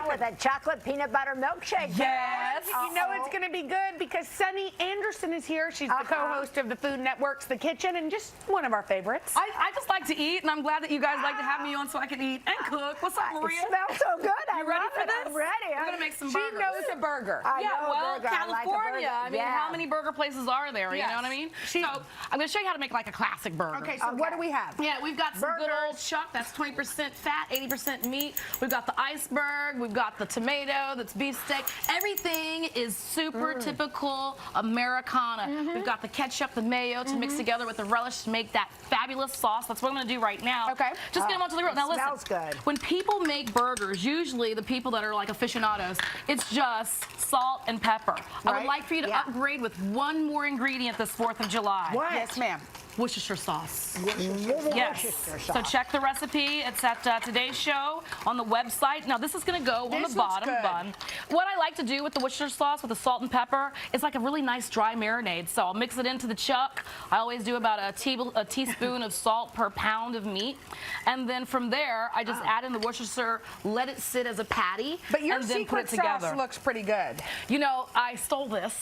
with a chocolate peanut butter milkshake. Yes. You know it's going to be good because Sunny Anderson is here. She's the co-host of the Food Network's The Kitchen and just one of our favorites. I just like to eat, and I'm glad that you guys like to have me on so I can eat and cook. What's up, Maria? It smells so good. You ready for this? I'm ready. We're going to make some She burgers. knows a burger. I know a well, burger. I like a California. burger. I mean, how many burger places are there? You know what I mean? So I'm going to show you how to make like a classic burger. Okay, so what do we have? Yeah, we've got some good old chuck. That's 20% fat, 80% meat. We've got the iceberg. We've got the tomato. That's beef steak. Everything is super typical Americana. We've got the ketchup, the mayo to mix together with the relish to make that fabulous sauce. That's what I'm going to do right now. Okay. Just get them onto the grill. Now listen. Smells good. When people make burgers, usually the people that are like aficionados, it's just salt and pepper. I would like for you to upgrade with one more ingredient this 4th of July. What? Yes, ma'am. Worcestershire sauce. Yes. So check the recipe. It's at today's show on the website. Now this is going to go on the bottom bun. What I like to do with the Worcestershire sauce with the salt and pepper is like a really nice dry marinade. So I'll mix it into the chuck. I always do about a teaspoon of salt per pound of meat. And then from there, I just add in the Worcestershire, let it sit as a patty, But your and then put it secret together. sauce looks pretty good. You know, I stole this.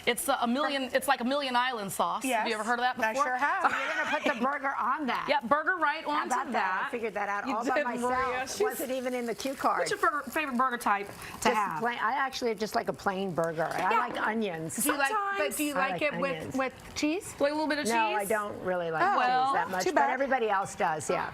It's like a Million Island sauce. Yes. Have you ever heard of that before? I sure have. So you're going to put the burger on that. Yep, burger right How onto about that? I figured that out You all by did, myself. Maria. It wasn't even in the cue card. What's your favorite burger type to Just have? plain, I actually just like a plain burger. I like onions. Do you like, but do you I like like it onions. with cheese? Like a little bit of cheese? No, I don't really like well, cheese that much, too but bad. everybody else does, yeah.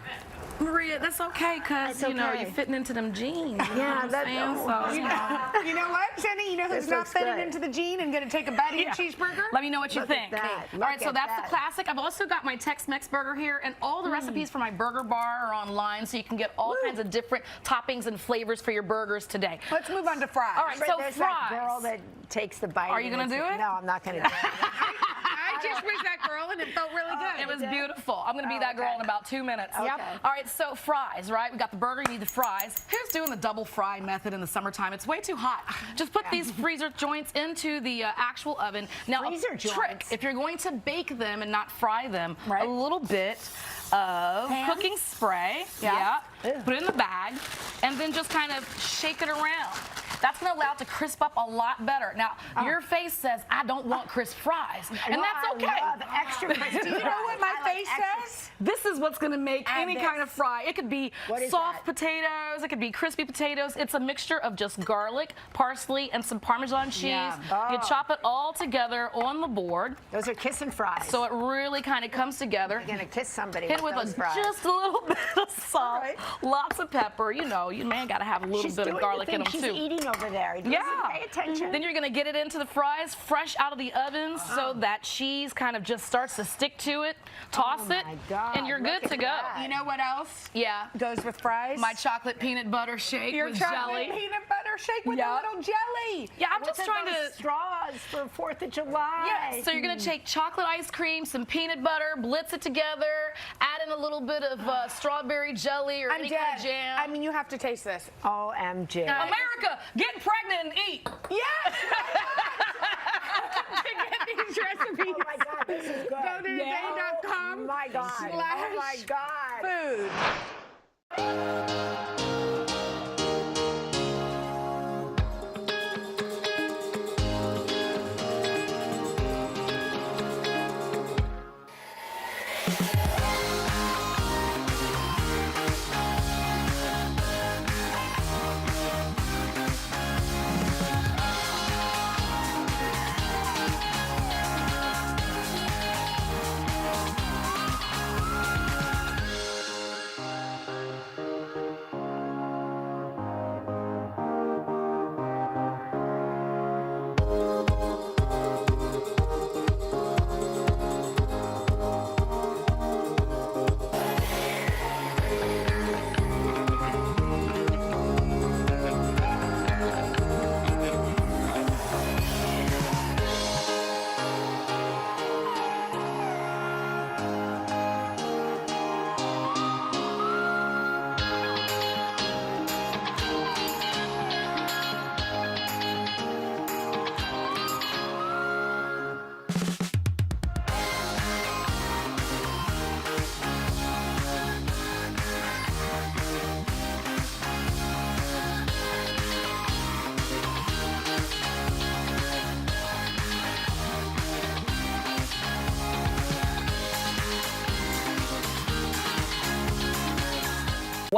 Maria, that's okay, because, That's you know, okay. you're fitting into them jeans. Yeah, that's You know what, Jenny? You know who's This not looks fitting good. into the jean and going to take a bite of your cheeseburger? Let me know what you Look at think. that. All right, Look so at that's that. the classic. I've also got my Tex-Mex burger here, and all the recipes for my burger bar are online, so you can get all kinds of different toppings and flavors for your burgers today. Let's move on to fries. All right, so There's fries. that girl that takes the bite. Are you and gonna it's- do it? No, I'm not going to do it. I just was that girl and it felt really good. It was beautiful. I'm going to be that girl in about 2 minutes. Okay. All right, so fries, right? We got the burger, you need the fries. Who's doing the double fry method in the summertime? It's way too hot. Just put these freezer joints into the actual oven. Now, Freezer a trick, joints? if you're going to bake them and not fry them, Right. a little bit of cooking spray. Yeah. Put it in the bag, and then just kind of shake it around. That's going to allow it to crisp up a lot better. Now, your face says, I don't want crisp fries, and Well, that's okay. I love extra crispy. Do you know what my I like face extra- says? This is what's going to make Add any this. kind of fry. It could be What is soft that? potatoes. It could be crispy potatoes. It's a mixture of just garlic, parsley, and some Parmesan cheese. Yum. You Oh. chop it all together on the board, Those are kissing fries. so it really kind of comes together. You're going to kiss somebody Hit with with those fries. just a little bit of salt, right. lots of pepper. You know, you man got to have a little She's bit doing of garlic the in thing. them She's too. eating over there. He doesn't pay attention. Then you're going to get it into the fries fresh out of the oven so that cheese kind of just starts to stick to it. Toss Oh it, my God, and you're look good to at go. that. You know what else Yeah. goes with fries? My chocolate peanut butter shake Your with chocolate jelly. peanut butter shake with Yep. a little jelly. Yeah, I'm What just trying about to. straws for 4th of July. Yeah, so you're gonna take chocolate ice cream, some peanut butter, blitz it together, add in a little bit of strawberry jelly or I'm any dead. kind of jam. I mean, you have to taste this. OMG. America, get pregnant and eat. Yes! To get these recipes, Oh my God, this is good. go to today.com. Oh my God. Oh my God. Food.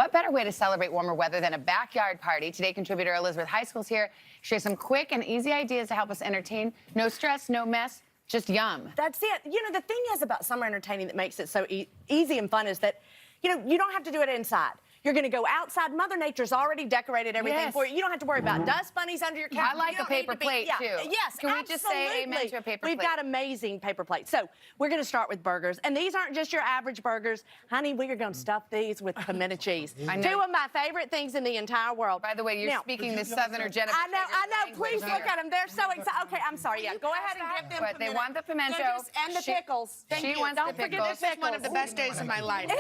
What better way to celebrate warmer weather than a backyard party? Today, contributor Elizabeth High School's here. She has some quick and easy ideas to help us entertain. No stress, no mess, just yum. That's it. You know, the thing is about summer entertaining that makes it so easy and fun is that, you know, you don't have to do it inside. You're going to go outside. Mother Nature's already decorated everything for you. You don't have to worry about dust bunnies under your couch. I like a paper plate, too. Yes, Can we just say amen to a paper plate? We've got amazing paper plates. So we're going to start with burgers. And these aren't just your average burgers. Honey, we are going to stuff these with pimento cheese. Two of my favorite things in the entire world. By the way, you're speaking the Southerner Jennifer. I know. Please look at them. They're so excited. Okay, I'm sorry. Yeah, go ahead and give them But they want the pimento. and the pickles. Thank you. She wants Don't the forget pickles. the pickles. One of the best days of my life.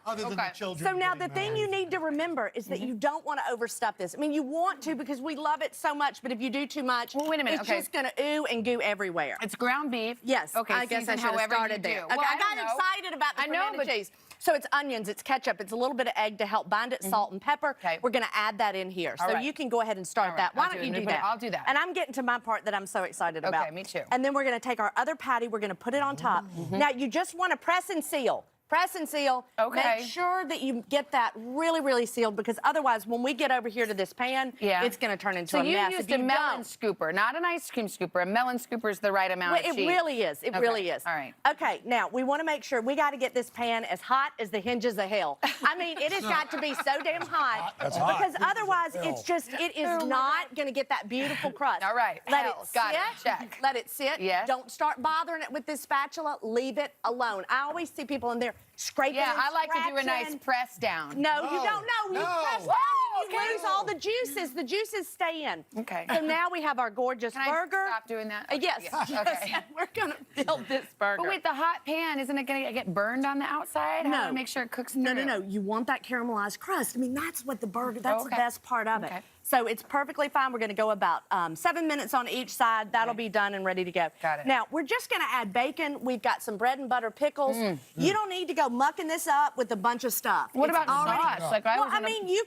Other than the children. So now the getting thing married. you need to remember is that you don't want to overstuff this. I mean, you want to because we love it so much, but if you do too much, Well, wait a minute, it's okay. just going to ooh and goo everywhere. It's ground beef. Yes, Okay, I guess I seasoned should have however you started do. there. Well, Okay, I don't got know. excited about the I know, pimento but cheese. So it's onions, it's ketchup, it's a little bit of egg to help bind it, salt and pepper. Okay. We're going to add that in here. All So right. you can go ahead and start All right, that. Why I'll don't do you it. do But that? I'll do that. And I'm getting to my part that I'm so excited about. Okay, me too. And then we're going to take our other patty, we're going to put it on top. Now you just want to press and seal. Press and seal. Okay. Make sure that you get that really, really sealed because otherwise, when we get over here to this pan, it's going to turn into a So you mess. used If a you melon don't- scooper, not an ice cream scooper. A melon scooper is the right amount Well, of it cheese. really is. It Okay. really is. All right. Okay, now we want to make sure we got to get this pan as hot as the hinges of hell. I mean, it has got to be so damn hot. That's hot. Because otherwise, it's just, it is not going to get that beautiful crust. All right. Let Hell, it got sit. it. Check. Let it sit. Yes. Don't start bothering it with this spatula. Leave it alone. I always see people in there scraping Yeah, and I like to do a nice scratching. press down. No, you don't. No, you No. press down and you Okay. lose all the juices. The juices stay in. Okay. So now we have our gorgeous Can burger. I stop doing that? Yes. Yes. Okay. We're going to build this burger. But wait, the hot pan, isn't it going to get burned on the outside? How do I make sure it cooks through? No. You want that caramelized crust. I mean, that's what the burger, that's the Okay. best part of it. Okay. So it's perfectly fine. We're going to go about 7 minutes on each side. That'll be done and ready to go. Got it. Now, we're just going to add bacon. We've got some bread and butter pickles. You don't need to go mucking this up with a bunch of stuff. What It's about already- sauce? Like I Well, was I in a- mean, you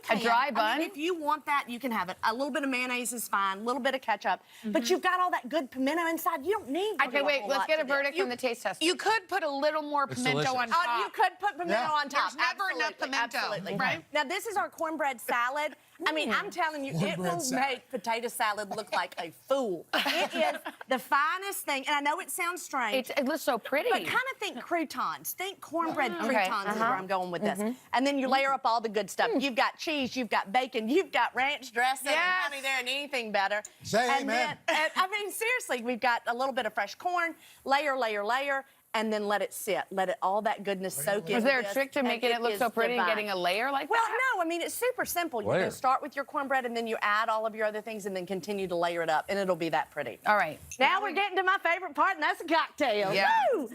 can. dry I bun? mean, if you want that, you can have it. A little bit of mayonnaise is fine. A little bit of ketchup. But you've got all that good pimento inside. You don't need to Okay, do a wait, whole let's lot get a to this. verdict from the taste tester. You could put a little more pimento on top. You could put pimento Yeah. on top. There's never enough Absolutely, pimento, absolutely. right? Now, this is our cornbread salad. I mean, I'm telling you, it will Cornbread salad. make potato salad look like a fool. It is the finest thing, and I know it sounds strange. It looks so pretty. But kind of think croutons. Think cornbread Okay, croutons is where I'm going with this. And then you layer up all the good stuff. You've got cheese, you've got bacon, you've got ranch dressing. Yes. And honey, there ain't anything better. Say and amen. Then, I mean, seriously, we've got a little bit of fresh corn, layer, and then let it sit. Let it all that goodness soak in. Was there a this, trick to and making it look is so pretty and divine. getting a layer like Well, that? no, I mean, it's super simple. You Layer. can start with your cornbread and then you add all of your other things and then continue to layer it up, and it'll be that pretty. All right. Now we're getting to my favorite part, and that's a cocktail. Yeah. Woo!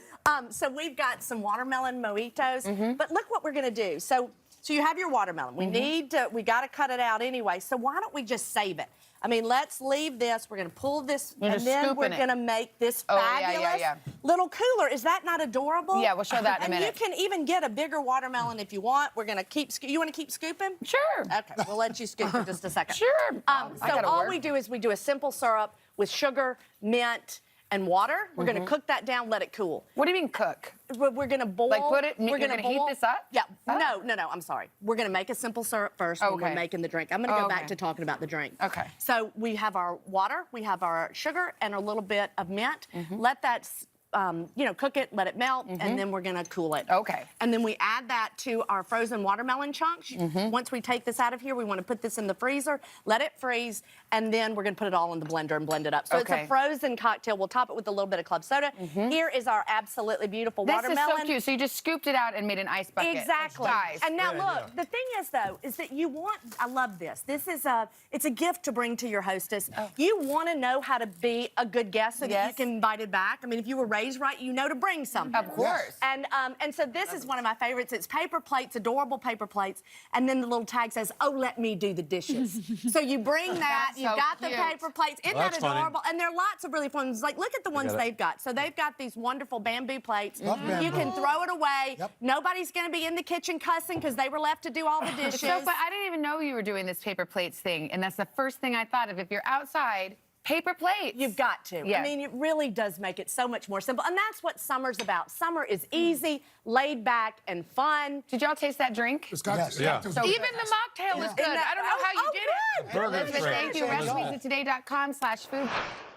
So we've got some watermelon mojitos, but look what we're gonna do. So you have your watermelon. We gotta cut it out anyway, so why don't we just save it? I mean, let's leave this. We're gonna pull this, You're and just then we're scooping it. gonna make this Oh, yeah, fabulous yeah. little cooler. Is that not adorable? Yeah, we'll show that in a and minute. you can even get a bigger watermelon if you want. We're gonna keep. You want to keep scooping? Sure. Okay, we'll let you scoop for just a second. Sure. I So gotta all work. we do is we do a simple syrup with sugar, mint, and water. We're gonna cook that down, let it cool. What do you mean cook? We're gonna boil. Like put it- We're you're gonna gonna heat boil. this up? Yeah. Oh. No. I'm sorry. We're gonna make a simple syrup first when we're Okay. making the drink. I'm gonna go Okay. back to talking about the drink. Okay. So we have our water, we have our sugar, and a little bit of mint. Let that. Cook it, let it melt, and then we're gonna cool it. Okay. And then we add that to our frozen watermelon chunks. Once we take this out of here, we want to put this in the freezer, let it freeze, and then we're gonna put it all in the blender and blend it up. So it's Okay. a frozen cocktail. We'll top it with a little bit of club soda. Here is our absolutely beautiful This watermelon. is so cute. So you just scooped it out and made an ice bucket. Exactly. Guys. And now Great look, idea. the thing is though, is that you want, I love this. This is it's a gift to bring to your hostess. You want to know how to be a good guest so that you Yes. can invite it back. I mean, if you were raised right, you know to bring something. Of course. And so this is one of my favorites. It's paper plates, adorable paper plates, and then the little tag says, "Oh, let me do the dishes." So you bring that. That's You've so got the cute. paper plates. Isn't Well, that that's funny. adorable? And there are lots of really fun ones. Like, look at the ones got it. they've got. So they've got these wonderful bamboo plates. Love You bamboo. can throw it away. Yep. Nobody's going to be in the kitchen cussing because they were left to do all the dishes. So, but I didn't even know you were doing this paper plates thing, and that's the first thing I thought of. If you're outside, Paper plates. You've got to. Yes. I mean, it really does make it so much more simple. And that's what summer's about. Summer is easy, laid back, and fun. Did y'all taste that drink? It's got Yes. yeah. So Even the mocktail is good. I don't know how you did it. Elizabeth, thank you. Recipesoftoday.com/food.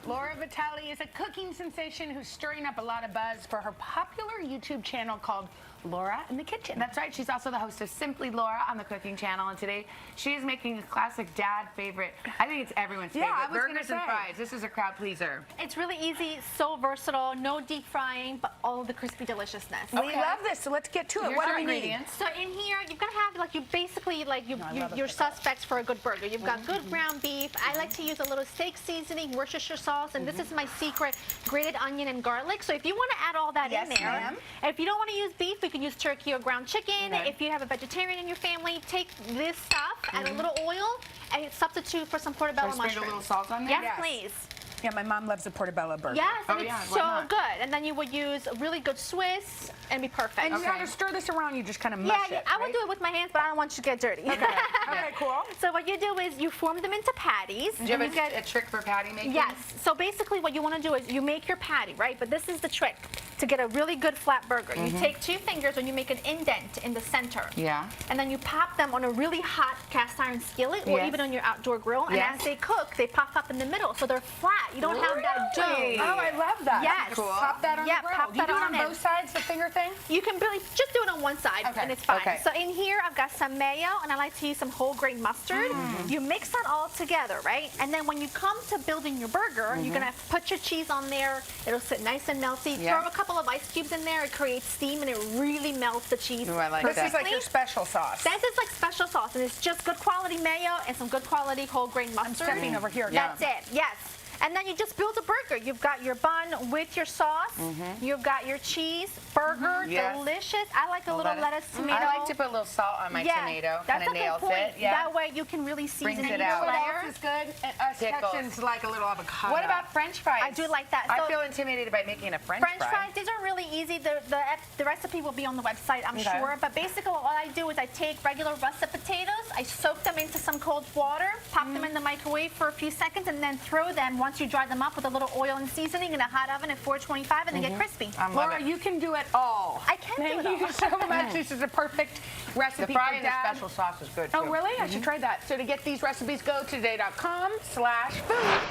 Laura Vitale is a cooking sensation who's stirring up a lot of buzz for her popular YouTube channel called Laura in the Kitchen. That's right. She's also the host of Simply Laura on the cooking channel, and today she is making a classic dad favorite. I think it's everyone's favorite. I was gonna Burgers and say. fries. This is a crowd pleaser. It's really easy, so versatile, no deep frying, but all the crispy deliciousness. We love this, so let's get to it. Here's What do your we need? ingredients. So in here, you've got to have like you basically like your suspects for a good burger. You've got good ground beef. I like to use a little steak seasoning, Worcestershire sauce, and this is my secret: grated onion and garlic. So if you want to add all that Yes, in there, ma'am. if you don't want to use beef, we can use turkey or ground chicken. Okay. If you have a vegetarian in your family, take this stuff, add a little oil, and substitute for some portobello Sprinkle mushrooms. a little salt on there? Yes, Yes. please. Yeah, my mom loves a portobello burger. Yes, and Oh, yeah, it's why so not? good. And then you would use a really good Swiss and be perfect. And you Okay. got to stir this around. You just kind of Yeah, mush it. I would right? do it with my hands, but I don't want you to get dirty. Okay, cool. So what you do is you form them into patties. Do you have and you a trick for patty making? Yes. So basically what you want to do is you make your patty, right? But this is the trick to get a really good flat burger. You take 2 fingers and you make an indent in the center. Yeah. And then you pop them on a really hot cast iron skillet or Yes. even on your outdoor grill. And Yes. as they cook, they pop up in the middle. So they're flat. You don't have that dough. Oh, I love that. Yes. Cool. Pop that on Yeah, the grill. pop Do you that do it on on in. both sides, the finger thing? You can really just do it on one side Okay, and it's fine. okay. So in here I've got some mayo and I like to use some whole grain mustard. You mix that all together, right? And then when you come to building your burger, you're gonna put your cheese on there. It'll sit nice and melty. Yeah. Throw a couple of ice cubes in there. It creates steam and it really melts the cheese. Ooh, I like This that. is like your special sauce. This is like special sauce, and it's just good quality mayo and some good quality whole grain mustard. stepping over here. That's it. Yes. And then you just build a burger. You've got your bun with your sauce. You've got your cheese. Burger, Yes. delicious. I like a little lettuce, tomato. I like to put a little salt on my tomato. That's Kind of a good nails point. it. Yeah. That way you can really season Brings it your out. What flair. else is good? And us Pickles. Texans like a little avocado. What about French fries? I do like that. I So- feel intimidated by making a French French fries, these are really easy. The recipe will be on the website, I'm Okay. sure. But basically what I do is I take regular russet potatoes, I soak them into some cold water, pop them in the microwave for a few seconds, and then throw them, once you dry them up, with a little oil and seasoning in a hot oven at 425, and they get crispy. Laura, you can do it all. I can do it Thank you all. so much. This is a perfect The recipe fry for and the Dad. special sauce is good too. Oh, really? I should try that. So to get these recipes, go to today.com/food.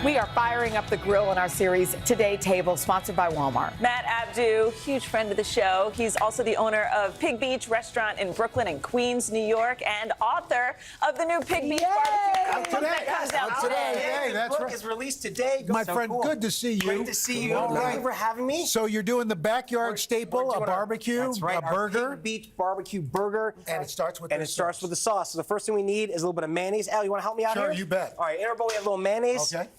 We are firing up the grill in our series Today Table, sponsored by Walmart. Matt Abdu, huge friend of the show. He's also the owner of Pig Beach Restaurant in Brooklyn and Queens, New York, and author of the new Pig Beach Barbecue. Out today. Out today. That's book right. is released today. My friend, good to see you. Great to see you. Thank you for having me. So you're doing the backyard staple, We're a doing barbecue, that's right, a our burger. Pig Beach barbecue burger. And it starts with And this it starts sauce. with the sauce. So the first thing we need is a little bit of mayonnaise. Al, you want to help me out Sure, here? you bet. All right, in our bowl we have a little mayonnaise. Okay.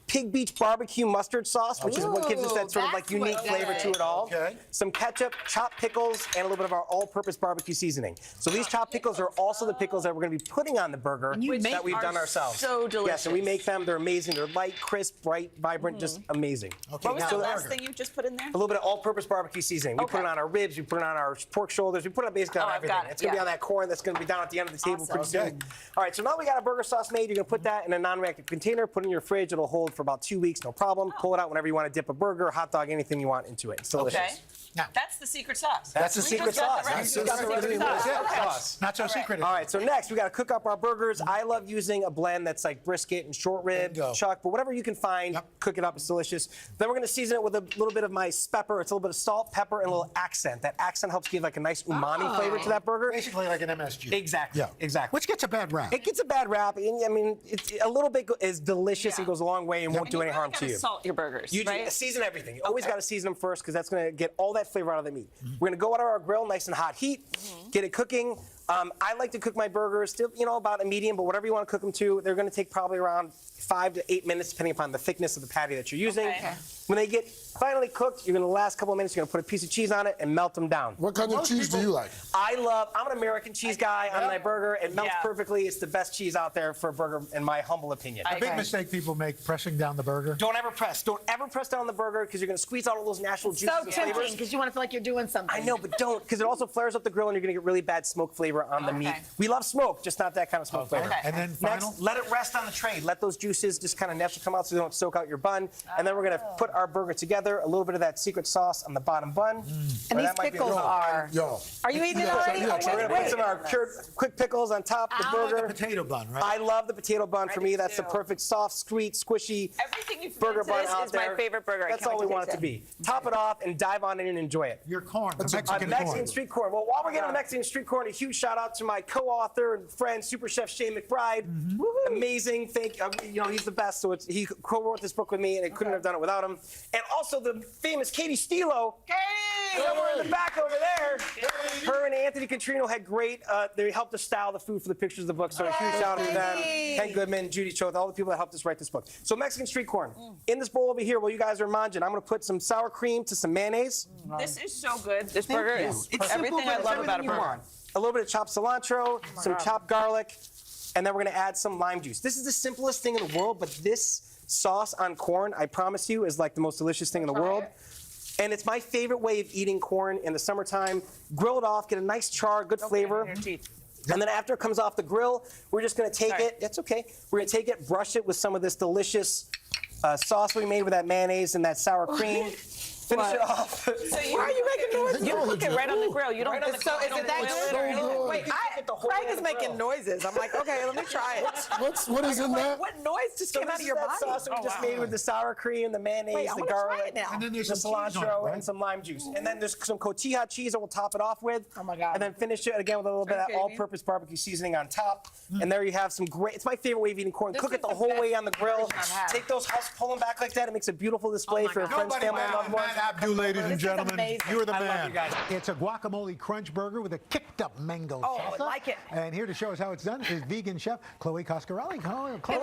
Pig Beach barbecue mustard sauce, which is what gives us that sort of like that's unique what flavor that to it all. Okay. Some ketchup, chopped pickles, and a little bit of our all-purpose barbecue seasoning. So these chopped pickles are also the pickles that we're going to be putting on the burger that we've done ourselves. so delicious. Yes, and we make them. They're amazing. They're light, crisp, bright, vibrant, just amazing. Okay, What was now the the last burger. thing you just put in there? A little bit of all-purpose barbecue seasoning. We put it on our ribs. We put it on our pork shoulders. We put it basically on I've everything. got it, It's going to be yeah. on that corn that's going to be down at the end of the table pretty Okay. soon. All right, so now we got a burger sauce made. You're going to put that in a non-reactive container, put it in your fridge. It'll hold for about 2 weeks, no problem. Pull it out whenever you want to dip a burger, hot dog, anything you want into it. It's delicious. Okay. Now- That's the secret sauce. That's the secret sauce. That's You the got the secret secret sauce. sauce. Okay. Sauce. Not so secret. All right, so next we got to cook up our burgers. I love using a blend that's like brisket and short rib, Bingo. chuck, but whatever you can find, Yep. cook it up. It's delicious. Then we're going to season it with a little bit of my pepper. It's a little bit of salt, pepper, and a little accent. That accent helps give like a nice umami flavor to that burger. Basically like an MSG. Exactly. Yeah. Exactly. Which gets a bad rap. It gets a bad rap. And, I mean, it's a little bit is delicious and goes a long way and won't do any harm to you. Salt your burgers, You right? season everything. You always got to season them first because that's going to get all that flavor out of the meat. We're going to go out of our grill, nice and hot heat, get it cooking. I like to cook my burgers still, about a medium, but whatever you want to cook them to, they're going to take probably around 5 to 8 minutes, depending upon the thickness of the patty that you're using. Okay. When they get finally cooked, you're going to the last couple of minutes, you're going to put a piece of cheese on it and melt them down. What kind of cheese do you like? I'm an American cheese guy on my burger. It melts Yeah. perfectly. It's the best cheese out there for a burger, in my humble opinion. A big mistake people make, pressing down the burger. Don't ever press. Don't ever press down the burger because you're going to squeeze out all those natural juices So and tempting flavors. because you want to feel like you're doing something. I know, but don't, because it also flares up the grill and you're going to get really bad smoke flavor on the meat. We love smoke, just not that kind of smoke flavor. And then final. Next, let it rest on the tray. Let those juices just kind of naturally come out so they don't soak out your bun. And then we're going to put our burger together, a little bit of that secret sauce on the bottom bun. And these pickles are. Yo. Are you eating it already? yeah, Oh, We're wait, going to put wait. some of our cured quick pickles on top of the I like burger. a potato bun, right? I love the potato bun. For me, that's the too. perfect, soft, sweet, squishy Everything you've burger done bun to this out is there. my favorite burger. I That's can't all wait we to want it to taste be. Top it off and dive on in and enjoy it. Your corn, the Mexican Mexican corn. street corn. Well, while we're getting to Mexican street corn, a huge shout out to my co-author and friend, Super Chef Shane McBride. Amazing. He's the best. So he co-wrote this book with me, and I couldn't have done it without him. And also the famous Katie Stilo. Katie! Somewhere in the back over there. Her and Anthony Contrino had great. They helped us style the food for the pictures of the book. So a huge shout out to them. Ken Goodman, Judy Choate, all the people that helped us write this book. So Mexican street corn. In this bowl over here, while you guys are manjing, I'm going to put some sour cream to some mayonnaise. This is so good. This burger is everything I love about a burger. A little bit of chopped cilantro, some chopped garlic, and then we're gonna add some lime juice. This is the simplest thing in the world, but this sauce on corn, I promise you, is like the most delicious thing in the world. And it's my favorite way of eating corn in the summertime. Grill it off, get a nice char, good flavor. And then after it comes off the grill, we're just gonna take it, it's okay. We're gonna take it, brush it with some of this delicious sauce we made with that mayonnaise and that sour cream. Finish it off. Why are you making noises? You cook it right on the grill. You don't. So is it that good? Wait, Craig is making noises. I'm like, okay, let me try it. What is in that? What noise just came out of your that body? sauce that we just made with the sour cream, the mayonnaise, Wait, I the wanna try garlic, it now. And then there's the some cheese on it, cilantro, right? and some lime juice. And then there's some cotija cheese that we'll top it off with. Oh my God. And then finish it again with a little bit of that all-purpose barbecue seasoning on top. And there you have some great. It's my favorite way of eating corn. Cook it the whole way on the grill. Take those husks, pull them back like that. It makes a beautiful display for your friends, Nobody family, and loved ones. Matt Abdu, ladies and gentlemen. amazing. You're the I man. love you guys. It's a guacamole crunch burger with a kicked up mango salsa. I like it. And here to show us how it's done is vegan chef Chloe Coscarelli. Chloe,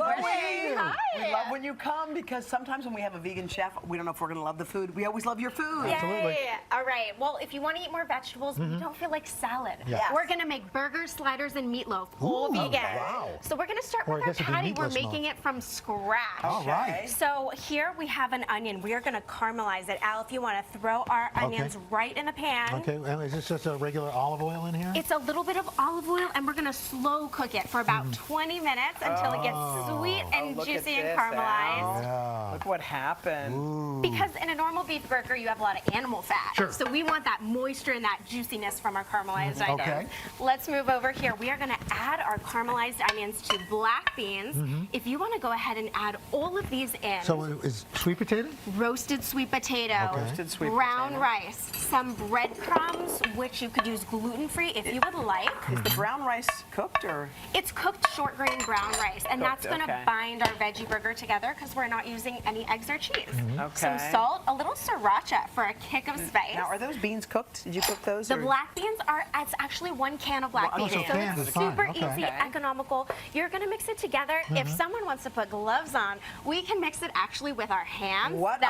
Hi. We love when you come because sometimes when we have a vegan chef, we don't know if we're going to love the food. We always love your food. Absolutely. Yay. All right. Well, if you want to eat more vegetables, but you don't feel like salad, Yes. we're going to make burgers, sliders, and meatloaf, all vegan. wow. So we're going to start Or I with our guess it'd be patty. We're meatless making mode. it from scratch. All right. So here we have an onion. We are going to caramelize it. Al, if you want to throw our onions right in the pan. Okay, and is this just a regular olive oil in here? It's a little bit of olive oil, and we're going to slow cook it for about 20 minutes until it gets sweet and juicy and caramelized. Yeah. Look what happened. Ooh. Because in a normal beef burger, you have a lot of animal fat. Sure. So we want that moisture and that juiciness from our caramelized items. Okay. Let's move over here. We are going to add our caramelized onions to black beans. If you want to go ahead and add all of these in. So is sweet potato? Roasted sweet potato, Okay. Roasted sweet brown rice, some breadcrumbs, which you could use gluten-free if you would like. Is the brown rice cooked or? It's cooked short grain brown rice, and that's Cooked, going to okay. bind our veggie burger together because we're not using any eggs or cheese. Some Okay. salt, a little sriracha for a kick of spice. Now, are those beans cooked? Did you cook those? The or? black beans it's actually 1 can of black Oh, beans. so So canned it's is fine, super okay. easy, economical. You're going to mix it together. If someone wants to put gloves on, we can mix it actually with our hands. What?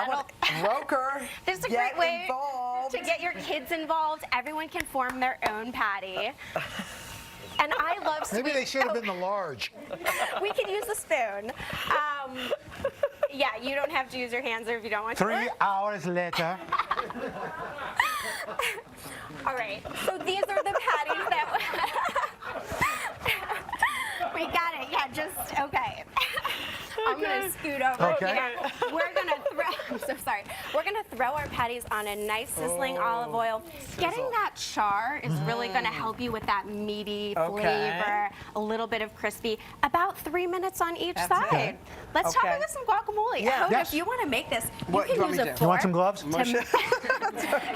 Roker. There's a Get great way involved. to get your kids involved. Everyone can form their own patty. And I love sweet. Maybe they should have been the large. We can use the spoon. Yeah, you don't have to use your hands if you don't want to. 3 hours later. All right, so these are the patties that we got it. Yeah, just okay. I'm gonna scoot over. Okay. Here. We're gonna throw. I'm so sorry. We're gonna throw our patties on a nice sizzling olive oil. Getting that char is really gonna help you with that meaty flavor. A little bit of crispy. About 3 minutes on each side. Okay. Let's top it with some guacamole. Yeah. Hope Yes. if you want to make this, What you do you can want use me a to do? fork You want some gloves?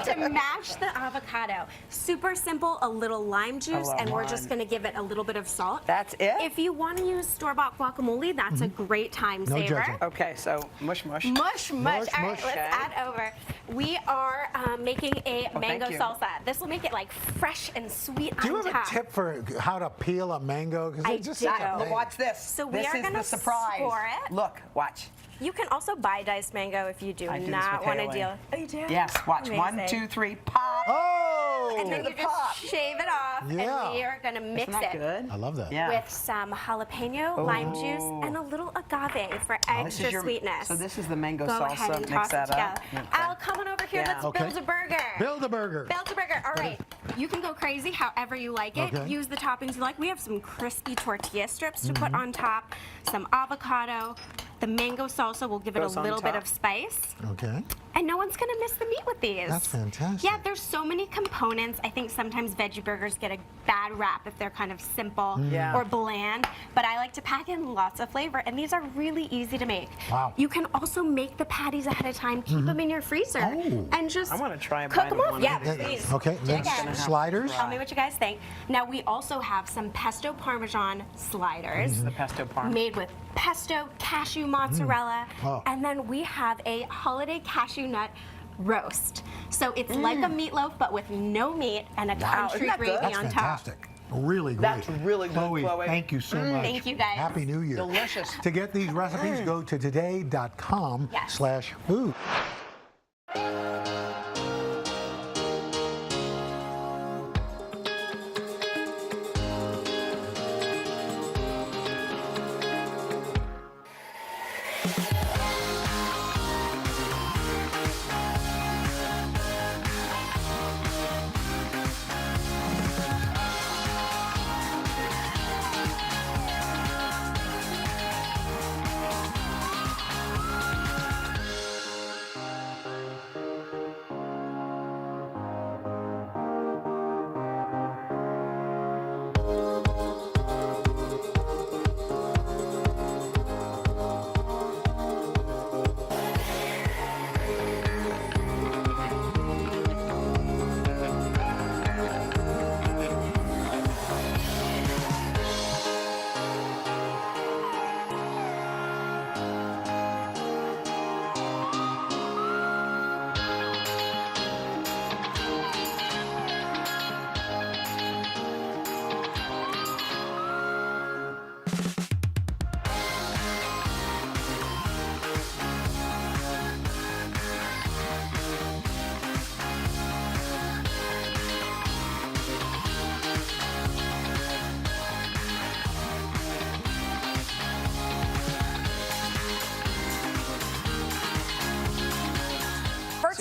to mash the avocado. Super simple, a little lime juice, love and we're lime. just going to give it a little bit of salt. That's it? If you want to use store-bought guacamole, that's a great time No saver. judging. Okay, so mush mush. Mush, mush. Mush, All right, mush. let's add over. We are making a mango you. salsa. This will make it like fresh and sweet Do you on have top. a tip for how to peel a mango? 'Cause I it's just do. such a Look, pain. watch this. So we this are is gonna the surprise. score it. Look, watch. You can also buy diced mango if you do I do this not with want to Haley. deal. Oh, you do? Yes, watch. Amazing. 1, 2, 3, pop. Oh! And then the you just pop. shave it off, Yeah. and we are going to mix Isn't that it good? I love that. Yeah. with some jalapeno, lime juice, and a little agave for This is extra your- sweetness. So this is the mango Go salsa. ahead and Mix toss that it up. together. Al, come on over here. Yeah. Let's Okay. build a burger. Build a burger. Build a burger. All right. You can go crazy however you like it. Okay. Use the toppings you like. We have some crispy tortilla strips to put on top, some avocado. The mango salsa will give it Goes a on little bit top. of spice. Okay. And no one's gonna miss the meat with these. That's fantastic. Yeah, there's so many components. I think sometimes veggie burgers get a bad rap if they're kind of simple Yeah. or bland, but I like to pack in lots of flavor, and these are really easy to make. Wow. You can also make the patties ahead of time, keep them in your freezer, Oh. and just I wanna try and cook buy them them off. one Yeah, of these please. days. Okay, then Again. sliders. Tell me what you guys think. Now we also have some pesto parmesan sliders The pesto parm. made with pesto, cashew mozzarella, Oh. and then we have a holiday cashew nut roast. So it's like a meatloaf, but with no meat and a country isn't that good? gravy That's on top. fantastic. Really great. That's really good, Chloe, Chloe. thank you so much. Thank you, guys. Happy New Year. Delicious. To get these recipes, go to today.com/food.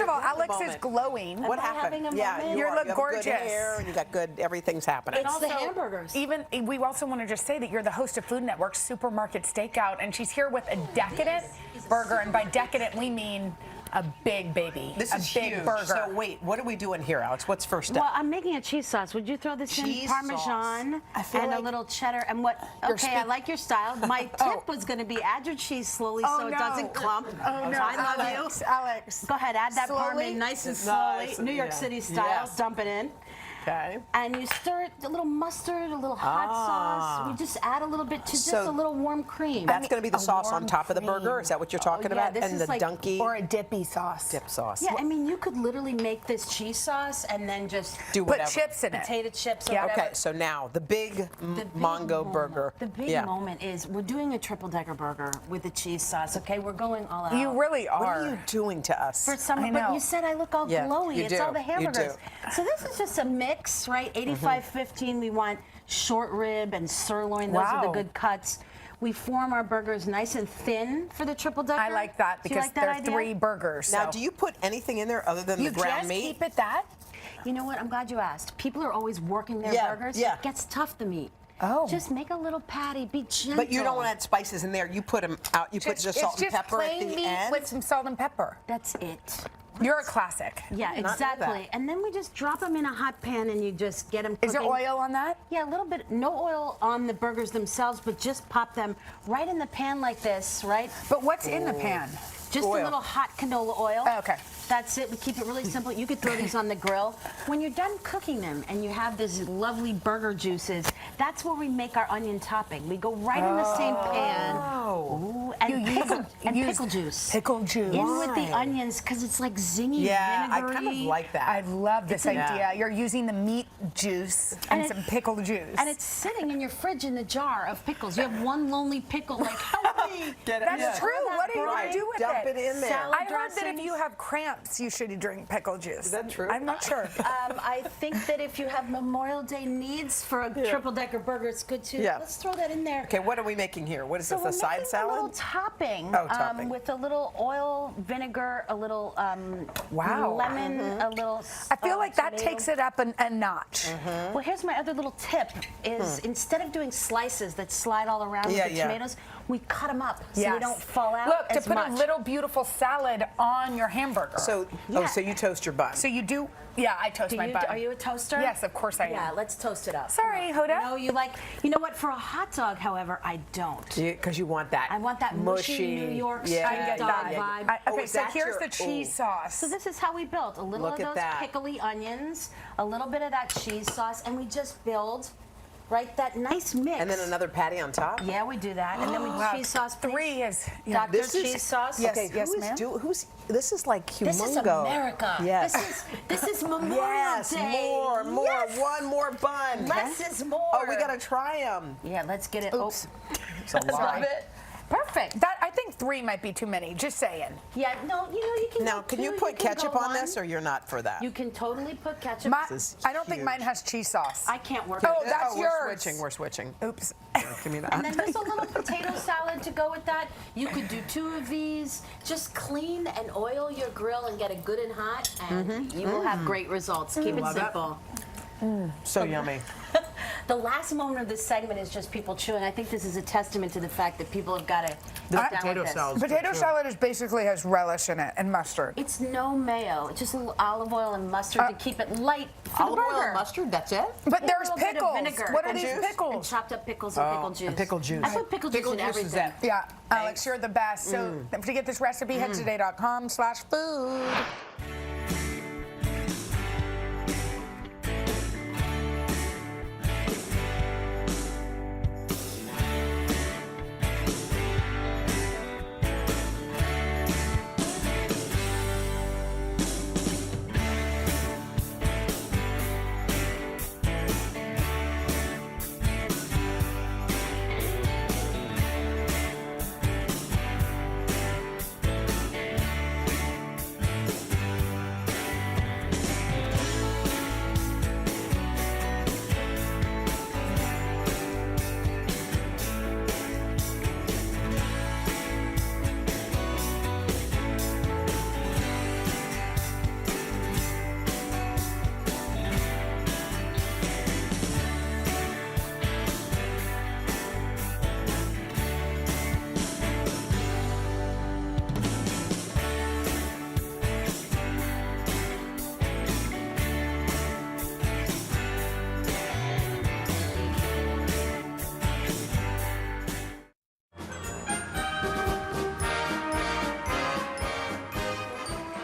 First of all, Alex is glowing. What Am I having happened? a Yeah, moment? you You are. look have gorgeous. Good hair and you got good. Everything's happening. It's the hamburgers. We also want to just say that you're the host of Food Network's Supermarket Stakeout, and she's here with a Decadent burger, and by Decadent we mean a big baby, This is big huge. burger. So wait, what are we doing here, Alex? What's first step? Well, I'm making a cheese sauce. Would you throw this Cheese in? Parmesan sauce. I feel and a like little cheddar. And what? Okay, I like your style. My tip was going to be add your cheese slowly so it doesn't clump. Oh, no, I love Alex, you. Alex. Go ahead, add that Slowly? parmesan nice and slowly. Nice, New York yeah. City style. Yes. Dump it in. Okay. And you stir it, a little mustard, a little hot sauce. We just add a little bit to just So a little warm cream. That's going to be the sauce on warm top of the burger. cream. Is that what you're talking yeah, about? this And is the like- donkey Or a dippy sauce. dip sauce. Yeah, I mean, you could literally make this cheese sauce and then just Do Put whatever. chips in it. potato chips or Yeah. whatever. Okay, so now the big The big Mongo moment- burger. The big yeah. moment is we're doing a triple-decker burger with the cheese sauce. Okay, we're going all out. You really What are. are you doing to us? For summer, I but know. you said I look all Yeah, glowy. you It's do, all the you hamburgers. do. So this is just a mix, right? 85-15. We want short rib and sirloin. Those are the Wow. good cuts. We form our burgers nice and thin for the triple decker. I like that Do you because like that there are idea? 3 burgers. Now, so. do you put anything in there other than You the ground just meat? keep it that? You know what? I'm glad you asked. People are always working their Yeah, burgers. yeah. It gets tough to meat. Oh. Just make a little patty. Be gentle. But you don't want to add spices in there. You put them out. You put just salt it's and just pepper at plain the meat end. with some salt and pepper. That's it. You're a classic. Yeah, did not know exactly. that. And then we just drop them in a hot pan and you just get them cooking. Is there oil on that? Yeah, a little bit. No oil on the burgers themselves, but just pop them right in the pan like this, right? But what's in the pan? Just Oil. a little hot canola oil. Oh, okay. That's it. We keep it really simple. You could throw these on the grill. When you're done cooking them and you have these lovely burger juices, that's where we make our onion topping. We go right in the same pan. Ooh, and pickle juice. Pickle juice. In with the onions because it's like zingy, yeah, I vinegary. kind of like that. I love this It's idea. You're using the meat juice and some pickle juice. And it's sitting in your fridge in the jar of pickles. You have one lonely pickle, like, help me. Get it? That's Yeah. true. What are you going to do with Dump it in there. Salad I heard that if dressings. you have cramps, you should drink pickle juice. Is that true? I'm not sure. I think that if you have Memorial Day needs for a triple-decker burger, it's good too. Yeah. Let's throw that in there. Okay, what are we making here? What is So this? we're A side making salad? a little topping, Oh, topping. with a little oil, vinegar, a little Wow. lemon, a little. I feel like that tomato. takes it up a notch. Mm-hmm. Well, here's my other little tip: is instead of doing slices that slide all around Yeah, with the yeah. tomatoes, we cut them up so Yes. they don't fall out. Look, to as put much. a little beautiful salad on your hamburger. So, so you toast your bun. So you do, yeah, I toast my bun. Are you a toaster? Yes, of course I am. Yeah, let's toast it up. Sorry, Hoda. No, you like. You know what? For a hot dog, however, I don't. Because you want that. I want that mushy New York yeah, street get dog that. vibe. Okay, is so that here's your- the cheese sauce. So this is how we built a little Look of at those that. pickly onions, a little bit of that cheese sauce, and we just build, right, that nice mix. And then another patty on top? Yeah, we do that, and then we Wow, cheese sauce. Please. 3 is. Dr. This is- cheese sauce. Yes, Okay, yes, who is ma'am. who's this is like humongo. This is America. Yes. This is Memorial Yes, Day. more, Yes. one more bun. Less is more. Oh, we gotta try them. Yeah, let's get it. Oops. It's a lot. Love it. Perfect. That I think 3 might be too many. Just saying. Yeah, no, you can. Now, go can 2, you put can ketchup go on 1. this, or you're not for that? You can totally put ketchup. This is I don't think huge. mine has cheese sauce. I can't work. Oh, with it. that's we're yours. switching. We're switching. Oops. Give me And that. then just a little potato salad to go with that. You could do 2 of these. Just clean and oil your grill and get it good and hot, and you will have great results. Keep it Love that. simple. So yummy. The last moment of this segment is just people chewing. I think this is a testament to the fact that people have got to get down with this. Potato salad is basically has relish in it and mustard. It's no mayo. It's just a little olive oil and mustard to keep it light for Olive the oil burger. and mustard, that's it? But Yeah, a there's little bit of pickles. vinegar What are and these juice. And pickles? chopped up pickles and pickle juice. and pickle juice. I put pickle juice in juice is everything. it. Yeah, Alex, you're the best. So to get this recipe, head to today.com/food.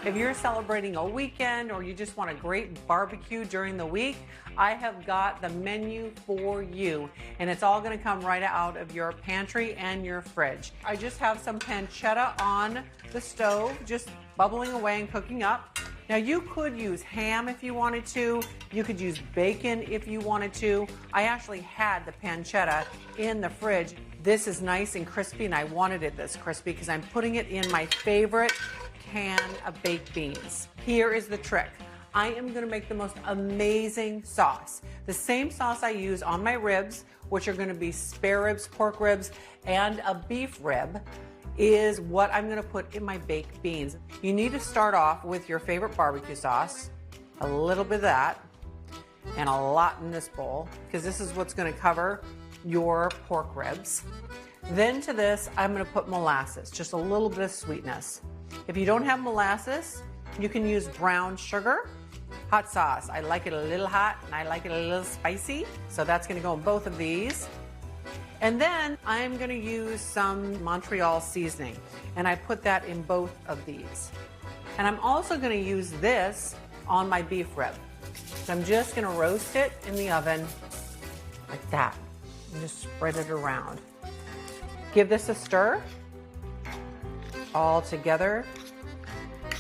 If you're celebrating a weekend or you just want a great barbecue during the week, I have got the menu for you, and it's all going to come right out of your pantry and your fridge. I just have some pancetta on the stove, just bubbling away and cooking up. Now you could use ham if you wanted to. You could use bacon if you wanted to. I actually had the pancetta in the fridge. This is nice and crispy, and I wanted it this crispy because I'm putting it in my favorite can of baked beans. Here is the trick. I am going to make the most amazing sauce. The same sauce I use on my ribs, which are going to be spare ribs, pork ribs, and a beef rib, is what I'm going to put in my baked beans. You need to start off with your favorite barbecue sauce, a little bit of that, and a lot in this bowl, because this is what's going to cover your pork ribs. Then to this, I'm going to put molasses, just a little bit of sweetness. If you don't have molasses, you can use brown sugar. Hot sauce, I like it a little hot and I like it a little spicy, so that's going to go in both of these. And then I'm going to use some Montreal seasoning, and I put that in both of these. And I'm also going to use this on my beef rib. So I'm just going to roast it in the oven like that, and just spread it around. Give this a stir all together.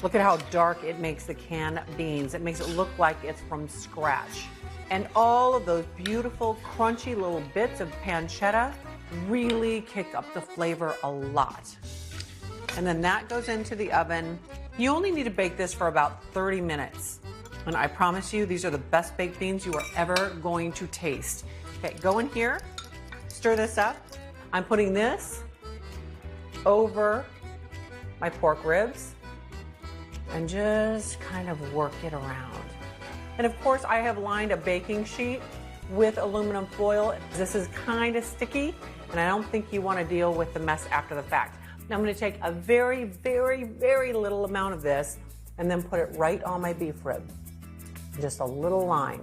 Look at how dark it makes the canned beans. It makes it look like it's from scratch. And all of those beautiful, crunchy little bits of pancetta really kick up the flavor a lot. And then that goes into the oven. You only need to bake this for about 30 minutes. And I promise you, these are the best baked beans you are ever going to taste. Okay, go in here, stir this up. I'm putting this over my pork ribs and just kind of work it around. And of course, I have lined a baking sheet with aluminum foil. This is kind of sticky, and I don't think you want to deal with the mess after the fact. Now I'm going to take a very, very, very little amount of this and then put it right on my beef rib. Just a little line,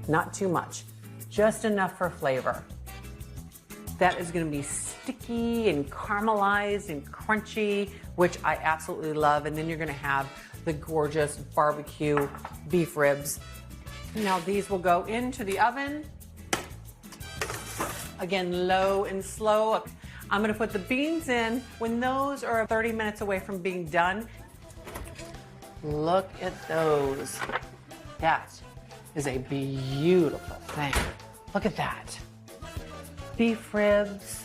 not too much, just enough for flavor. That is going to be sticky and caramelized and crunchy, which I absolutely love. And then you're going to have the gorgeous barbecue beef ribs. Now these will go into the oven. Again, low and slow. I'm going to put the beans in when those are 30 minutes away from being done. Look at those. That is a beautiful thing. Look at that. Beef ribs,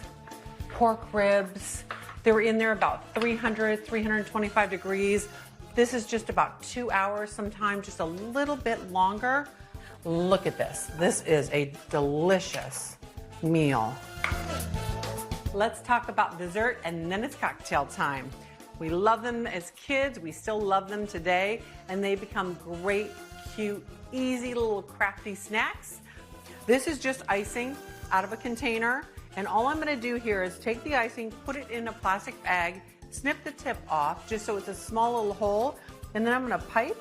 pork ribs. They were in there about 300, 325 degrees. This is just about 2 hours, sometimes just a little bit longer. Look at this. This is a delicious meal. Let's talk about dessert, and then it's cocktail time. We love them as kids. We still love them today, and they become great, cute, easy little crafty snacks. This is just icing out of a container, and all I'm going to do here is take the icing, put it in a plastic bag, snip the tip off just so it's a small little hole, and then I'm going to pipe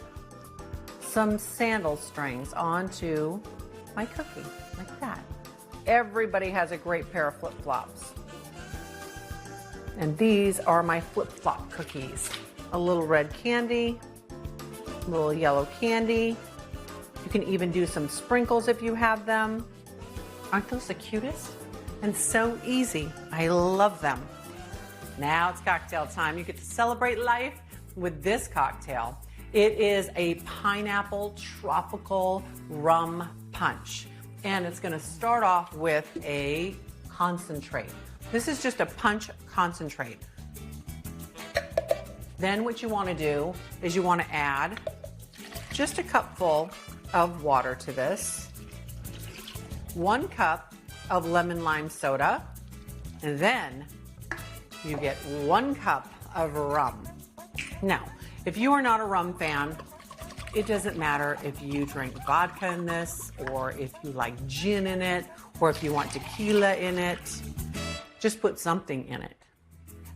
some sandal strings onto my cookie like that. Everybody has a great pair of flip-flops, and these are my flip-flop cookies. A little red candy, a little yellow candy. You can even do some sprinkles if you have them. Aren't those the cutest? And so easy. I love them. Now it's cocktail time. You get to celebrate life with this cocktail. It is a pineapple tropical rum punch. And it's going to start off with a concentrate. This is just a punch concentrate. Then what you want to do is you want to add just a cupful of water to this. 1 cup of lemon lime soda, and then you get 1 cup of rum. Now, if you are not a rum fan, it doesn't matter if you drink vodka in this, or if you like gin in it, or if you want tequila in it. Just put something in it.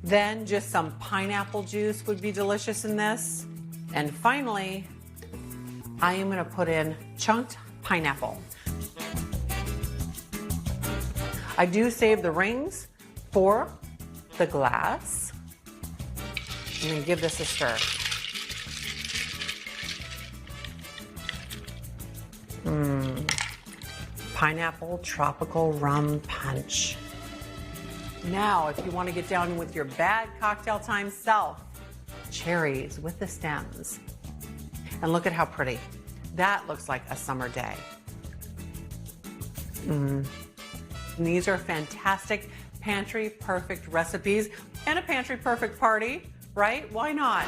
Then just some pineapple juice would be delicious in this. And finally, I am going to put in chunked pineapple. I do save the rings for the glass. I'm going to give this a stir. Pineapple tropical rum punch. Now, if you want to get down with your bad cocktail time self, cherries with the stems. And look at how pretty. That looks like a summer day. And these are fantastic pantry perfect recipes and a pantry perfect party, right? Why not?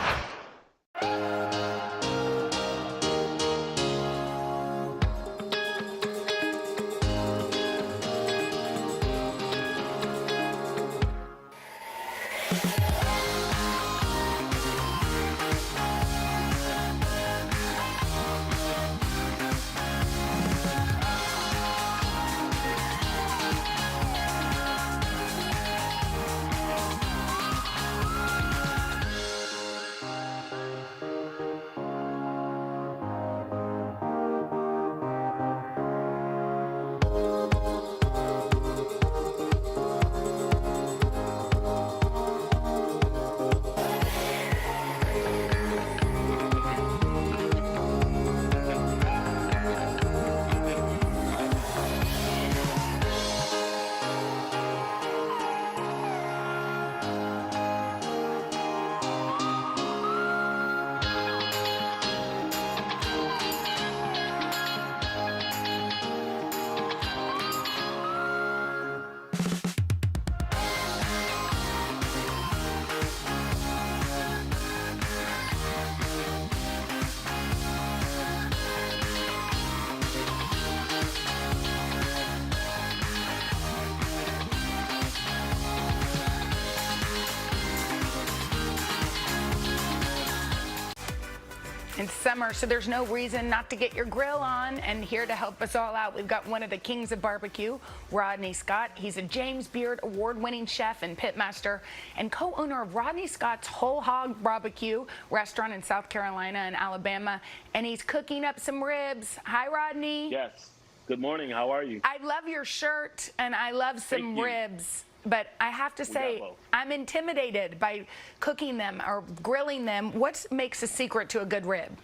It's summer, so there's no reason not to get your grill on. And here to help us all out, we've got one of the kings of barbecue, Rodney Scott. He's a James Beard award-winning chef and pitmaster and co-owner of Rodney Scott's Whole Hog Barbecue restaurant in South Carolina and Alabama. And he's cooking up some ribs. Hi, Rodney. Yes. Good morning. How are you? I love your shirt, and I love some ribs. But I have to say, I'm intimidated by cooking them or grilling them. What makes a secret to a good rib?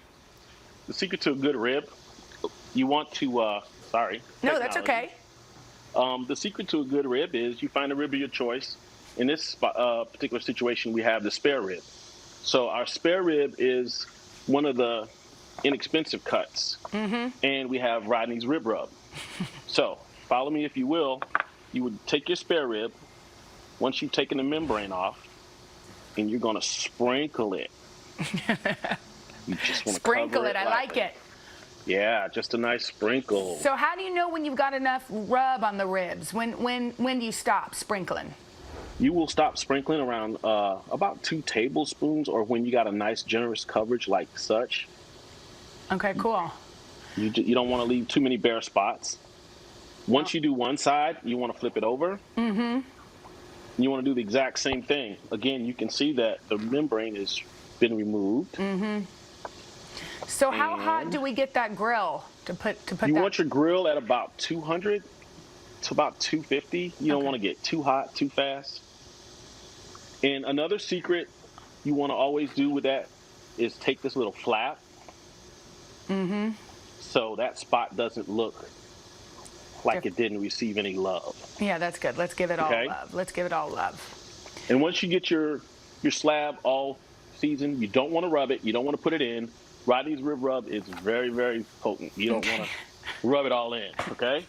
The secret to a good rib, you want to, sorry. No, that's okay. The secret to a good rib is you find a rib of your choice. In this particular situation, we have the spare rib. So our spare rib is one of the inexpensive cuts. And we have Rodney's rib rub. So follow me if you will. You would take your spare rib. Once you've taken the membrane off, and you're going to sprinkle it. You just want to sprinkle it. I like it. Yeah, just a nice sprinkle. So how do you know when you've got enough rub on the ribs? When do you stop sprinkling? You will stop sprinkling around about 2 tablespoons, or when you got a nice generous coverage like such. Okay, cool. You don't want to leave too many bare spots. Once you do one side, you want to flip it over. You want to do the exact same thing. Again, you can see that the membrane has been removed. So how hot do we get that grill to put You that? want your grill at about 200 to about 250. You don't want to get too hot too fast. And another secret you want to always do with that is take this little flap. So that spot doesn't look like it didn't receive any love. Yeah, that's good. Let's give it all love. Let's give it all love. And once you get your slab all seasoned, you don't want to rub it. You don't want to put it in. Rodney's rib rub is very, very potent. You don't want to rub it all in, okay?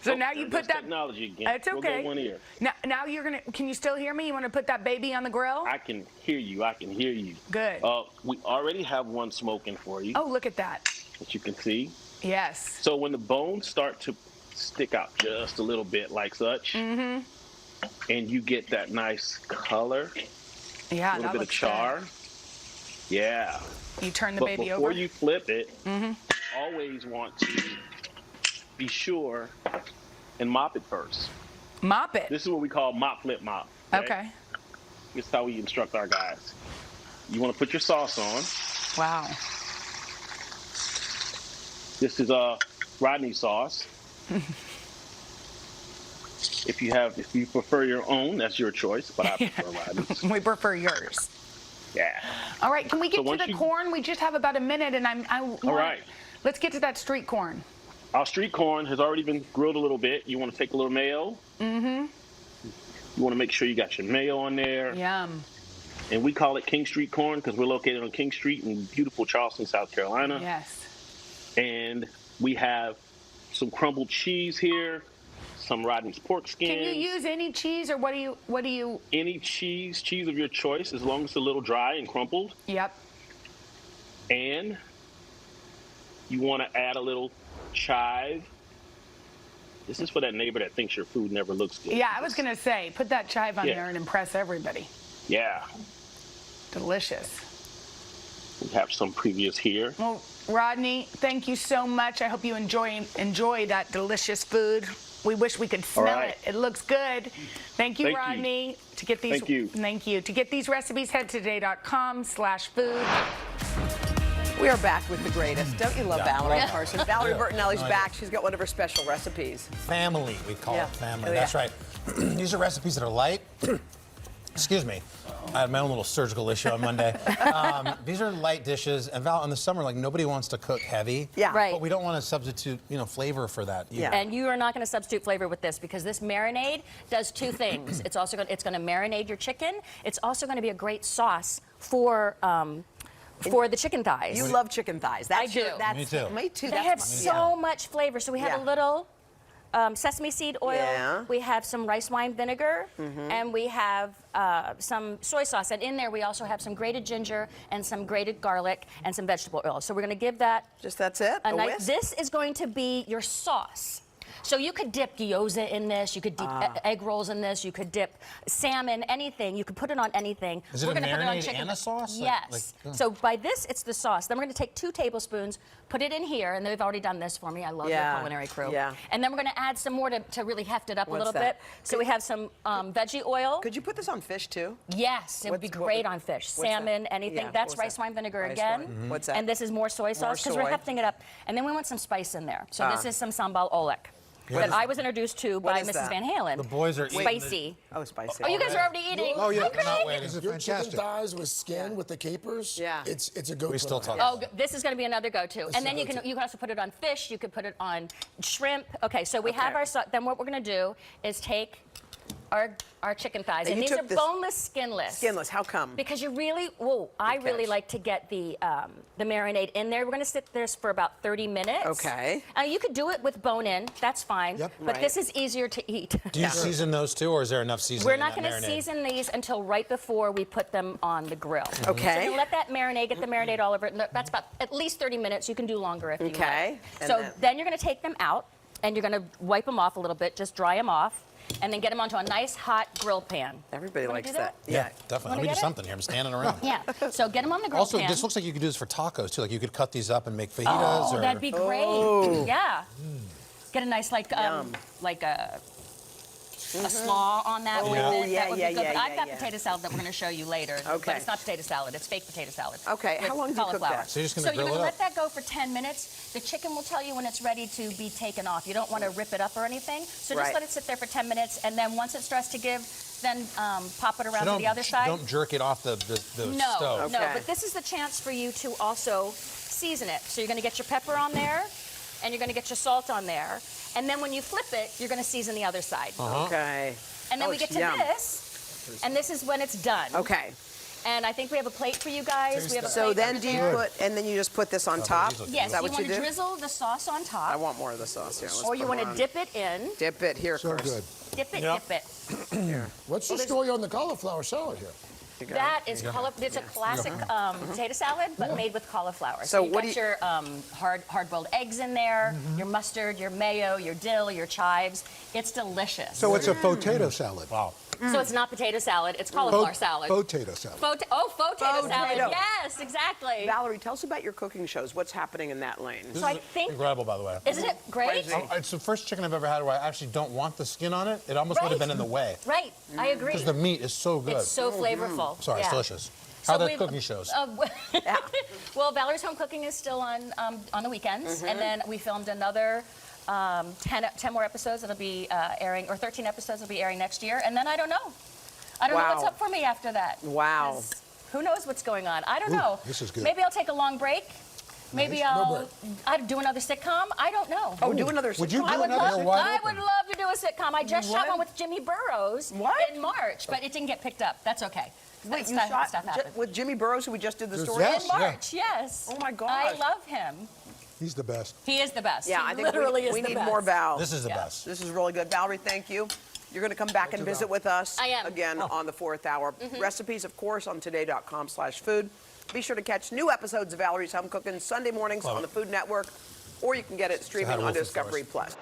So now you put that technology again. It's okay. We'll get one ear. Now you're gonna. Can you still hear me? You want to put that baby on the grill? I can hear you. I can hear you. Good. We already have one smoking for you. Oh, look at that. That you can see. Yes. So when the bones start to stick out just a little bit like such, and you get that nice color, yeah, a little bit of char. Good. Yeah. You turn the baby over. Before you flip it, always want to be sure and mop it first. Mop it? This is what we call mop, flip, mop. Okay. This is how we instruct our guys. You want to put your sauce on. Wow. This is Rodney sauce. If you prefer your own, that's your choice, but I prefer Rodney's. We prefer yours. Yeah. All right, can we get to the corn? We just have about a minute, and All right. Let's get to that street corn. Our street corn has already been grilled a little bit. You want to take a little mayo. Mm-hmm. You want to make sure you got your mayo on there. Yum. And we call it King Street corn because we're located on King Street in beautiful Charleston, South Carolina. Yes. And we have some crumbled cheese here, some Rodney's pork skins. Can you use any cheese, or what do you? Any cheese of your choice, as long as it's a little dry and crumpled. Yep. And you want to add a little chive. This is for that neighbor that thinks your food never looks good. Yeah, I was gonna say, put that chive on Yeah. there and impress everybody. Yeah. Delicious. We have some previous here. Well, Rodney, thank you so much. I hope you enjoy that delicious food. We wish we could smell right. it. It looks good. Thank you, Thank you. Rodney. To get these, Thank you. Thank you. To get these recipes, head to today.com/food. We are back with the greatest. Don't you love Yeah. Valerie Yeah. Carson? Valerie Yeah. Bertinelli's I back. She's got one of her special recipes. Family, we call Yeah. it family. Oh, That's yeah. right. These are recipes that are light. Excuse me. I had my own little surgical issue on Monday. These are light dishes, and Val, in the summer, like nobody wants to cook heavy. Yeah. Right. But we don't want to substitute, flavor for that. Either. And you are not going to substitute flavor with this because this marinade does two things. It's also going to marinate your chicken. It's also going to be a great sauce for the chicken thighs. You love chicken thighs. That's I do. Me too. Me too. They That's have my- so much flavor. So we have a little sesame seed oil. Yeah. We have some rice wine vinegar, and we have some soy sauce. And in there, we also have some grated ginger and some grated garlic and some vegetable oil. So we're going to give that. That's it. A nice, this is going to be your sauce. So you could dip gyoza in this, you could dip egg rolls in this, you could dip salmon, anything. You could put it on anything. Is it We're a gonna put it on marinade chicken. and a sauce? Yes. So by this, it's the sauce. Then we're going to take 2 tablespoons, put it in here, and they've already done this for me. I love Yeah. your culinary crew. Yeah. And then we're going to add some more to really heft it up a What's little that? bit. So we have some veggie oil. Could you put this on fish too? Yes, it would be great on fish. Salmon, anything. Yeah, That's what was rice that? wine vinegar Rice again. wine. What's that? And this is more soy sauce because we're soy. hefting it up. And then we want some spice in there. So this Ah. is some sambal oelek. That I was introduced to What by is Mrs. that? Van Halen. The boys are eating spicy. Oh, spicy. Oh, you guys are already eating. Oh, yeah. Okay. We're not waiting. Is it your chicken thighs with skin with the capers? Yeah. It's a go-to. We still talk. Oh, this is going to be another go-to. This And is then a you can go-to. also put it on fish. You could put it on shrimp. Okay, so we have our sauce. Then what we're going to do is take our chicken thighs, and you these are took this- boneless, skinless. Skinless. How come? Because you really, I really catch. like to get the marinade in there. We're going to sit this for about 30 minutes. Okay. You could do it with bone in. That's fine. Yep. But Right. this is easier to eat. Do you season those too, or is there enough seasoning? We're in not that going to marinade? season these until right before we put them on the grill. Okay. So you let that marinade, get the marinade all over it. And that's about at least 30 minutes. You can do longer if you Okay. like. And So then- then you're going to take them out, and you're going to wipe them off a little bit, just dry them off, and then get them onto a nice hot grill pan. Everybody Wanna likes do that. Yeah, definitely. Wanna Let me do get it? something here. I'm standing around. Yeah. So get them on the grill Also, pan. this looks like you could do this for tacos too. Like you could cut these up and make fajitas. Oh, or... that'd be great. Oh. Yeah. Get a nice a slaw on that. Oh, with it. yeah, That would yeah, be good. yeah, But I've yeah, got yeah. potato salad that we're going to show you later. Okay. But it's not potato salad. It's fake potato salad. Okay, how with long do you cook cauliflower. that? So you're just gonna So you're grill going it to let that go for 10 minutes. The chicken will tell you when it's ready to be taken off. You don't want to rip it up or anything. So just Right. let it sit there for 10 minutes, and then once it starts to give, then pop it around So to the other side. Don't jerk it off the No, stove. no, Okay. but this is the chance for you to also season it. So you're going to get your pepper on there, and you're going to get your salt on there, and then when you flip it, you're going to season the other side. Okay. And then Oh, we get it's to yum. this, and this is when it's done. Okay. And I think we have a plate for you guys. We have a So plate then over do you there. put, and then you just put this on top? Yes, Is that you what want you to do? drizzle the sauce on I top, want more of the sauce here. Let's or you put want it to on. dip it in. Dip it here, So Chris. good. Dip it, Yep. dip it. What's the story on the cauliflower salad here? You got That it. is it's a classic potato salad, but made with cauliflower. So you what got do you- your hard-boiled eggs in there, your mustard, your mayo, your dill, your chives. It's delicious. So it's a potato salad. Wow. So it's not potato salad, it's cauliflower salad. Potato salad. Potato salad. Potato. Yes, exactly. Valerie, tell us about your cooking shows. What's happening in that lane? So I think, Incredible, by the way. isn't it great? It's the first chicken I've ever had where I actually don't want the skin on it. It almost would have Right. been in the way. Right, I agree. Because the meat is so good. It's so flavorful. Sorry, yeah. it's delicious. So How are the we've- cooking shows? Well, Valerie's Home Cooking is still on the weekends, and then we filmed another 10 more episodes that'll be airing, or 13 episodes that'll be airing next year, and then I don't know. I don't know what's Wow. up for me after that. Wow. 'Cause who knows what's going on? I don't know. This is good. Maybe I'll take a long break. Maybe Nice. No I'd do another sitcom. I don't know. Oh, do another Would you sitcom? do I would another love. Wide I Open? would love to do a sitcom. I just You shot would? one with Jimmy Burrows What? in March, but it didn't get picked up. That's okay. Wait, you Stuff shot happened. with Jimmy Burrows, who we just did the story Yes. In March, yes. Oh my gosh. I love him. He's the best. He is the best. Yeah, he I think literally we is the need best. more Val. This is the best. This is really good. Valerie, thank you. You're going to come back and visit with us I am. again on the 4th hour. Recipes, of course, on today.com/food. Be sure to catch new episodes of Valerie's Home Cooking Sunday mornings on the Food Network, or you can get it streaming on Discovery Plus.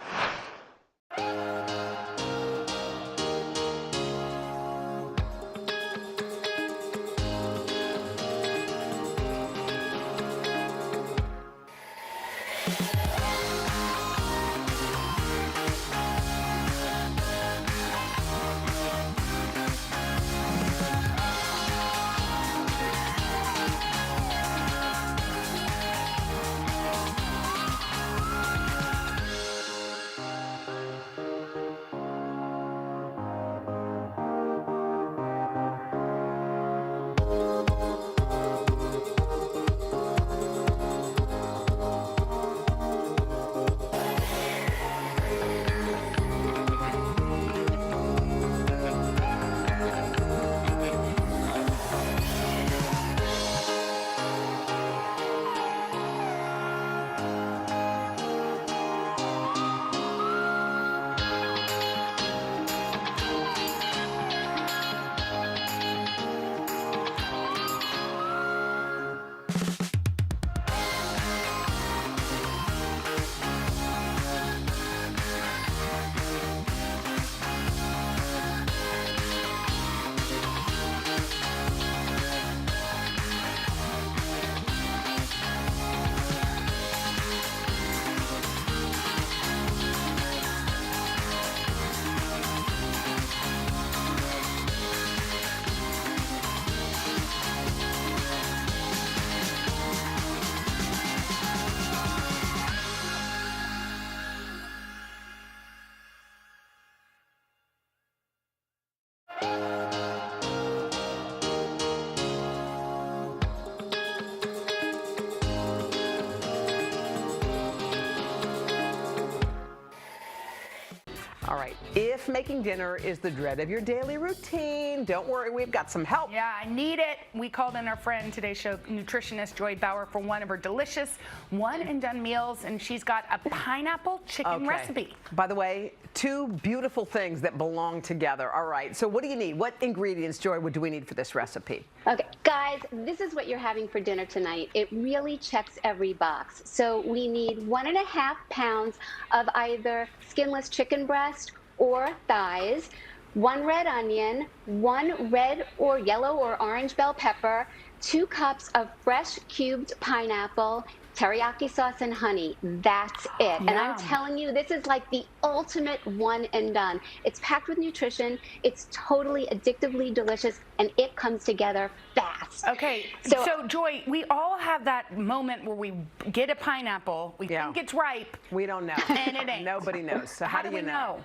All right, if making dinner is the dread of your daily routine, don't worry, we've got some help. Yeah, I need it. We called in our friend, today's show nutritionist Joy Bauer, for one of her delicious one-and-done meals, and she's got a pineapple chicken recipe. By the way, two beautiful things that belong together. All right, so what do you need? What ingredients, Joy, do we need for this recipe? Okay, guys, this is what you're having for dinner tonight. It really checks every box. So we need 1.5 pounds of either skinless chicken breast or thighs, 1 red onion, 1 red or yellow or orange bell pepper, 2 cups of fresh cubed pineapple, teriyaki sauce and honey. That's it. And I'm telling you, this is like the ultimate one and done. It's packed with nutrition. It's totally addictively delicious, and it comes together fast. Okay, so Joy, we all have that moment where we get a pineapple, we think it's ripe. We don't know. And it ain't. Nobody knows. So how do you know?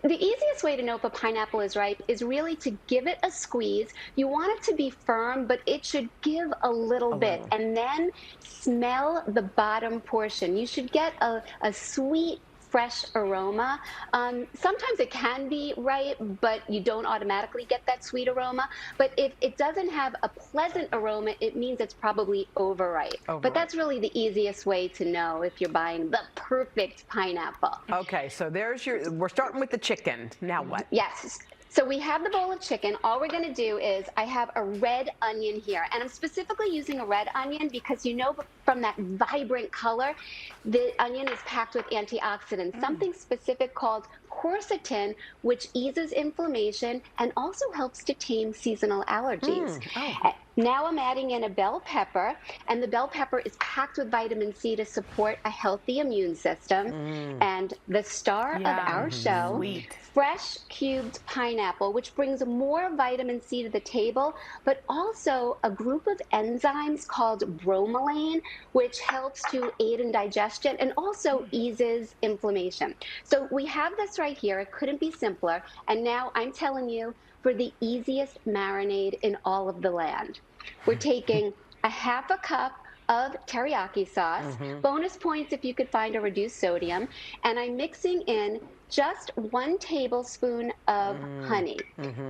The easiest way to know if a pineapple is ripe is really to give it a squeeze. You want it to be firm, but it should give a little bit. And then smell the bottom portion. You should get a sweet, fresh aroma. Sometimes it can be ripe, but you don't automatically get that sweet aroma. But if it doesn't have a pleasant aroma, it means it's probably overripe. But that's really the easiest way to know if you're buying the perfect pineapple. Okay, so we're starting with the chicken. Now what? Yes. So we have the bowl of chicken. All we're going to do is I have a red onion here. And I'm specifically using a red onion because you know from that vibrant color, the onion is packed with antioxidants, something specific called quercetin, which eases inflammation and also helps to tame seasonal allergies. Now I'm adding in a bell pepper, and the bell pepper is packed with vitamin C to support a healthy immune system. And the star of our show, fresh cubed pineapple, which brings more vitamin C to the table, but also a group of enzymes called bromelain, which helps to aid in digestion and also eases inflammation. So we have this right here. It couldn't be simpler. And now I'm telling you, for the easiest marinade in all of the land. We're taking a 1/2 cup of teriyaki sauce. Bonus points if you could find a reduced sodium. And I'm mixing in just 1 tablespoon of honey.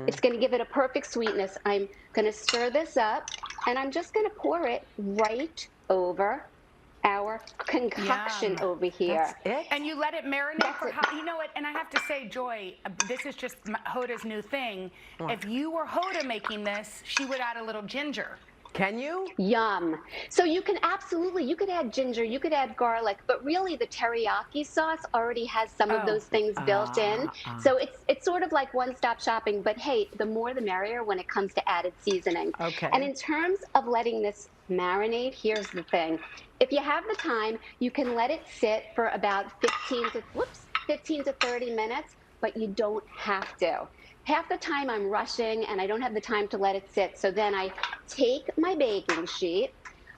It's going to give it a perfect sweetness. I'm going to stir this up, and I'm just going to pour it right over our concoction over here. And you let it marinate for how, you know what, and I have to say, Joy, this is just Hoda's new thing. If you were Hoda making this, she would add a little ginger. Can you? Yum. So you can absolutely, you could add ginger, you could add garlic, but really the teriyaki sauce already has some of those things built in. So it's sort of like one-stop shopping, but hey, the more the merrier when it comes to added seasoning. Okay. And in terms of letting this marinate, here's the thing. If you have the time, you can let it sit for about 15 to 30 minutes, but you don't have to. Half the time I'm rushing and I don't have the time to let it sit. So then I take my baking sheet.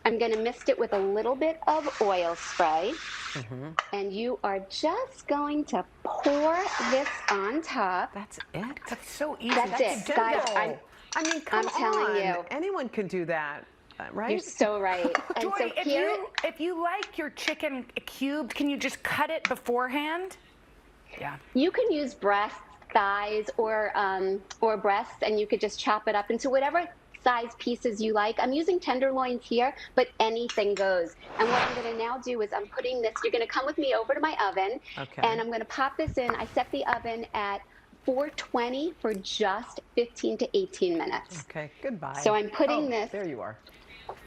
I'm going to mist it with a little bit of oil spray. And you are just going to pour this on top. That's it? That's so easy. That's it. Guys, I mean, come I'm telling on. you. Anyone can do that, right? You're so right. And Joy, so if you like your chicken cubed, can you just cut it beforehand? Yeah. You can use breasts, thighs, or breasts, and you could just chop it up into whatever size pieces you like. I'm using tenderloins here, but anything goes. And what I'm going to now do is I'm putting this, you're going to come with me over to my oven, and I'm going to pop this in. I set the oven at 420 for just 15 to 18 minutes. Okay, goodbye. So I'm putting this. There you are.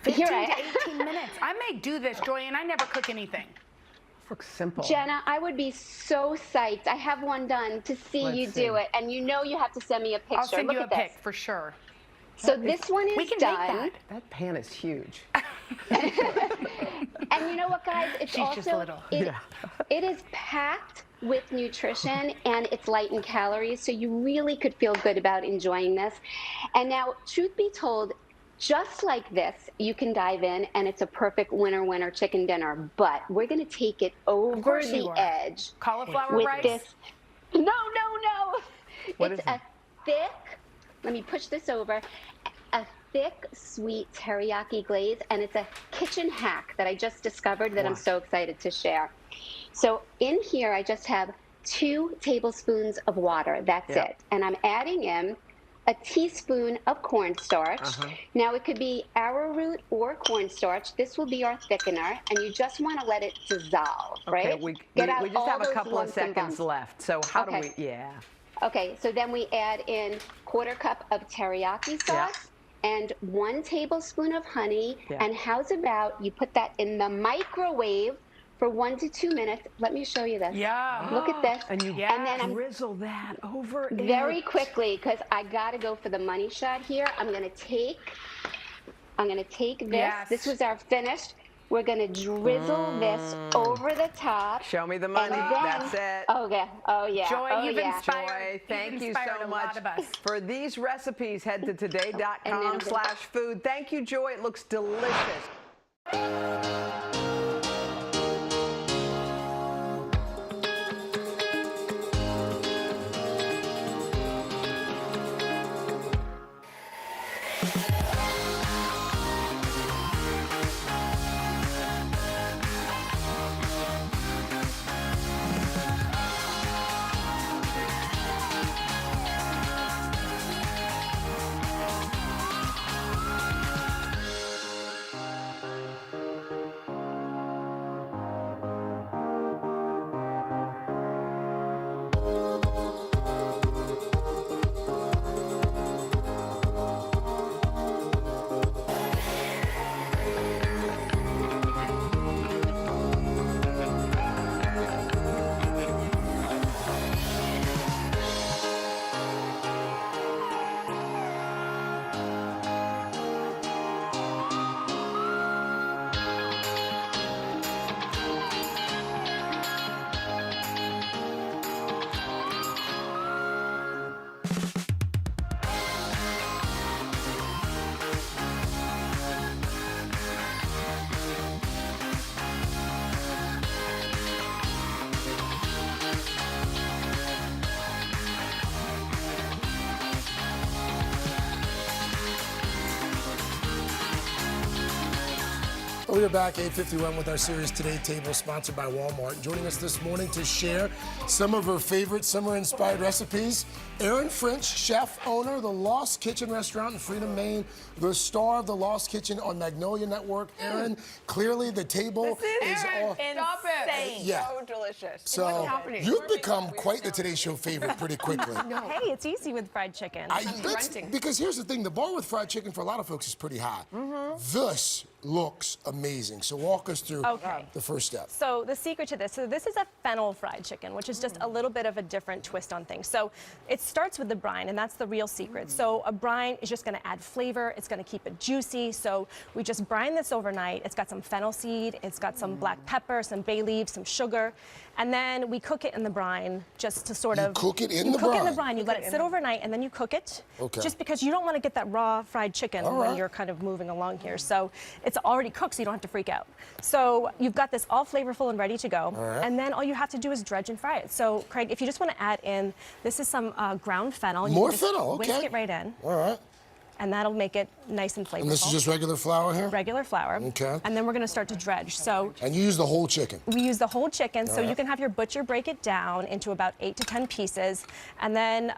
15 to 18 minutes. I may do this, Joy, and I never cook anything. Looks simple. Jenna, I would be so psyched. I have one done to see you do it, and you know you have to send me a picture. I'll send Look you a at this. pic for sure. So this one is we can done. make that. That pan is huge. And you know what, guys? It's She's also just little. it is packed with nutrition and it's light in calories, so you really could feel good about enjoying this. And now, truth be told, just like this, you can dive in and it's a perfect winner chicken dinner. But we're going to take it over the edge. Cauliflower with rice? this. No. What It's is a thick, let me push this over, a thick, sweet teriyaki glaze, and it's a kitchen hack that I just discovered that I'm so excited to share. So in here, I just have 2 tablespoons of water. That's it. And I'm adding in a teaspoon of cornstarch. Now it could be arrowroot or cornstarch. This will be our thickener, and you just want to let it dissolve, right? Okay, we Get out just all have a those couple of lumps and seconds bumps. left. So how do Okay. we, Okay, so then we add in 1/4 cup of teriyaki sauce and 1 tablespoon of honey. And how's about you put that in the microwave for 1 to 2 minutes. Let me show you this. Yeah. Look at this. And you and then I'm drizzle that over very quickly, because I got to go for the money shot here. I'm going to take this. Yes. This was our finished. We're going to drizzle this over the top. Show me the money. And then- That's it. Okay. Oh, yeah. Joy, oh, you've yeah. inspired. Joy, thank you inspired so a much lot of us. for these recipes. Head to And then I'm gonna- today.com/food. Thank you, Joy. It looks delicious. We are back 8:51 with our series Today Table, sponsored by Walmart. Joining us this morning to share some of her favorite summer-inspired recipes, Erin French, chef, owner of the Lost Kitchen restaurant in Freedom, Maine, the star of the Lost Kitchen on Magnolia Network. Erin, clearly the table is all insane. Yeah. So delicious. So you've become quite the Today Show favorite pretty quickly. Hey, it's easy with fried chicken. Because here's the thing, the bar with fried chicken for a lot of folks is pretty high. This looks amazing. So walk us through the first step. So the secret to this, this is a fennel fried chicken, which is just a little bit of a different twist on things. So it starts with the brine, and that's the real secret. So a brine is just gonna add flavor, it's gonna keep it juicy. So we just brine this overnight. It's got some fennel seed, it's got some black pepper, some bay leaves, some sugar, and then we cook it in the brine just to sort of... cook it in the brine? You cook it in the brine? brine, you let it sit overnight, and then you cook it. Okay. Just because you don't wanna get that raw fried chicken All when right. you're kind of moving along here. So it's already cooked, so you don't have to freak out. So you've got this all flavorful and ready to go. All right. And then all you have to do is dredge and fry it. So Craig, if you just want to add in, this is some ground fennel. You More can just fennel, okay. Whisk it right in. All right. And that'll make it nice and flavorful. And this is just regular flour here? Regular flour. Okay. And then we're going to start to dredge. So And you use the whole chicken? we use the whole chicken, so Alright. you can have your butcher break it down into about 8 to 10 pieces, and then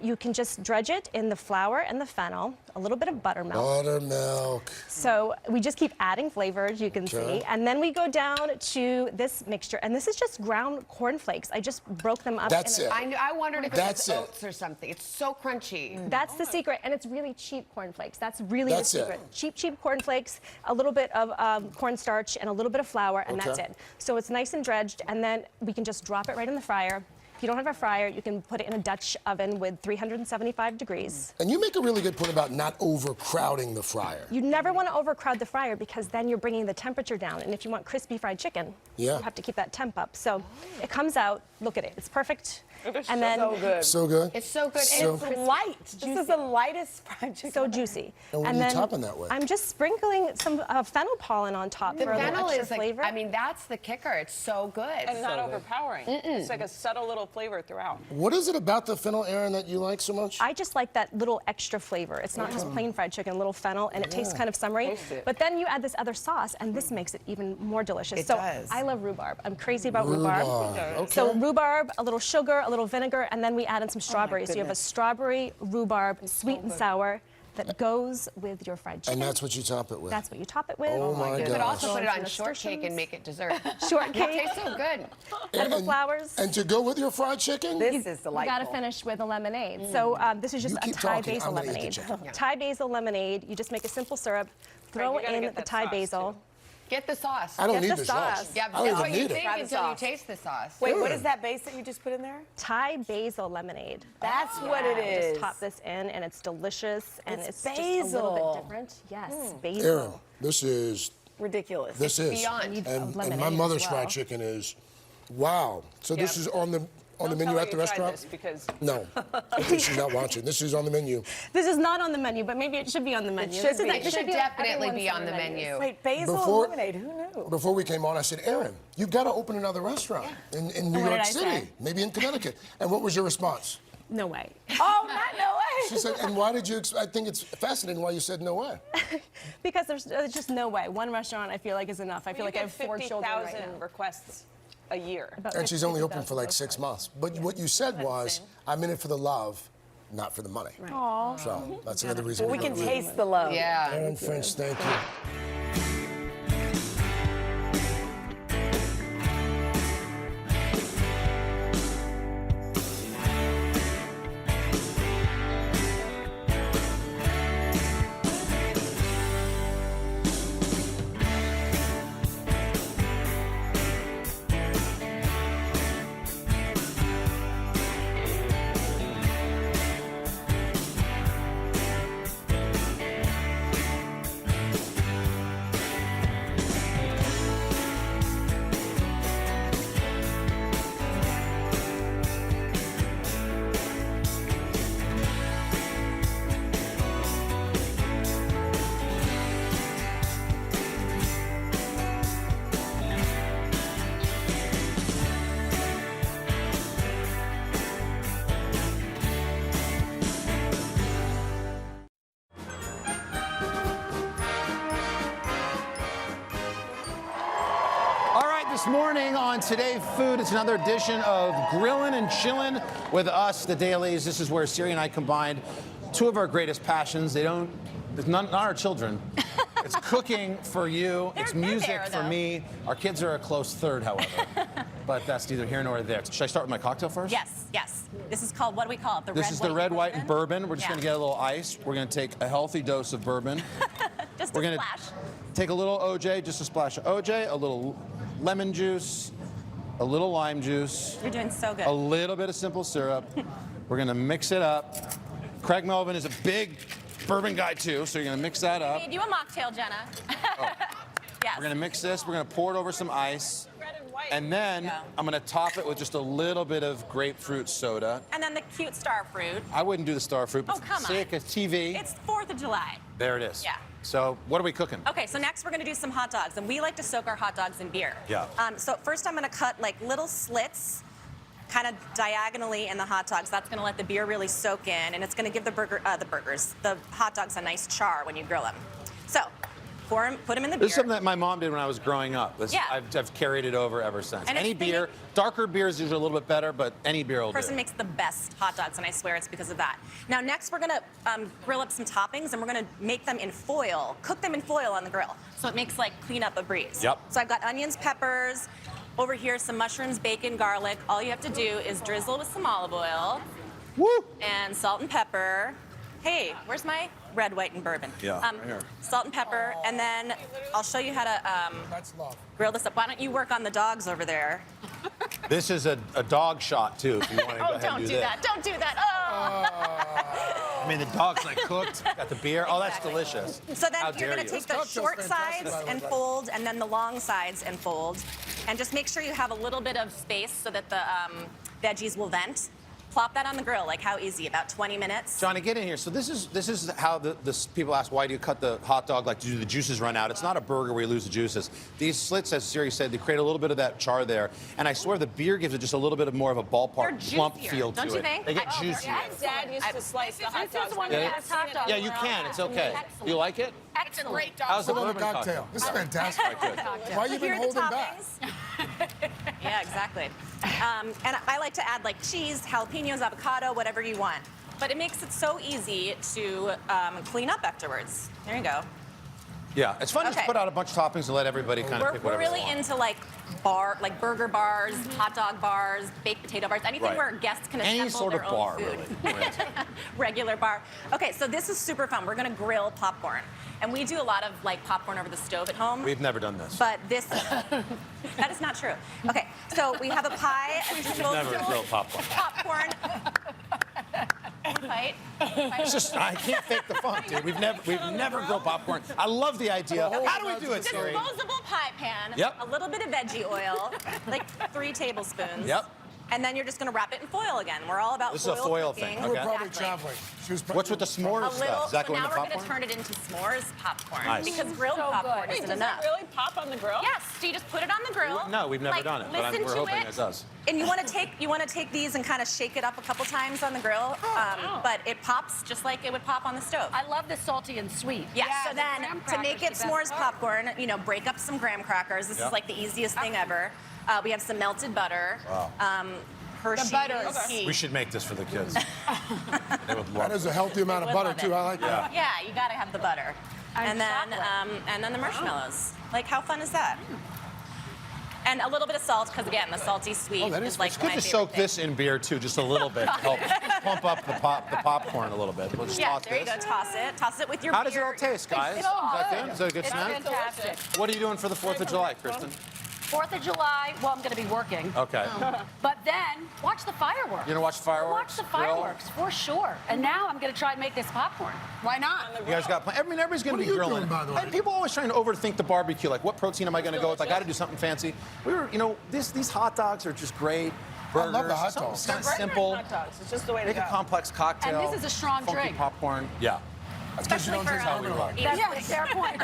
you can just dredge it in the flour and the fennel, a little bit of buttermilk. Buttermilk. So we just keep adding flavors, you can Okay. see, and then we go down to this mixture, and this is just ground cornflakes. I just broke them up. That's in a- it. I wondered if That's it it. was oats or something. It's so crunchy. That's the secret, and it's really cheap cornflakes. That's really That's the it. secret. Cheap cornflakes, a little bit of cornstarch, and a little bit of flour, and that's Okay. it. So it's nice and dredged, and then we can just drop it right in the fryer. If you don't have a fryer, you can put it in a Dutch oven with 375 degrees. And you make a really good point about not overcrowding the fryer. You never want to overcrowd the fryer because then you're bringing the temperature down. And if you want crispy fried chicken, you have to keep that temp up. So it comes out, look at it, it's perfect. And then so good. So good. It's so good. So- And it's light. This is the lightest fried chicken. so juicy. And what are you then topping that with? I'm just sprinkling some fennel pollen on top The for a little fennel extra is like, flavor. I mean, that's the kicker. It's so good. And not overpowering. It's like a subtle little flavor throughout. What is it about the fennel, Erin, that you like so much? I just like that little extra flavor. It's not just plain fried chicken, a little fennel, and it tastes kind of summery. Taste it. But then you add this other sauce, and this makes it even more delicious. It so does. I love rhubarb. I'm crazy about rhubarb. Okay. So rhubarb, a little sugar, a little vinegar, and then we add in some strawberries. So you have a strawberry, rhubarb, sweet and sour that goes with your fried chicken. And that's what you top it with? That's what you top it with. Oh my You gosh. could also put it on Some shortcake and make it dessert. Shortcake. It tastes so good. Edible flowers. And to go with your fried chicken? This is You delightful. got to finish with a lemonade. So this is just You a keep Thai talking, basil I'm gonna eat the lemonade. chicken. Thai basil lemonade. You just make a simple syrup, throw you gotta in get the that Thai sauce, basil. too. Get the sauce. I don't Get need the the sauce. sauce. Yeah, I but don't that's even what you need it. think Try the until you sauce. taste the sauce. Wait, what is that base that you just put in there? Thai basil lemonade. That's what it You is. Just top this in, and it's delicious, and It's it's just a little basil. bit different. Yes, Erin, basil. this is, Ridiculous. this is. beyond. Need a And lemonade my as mother's well. fried chicken is, wow. So this is on the menu at the restaurant? Because No, I think she's not watching. This is on the menu. This is not on the menu, but maybe it should be on the menu. should This is be. like- It this should on definitely be everyone's on the summer menus. menu. wait, basil Before- and lemonade. Who knew? Before we came on, I said, Erin, you've got to open another restaurant in New what York did I City, say? maybe in Connecticut. And what was your response? No way. Oh, not no way. She said, and why did you, I think it's fascinating why you said no way. Because there's just no way. One restaurant I feel like is enough. I feel like I have 4 children right 50,000 now. requests a year. About And she's only open 50,000 for like so 6 far. months. But what you said was, I'm in it for the love, not for the money. Aw. So that's another reason. Well, we to can go to it. taste the love. Yeah. Erin French, thank you. morning on Today Food, it's another edition of Grillin' and Chillin' with us, the Dailies. This is where Siri and I combined two of our greatest passions. It's not our children. It's cooking for you. It's music for me. Our kids are a close third, however. But that's neither here nor there. Should I start with my cocktail first? Yes, yes. This is called, what do we call it? This is the red, white, and bourbon. We're just going to get a little ice. We're going to take a healthy dose of bourbon. Just We're a gonna splash. take a little OJ, just a splash of OJ, a little lemon juice, a little lime juice. You're doing so good. A little bit of simple syrup. We're going to mix it up. Craig Melvin is a big bourbon guy, too, so you're going to mix that up. Made you a mocktail, Jenna. Yes. We're going to mix this. We're going to pour it over some ice. And then I'm going to top it with just a little bit of grapefruit soda. And then the cute star fruit. I wouldn't do the star fruit, but Oh, come for the sake of TV, It's 4th of July. there it is. Yeah. So what are we cooking? Okay, so next we're gonna do some hot dogs, and we like to soak our hot dogs in beer. Yeah. So first I'm gonna cut like little slits, kind of diagonally in the hot dogs. That's gonna let the beer really soak in, and it's gonna give the hot dogs a nice char when you grill them. So, put them in the beer. This is something that my mom did when I was growing up. Yeah. I've carried it over ever since. And Any it's beer, darker beer is usually a little bit better, but any beer will do. Person makes the best hot dogs, and I swear it's because of that. Now, next we're gonna grill up some toppings, and we're gonna make them in foil, cook them in foil on the grill. So it makes like clean up a breeze. Yep. So I've got onions, peppers, over here some mushrooms, bacon, garlic. All you have to do is drizzle with some olive oil. Woo! And salt and pepper. Hey, where's my red, white, and bourbon? Yeah, right here. Salt and pepper, and then I'll show you how to grill this up. Why don't you work on the dogs over there? This is a dog shot, too, if you want to go ahead don't and do do this. that. Don't do that. Oh. I mean, the dog's like cooked, got the beer. Oh, that's delicious. So then How you're dare going to you. take the short sides and fold, and then the long sides and fold. And just make sure you have a little bit of space so that the veggies will vent. Plop that on the grill, like how easy, about 20 minutes. Johnny, get in here. So this is how the people ask, why do you cut the hot dog? Like, do the juices run out? It's not a burger where you lose the juices. These slits, as Siri said, they create a little bit of that char there. And I swear the beer gives it just a little bit of more of a ballpark plump feel to don't it. you think? They get juicier. Dad used to slice the hot dogs. Yeah, you can. It's okay. You like it? Excellent. Great dog. How's the Put on bourbon a cocktail. This is fantastic. Why you been Here are the holding back? toppings. Yeah, exactly. And I like to add like cheese, jalapenos, avocado, whatever you want. But it makes it so easy to clean up afterwards. There you go. Yeah, it's fun to just Okay. put out a bunch of toppings and let everybody kind of pick We're whatever really they want. into like burger bars, hot dog bars, baked potato bars, anything Right. where guests can Any assemble sort their of own bar, food. really. Regular bar. Okay, so this is super fun. We're gonna grill popcorn. And we do a lot of like popcorn over the stove at home. We've never done this. But this, that is not true. Okay, so we have a pie. We've never grilled popcorn. Popcorn. Fight. It's just, I can't fake the fun, dude. We've never grilled popcorn. I love the idea. How do we do it, Siri? Disposable pie pan. Yep. A little bit of veggie oil, like 3 tablespoons. Yep. And then you're just going to wrap it in foil again. We're all about This is a foil thing, cooking. okay. We're probably Exactly. traveling. She was What's with the s'mores A stuff? little, Does that so go now into we're going to popcorn? turn it into s'mores popcorn. Nice. Because grilled So popcorn good. isn't Does enough. it really pop on the grill? Yes. So you just put it on the grill. No, we've never like, done it, but listen we're to hoping it does. And you want to take these and kind of shake it up a couple times on the grill, but it pops just like it would pop on the stove. I love the salty and sweet. Yeah, Yeah, so the then graham to make it cracker's the s'mores best part. popcorn, break up some graham crackers. This Yeah. is like the easiest thing ever. We have some melted butter. Wow. Hershey's. The butter is key. We should make this for the kids. They would That love is it. a healthy amount of Would butter, love too. it. I like that. Yeah, you gotta have the butter. And then the marshmallows. Like, how fun is that? And a little bit of salt, because again, the salty sweet Oh, that is is like It's good my to favorite soak thing. this in beer, too, just a little bit to help pump up the popcorn a little bit. We'll just Yeah, toss there you this. go. Toss it. Toss it with your How does it beer. all taste, guys? Is that good? Is that a good It's snack? fantastic. What are you doing for the 4th of July, Kristen? 4th of July, well, I'm going to be working. Okay. But then, watch the fireworks. You gonna watch fireworks? Watch the Grill? fireworks, for sure. And now I'm going to try and make this popcorn. Why not? You guys got I mean, everybody's going What to are be you grilling. doing, by the way? And people always trying to overthink the barbecue. Like, what protein am I going to go with? I got to do something fancy. These hot dogs are just great. Burgers. love the hot something dogs. kind of simple. It's just the way to Make go. a complex cocktail. And this is a strong funky drink. popcorn. Yeah. Especially for how we roll. Yeah, fair point.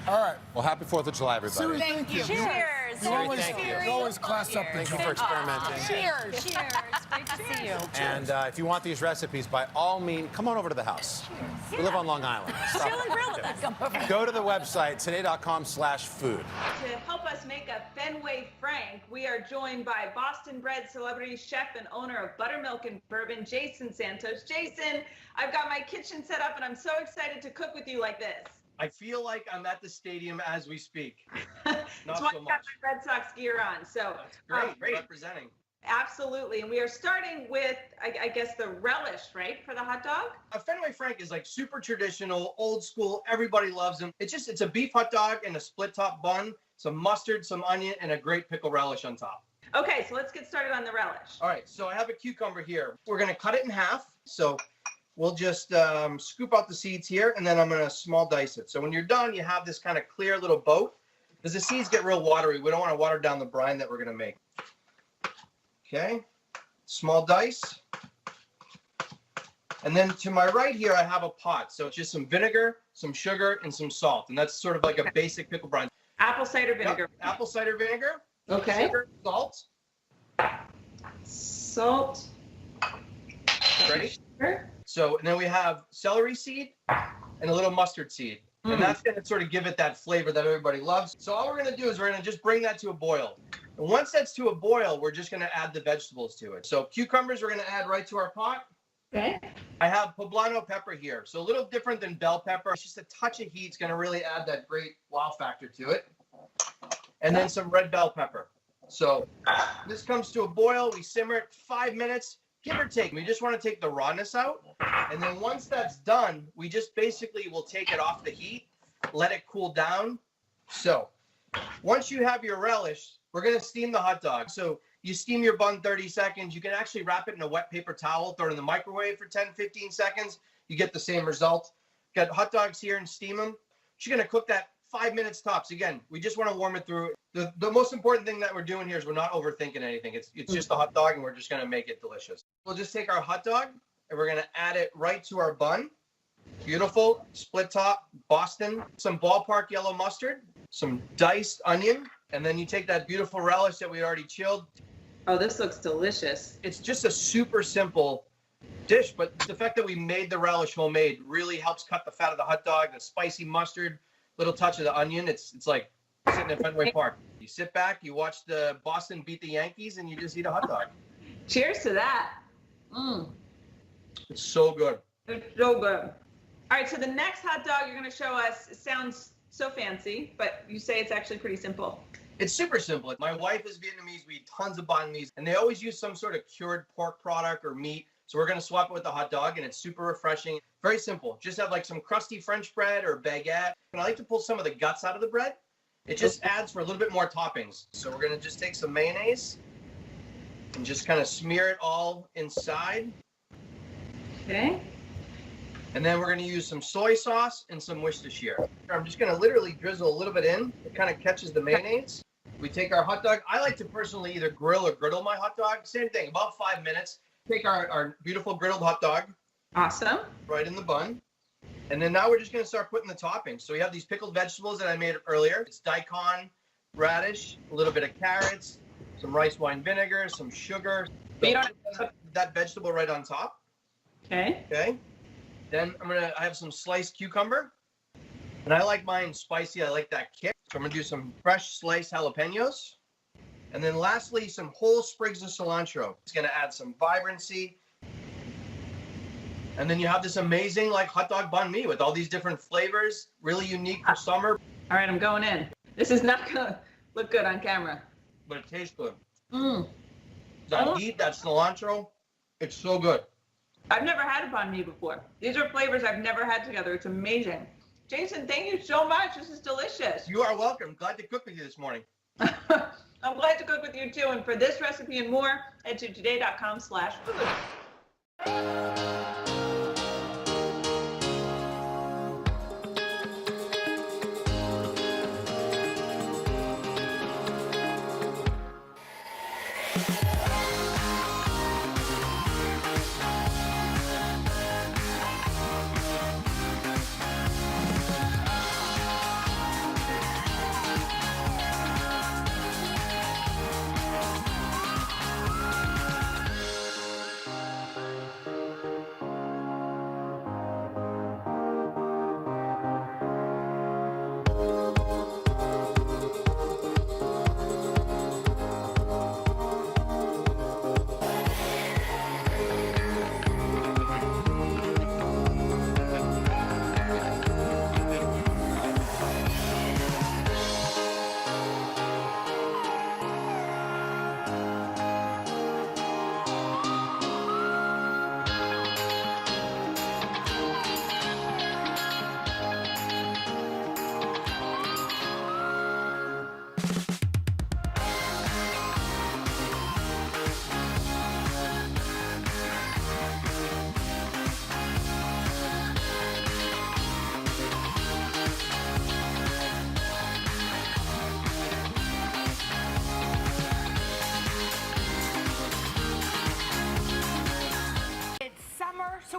All right. Well, happy 4th of July, everybody. Siri, thank you. Cheers. You always class up the Thank you for experimenting. Cheers. Cheers. Great to see you. And if you want these recipes, by all means, come on over to the house. We live on Long Island. Stop Chill and grill with us. Go to the website, today.com/food. To help us make a Fenway Frank, we are joined by Boston-bred celebrity chef and owner of Buttermilk and Bourbon, Jason Santos. Jason, I've got my kitchen set up, and I'm so excited to cook with you like this. I feel like I'm at the stadium as we speak. That's Not why so I've got much. my Red Sox gear on. So Great, representing. Absolutely, and we are starting with, I guess, the relish, right, for the hot dog? A Fenway Frank is like super traditional, old school. Everybody loves them. It's a beef hot dog and a split top bun, some mustard, some onion, and a great pickle relish on top. Okay, so let's get started on the relish. All right, so I have a cucumber here. We're gonna cut it in half. So we'll just scoop out the seeds here, and then I'm gonna small dice it. So when you're done, you have this kind of clear little boat, because the seeds get real watery. We don't want to water down the brine that we're gonna make. Okay, small dice. And then to my right here, I have a pot. So it's just some vinegar, some sugar, and some salt. And that's sort of like a basic pickle brine. Apple cider vinegar. Yep, apple cider vinegar. Okay. Sugar, salt. Salt. Ready? So, and then we have celery seed and a little mustard seed. And that's going to sort of give it that flavor that everybody loves. So all we're going to do is we're going to just bring that to a boil. And once that's to a boil, we're just going to add the vegetables to it. So cucumbers we're going to add right to our pot. Okay. I have poblano pepper here. So a little different than bell pepper. It's just a touch of heat. It's going to really add that great wow factor to it. And then some red bell pepper. So this comes to a boil. We simmer it 5 minutes, give or take. We just want to take the rawness out. And then once that's done, we just basically will take it off the heat, let it cool down. So once you have your relish, we're going to steam the hot dog. So you steam your bun 30 seconds. You can actually wrap it in a wet paper towel, throw it in the microwave for 10, 15 seconds. You get the same result. Got hot dogs here and steam them. You're going to cook that 5 minutes tops. Again, we just want to warm it through. The most important thing that we're doing here is we're not overthinking anything. It's just a hot dog, and we're just going to make it delicious. We'll just take our hot dog, and we're going to add it right to our bun. Beautiful split top Boston, some ballpark yellow mustard, some diced onion, and then you take that beautiful relish that we already chilled. Oh, this looks delicious. It's just a super simple dish, but the fact that we made the relish homemade really helps cut the fat of the hot dog, the spicy mustard, little touch of the onion. It's like sitting in Fenway Park. You sit back, you watch the Boston beat the Yankees, and you just eat a hot dog. Cheers to that. It's so good. It's so good. All right, so the next hot dog you're going to show us sounds so fancy, but you say it's actually pretty simple. It's super simple. My wife is Vietnamese. We eat tons of banh mi, and they always use some sort of cured pork product or meat. So we're going to swap it with the hot dog, and it's super refreshing. Very simple. Just have like some crusty French bread or baguette. And I like to pull some of the guts out of the bread. It just adds for a little bit more toppings. So we're going to just take some mayonnaise and just kind of smear it all inside. Okay. And then we're going to use some soy sauce and some Worcestershire. I'm just going to literally drizzle a little bit in. It kind of catches the mayonnaise. We take our hot dog. I like to personally either grill or griddle my hot dog. Same thing, about 5 minutes. Take our beautiful griddled hot dog. Awesome. Right in the bun. And then now we're just going to start putting the toppings. So we have these pickled vegetables that I made earlier. It's daikon, radish, a little bit of carrots, some rice wine vinegar, some sugar. So you don't put that vegetable right on top. Okay. Okay. Then I have some sliced cucumber. And I like mine spicy. I like that kick. So I'm going to do some fresh sliced jalapenos. And then lastly, some whole sprigs of cilantro. It's going to add some vibrancy. And then you have this amazing like hot dog banh mi with all these different flavors, really unique for summer. All right, I'm going in. This is not going to look good on camera. But it tastes good. That heat, that cilantro, it's so good. I've never had a banh mi before. These are flavors I've never had together. It's amazing. Jason, thank you so much. This is delicious. You are welcome. Glad to cook with you this morning. I'm glad to cook with you too. And for this recipe and more, head to today.com/food.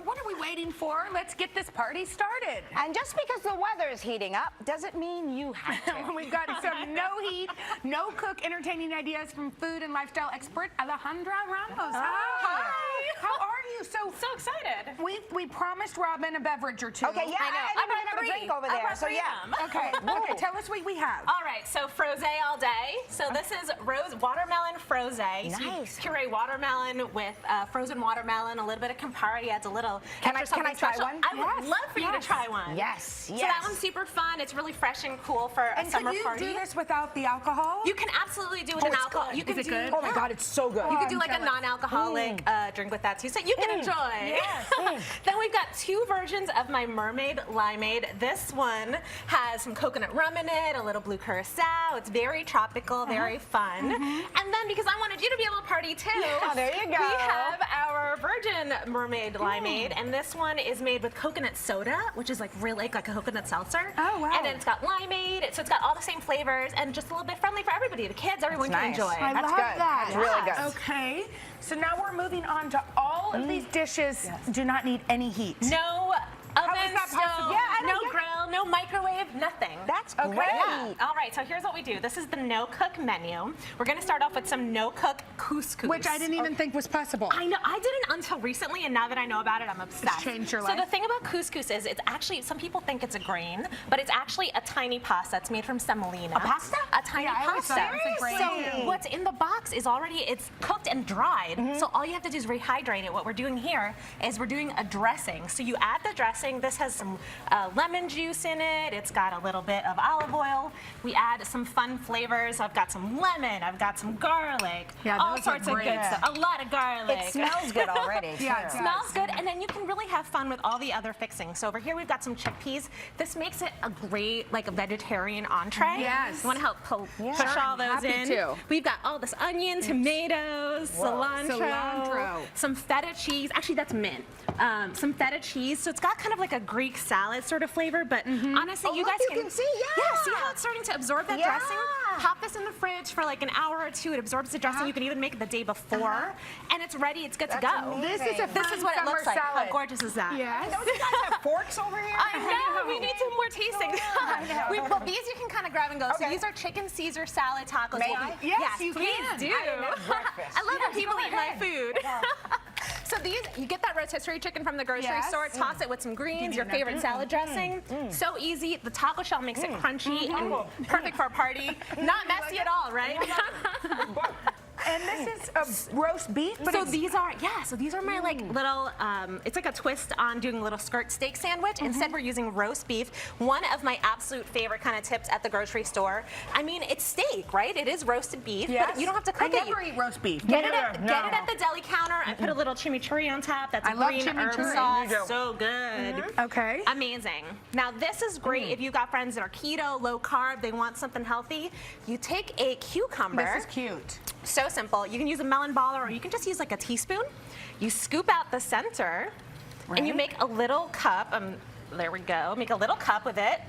what are we waiting for? Let's get this party started. And just because the weather is heating up doesn't mean you have to. We've got some no heat, no cook entertaining ideas from food and lifestyle expert Alejandra Ramos. Hi. How are you? So excited. We promised Robin a beverage or two. Okay, yeah, I know. I have a drink over there, so yeah. Okay, tell us what we have. All right, so frosé all day. So this is watermelon frosé. Nice. So you puree watermelon with frozen watermelon, a little bit of Campari, adds a little Can I something try special. one? I would love for you to try one. Yes, So that one's super fun. It's really fresh and cool for a summer party. Can you do this without the alcohol? You can absolutely do it in alcohol. You can Is it good? Oh my God, it's so good. You can do like a non-alcoholic drink with that too, so you can enjoy. Yes. Then we've got two versions of my mermaid limeade. This one has some coconut rum in it, a little blue curacao. It's very tropical, very fun. And then because I wanted you to be able to party too, there you go. we have our virgin mermaid limeade, and this one is made with coconut soda, which is like really like a coconut seltzer. Oh wow! And then it's got limeade, so it's got all the same flavors and just a little bit friendly for everybody. The kids, everyone can enjoy. I love good. that. That's really good. Okay, so now we're moving on to all of these dishes do not need any heat. No oven, How is that possible? stove, no grill, no microwave, nothing. That's great. Yeah. All right, so here's what we do. This is the no-cook menu. We're going to start off with some no-cook couscous. Which I didn't even think was possible. I know. I didn't until recently, and now that I know about it, I'm obsessed. It's changed your So life. the thing about couscous is it's actually, some people think it's a grain, but it's actually a tiny pasta. It's made from semolina. A pasta? A tiny I always pasta. thought it was a grain. So what's in the box is already, it's cooked and dried. So all you have to do is rehydrate it. What we're doing here is we're doing a dressing. So you add the dressing. This has some lemon juice in it. It's got a little bit of olive oil. We add some fun flavors. I've got some lemon. I've got some garlic. Yeah, all those sorts are of great. good stuff. A lot of garlic. It smells good already. Yeah, It smells good, and then you can really have fun with all the other fixings. So over here we've got some chickpeas. This makes it a great, like a vegetarian entree. Yes. You want to help push all those happy in. to. We've got all this onion, tomatoes, cilantro, some feta cheese. Actually, that's mint. Some feta cheese. So it's got kind of like a Greek salad sort of flavor, but honestly, you guys can see, see how it's starting to absorb that dressing? Pop this in the fridge for like an hour or two. It absorbs the dressing. You can even make it the day before, and it's ready. It's good to go. This is a This is what it fun looks summer like. salad. How gorgeous is that? Yes. Don't you guys have forks over here? I know. We need some more tasting. Well, these you can kind of grab and go. So these are chicken Caesar salad tacos. May I? Yes, you please can. do. I didn't have breakfast. I love when people eat my food. So these, you get that rotisserie chicken from the grocery store, toss it with some greens, your favorite salad dressing. So easy. The taco shell makes it crunchy and perfect for a party. Not messy at all, right? And this is a roast beef, but so these are my like little, it's like a twist on doing a little skirt steak sandwich. Instead, we're using roast beef. One of my absolute favorite kind of tips at the grocery store. I mean, it's steak, right? It is roasted beef, but you don't have to cook it. I never eat roast beef. Get it at the deli counter. I put a little chimichurri on top. That's a green herb sauce. So good. Okay. Amazing. Now, this is great if you got friends that are keto, low carb, they want something healthy. You take a cucumber. This is cute. So simple. You can use a melon baller, or you can just use like a teaspoon. You scoop out the center, and you make a little cup. There we go. Make a little cup with it.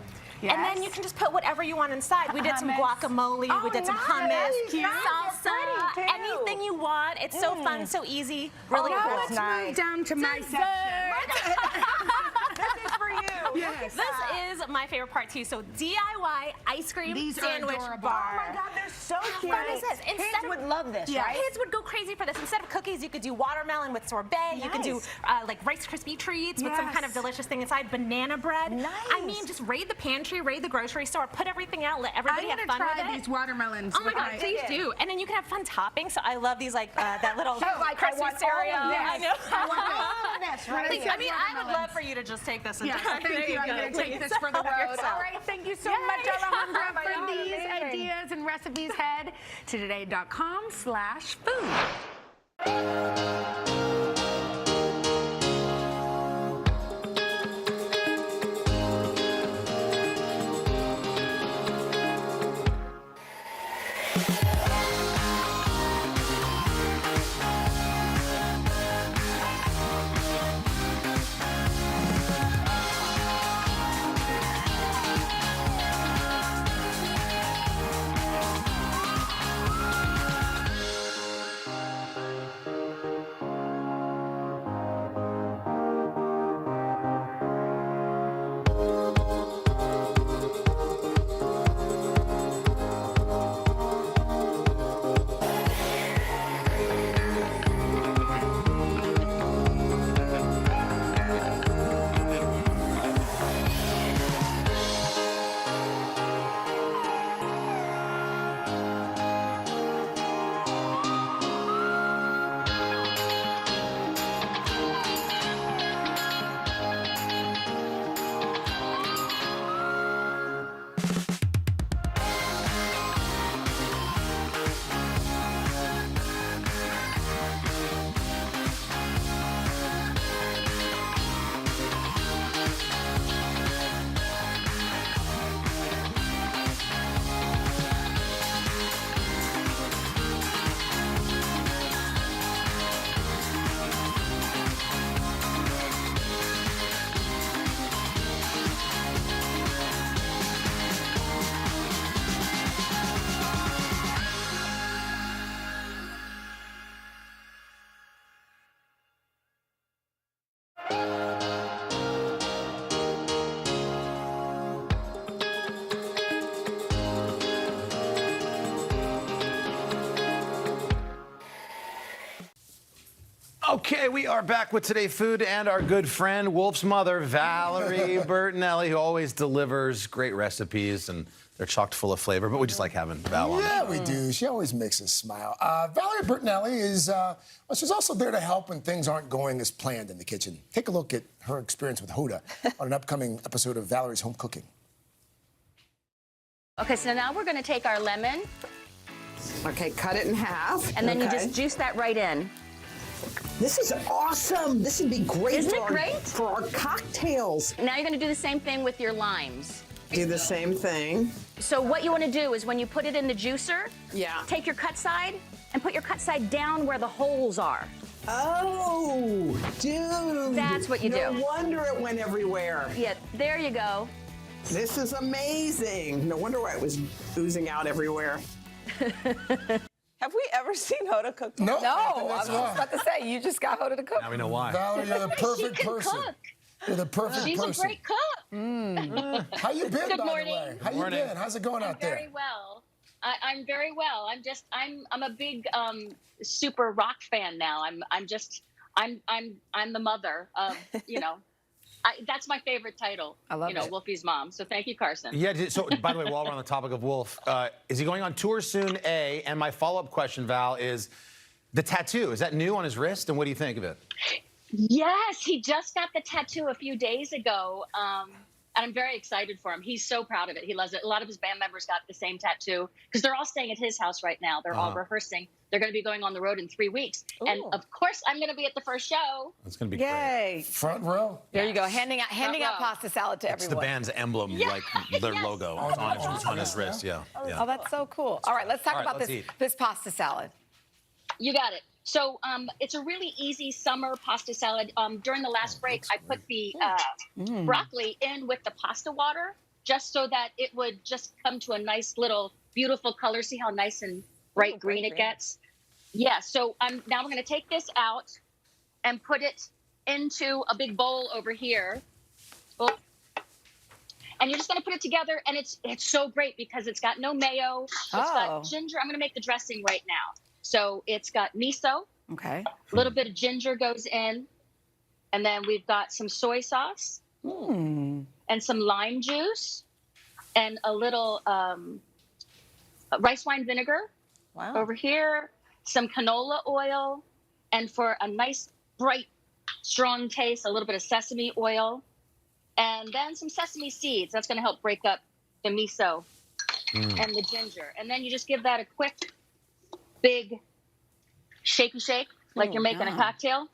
Yes. And then you can just put whatever you want inside. We did some guacamole, we did some hummus, salsa, anything you want. It's so fun, so easy, really cool. Let's move down to my section. This is for you. Yes. This is my favorite part too. So DIY ice cream sandwich bar. Oh my God, they're so cute. How fun is this? Kids would love this, right? Kids would go crazy for this. Instead of cookies, you could do watermelon with sorbet. You could do like Rice Krispie treats with some kind of delicious thing inside. Banana bread. Nice. I mean, just raid the pantry, raid the grocery store, put everything out, let everybody have fun with it. I'm gonna try these watermelons. Oh my God, please do. And then you can have fun toppings. So I love these like that little like I want cereal. all of this. I know. I want all of this. Right? I mean, I would love for you to just take this and Yeah, thank you. I'm going to take this for the road. All right, thank you so much, Alejandra, for these ideas and recipes. Head to today.com/food. Okay, we are back with Today Food and our good friend, Wolf's mother, Valerie Bertinelli, who always delivers great recipes, and they're chocked full of flavor, but we just like having Val on. Yeah, we do. She always makes us smile. Valerie Bertinelli is, well, she's also there to help when things aren't going as planned in the kitchen. Take a look at her experience with Hoda on an upcoming episode of Valerie's Home Cooking. Okay, so now we're going to take our lemon. Okay, cut it in half. And then you just juice that right in. This is awesome. This would be great. Isn't for it great? For our cocktails. Now you're going to do the same thing with your limes. Do the same thing. So what you want to do is when you put it in the juicer, take your cut side and put your cut side down where the holes are. Oh, dude. That's what you do. No wonder it went everywhere. Yeah, there you go. This is amazing. No wonder why it was oozing out everywhere. Have we ever seen Hoda cook? No. I was about to say, you just got Hoda to cook. Now we know why. Valerie, you're the perfect person. You're the perfect She's person. a great cook. How you been, Good by morning. the way? How you been? How's it going out there? Very well. I'm very well. I'm a big super rock fan now. I'm the mother of, you know. That's my favorite title. I love it. Wolfie's mom. So thank you, Carson. Yeah, so by the way, while we're on the topic of Wolf, is he going on tour soon, A? And my follow-up question, Val, is the tattoo. Is that new on his wrist? And what do you think of it? Yes, he just got the tattoo a few days ago. And I'm very excited for him. He's so proud of it. He loves it. A lot of his band members got the same tattoo because they're all staying at his house right now. They're all rehearsing. They're going to be going on the road in 3 weeks. Ooh. And of course, I'm going to be at the first show. It's going to be Yay. great. Front row. There you go, handing out pasta salad to It's everyone. the band's emblem, like their logo. It's on his wrist, yeah. Oh, that's so cool. All right, let's talk about let's eat. this pasta salad. You got it. So it's a really easy summer pasta salad. During the last break, I put the broccoli in with the pasta water just so that it would just come to a nice little beautiful color. See how nice and bright green it gets? Yeah, so now we're going to take this out and put it into a big bowl over here. Oh. And you're just going to put it together, and it's so great because it's got no mayo. It's got ginger. I'm going to make the dressing right now. So it's got miso. Okay. A little bit of ginger goes in. And then we've got some soy sauce and some lime juice and a little rice wine vinegar over here, some canola oil, and for a nice, bright, strong taste, a little bit of sesame oil, and then some sesame seeds. That's going to help break up the miso and the ginger. And then you just give that a quick big shaky shake like you're making a cocktail.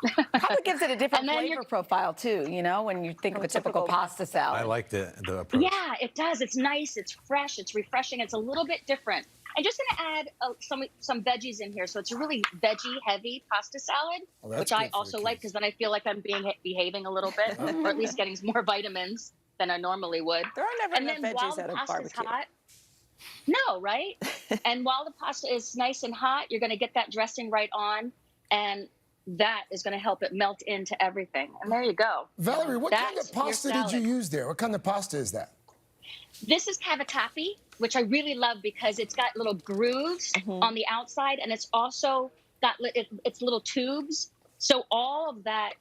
Probably gives it a different flavor profile too, you know, when you think of a typical pasta salad. I like the approach. Yeah, it does. It's nice, it's fresh, it's refreshing, it's a little bit different. I'm just going to add some veggies in here. So it's a really veggie heavy pasta salad, which I also like because then I feel like I'm behaving a little bit, or at least getting more vitamins than I normally would. There are never enough veggies at a barbecue. Hot, no, right? And while the pasta is nice and hot, you're going to get that dressing right on, and that is going to help it melt into everything. And there you go. Valerie, what kind of pasta did you use there? What kind of pasta is that? This is cavatappi, which I really love because it's got little grooves on the outside, and it's also got it's little tubes. So all of that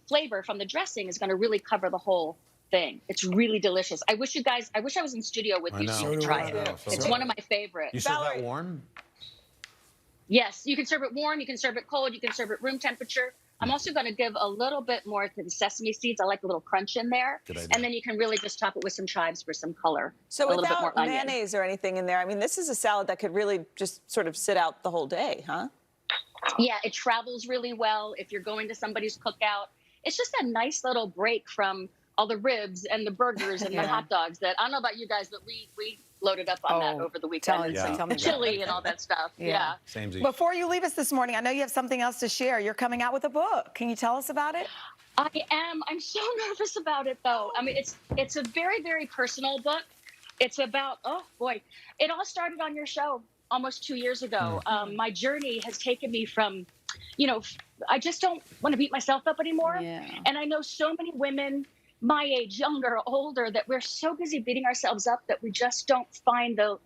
flavor from the dressing is going to really cover the whole thing. It's really delicious. I wish I was in studio with you so you could try it. It's one of my favorites. You serve that warm? Yes, you can serve it warm, you can serve it cold, you can serve it room temperature. I'm also going to give a little bit more to the sesame seeds. I like a little crunch in there. And then you can really just top it with some chives for some color. So a little bit more without onion. mayonnaise or anything in there, I mean, this is a salad that could really just sort of sit out the whole day, huh? Yeah, it travels really well if you're going to somebody's cookout. It's just a nice little break from all the ribs and the burgers and the hot dogs that, I don't know about you guys, but we loaded up on that over the weekend. Tell me chili and all that stuff. Yeah. Before you leave us this morning, I know you have something else to share. You're coming out with a book. Can you tell us about it? I am. I'm so nervous about it, though. I mean, it's a very, very personal book. It's about, oh, boy. It all started on your show almost 2 years ago. My journey has taken me from, I just don't want to beat myself up anymore. Yeah. And I know so many women my age, younger, older, that we're so busy beating ourselves up that we just don't find the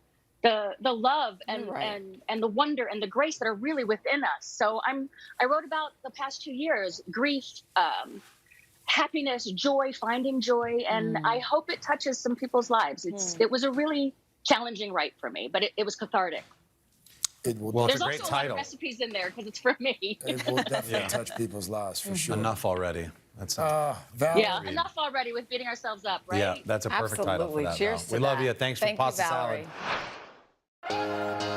the love and the wonder and the grace that are really within us. So I wrote about the past 2 years, grief, happiness, joy, finding joy, and I hope it touches some people's lives. It was a really challenging write for me, but it was cathartic. Well, it's There's a great also a lot title. of recipes in there because it's for me. It will definitely touch people's lives, for sure. Enough already. That's Valerie. Yeah, enough already with beating ourselves up, right? Yeah, that's a perfect title for that. Cheers to we love that. you. Thanks Thank for you, pasta Valerie. salad.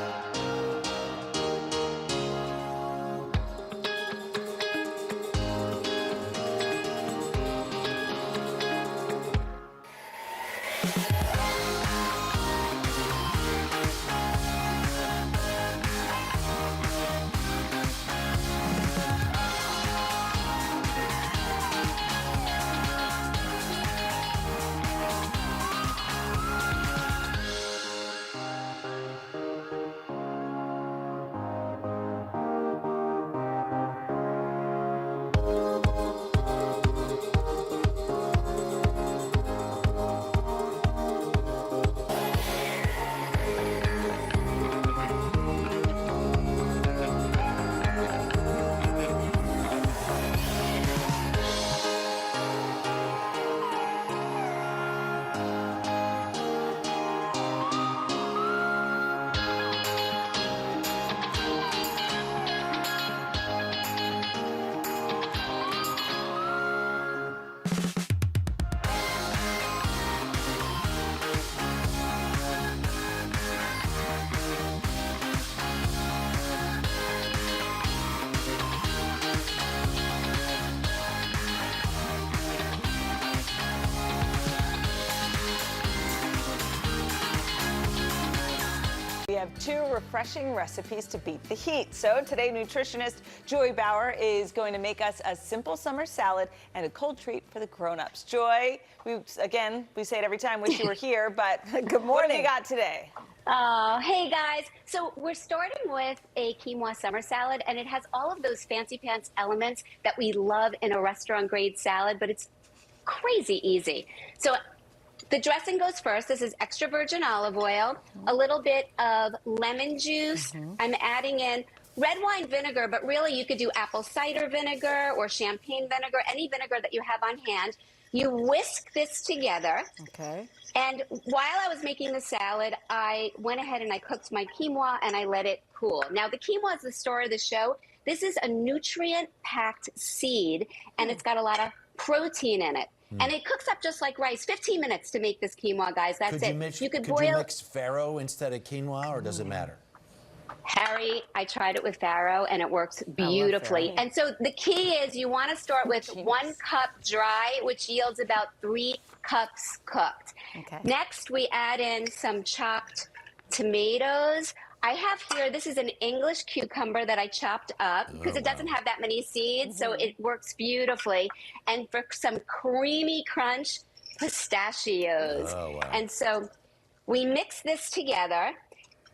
We have 2 refreshing recipes to beat the heat. So today, nutritionist Joy Bauer is going to make us a simple summer salad and a cold treat for the grown-ups. Joy, we say it every time, wish you were here, but good morning. What do you got today? Hey guys. So we're starting with a quinoa summer salad, and it has all of those fancy pants elements that we love in a restaurant grade salad, but it's crazy easy. So the dressing goes first. This is extra virgin olive oil, a little bit of lemon juice. I'm adding in red wine vinegar, but really you could do apple cider vinegar or champagne vinegar, any vinegar that you have on hand. You whisk this together. Okay. And while I was making the salad, I went ahead and I cooked my quinoa and I let it cool. Now, the quinoa is the star of the show. This is a nutrient-packed seed, and it's got a lot of protein in it. And it cooks up just like rice. 15 minutes to make this quinoa, guys. That's it. You could boil. you mix farro instead of quinoa, or does it matter? Harry, I tried it with farro, and it works beautifully. And so the key is you want to start with 1 cup dry, which yields about 3 cups cooked. Okay. Next, we add in some chopped tomatoes. I have here, this is an English cucumber that I chopped up because it doesn't have that many seeds, so it works beautifully. And for some creamy crunch, pistachios. Oh, wow. And so we mix this together,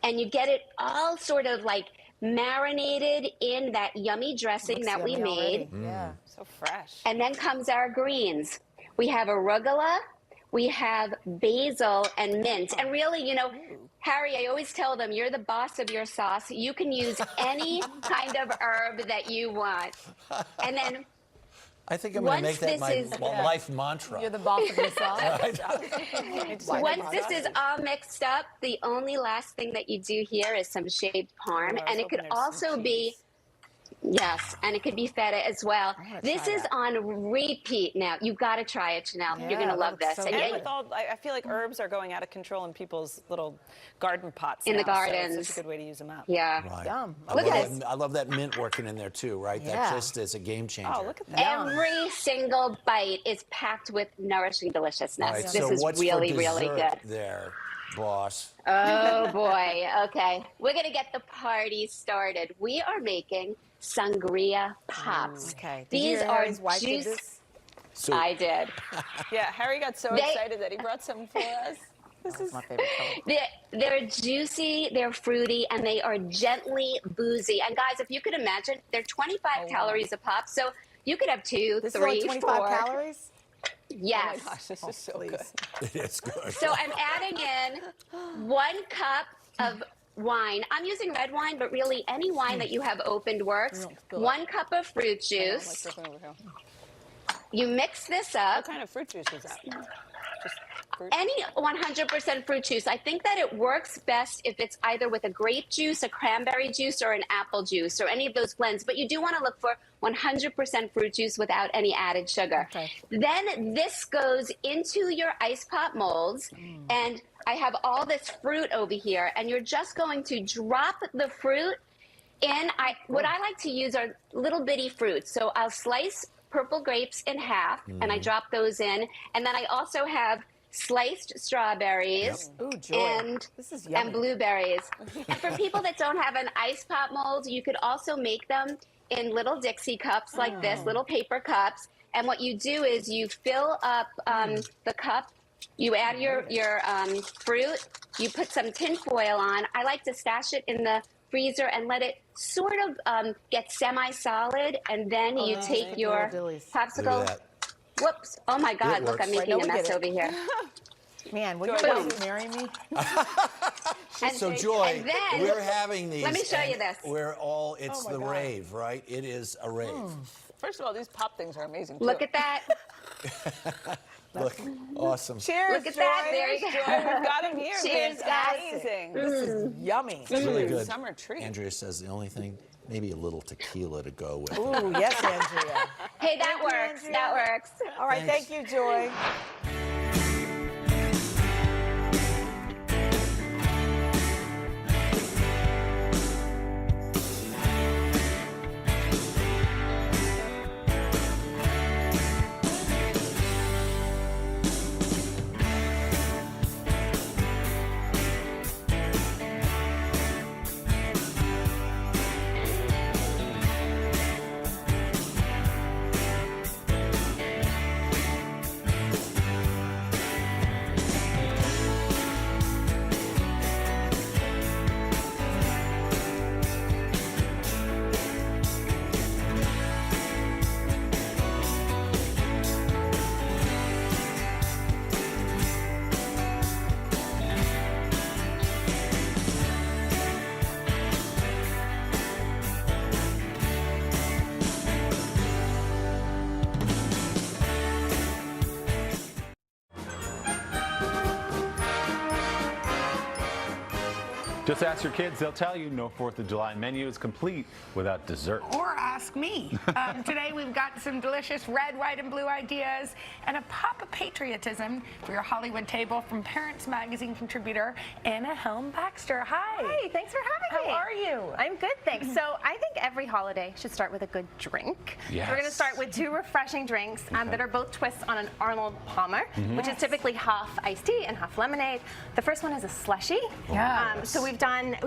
and you get it all sort of like marinated in that yummy dressing that we made. Yeah, so fresh. And then comes our greens. We have arugula, we have basil and mint. And really, you know, Harry, I always tell them, you're the boss of your sauce. You can use any kind of herb that you want. And then I think I'm going to make that my life mantra. You're the boss of your sauce. Once this is all mixed up, the only last thing that you do here is some shaved parm. And it could also be, yes, and it could be feta as well. This is on repeat now. You've got to try it, Janelle. You're going to love this. So with all, I feel like herbs are going out of control in people's little garden pots in now, the gardens. So it's such a good way to use them up. Yeah. Right. Yum. I love that mint working in there too, right? That just is a game changer. Oh, look at that. Every single bite is packed with nourishing deliciousness. All right, This so is what's really, for really dessert good. there, boss? Oh, boy. Okay. We're going to get the party started. We are making sangria pops. Okay. These are juice. So, I did. Yeah, Harry got so excited that he brought some for us. This is my favorite color. They're juicy, they're fruity, and they are gently boozy. And guys, if you could imagine, they're 25 calories a pop. So you could have 2, This 3, is only 25 4. calories? Yes. Oh my gosh, this is so good. it is good. So I'm adding in 1 cup of wine. I'm using red wine, but really any wine that you have opened works. 1 cup of fruit juice. You mix this up. What kind of fruit juice is that? Just fruit? Any 100% fruit juice. I think that it works best if it's either with a grape juice, a cranberry juice, or an apple juice, or any of those blends. But you do want to look for 100% fruit juice without any added sugar. Then this goes into your ice pop molds, and I have all this fruit over here, and you're just going to drop the fruit in. What I like to use are little bitty fruits. So I'll slice purple grapes in half, and I drop those in. And then I also have sliced strawberries and blueberries. And for people that don't have an ice pop mold, you could also make them in little Dixie cups like this, little paper cups. And what you do is you fill up the cup, you add your fruit, you put some tin foil on. I like to stash it in the freezer and let it sort of get semi-solid, and then you take your popsicle. Whoops! Oh my God! Look, I'm making a mess over here. Man, will you guys marry me? So Joy, then, we're having these. Let me show you this. We're all. It's the rave, right? It is a rave. First of all, these pop things are amazing. Look at that. Look, awesome. Cheers, Look at that. There you go. Joy. We've got them here. Cheers, guys. Amazing. This is yummy. It's really good. Summer treat. Andrea says the only thing, maybe a little tequila to go with. Ooh, yes, Andrea. Hey, that works. That works. All right, thank you, Joy. Just ask your kids, they'll tell you no 4th of July menu is complete without dessert. Or ask me. Today we've got some delicious red, white, and blue ideas and a pop of patriotism for your Hollywood table from Parents Magazine contributor Anna Helm-Baxter. Hi. Hi, thanks for having me. How are you? I'm good, thanks. So I think every holiday should start with a good drink. Yes. So we're going to start with 2 refreshing drinks that are both twists on an Arnold Palmer, which is typically half iced tea and half lemonade. The first one is a slushie. So we've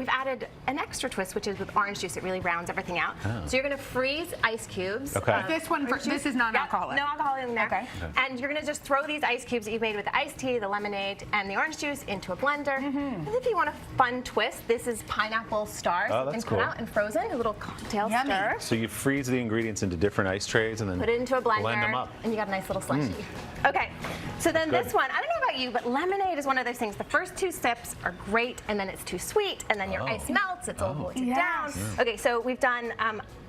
added an extra twist, which is with orange juice. It really rounds everything out. So you're going to freeze ice cubes. This is non-alcoholic. No alcohol in there. Okay. And you're going to just throw these ice cubes that you've made with the iced tea, the lemonade, and the orange juice into a blender. And if you want a fun twist, this is pineapple stars. Oh, You that's can put cool. out and frozen, a little cocktail stir. So you freeze the ingredients into different ice trays and then Put it into a blender, blend them up. and you got a nice little slushie. Okay, so then Good. this one, I don't know about you, but lemonade is one of those things. The first 2 sips are great, and then it's too sweet, and then your ice melts, it's all bolted down. Okay, so we've done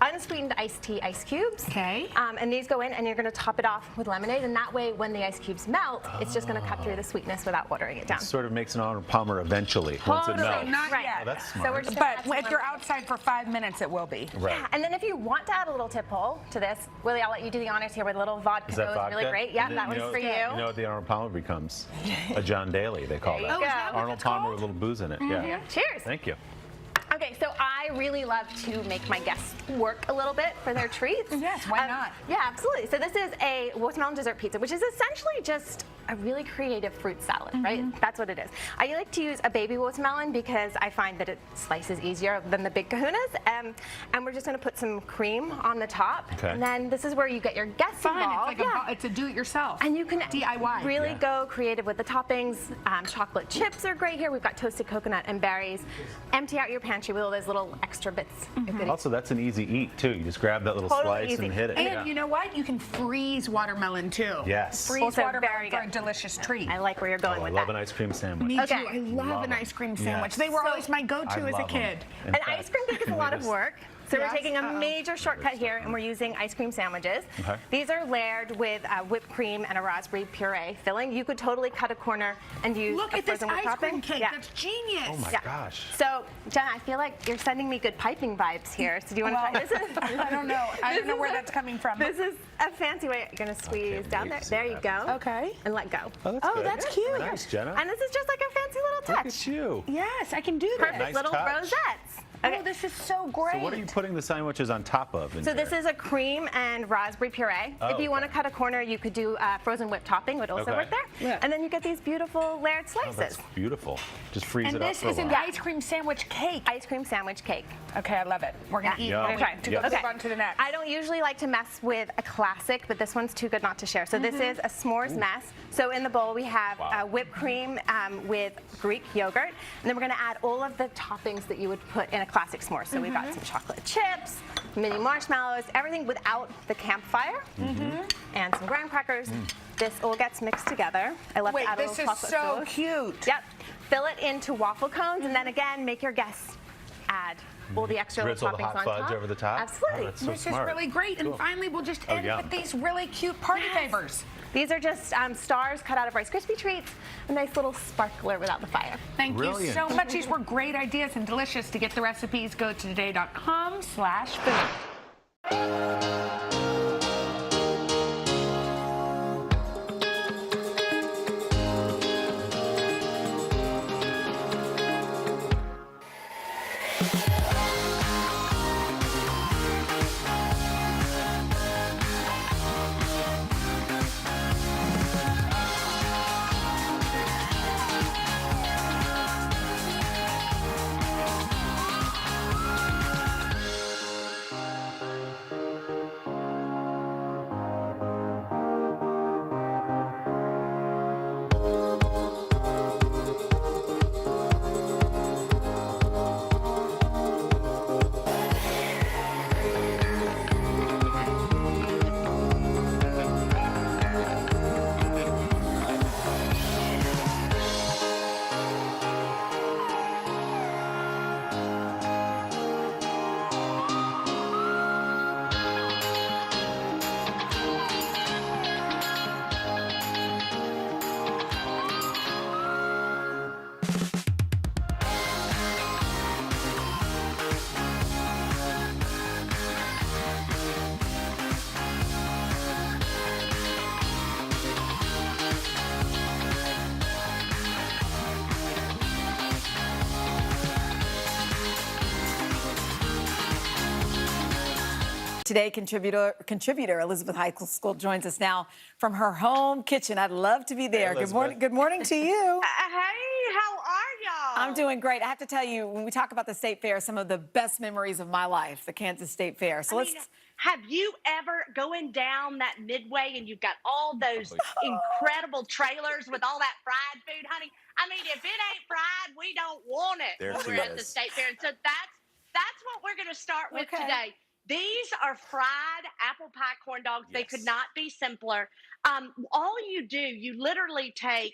unsweetened iced tea ice cubes. Okay. And these go in, and you're going to top it off with lemonade, and that way, when the ice cubes melt, it's just going to cut through the sweetness without watering it down. It sort of makes an Arnold Palmer eventually once it melts. Not Right. yet. Oh, that's So smart. we're just But if you're outside for 5 minutes, it will be. Right. Yeah, and then if you want to add a little tip hole to this, Willie, I'll let you do the honors here with a little vodka. Is that goes vodka? really great. Yeah, And that then, one's for you. You know what the Arnold Palmer becomes? A John Daly, they call There that. you go. Is that what Arnold Palmer with a little booze in it. Yeah. Cheers. Thank you. Okay, so I really love to make my guests work a little bit for their treats. Yes, why not? Yeah, absolutely. So this is a watermelon dessert pizza, which is essentially just a really creative fruit salad, right? That's what it is. I like to use a baby watermelon because I find that it slices easier than the big kahunas. And we're just going to put some cream on the top. Okay. And then this is where you get your guests involved. It's like it's a do-it-yourself. And you can DIY. really go creative with the toppings. Chocolate chips are great here. We've got toasted coconut and berries. Empty out your pantry with all those little little extra bits. Also, that's an easy eat, too. You just grab that little Totally slice easy. and hit it. And you know what? You can freeze watermelon too. Yes. Freeze Also watermelon very for a good. delicious treat. I like where you're going I with love that. an ice cream sandwich. Me Okay. too. I love an them. ice cream sandwich. Yes. They were So- always my go-to I as a love 'em. kid. In An fact, ice cream cake is a lot of just- work. So Yes? we're taking a major shortcut here, and we're using ice cream sandwiches. Okay. These are layered with whipped cream and a raspberry puree filling. You could totally cut a corner and use Look a at this frozen whipped ice cream topping. cake. Yeah. That's genius. Oh, my Yeah. gosh. So, Jenna, I feel like you're sending me good piping vibes here. So do you want to try this? I don't know. I don't know where that's coming from. This is a fancy way. You're going to squeeze down wait there. to see There what you go. Okay. And let go. Oh, that's good. that's cute. Nice, Jenna. And this is just like a fancy little touch. Look at you. Yes, I can do that. Perfect Nice little touch. rosettes. Oh, this is so great. So what are you putting the sandwiches on top of? So this is a cream and raspberry puree. Oh, if you want to okay. cut a corner, you could do frozen whipped topping, would also Okay. work there. Yeah. And then you get these beautiful layered Oh, that's slices. beautiful. Just freeze And it up this for a is an while. ice cream sandwich cake. Ice cream sandwich cake. Okay, I love it. We're gonna eat. Yum. while we- Okay. To go Yes. move on to the next. I don't usually like to mess with a classic, but this one's too good not to share. So this is a s'mores mess. So in the bowl we have Wow. whipped cream with Greek yogurt, and then we're going to add all of the toppings that you would put in a classic s'more. So we've got some chocolate chips, mini marshmallows, everything without the campfire, and some graham crackers. This all gets mixed together. I love Wait, to add a this little is chocolate so sauce. cute. Yep. Fill it into waffle cones, and then again, make your guests add all the extra little Drizzle the toppings hot on fudge top. over the top? Absolutely. Oh, that's so This smart. is really great. And Cool. finally, we'll just Oh, end yum. with these really cute party favors. These are just stars cut out of Rice Krispie treats. A nice little sparkler without the fire. Thank you Brilliant. so much. These were great ideas and delicious. To get the recipes, go to today.com/food. Today, contributor Elizabeth Heiskell joins us now from her home kitchen. I'd love to be there. Good morning. Good morning to you. Hey, how are y'all? I'm doing great. I have to tell you, when we talk about the State Fair, some of the best memories of my life, the Kansas State Fair. So Have you ever going down that midway and you've got all those incredible trailers with all that fried food, honey? I mean, if it ain't fried, we don't want it There when she we're at the is. State Fair. And so that's what we're going to start with today. These are fried apple pie corn dogs. They could not be simpler. All you do, you literally take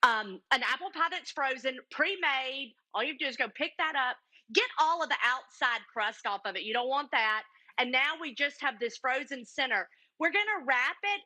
an apple pie that's frozen, pre-made. All you do is go pick that up, get all of the outside crust off of it. You don't want that. And now we just have this frozen center. We're going to wrap it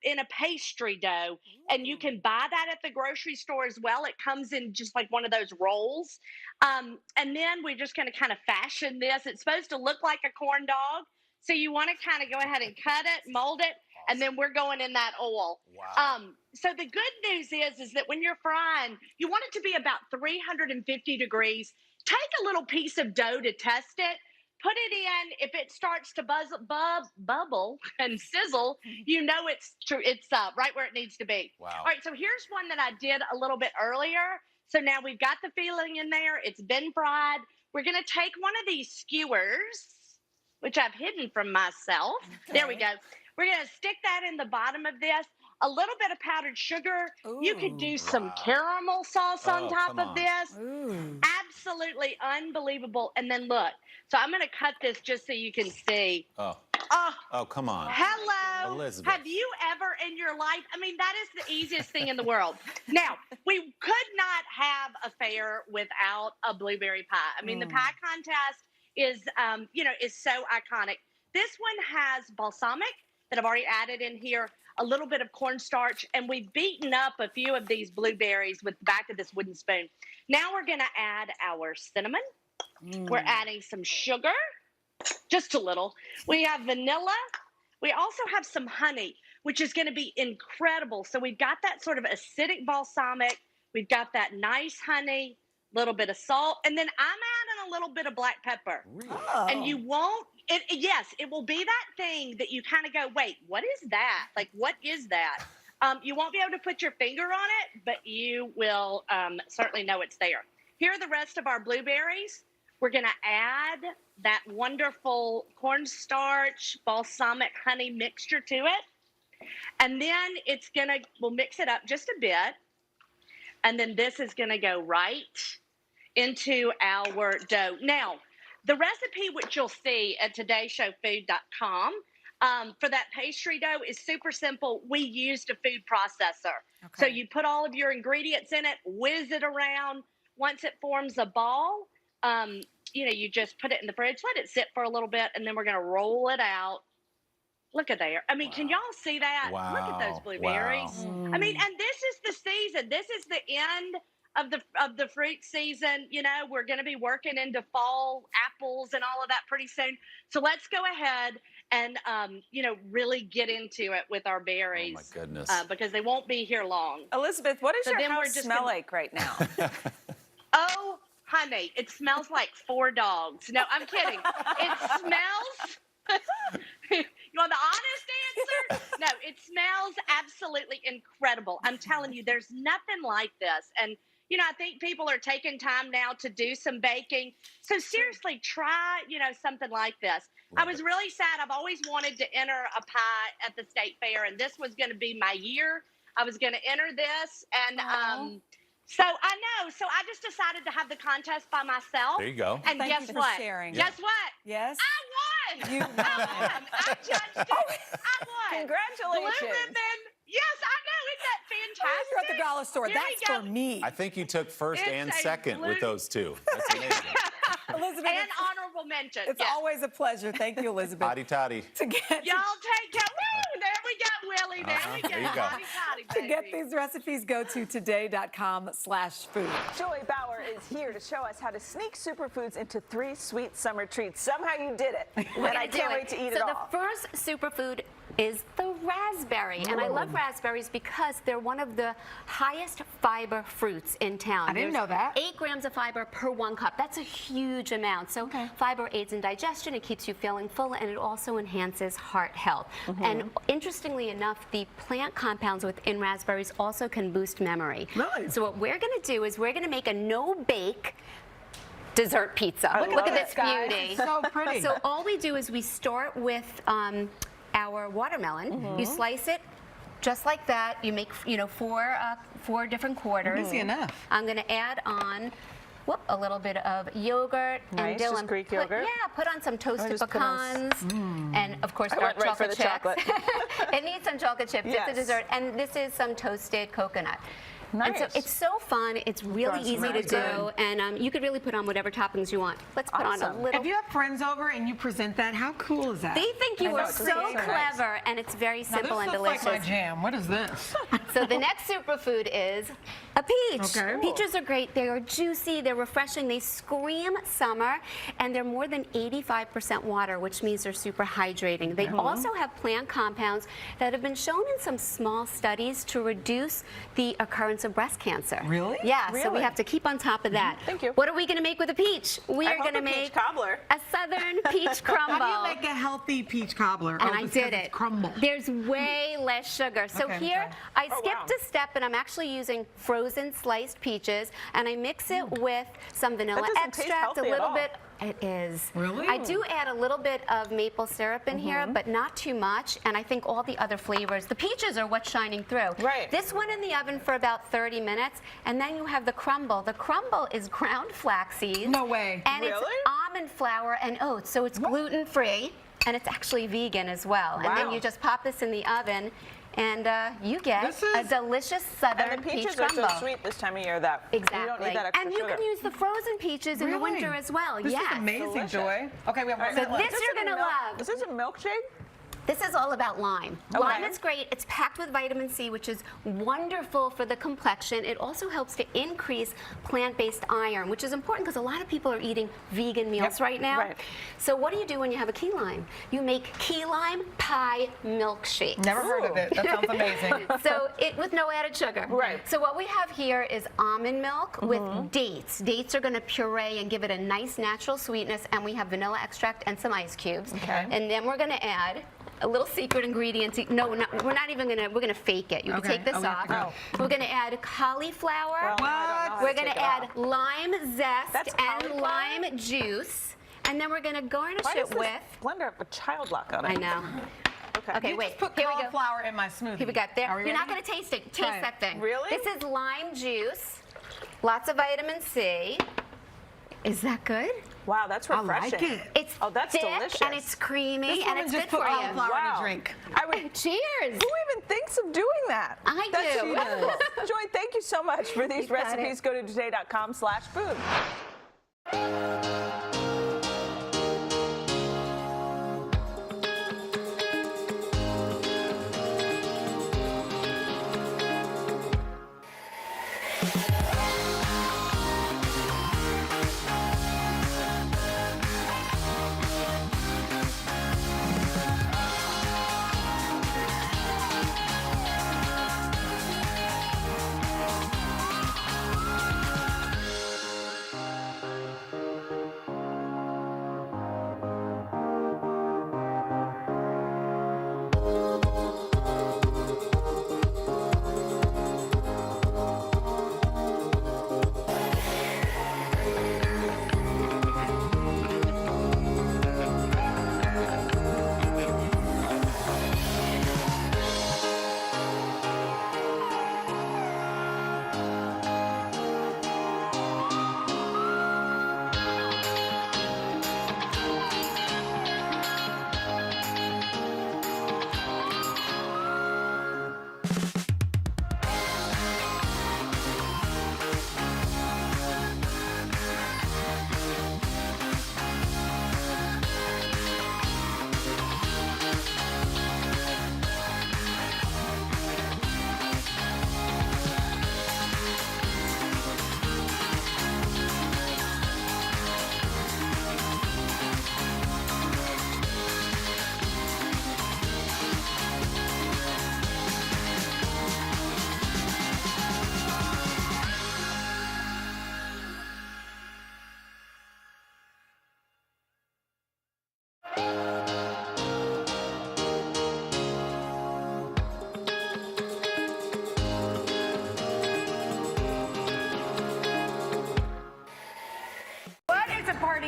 in a pastry dough, and you can buy that at the grocery store as well. It comes in just like one of those rolls. And then we're just going to kind of fashion this. It's supposed to look like a corn dog. So you want to kind of go ahead and cut it, mold it, and then we're going in that oil. Wow. So the good news is that when you're frying, you want it to be about 350 degrees. Take a little piece of dough to test it. Put it in. If it starts to bubble and sizzle, you know it's true. It's right where it needs to be. Wow. All right. So here's one that I did a little bit earlier. So now we've got the filling in there. It's been fried. We're going to take one of these skewers, which I've hidden from myself. There we go. We're going to stick that in the bottom of this. a little bit of powdered sugar. You could do some caramel sauce on top of this. Absolutely unbelievable. And then look, so I'm going to cut this just so you can see. Oh, come on. Hello. Elizabeth. Have you ever in your life, I mean, that is the easiest thing in the world. Now, we could not have a fair without a blueberry pie. I mean, the pie contest is, is so iconic. This one has balsamic that I've already added in here, a little bit of cornstarch, and we've beaten up a few of these blueberries with the back of this wooden spoon. Now we're going to add our cinnamon. We're adding some sugar. Just a little. We have vanilla. We also have some honey, which is going to be incredible. So we've got that sort of acidic balsamic. We've got that nice honey, a little bit of salt, and then I'm adding a little bit of black pepper. And you won't, yes, it will be that thing that you kind of go, wait, what is that? Like, what is that? You won't be able to put your finger on it, but you will certainly know it's there. Here are the rest of our blueberries. We're going to add that wonderful cornstarch, balsamic honey mixture to it. And then we'll mix it up just a bit. And then this is going to go right into our dough. Now, the recipe, which you'll see at todayshowfood.com, for that pastry dough is super simple. We used a food processor. So you put all of your ingredients in it, whiz it around. Once it forms a ball, you just put it in the fridge, let it sit for a little bit, and then we're going to roll it out. Look at there. I mean, can y'all see that? Wow. Look at those blueberries. Wow. I mean, and this is the season. This is the end of the fruit season. You know, we're going to be working into fall apples and all of that pretty soon. So let's go ahead and, really get into it with our berries. Oh, my goodness. Because they won't be here long. Elizabeth, what does your house smell gonna... like right now? Oh, honey, it smells like 4 dogs. No, I'm kidding. It smells... You want the honest answer? No, it smells absolutely incredible. I'm telling you, there's nothing like this. And, I think people are taking time now to do some baking. So seriously, try, something like this. I was really sad. I've always wanted to enter a pie at the state fair, and this was going to be my year. I was going to enter this, and so I know. So I just decided to have the contest by myself. There you go. And Thank guess you for what? sharing. Guess what? Yes. I won. You won. I judged it. I won. Congratulations. Blue ribbon. Yes, I know. Isn't that fantastic? You're at the dollar store. Here That's for me. I think you took first It's and a second with those two. That's amazing. Elizabeth, and honorable mention. It's always a pleasure. Thank you, Elizabeth. Hotty toddy. Y'all take care. Woo! There we go, Willie. There we go. There you go. Hotty, To get these recipes, go to today.com/food. Joy Bauer is here to show us how to sneak superfoods into 3 sweet summer treats. Somehow you did it, and I can't wait to eat it all. So the first superfood is the raspberry, and I love raspberries because they're one of the highest fiber fruits in town. I didn't know that. 8 grams of fiber per 1 cup. That's a huge amount. So fiber aids in digestion, it keeps you feeling full, and it also enhances heart health. And interestingly enough, the plant compounds within raspberries also can boost memory. Nice. So what we're going to do is we're going to make a no-bake dessert pizza. Look at this beauty. So pretty. So all we do is we start with our watermelon. You slice it just like that. You make 4 different quarters. Easy enough. I'm going to add on a little bit of yogurt and Nice, just Greek yogurt. Put on some toasted pecans and of course I went dark right for the chocolate chips. It needs some chocolate chips. Yes. It's a dessert, and this is some toasted coconut. Nice. And so it's so fun. It's really easy to do, and you could really put on whatever toppings you want. Let's put on a little. If you have friends over and you present that, how cool is that? They think you are so clever, and it's very simple and delicious. This looks like my jam. What is this? So the next superfood is a peach. Okay. Peaches are great. They are juicy. They're refreshing. They scream summer, and they're more than 85% water, which means they're super hydrating. They also have plant compounds that have been shown in some small studies to reduce the occurrence of breast cancer. Really? Yeah. So we Really? have to keep on top of that. Thank you. What are we going to make with a peach? We are going to make peach cobbler. a southern peach crumble. How do you make a healthy peach cobbler? And I did it. Crumble. There's way less sugar. So Okay, here, okay. I skipped a step, and I'm actually using frozen sliced peaches, and I mix it with some vanilla doesn't taste extract, a healthy at little all. bit It is. Really? I do add a little bit of maple syrup in here, but not too much. And I think all the other flavors, the peaches are what's shining through. Right. This went in the oven for about 30 minutes, and then you have the crumble. The crumble is ground flax seeds. No way. And it's almond flour and oats, so it's gluten-free, and it's actually vegan as well. And then you just pop this in the oven, and you get a delicious southern And the peach peaches crumble. are so sweet this time of year that Exactly. you don't need that extra and you sugar. can use the frozen peaches in the winter as well. This yes. is amazing, Delicious. Joy. Okay, we have one So minute left. this you're going to love. Is this a milkshake? This is all about lime. Okay. Lime is great. It's packed with vitamin C, which is wonderful for the complexion. It also helps to increase plant-based iron, which is important because a lot of people are eating vegan meals right now. Right. So what do you do when you have a key lime? You make key lime pie milkshake. Never heard of it. That sounds amazing. So with no added sugar. Right. So what we have here is almond milk with dates. Dates are going to puree and give it a nice natural sweetness, and we have vanilla extract and some ice cubes. Okay. And then we're going to add a little secret ingredient. No, we're not even gonna. We're gonna fake it. You can take this off. We're gonna add cauliflower. We're gonna add lime zest and lime juice, and then we're gonna garnish it with. Blender have a child lock on it. I know. Okay, You wait. just put Here we go. cauliflower in my smoothie. Here we go. There. Are we You're not ready? gonna taste it. Try Taste it. that thing. Really? This is lime juice. Lots of vitamin C. Is that good? Wow, that's refreshing. I like it. It's that's thick delicious. and it's creamy This and woman it's just good put for you. cauliflower in a drink. I would, Cheers. who even thinks of doing that? I That's do. wonderful. Joy, thank you so much for these You got recipes. Go to today.com/food.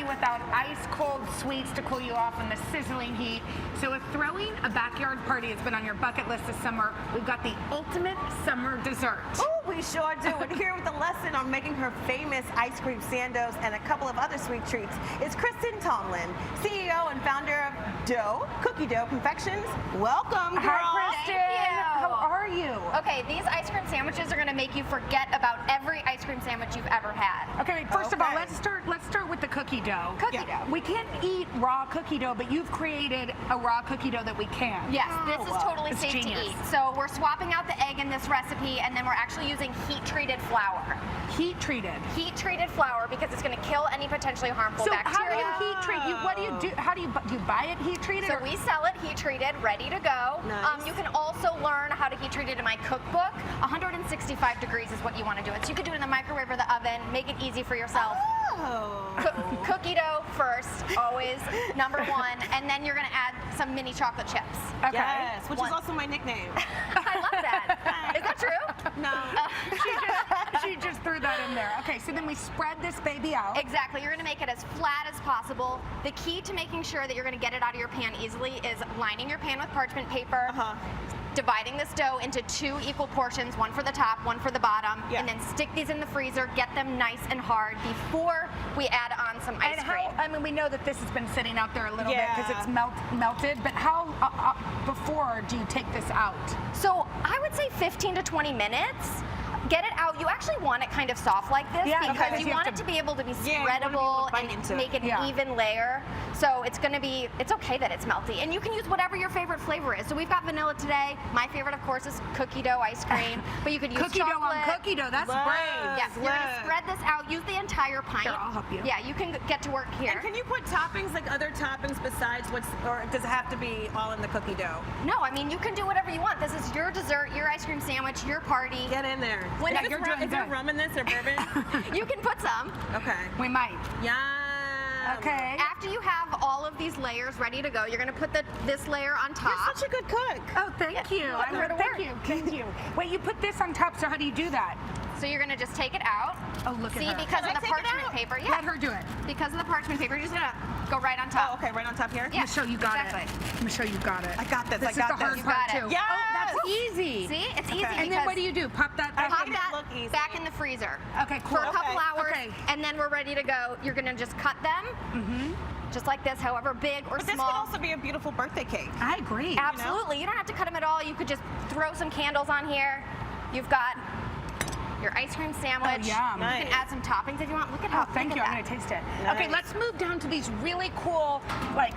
Without ice-cold sweets to cool you off in the sizzling heat. So if throwing a backyard party has been on your bucket list this summer, we've got the ultimate summer dessert. Oh, we sure do. And here with a lesson on making her famous ice cream sandos and a couple of other sweet treats is Kristen Tomlin, CEO and founder of Cookie Dough Confections. Welcome, girl. Hi, Kristen. How are you? Okay, these ice cream sandwiches are going to make you forget about every ice cream sandwich you've ever had. Okay, first of all, let's start with the cookie dough. Cookie dough. We can't eat raw cookie dough, but you've created a raw cookie dough that we can. Yes, this is totally It's safe genius. to eat. So we're swapping out the egg in this recipe, and then we're actually using heat-treated flour. Heat-treated? Heat-treated flour because it's going to kill any potentially harmful So bacteria. how do you heat treat? What do you do? How do you buy it heat treated? So we sell it heat treated, ready to go. Nice. You can also learn how to heat treat it in my cookbook. 165 degrees is what you want to do it. So you can do it in the microwave or the oven. Make it easy for yourself. Cookie dough first, always, number one. And then you're going to add some mini chocolate chips. Okay. Yes, which is also my nickname. I love that. Is that true? No. She just threw that in there. Okay, so then we spread this baby out. Exactly. You're going to make it as flat as possible. The key to making sure that you're going to get it out of your pan easily is lining your pan with parchment paper. Dividing this dough into 2 equal portions, one for the top, one for the bottom, and then stick these in the freezer, get them nice and hard before we add on some ice cream. I mean, we know that this has been sitting out there a little bit because it's melted, but how before do you take this out? So I would say 15 to 20 minutes. Get it out. You actually want it kind of soft like this because you want it to be able to be spreadable and make an even layer. So it's going to be, it's okay that it's melty. And you can use whatever your favorite flavor is. So we've got vanilla today. My favorite, of course, is cookie dough ice cream. But you could use cookie chocolate. dough on cookie dough. That's great. Yeah, you're going to spread this out. Use the entire pint. Here, I'll help you. Yeah, you can get to work here. And can you put toppings, like other toppings besides or does it have to be all in the cookie dough? No, I mean, you can do whatever you want. This is your dessert, your ice cream sandwich, your party. Get in there. Is there rum in this or bourbon? You can put some. Okay. We might. Yeah. Okay. After you have all of these layers ready to go, you're going to put this layer on top. You're such a good cook. Oh, thank you. Thank you. Wait, you put this on top, so how do you do that? So you're going to just take it out. Oh, look at her. See, because of the parchment paper. Yeah. Let her do it. Because of the parchment paper, you're just going to go right on top. Oh, okay, right on top here? Yeah, Michelle, you got it. Michelle, you got it. I got this. This is the hard part, too. Yes! Oh, that's easy. See? It's easy. And then what do you do? Pop that back Pop in? that back in the freezer. Okay, cool. For a couple hours, and then we're ready to go. You're going to just cut them. Just like this, however big or but small. This could also be a beautiful birthday cake. I agree. Absolutely. You don't have to cut them at all. You could just throw some candles on here. You've got your ice cream sandwich. Oh, yum. You can add some toppings if you want. Look at how thank you. I'm going to taste it. Okay, let's move down to these really cool, like,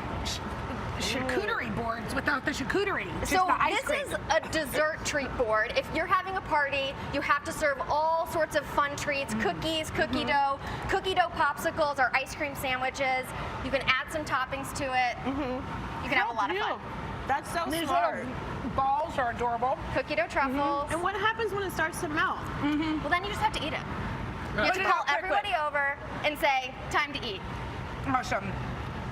charcuterie boards without the charcuterie. So this is a dessert treat board. If you're having a party, you have to serve all sorts of fun treats, cookies, cookie dough popsicles, or ice cream sandwiches. You can add some toppings to it. You can have a lot of fun. That's so These smart. little balls are adorable. Cookie dough truffles. And what happens when it starts to melt? Well, then you just have to eat it. You have to call everybody over and say, time to eat. Awesome.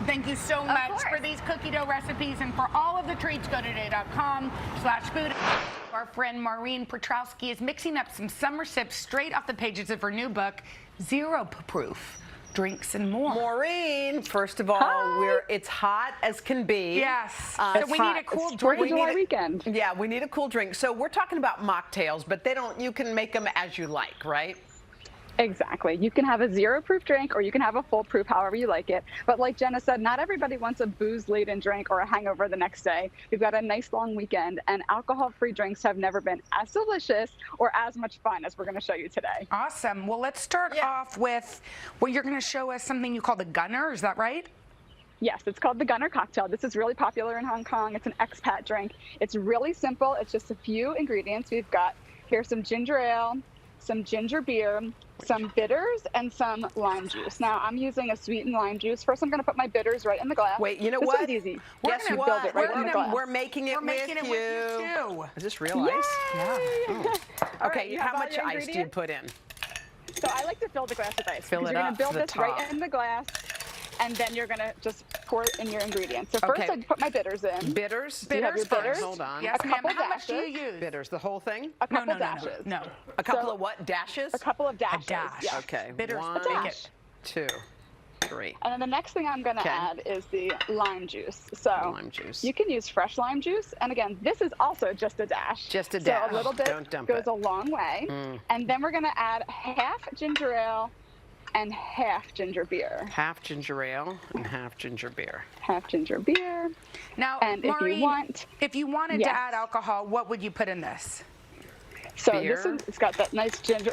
Thank you so much for these cookie dough recipes and for all of the treats. Go to today.com/food. Our friend Maureen Petrowski is mixing up some summer sips straight off the pages of her new book, Zero Proof. Drinks and more. Maureen, first of all, it's hot as can be. Yes. So we need a cool drink. July weekend. Yeah, we need a cool drink. So we're talking about mocktails, but you can make them as you like, right? Exactly. You can have a zero-proof drink or you can have a full-proof, however you like it. But like Jenna said, not everybody wants a booze-laden drink or a hangover the next day. We've got a nice long weekend, and alcohol-free drinks have never been as delicious or as much fun as we're going to show you today. Awesome. Well, let's start off with, you're going to show us something you call the Gunner. Is that right? Yes, it's called the Gunner cocktail. This is really popular in Hong Kong. It's an expat drink. It's really simple. It's just a few ingredients. We've got here some ginger ale, some ginger beer, some bitters, and some lime juice. Now, I'm using a sweetened lime juice. First, I'm going to put my bitters right in the glass. Wait, you know this what? One's easy. Guess you what? build it right in the glass. We're making it with you too. Is this real ice? Yeah. Okay, right, how much your ice do you put in? So I like to fill the glass with ice. Fill it you're up going to build to the this right top. in the glass, and then you're going to just pour it in your ingredients. So first, I put my bitters in. Bitters? Do you have your bitters? Hold on. Yes, a ma'am. couple How much do dashes. you use? Bitters, the whole thing? A couple dashes. No. A couple of what? Dashes? A couple of dashes. A dash. Yeah. Okay. Bitters. One, Take it. 2, 3. And then the next thing I'm going to add is the lime juice. So lime juice. you can use fresh lime juice. And again, this is also just a dash. Just a dash. So a little bit Don't dump goes it. a long way. And then we're going to add half ginger ale and half ginger beer. Half ginger ale and half ginger beer. Half ginger beer. Now, and Maureen, if you wanted to add alcohol, what would you put in this? So beer? this is, it's got that nice ginger,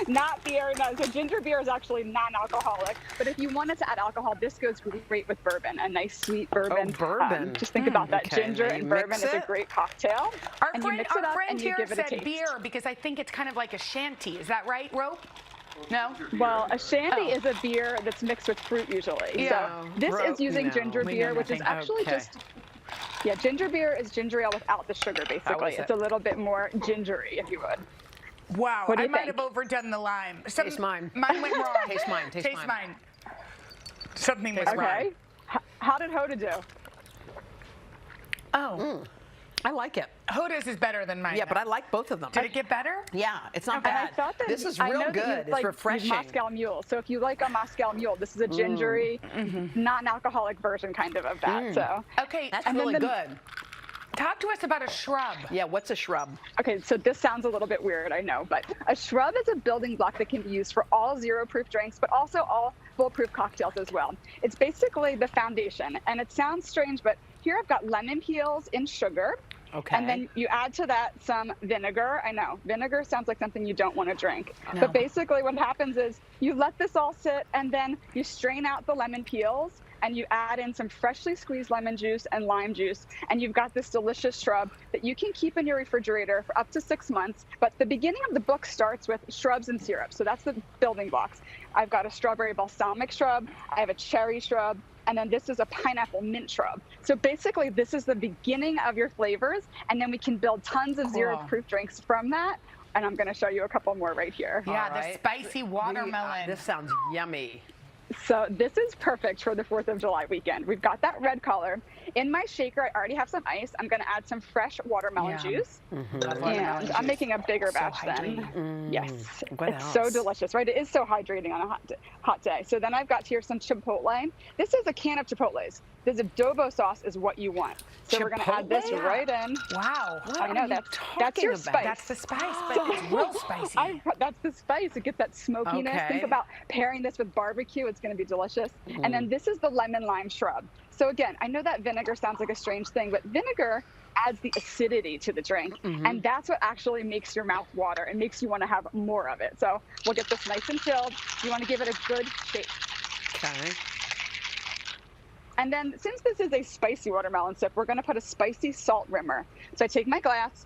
not beer, no. So ginger beer is actually non-alcoholic. But if you wanted to add alcohol, this goes great with bourbon, a nice sweet bourbon. Oh, bourbon. Just think about that. Okay, Ginger now you and bourbon mix is a it? great cocktail. Our and friend, you mix it up and you here give it a said taste. beer because I think it's kind of like a shanty. Is that right, Rope? No? Well, a shandy is a beer that's mixed with fruit usually. Yeah. So this is using ginger We beer, know which is nothing. actually Okay. just, ginger beer is ginger ale without the sugar, basically. is It's it? a little bit more gingery, if you would. Wow, What do I you might think? have overdone the lime. Taste mine. Mine went wrong. Taste mine. Taste Taste mine. mine. Something was Okay. wrong. How did Hoda do? Oh. I like it. Hoda's is better than mine. Yeah, but I like both of them. Did it get better? Yeah, it's not And I bad. thought that This is I real know that good. you, It's refreshing. Moscow Mule. So if you like a Moscow Mule, this is a gingery, non-alcoholic version kind of that. So okay, That's and then really good. Talk to us about a shrub. Yeah, what's a shrub? Okay, so this sounds a little bit weird, I know, but a shrub is a building block that can be used for all zero-proof drinks, but also all full-proof cocktails as well. It's basically the foundation, and it sounds strange, but here I've got lemon peels in sugar. Okay. And then you add to that some vinegar. I know, vinegar sounds like something you don't want to drink. No. But basically what happens is you let this all sit, and then you strain out the lemon peels, and you add in some freshly squeezed lemon juice and lime juice, and you've got this delicious shrub that you can keep in your refrigerator for up to 6 months. But the beginning of the book starts with shrubs and syrup, so that's the building blocks. I've got a strawberry balsamic shrub, I have a cherry shrub, and then this is a pineapple mint shrub. So basically this is the beginning of your flavors, and then we can build tons of zero-proof drinks from that. And I'm gonna show you a couple more right here. Yeah, the spicy watermelon. This sounds yummy. So this is perfect for the 4th of July weekend. We've got that red color. In my shaker, I already have some ice. I'm going to add some fresh watermelon juice. And I'm making a bigger batch then. Yes, it's so delicious, right? It is so hydrating on a hot day. So then I've got here some chipotle. This is a can of chipotles. This adobo sauce is what you want. So we're going to add this right in. Wow. I know, that's your spice. That's the spice, but it's real spicy. That's the spice. It gets that smokiness. Okay. Think about pairing this with barbecue. It's going to be delicious. And then this is the lemon lime shrub. So again, I know that vinegar sounds like a strange thing, but vinegar adds the acidity to the drink. And that's what actually makes your mouth water and makes you want to have more of it. So we'll get this nice and chilled. You want to give it a good shake. Okay. And then since this is a spicy watermelon sip, we're going to put a spicy salt rimmer. So I take my glass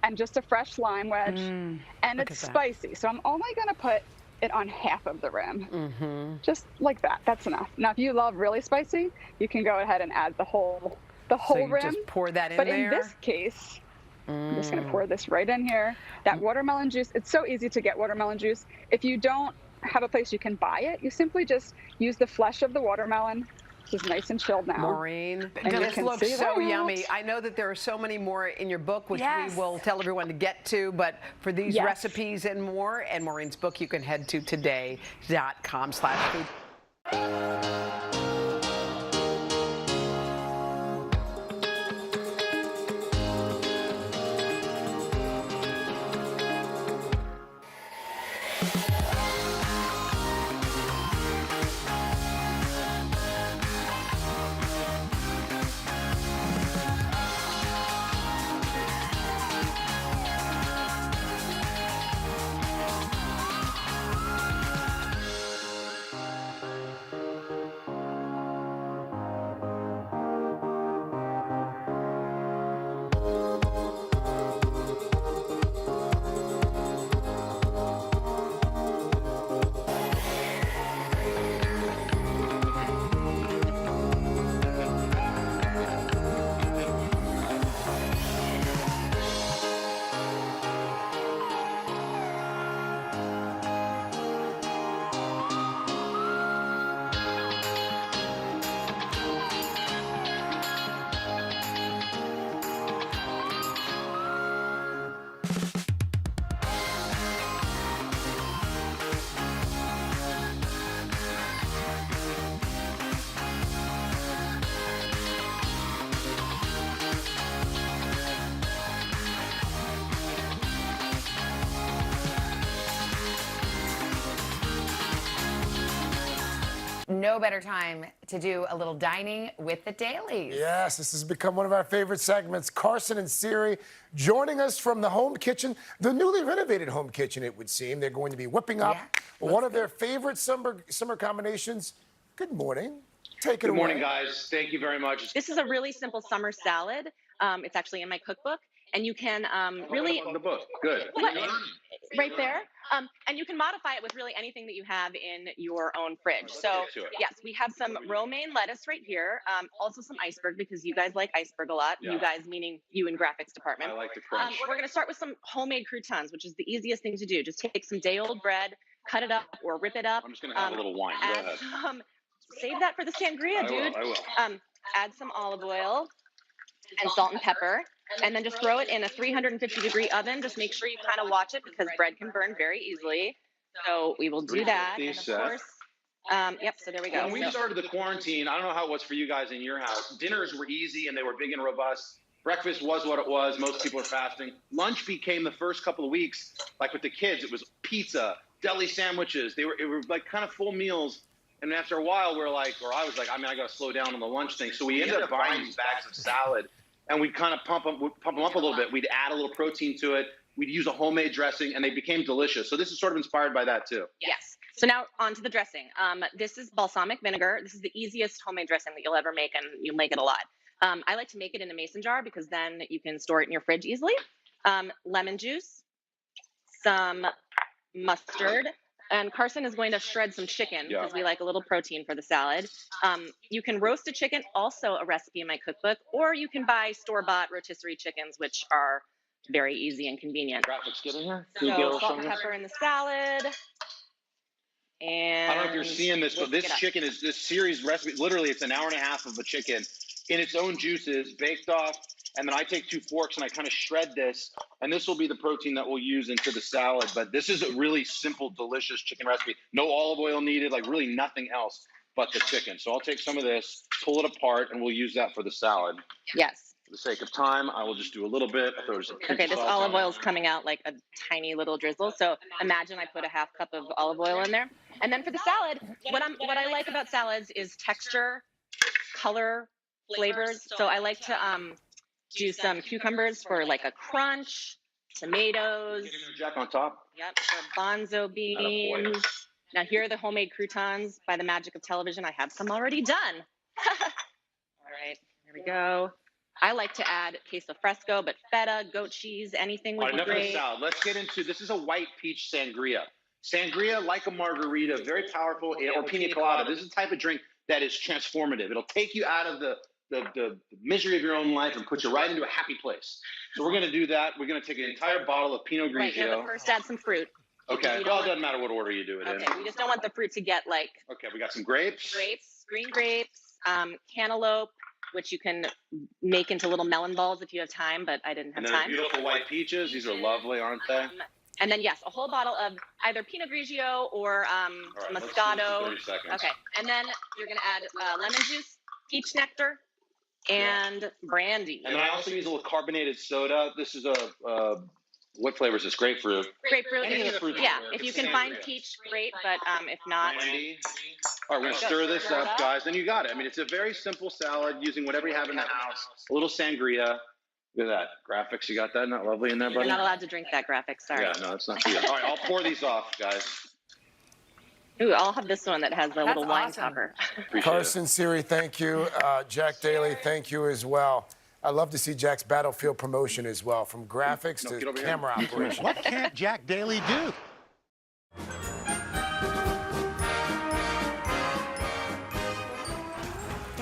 and just a fresh lime wedge, and it's spicy. So I'm only going to put it on half of the rim, just like that. That's enough. Now, if you love really spicy, you can go ahead and add the whole rim. Just pour that in but there. But in this case, I'm just going to pour this right in here. That watermelon juice, it's so easy to get watermelon juice. If you don't have a place you can buy it, you simply just use the flesh of the watermelon. It's nice and chilled now. Maureen, this looks so yummy. I know that there are so many more in your book, which we will tell everyone to get to, but for these recipes and more, and Maureen's book, you can head to today.com/food. No better time to do a little dining with the dailies. Yes, this has become one of our favorite segments. Carson and Siri joining us from the home kitchen, the newly renovated home kitchen, it would seem. They're going to be whipping up one of their favorite summer combinations. Good morning. Take it away. Good morning, guys. Thank you very much. This is a really simple summer salad. It's actually in my cookbook, and you can really the book. Good. right there. And you can modify it with really anything that you have in your own fridge. So yes, we have some romaine lettuce right here. Also some iceberg, because you guys like iceberg a lot. Yeah. You guys meaning you in graphics department. I like the crunch. We're going to start with some homemade croutons, which is the easiest thing to do. Just take some day-old bread, cut it up or rip it up. I'm just going to have a little wine. Go Add ahead. save that for the sangria, dude. I will. Add some olive oil and salt and pepper. and then just throw it in a 350-degree oven. Just make sure you kind of watch it because bread can burn very easily. So we will do that. And of course, yep, so there we go. When we started the quarantine, I don't know how it was for you guys in your house. Dinners were easy and they were big and robust. Breakfast was what it was. Most people are fasting. Lunch became the first couple of weeks, like with the kids, it was pizza, deli sandwiches. It were like kind of full meals. And after a while, we're like, or I was like, I got to slow down on the lunch thing. So we ended up buying these bags of salad, and we'd kind of pump them up a little bit. We'd add a little protein to it. We'd use a homemade dressing, and they became delicious. So this is sort of inspired by that, too. Yes. So now on to the dressing. This is balsamic vinegar. This is the easiest homemade dressing that you'll ever make, and you'll make it a lot. I like to make it in a mason jar because then you can store it in your fridge easily. Lemon juice, some mustard, and Carson is going to shred some chicken because we like a little protein for the salad. You can roast a chicken, also a recipe in my cookbook, or you can buy store-bought rotisserie chickens, which are very easy and convenient. Graphics get in here. So salt and pepper in the salad. And I don't know if you're seeing this, but this chicken is this series recipe. Literally, it's an hour and a half of a chicken in its own juices, baked off. And then I take 2 forks and I kind of shred this. And this will be the protein that we'll use into the salad. But this is a really simple, delicious chicken recipe. No olive oil needed, like really nothing else but the chicken. So I'll take some of this, pull it apart, and we'll use that for the salad. Yes. For the sake of time, I will just do a little bit. I throw some Okay, this olive oil is coming out like a tiny little drizzle. So imagine I put a half cup of olive oil in there. And then for the salad, what I like about salads is texture, color, flavors. So I like to do some cucumbers for like a crunch, tomatoes. Jack on top. Yep, for bonzo beans. Now here are the homemade croutons. By the magic of television, I have some already done. All right, here we go. I like to add queso fresco, but feta, goat cheese, anything would be enough great. of the salad. Let's get into, this is a white peach sangria. Sangria, like a margarita, very powerful, or pina colada. This is the type of drink that is transformative. It'll take you out of the misery of your own life and put you right into a happy place. So we're going to do that. We're going to take an entire bottle of Pinot Grigio. Right, yeah, but first add some fruit. Okay, well, it doesn't matter what order you do it in. Okay, we just don't want the fruit to get like... Okay, we got some grapes. Green grapes, cantaloupe, which you can make into little melon balls if you have time, but I didn't have time. And then beautiful white peaches. These are lovely, aren't they? And then, yes, a whole bottle of either Pinot Grigio or right, Moscato. 30 seconds. Okay, and then you're going to add lemon juice, peach nectar, and brandy. And then I also use a little carbonated soda. This is what flavor is this? Grapefruit. Grapefruit. Yeah, if you can find sangria. peach, great, but if not... Brandy. All right, we're going to stir this up, guys. Then you got it. I mean, it's a very simple salad using whatever you have in the house. A little sangria. Look at that. Graphics, you got that? Not lovely in there, buddy? You're not allowed to drink that graphics, sorry. Yeah, no, it's not good. All right, I'll pour these off, guys. Ooh, I'll have this one that has a little wine topper. Carson, Siri, thank you. Jack Daly, thank you as well. I love to see Jack's Battlefield promotion as well, from graphics to camera operation. What can't Jack Daly do?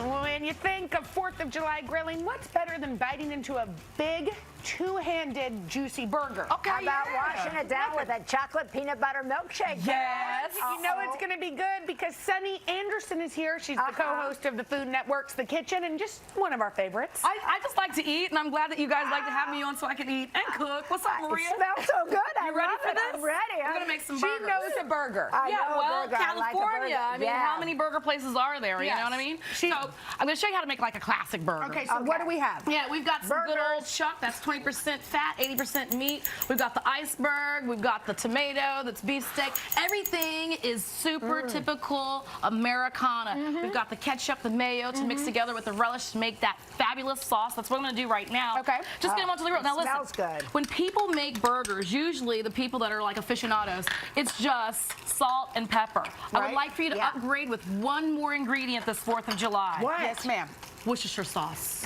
When you think of 4th of July grilling, what's better than biting into a big, two-handed, juicy burger? Okay, how about washing it down with a chocolate peanut butter milkshake? Yes. You know it's going to be good because Sunny Anderson is here. She's the co-host of the Food Network's The Kitchen and just one of our favorites. I just like to eat, and I'm glad that you guys like to have me on so I can eat and cook. What's up, Maria? It smells so good. You ready for this? I'm ready. We're going to make some She burgers. knows a burger. I know a burger. California. I like a burger. How many burger places are there? You know what I mean? So I'm going to show you how to make like a classic burger. Okay, so what do we have? Yeah, we've got some good old chuck. That's 20% fat, 80% meat. We've got the iceberg. We've got the tomato. That's beef steak. Everything is super typical Americana. We've got the ketchup, the mayo to mix together with the relish to make that fabulous sauce. That's what I'm going to do right now. Okay. Just get them onto the grill. Now listen. Smells good. When people make burgers, usually the people that are like aficionados, it's just salt and pepper. I would like for you to upgrade with one more ingredient this 4th of July. What? Yes, ma'am. Worcestershire sauce.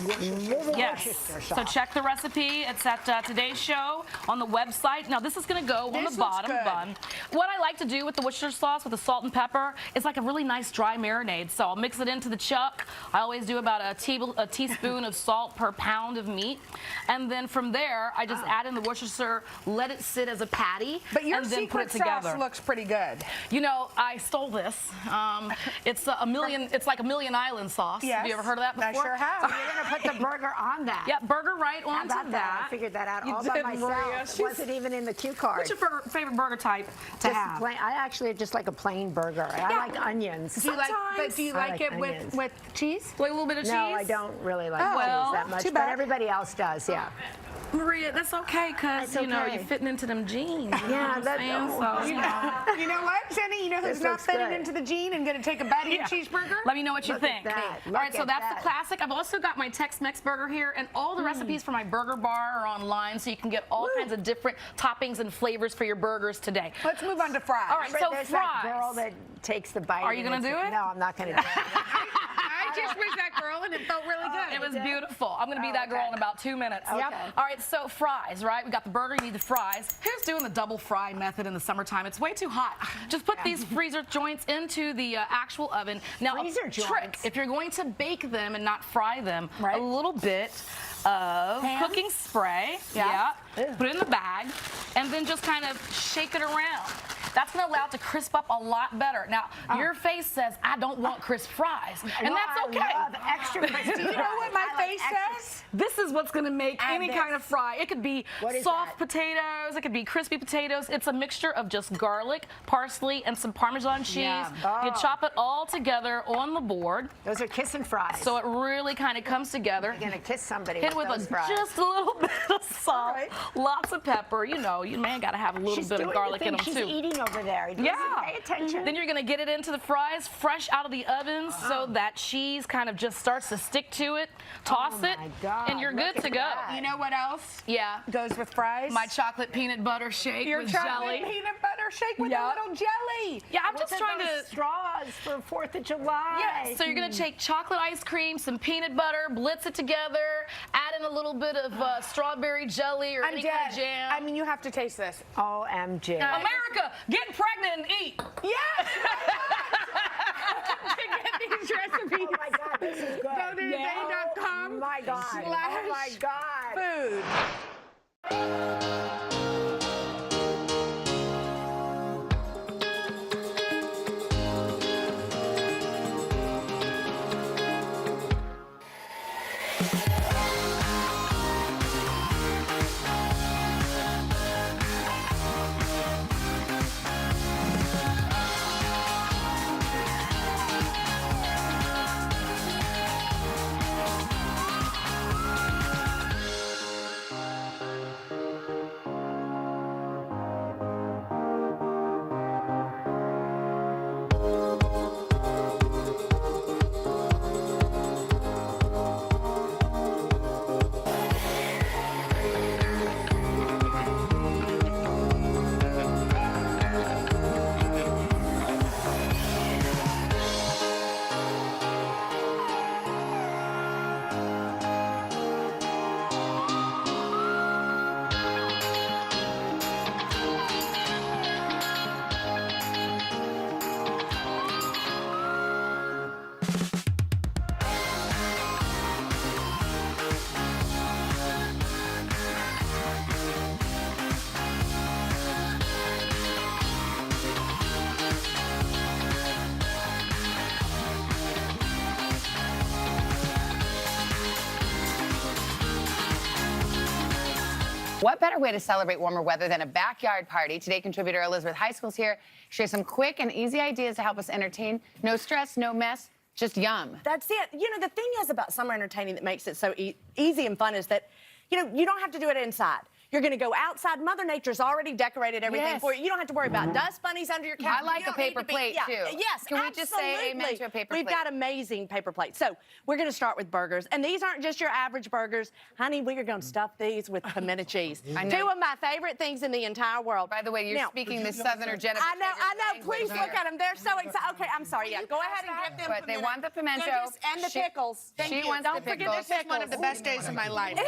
Yes. So check the recipe. It's at today's show on the website. Now this is going to go on the bottom bun. What I like to do with the Worcestershire sauce with the salt and pepper is like a really nice dry marinade. So I'll mix it into the chuck. I always do about a teaspoon of salt per pound of meat. And then from there, I just add in the Worcestershire, let it sit as a patty, But your and then put it secret together. sauce looks pretty good. You know, I stole this. It's like a Million Island sauce. Yes. Have you ever heard of that before? I before. sure have. So you're going to put the burger on that. Yep, burger right How onto about that. I figured that out all by did, myself. Maria. It wasn't even in the cue card. What's your favorite burger type to have? Plain, I actually just like a plain burger. I like onions. Do you like it with cheese? Like a little bit of cheese? No, I don't really like cheese that much, but everybody else does, yeah. Maria, that's okay, because, you know, you're fitting into them jeans. Yeah, that's You know what, Jenny? You know who's not fitting into the jean and going to take a bite of your cheeseburger? Let me know what you think. All right, so that's the classic. I've also got my Tex-Mex burger here, and all the recipes for my burger bar are online, so you can get all kinds of different toppings and flavors for your burgers today. Let's move on to fries. All right, so there's fries. that girl that takes the bite. Are you going to do it? No, I'm not going to do it. I just was that girl, and it felt really good. It was beautiful. I'm going to be that girl in about 2 minutes. Okay. All right, so fries, right? We got the burger, you need the fries. Who's doing the double fry method in the summertime? It's way too hot. Just put these freezer joints into the actual oven. Now, Freezer a trick, joints? if you're going to bake them and not fry them, a little bit of cooking spray. Yeah. Put it in the bag, and then just kind of shake it around. That's going to allow it to crisp up a lot better. Now, your face says, I don't want crisp fries. And that's okay. I love extra crispy. You know what my face says? This is what's going to make any kind of fry. It could be soft potatoes. It could be crispy potatoes. It's a mixture of just garlic, parsley, and some Parmesan cheese. You chop it all together on the board. Those are kissing fries. So it really kind of comes together. You're going to kiss somebody Hit with with those fries. just a little bit of salt, lots of pepper. You know, you man got to have a little bit of garlic in them too. She's eating over there. Pay attention. Then you're going to get it into the fries fresh out of the oven so that cheese kind of just starts to stick to it. Toss it, and you're good to go. You know what else? Yeah. Goes with fries? My chocolate peanut butter shake with jelly. Peanut butter shake with a little jelly. Yeah, I'm just trying to straws for 4th of July. Yeah, so you're going to take chocolate ice cream, some peanut butter, blitz it together, add in a little bit of strawberry jelly or any kind of jam. I mean, you have to taste this. OMG. America, get pregnant and eat. Yes! To get these recipes. Oh my God, this is good. Go to today.com. Oh my God. Oh my God. Food. What better way to celebrate warmer weather than a backyard party? Today, contributor Elizabeth Heiskell's here. She has some quick and easy ideas to help us entertain. No stress, no mess, just yum. That's it. You know, the thing is about summer entertaining that makes it so easy and fun is that, you know, you don't have to do it inside. You're going to go outside. Mother Nature's already decorated everything for you. You don't have to worry about dust bunnies under your couch. I like a paper plate, too. Yes, Can we just say amen to a paper plate? We've got amazing paper plates. So we're going to start with burgers. And these aren't just your average burgers. Honey, we are going to stuff these with pimento cheese. I know. Two of my favorite things in the entire world. By the way, you're speaking the Southerner Jennifer. I know. Please look at them. They're so excited. Okay, I'm sorry. Yeah, go ahead and give them But they want the pimento. And the pickles. She wants the pickles. This is one of the best days of my life.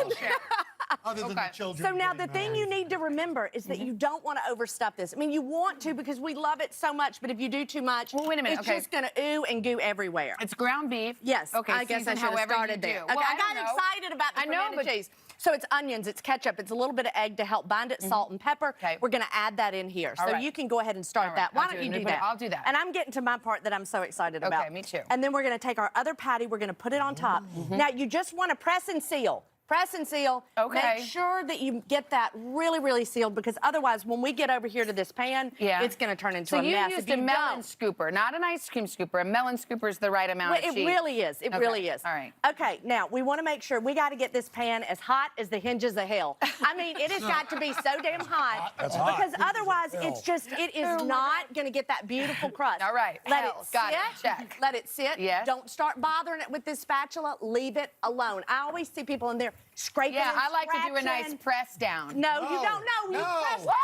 Other than the children. So now the thing you need to remember is that you don't want to overstuff this. I mean, you want to because we love it so much, but if you do too much, well, wait a minute. It's just going to ooh and goo everywhere. It's ground beef. Yes. Okay. I guess I should have started there. Okay, Well, I got excited about the pimento cheese. So it's onions, it's ketchup, it's a little bit of egg to help bind it, salt and pepper. Okay. We're going to add that in here. So you can go ahead and start that. Why don't you do that? I'll do that. And I'm getting to my part that I'm so excited about. Okay, me too. And then we're going to take our other patty, we're going to put it on top. Now, you just want to press and seal. Press and seal. Okay. Make sure that you get that really, really sealed, because otherwise, when we get over here to this pan, it's going to turn into a mess. So you used a melon scooper, not an ice cream scooper. A melon scooper is the right amount of cheese. It really is. It really is. All right. Okay, now, we want to make sure we got to get this pan as hot as the hinges of hell. I mean, it has got to be so damn hot, because otherwise, it is not going to get that beautiful crust. All right. Let it sit. Got it. Check. Let it sit. Yes. Don't start bothering it with this spatula. Leave it alone. I always see people in there scraping. Yeah, I like to do a nice press down. No, you don't. No, you press down.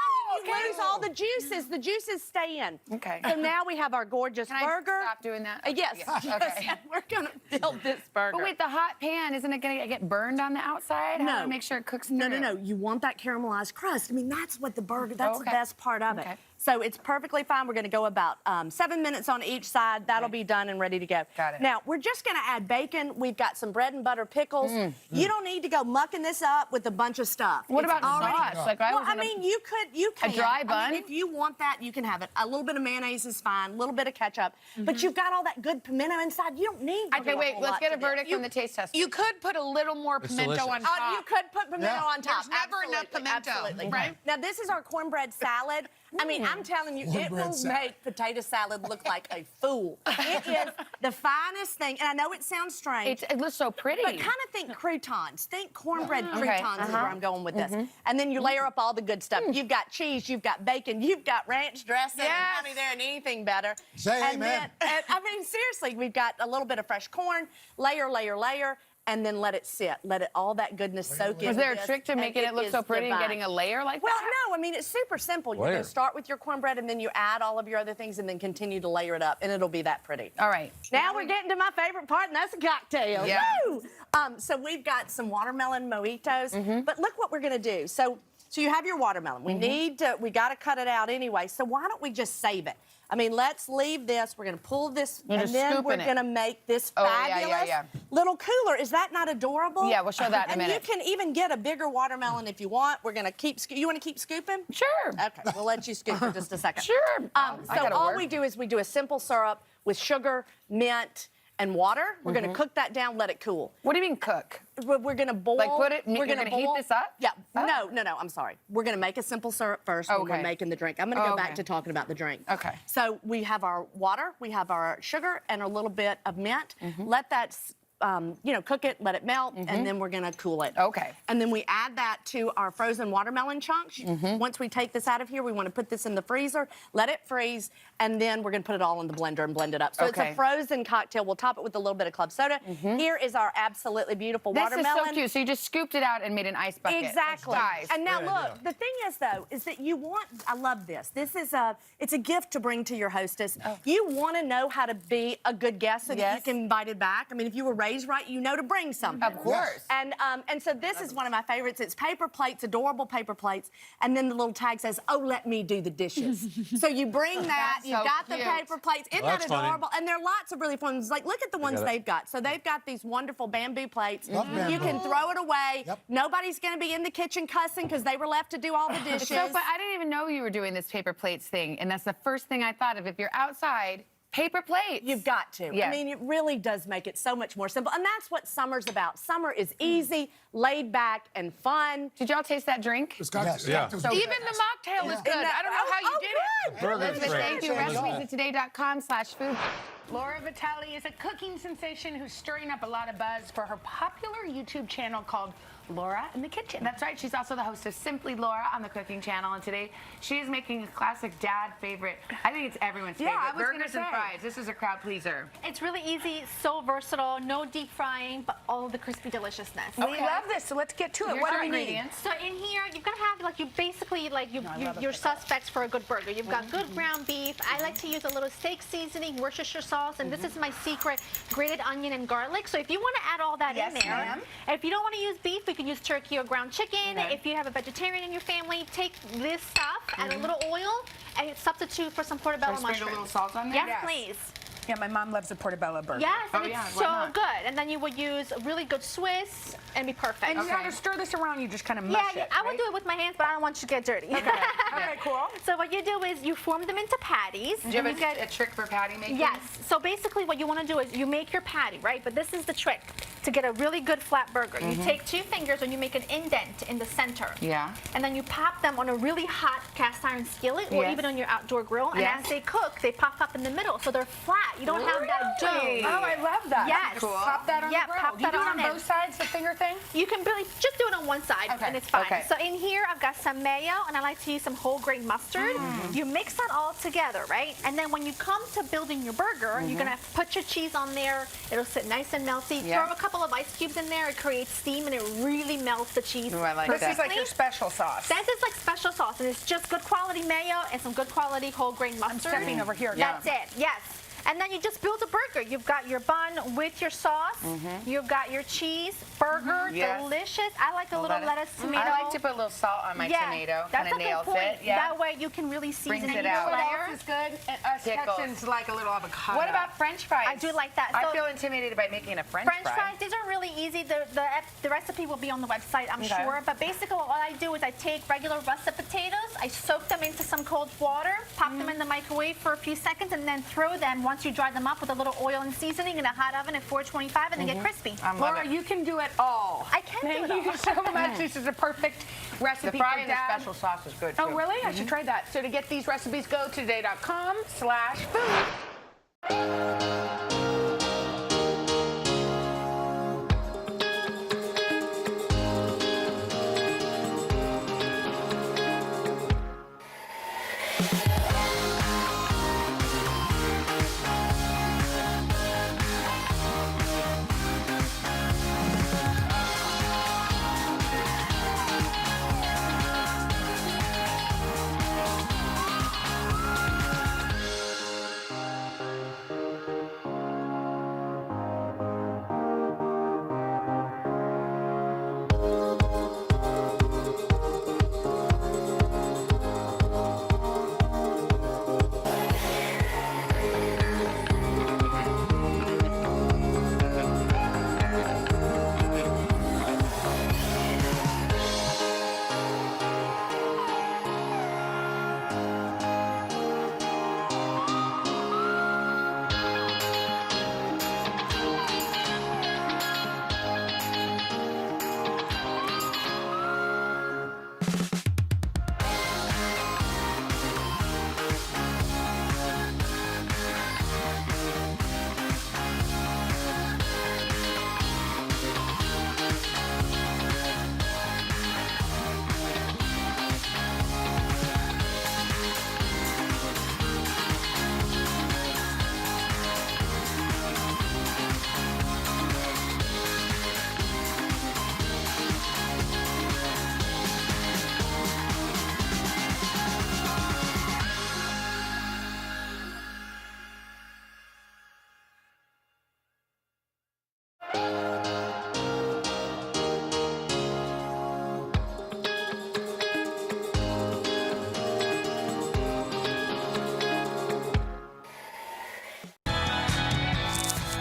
You lose all the juices. The juices stay in. Okay. So now we have our gorgeous burger. I stop doing that? Yes. Okay. We're going to build this burger. But wait, the hot pan, isn't it going to get burned on the outside? No. How do I make sure it cooks through? No. You want that caramelized crust. I mean, that's what the burger, that's the best part of it. So it's perfectly fine. We're going to go about 7 minutes on each side. That'll be done and ready to go. Got it. Now, we're just going to add bacon. We've got some bread and butter pickles. You don't need to go mucking this up with a bunch of stuff. What about sauce? Like you can. A dry bun? If you want that, you can have it. A little bit of mayonnaise is fine. A little bit of ketchup. But you've got all that good pimento inside. You don't need Okay, wait. Let's get a verdict from the taste tester. You could put a little more pimento on top. You could put pimento on top. There's never enough pimento. Absolutely. Right. Now, this is our cornbread salad. I mean, I'm telling you, it will make potato salad look like a fool. It is the finest thing. And I know it sounds strange. It looks so pretty. But kind of think croutons. Think cornbread croutons is where I'm going with this. And then you layer up all the good stuff. You've got cheese, you've got bacon, you've got ranch dressing. Yes. And honey, there ain't anything better. Say amen. I mean, seriously, we've got a little bit of fresh corn, layer, and then let it sit. Let it all that goodness soak in. Was there a trick to making it look so pretty and getting a layer like that? Well, no. I mean, it's super simple. You're going to start with your cornbread, and then you add all of your other things, and then continue to layer it up, and it'll be that pretty. All right. Now we're getting to my favorite part, and that's a cocktail. Yeah. Woo! So we've got some watermelon mojitos, but look what we're going to do. So you have your watermelon. We got to cut it out anyway, so why don't we just save it? I mean, let's leave this. We're going to pull this, and then we're going to make this fabulous little cooler. Is that not adorable? Yeah, we'll show that in a minute. And you can even get a bigger watermelon if you want. We're going to keep. You want to keep scooping? Sure. Okay, we'll let you scoop for just a second. Sure. So all we do is we do a simple syrup with sugar, mint, and water. We're going to cook that down, let it cool. What do you mean cook? We're going to boil. Like put it, we're going to heat this up? Yeah. Oh. No, I'm sorry. We're going to make a simple syrup first when we're making the drink. I'm going to go back to talking about the drink. Okay. So we have our water, we have our sugar, and a little bit of mint. Let that cook it, let it melt, and then we're going to cool it. Okay. And then we add that to our frozen watermelon chunks. Once we take this out of here, we want to put this in the freezer, let it freeze, and then we're going to put it all in the blender and blend it up. So it's a frozen cocktail. We'll top it with a little bit of club soda. Here is our absolutely beautiful watermelon. This is so cute. So you just scooped it out and made an ice bucket. Exactly. Nice. And now look, the thing is though, is that I love this. This is it's a gift to bring to your hostess. You want to know how to be a good guest so that you can invite it back. I mean, if you were raised right, you know to bring something. Of course. And so this is one of my favorites. It's paper plates, adorable paper plates, and then the little tag says, "Oh, let me do the dishes." So you bring that. You've got the paper plates. Isn't that adorable? Funny. And there are lots of really fun ones. Like, look at the ones they've got. So they've got these wonderful bamboo plates. You can throw it away. Nobody's going to be in the kitchen cussing because they were left to do all the dishes. So, but I didn't even know you were doing this paper plates thing, and that's the first thing I thought of. If you're outside, paper plates. You've got to. Yeah. I mean, it really does make it so much more simple. And that's what summer's about. Summer is easy, laid back, and fun. Did y'all taste that drink? Yes. Even the mocktail is good. I don't know how you did it. Elizabeth, thank you. RecipesOfToday.com/food. Laura Vitale is a cooking sensation who's stirring up a lot of buzz for her popular YouTube channel called Laura in the Kitchen. That's right. She's also the host of Simply Laura on the cooking channel. And today she is making a classic dad favorite. I think it's everyone's favorite. Burgers and fries. This is a crowd pleaser. It's really easy, so versatile, no deep frying, but all of the crispy deliciousness. We love this, so let's get to it. What do we need? So in here, you're gonna have your suspects for a good burger. You've got good ground beef. I like to use a little steak seasoning, Worcestershire sauce, and this is my secret, grated onion and garlic. So if you want to add all that in there, if you don't want to use beef, we can use turkey or ground chicken. If you have a vegetarian in your family, take this stuff, add a little oil, and substitute for some portobello mushrooms. Sprinkle a little salt on there? Yes, please. Yeah, my mom loves the portobello burger. Yes, and it's so good. And then you would use a really good Swiss and be perfect. And you have to stir this around, you just kind of mush it, I would do it with my hands, but I don't want you to get dirty. Okay, okay, cool. So what you do is you form them into patties. Do you have a trick for patty making? Yes. So basically what you want to do is you make your patty, right? But this is the trick to get a really good flat burger. You take 2 fingers and you make an indent in the center. Yeah. And then you pop them on a really hot cast iron skillet or even on your outdoor grill. And as they cook, they pop up in the middle. So they're flat. You don't have that dough. Oh, I love that. Yes. Cool. Pop that on the grill. Pop Do you that do it on it. both sides, the finger thing? You can really just do it on one side and it's fine. Okay. So in here, I've got some mayo and I like to use some whole grain mustard. You mix that all together, right? And then when you come to building your burger, you're gonna put your cheese on there. It'll sit nice and melty. Throw a couple of ice cubes in there. It creates steam and it really melts the cheese. Ooh, I like This is like your special sauce. That is like special sauce, and it's just good quality mayo and some good quality whole grain mustard. I'm stepping over here. That's it. Yes. And then you just build a burger. You've got your bun with your sauce. You've got your cheese. Burger, delicious. I like a little lettuce, tomato. I like to put a little salt on my tomato. That's kind of nails it. Yeah. That way you can really season Brings it it out. Sauce is good. And us Texans like a little avocado. What about French fries? I do like that. I feel intimidated by making a French fry. French fries, these are really easy. The recipe will be on the website, I'm sure. But basically what I do is I take regular russet potatoes, I soak them into some cold water, pop them in the microwave for a few seconds, and then throw them, once you dry them up, with a little oil and seasoning in a hot oven at 425, and they get crispy. Laura, you can do it all. I can do it all. Thank you so much. This is a perfect recipe The fry for and the Dad. special sauce is good, too. Oh, really? I should try that. So to get these recipes, go to today.com/food.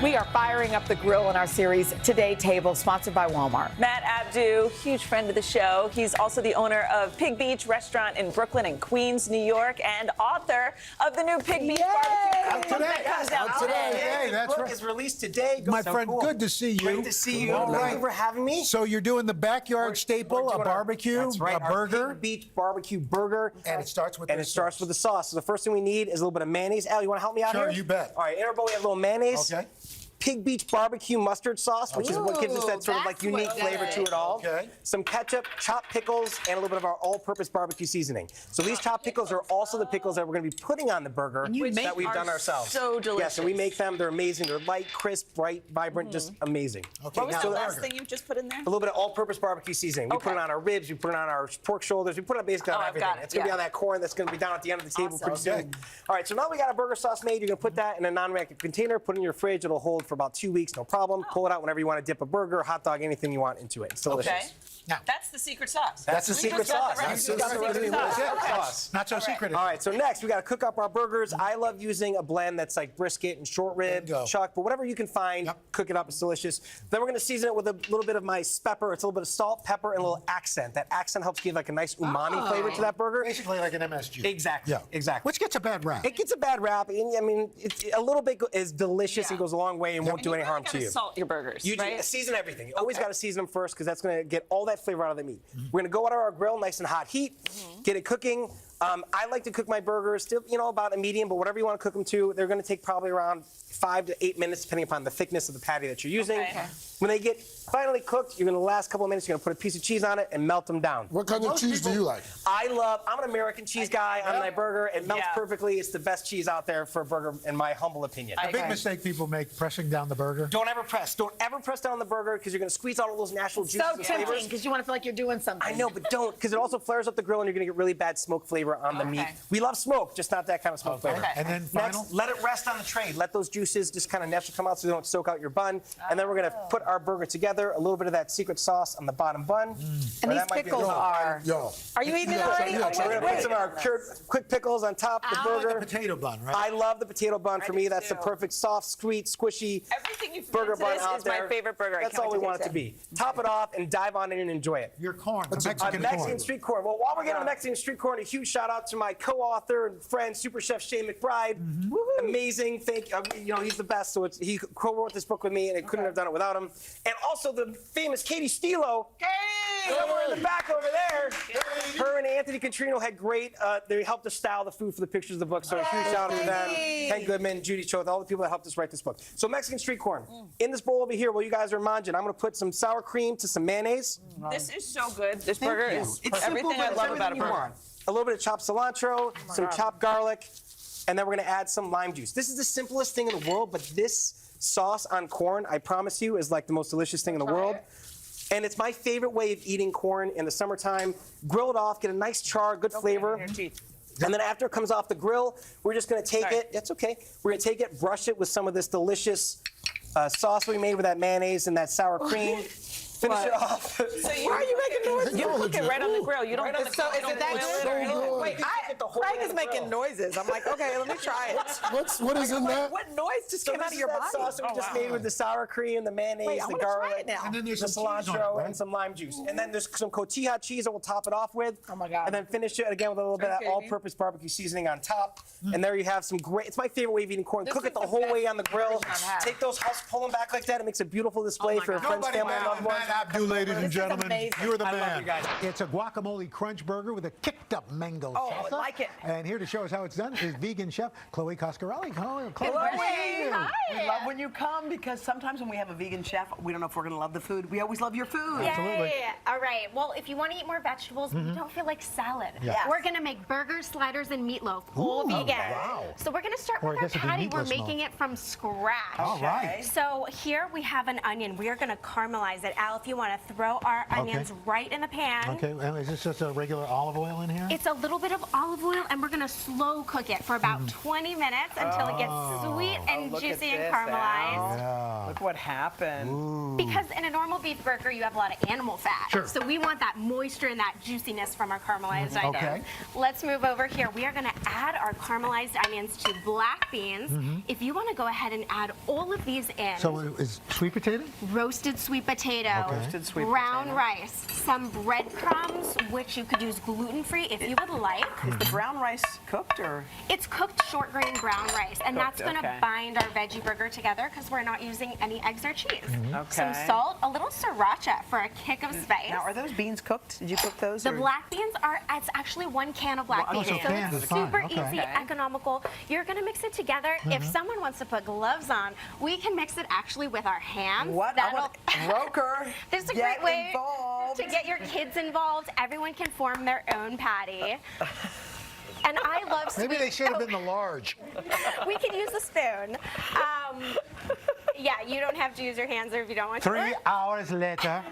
We are firing up the grill in our series Today Table, sponsored by Walmart. Matt Abdu, huge friend of the show. He's also the owner of Pig Beach Restaurant in Brooklyn and Queens, New York, and author of the new Pig Beach Barbecue. Out today. That comes out today. That's book right. is released today. My friend, good to see you. Great to see you. All Thank right. you for having me. So you're doing the backyard staple, a barbecue, that's right, a burger. Our Pig Beach barbecue burger. And it starts with the starts with the sauce. So the first thing we need is a little bit of mayonnaise. Al, you want to help me out here? Sure, you bet. All right, in our bowl we have a little mayonnaise. Okay. Pig Beach barbecue mustard sauce, which is what gives us that sort of like that's unique what flavor does to it. it all. Okay. Some ketchup, chopped pickles, and a little bit of our all-purpose barbecue seasoning. So these chopped pickles are also the pickles that we're going to be putting on the burger that we've done ourselves. So delicious. Yes, and we make them. They're amazing. They're light, crisp, bright, vibrant, just amazing. Okay, what was the last thing you just put in there? A little bit of all-purpose barbecue seasoning. We put it on our ribs, we put it on our pork shoulders, we put it basically on I've everything. got it, It's going to be on that corn that's going to be down at the end of the table pretty soon. All right, so now we got a burger sauce made. You're going to put that in a non-reactive container, put it in your fridge. It'll hold for about 2 weeks, no problem. Pull it out whenever you want to dip a burger, hot dog, anything you want into it. It's delicious. Okay. That's the secret sauce. That's the secret sauce. Not so secret. All right, so next we got to cook up our burgers. I love using a blend that's like brisket and short rib, chuck, but whatever you can find, cook it up. It's delicious. Then we're going to season it with a little bit of my pepper. It's a little bit of salt, pepper, and a little accent. That accent helps give like a nice umami flavor to that burger. Basically like an MSG. Exactly. Yeah. Exactly. Which gets a bad rap. It gets a bad rap. And, I mean, a little bit is delicious and goes a long way and won't do any harm to you. Salt your burgers. You season everything. You always got to season them first because that's going to get all that flavor out of the meat. We're going to go out of our grill, nice and hot heat, get it cooking. I like to cook my burgers still, about a medium, but whatever you want to cook them to, they're going to take probably around 5 to 8 minutes, depending upon the thickness of the patty that you're using. Okay. When they get finally cooked, you're going to last couple of minutes, you're going to put a piece of cheese on it and melt them down. What kind of cheese do you like? I'm an American cheese guy on my burger. It melts perfectly. It's the best cheese out there for a burger, in my humble opinion. A big mistake people make, pressing down the burger. Don't ever press. Don't ever press down the burger because you're going to squeeze out all those natural juices and flavors. So tempting because you want to feel like you're doing something. I know, but don't, because it also flares up the grill and you're going to get really bad smoke flavor on the meat. We love smoke, just not that kind of smoke flavor. And then final? Next, let it rest on the tray. Let those juices just kind of naturally come out so they don't soak out your bun. And then we're going to put our burger together, a little bit of that secret sauce on the bottom bun. And these pickles are... Are you eating it already? We're going to put some of our cured quick pickles on top of the burger. Like the potato bun, right? I love the potato bun. For me, that's the perfect soft, sweet, squishy burger bun out there. My favorite burger. That's all we want it to be. Top it off and dive on in and enjoy it. Your corn, Mexican street corn. Well, while we're getting to Mexican street corn, a huge shout out to my co-author and friend, Super Chef Shane McBride. Amazing. He's the best. So he co-wrote this book with me, and I couldn't have done it without him. And also the famous Katie Stilo. Somewhere in the back over there. Her and Anthony Contrino had great, they helped us style the food for the pictures of the book, so a huge shout out to them. Ken Goodman, Judy Choate, all the people that helped us write this book. So Mexican street corn. In this bowl over here, while you guys are manjing, I'm going to put some sour cream to some mayonnaise. This is so good. This burger is everything I love about a burger. A little bit of chopped cilantro, some chopped garlic, and then we're going to add some lime juice. This is the simplest thing in the world, but this sauce on corn, I promise you, is like the most delicious thing in the world. And it's my favorite way of eating corn in the summertime. Grill it off, get a nice char, good flavor. And then after it comes off the grill, we're just going to take it. That's okay. We're going to take it, brush it with some of this delicious sauce we made with that mayonnaise and that sour cream. Finish it off. So why are you making noises? You cook it right on the grill. You don't. Is it that good? Wait, Frank is making noises. I'm like, okay, let me try it. What is in that? What noise just came out of your body? Sauce that we just made with the sour cream, the mayonnaise, the garlic, and then there's the some cilantro, and some lime juice. And then there's some cotija cheese that we'll top it off with. Oh my God. And then finish it again with a little bit of all-purpose barbecue seasoning on top. And there you have some great. It's my favorite way of eating corn. Cook it the whole way on the grill. Take those husks, pull them back like that. It makes a beautiful display for your friends, family, and loved ones. Abdu, ladies and gentlemen, you're the man. It's a guacamole crunch burger with a kicked-up mango salsa. I like it. And here to show us how it's done is vegan chef Chloe Coscarelli. Chloe, Hi. We love when you come because sometimes when we have a vegan chef, we don't know if we're going to love the food. We always love your food. Absolutely. All right. Well, if you want to eat more vegetables, but you don't feel like salad, we're going to make burgers, sliders, and meatloaf, all vegan. Wow. So we're going to start with our patty. We're making it from scratch. All right. So here we have an onion. We are going to caramelize it. Al, if you want to throw our onions right in the pan. Okay, and is this just a regular olive oil in here? It's a little bit of olive oil, and we're going to slow cook it for about 20 minutes until it gets sweet and juicy and caramelized. Look what happened. Ooh. Because in a normal beef burger, you have a lot of animal fat. Sure. So we want that moisture and that juiciness from our caramelized onions. Okay. Let's move over here. We are going to add our caramelized onions to black beans. If you want to go ahead and add all of these in. So is sweet potato? Roasted sweet potato. Roasted sweet brown rice. Some breadcrumbs, which you could use gluten-free if you would like. Is the brown rice cooked or? It's cooked short grain brown rice, and that's going to bind our veggie burger together because we're not using any eggs or cheese. Some salt, a little sriracha for a kick of spice. Now, are those beans cooked? Did you cook those? The black beans are, it's actually 1 can of black beans. So it's super easy, economical. You're going to mix it together. If someone wants to put gloves on, we can mix it actually with our hands. Roker. This is a great way to get your kids involved. Everyone can form their own patty. And I love sweet. Maybe they should have been the large. We can use a spoon. Yeah, you don't have to use your hands if you don't want to. 3 hours later.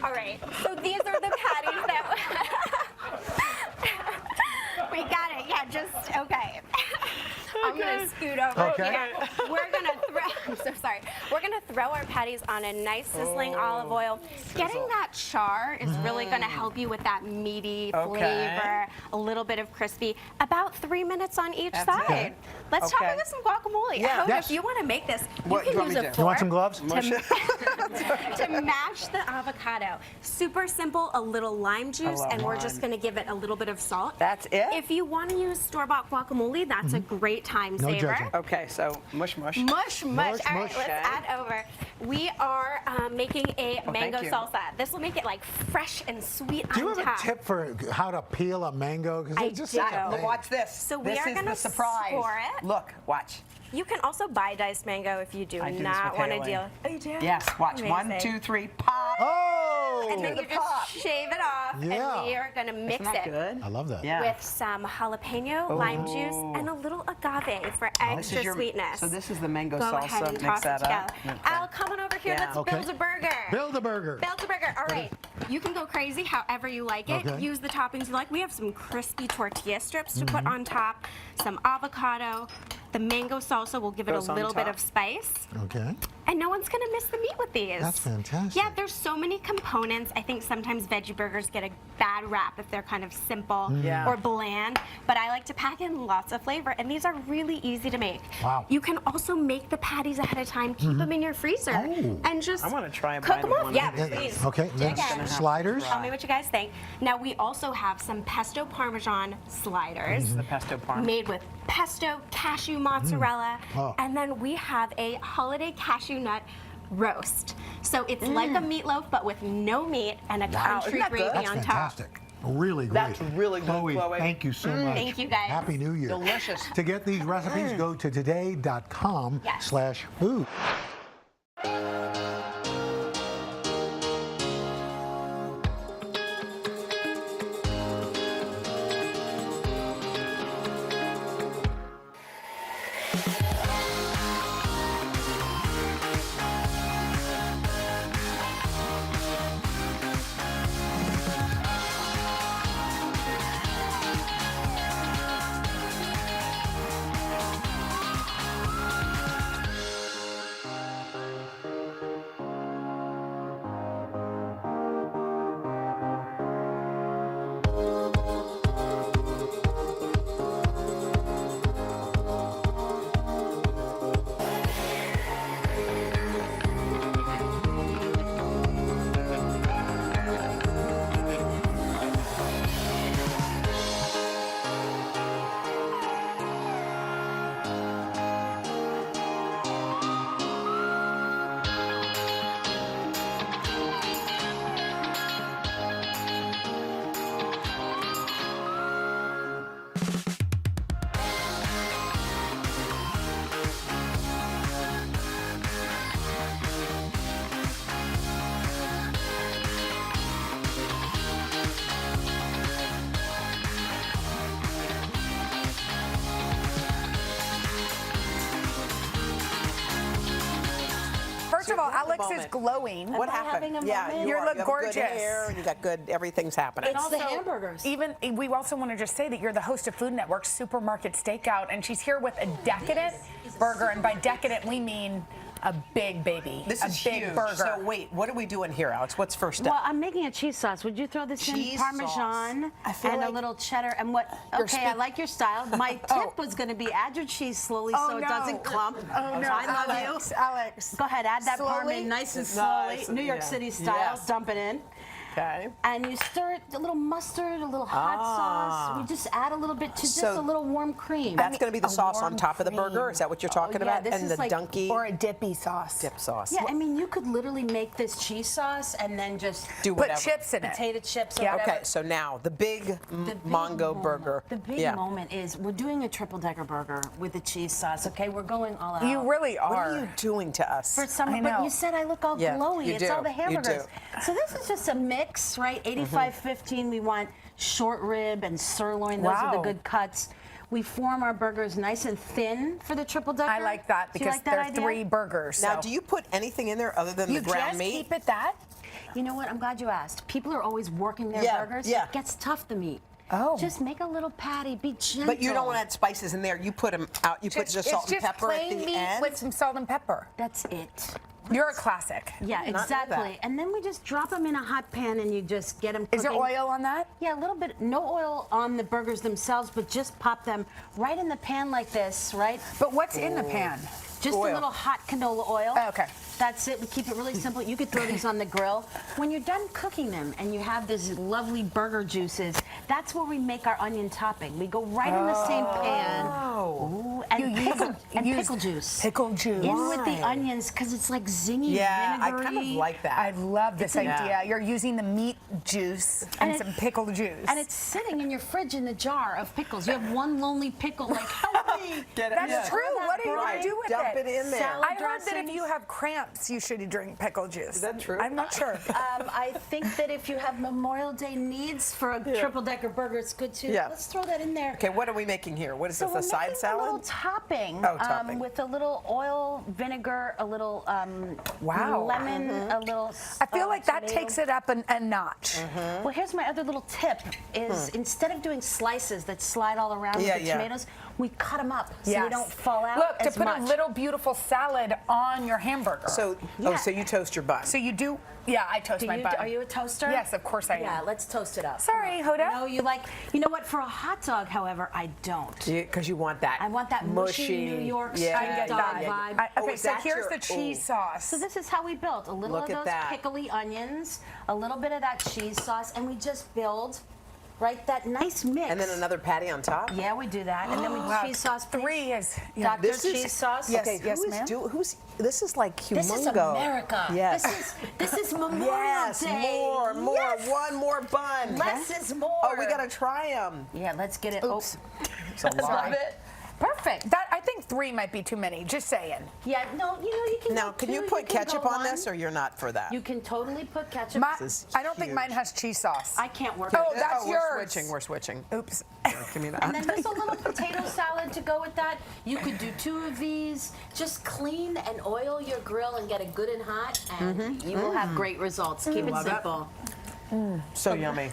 All right, so these are the patties that we got it. Yeah, just okay. I'm gonna scoot over Okay. here. We're gonna throw. I'm so sorry. We're gonna throw our patties on a nice sizzling olive oil. Getting that char is really gonna help you with that meaty flavor. A little bit of crispy. About 3 minutes on each side. Okay. Let's try with some guacamole. Yeah. Hope Yes. if you want to make this, What you do you can want use me a to do? You want fork some gloves? to mash the avocado. Super simple. A little lime juice, and we're just gonna give it a little bit of salt. That's it? If you want to use store-bought guacamole, that's a great time No saver. judging. Okay, so mush. Mush. Mush, All right, mush. let's add over. We are making a mango thank you. salsa. This will make it like fresh and sweet Do you on have top. a tip for how to peel a mango? Because I it's just do. such a Look, pain. watch this. So we this are is gonna the surprise. score it. Look, watch. You can also buy diced mango if you do I do this not with want to Haley. deal. Oh, you do? Yes, watch. Amazing. 1, 2, 3, pop. Oh! And then you just shave it off, Yeah. and we are gonna mix Isn't that it good? I love that. Yeah. with some jalapeno, lime juice, and a little agave for This is extra your- sweetness. So this is the mango Go salsa. ahead and Mix toss it that together. up. Okay. Al, come on over here. Yeah. Let's Okay. build a burger. Build a burger. Build a burger. All right. You can go crazy however you like it. Okay. Use the toppings you like. We have some crispy tortilla strips to put on top, some avocado. The mango salsa will give it Goes a on little bit top. of spice. Okay. And no one's going to miss the meat with these. That's fantastic. Yeah, there's so many components. I think sometimes veggie burgers get a bad rap if they're kind of simple Yeah. or bland, but I like to pack in lots of flavor, and these are really easy to make. Wow. You can also make the patties ahead of time, keep them in your freezer, and just I wanna try a cook bite them of off. one. Yeah, Yeah, please. okay, then Dig in. sliders. Tell me what you guys think. Now, we also have some pesto parmesan sliders The pesto parm. made with pesto, cashew mozzarella, Oh. and then we have a holiday cashew nut roast. So it's like a meatloaf, but with no meat and a country isn't that gravy good? That's on top. fantastic. Really great. That's really good, Chloe, Chloe. thank you so much. Thank you, guys. Happy New Year. Delicious. To get these recipes, go to today.com/food. First of all, Alex is glowing. What happened? Yeah, You are. look have gorgeous. Good hair, and you got good. Everything's happening. It's the hamburgers. Even we also want to just say that you're the host of Food Network's Supermarket Stakeout, and she's here with a decadent burger, and by decadent we mean a big baby, This a is big huge. burger. So wait, what are we doing here, Alex? What's first step? Well, I'm making a cheese sauce. Would you throw this Cheese in Parmesan sauce. I feel and a like little cheddar and what? Okay, I like your style. My tip was going to be add your cheese slowly so it doesn't clump. Oh, no, I love Alex, you. Alex. Go ahead, add that Slowly? parmesan nice and slowly, Nice, New York yeah. City style. Yes. Dump it in. Okay. And you stir it, a little mustard, a little hot sauce. We just add a little bit to just So a little warm cream. That's going to be the sauce on top of the burger. Is that what you're talking yeah, about? this And is the like- donkey or a dippy sauce. dip sauce. Yeah, I mean, you could literally make this cheese sauce and then just Do Put whatever. chips in it. potato chips or Yeah. whatever. Okay, so now the big The big Mongo moment. burger. The big yeah. moment is we're doing a triple-decker burger with the cheese sauce. Okay, we're going all out. You really What are. are you doing to us? For summer, I but know. you said I look all Yeah, glowy. you It's do, all the you hamburgers. do. So this is just a mix, right? 85-15. We want short rib and sirloin. Those are the Wow. good cuts. We form our burgers nice and thin for the triple decker. I like that Do you because like that there are idea? 3 burgers. Now, so. do you put anything in there other than You the ground just meat? keep it that? You know what? I'm glad you asked. People are always working their Yeah, burgers. yeah. It gets tough, the meat. Oh. Just make a little patty. Be gentle. But you don't want to add spices in there. You put them out. You put just salt and pepper at the plain meat end. with some salt and pepper. That's it. You're a classic. Yeah, exactly. And then we just drop them in a hot pan and you just get them cooking. Is there oil on that? Yeah, a little bit. No oil on the burgers themselves, but just pop them right in the pan like this, right? But what's in the pan? Just Oil. a little hot canola oil. Oh, okay. That's it. We keep it really simple. You could throw these on the grill. When you're done cooking them and you have these lovely burger juices, that's where we make our onion topping. We go right in the same pan. Ooh, and pickle juice. Pickle juice. In with the onions because it's like zingy, Yeah, I vinegary. kind of like that. I love this idea. You're using the meat juice and some pickle juice. And it's sitting in your fridge in the jar of pickles. You have one lonely pickle, like, help me. That's true. What are you going to do with Dump it in there. Salad I heard that if dressings. you have cramps, you should drink pickle juice. Is that true? I'm not sure. I think that if you have Memorial Day needs for a triple-decker burger, it's good too. Yeah. Let's throw that in there. Okay, what are we making here? What is So this, we're a side making salad? a little topping, Oh, topping. with a little oil, vinegar, a little Wow. lemon, a little. I feel like that tomato. takes it up a notch. Well, here's my other little tip: is instead of doing slices that slide all around with the tomatoes, we cut them up so they don't fall out. Look, to as put much. a little beautiful salad on your hamburger. So, so you toast your bun. So you do, yeah, I toast my bun. Are you a toaster? Yes, of course I am. Yeah, let's toast it up. Sorry, Hoda. No, you know what? For a hot dog, however, I don't. Because you want that. I want that mushy New York style dog vibe. Okay, so here's the cheese sauce. So this is how we built a little Look of at those that. pickly onions, a little bit of that cheese sauce, and we just build. Right, that nice mix. And then another patty on top? Yeah, we do that. And then we cheese sauce. Please. 3 is Dr. This is- Cheese sauce. Yes, Okay, yes, who ma'am. is this is like humongo. This is America. Yes. This is Memorial Yes, Day. more, Yes. one more bun. Less is more. Oh, we gotta try them. Yeah, let's get it. Oops. It's a lot. Love it. Perfect. That I think 3 might be too many. Just saying. Yeah, no, you can. Now, go can you 2, put can ketchup go on 1. this, or you're not for that? You can totally put ketchup. I don't think mine has cheese sauce. I can't work. Oh, with it. that's yours. We're switching. Oops. Give me that. And then just a little potato salad to go with that. You could do 2 of these. Just clean and oil your grill and get it good and hot, and you will have great results. Keep it simple. So yummy.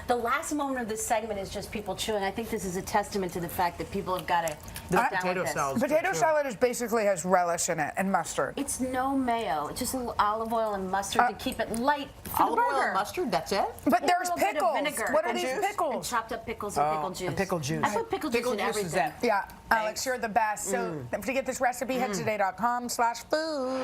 The last moment of this segment is just people chewing. I think this is a testament to the fact that people have got to get down with this. Potato salad is basically has relish in it and mustard. It's no mayo. It's just a little olive oil and mustard to keep it light for the Olive burger. oil and mustard, that's it? But Yeah, there's a little bit of pickles. vinegar What are and these juice. pickles? And chopped up pickles and pickle juice. and pickle juice. I put pickle juice in everything. Yeah, Alex, you're the best. So to get this recipe, head to today.com/food.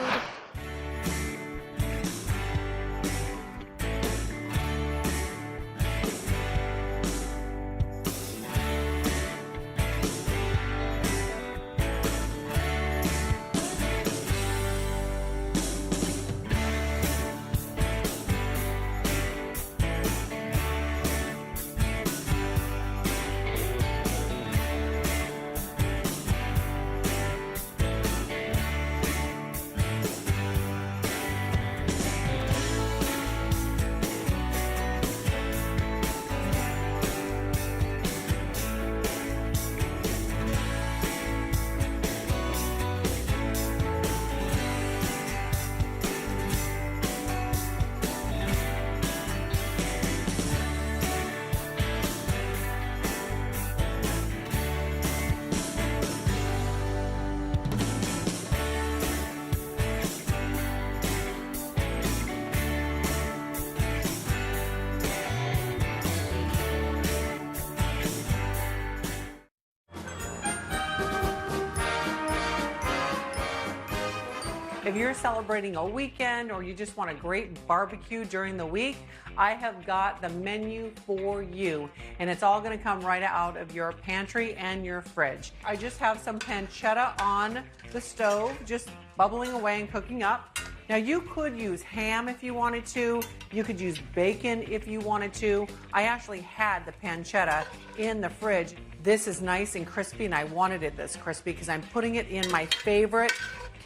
If you're celebrating a weekend or you just want a great barbecue during the week, I have got the menu for you. And it's all gonna come right out of your pantry and your fridge. I just have some pancetta on the stove, just bubbling away and cooking up. Now you could use ham if you wanted to. You could use bacon if you wanted to. I actually had the pancetta in the fridge. This is nice and crispy, and I wanted it this crispy because I'm putting it in my favorite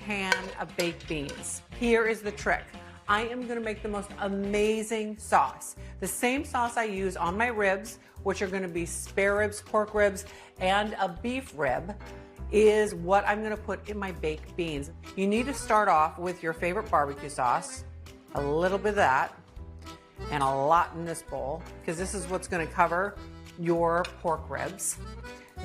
can of baked beans. Here is the trick. I am gonna make the most amazing sauce. The same sauce I use on my ribs, which are gonna be spare ribs, pork ribs, and a beef rib, is what I'm gonna put in my baked beans. You need to start off with your favorite barbecue sauce, a little bit of that, and a lot in this bowl, because this is what's gonna cover your pork ribs.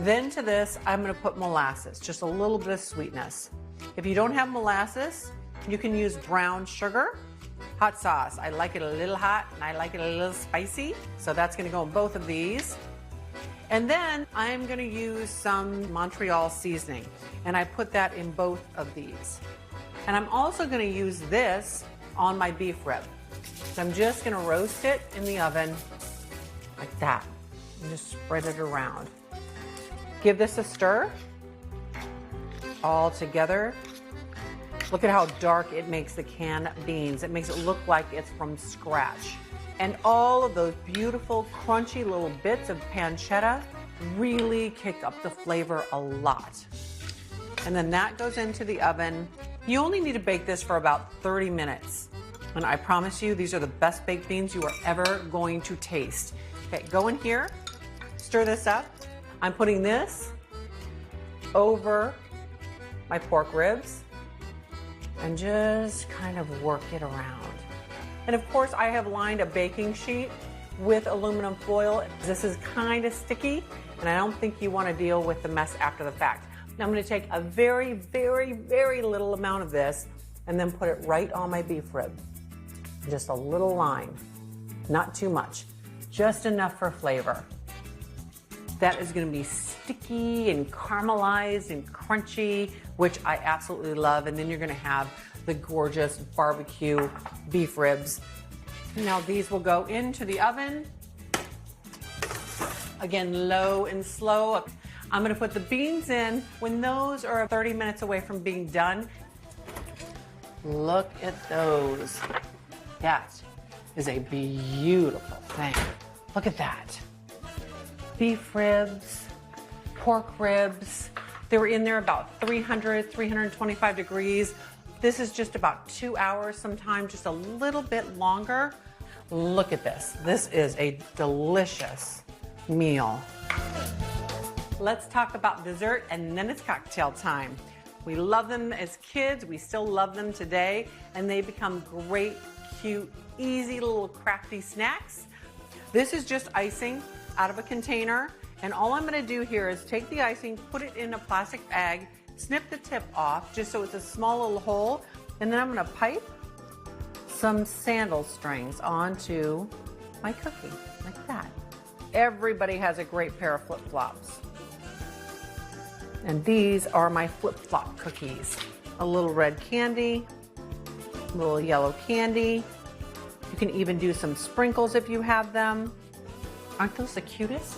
Then to this, I'm gonna put molasses, just a little bit of sweetness. If you don't have molasses, you can use brown sugar. Hot sauce, I like it a little hot and I like it a little spicy. So that's gonna go in both of these. And then I'm gonna use some Montreal seasoning, and I put that in both of these. And I'm also gonna use this on my beef rib. So I'm just gonna roast it in the oven like that, and just spread it around. Give this a stir all together. Look at how dark it makes the canned beans. It makes it look like it's from scratch. And all of those beautiful, crunchy little bits of pancetta really kick up the flavor a lot. And then that goes into the oven. You only need to bake this for about 30 minutes. And I promise you, these are the best baked beans you are ever going to taste. Okay, go in here, stir this up. I'm putting this over my pork ribs and just kind of work it around. And of course, I have lined a baking sheet with aluminum foil. This is kind of sticky, and I don't think you want to deal with the mess after the fact. Now I'm going to take a very, very, very little amount of this and then put it right on my beef rib. Just a little line, not too much, just enough for flavor. That is going to be sticky and caramelized and crunchy, which I absolutely love. And then you're going to have the gorgeous barbecue beef ribs. Now these will go into the oven. Again, low and slow. I'm going to put the beans in when those are 30 minutes away from being done. Look at those. That is a beautiful thing. Look at that. Beef ribs, pork ribs. They were in there about 300, 325 degrees. This is just about 2 hours, sometimes just a little bit longer. Look at this. This is a delicious meal. Let's talk about dessert, and then it's cocktail time. We love them as kids. We still love them today, and they become great, cute, easy little crafty snacks. This is just icing out of a container, and all I'm going to do here is take the icing, put it in a plastic bag, snip the tip off just so it's a small little hole, and then I'm going to pipe some sandal strings onto my cookie like that. Everybody has a great pair of flip-flops. And these are my flip-flop cookies. A little red candy, a little yellow candy. You can even do some sprinkles if you have them. Aren't those the cutest?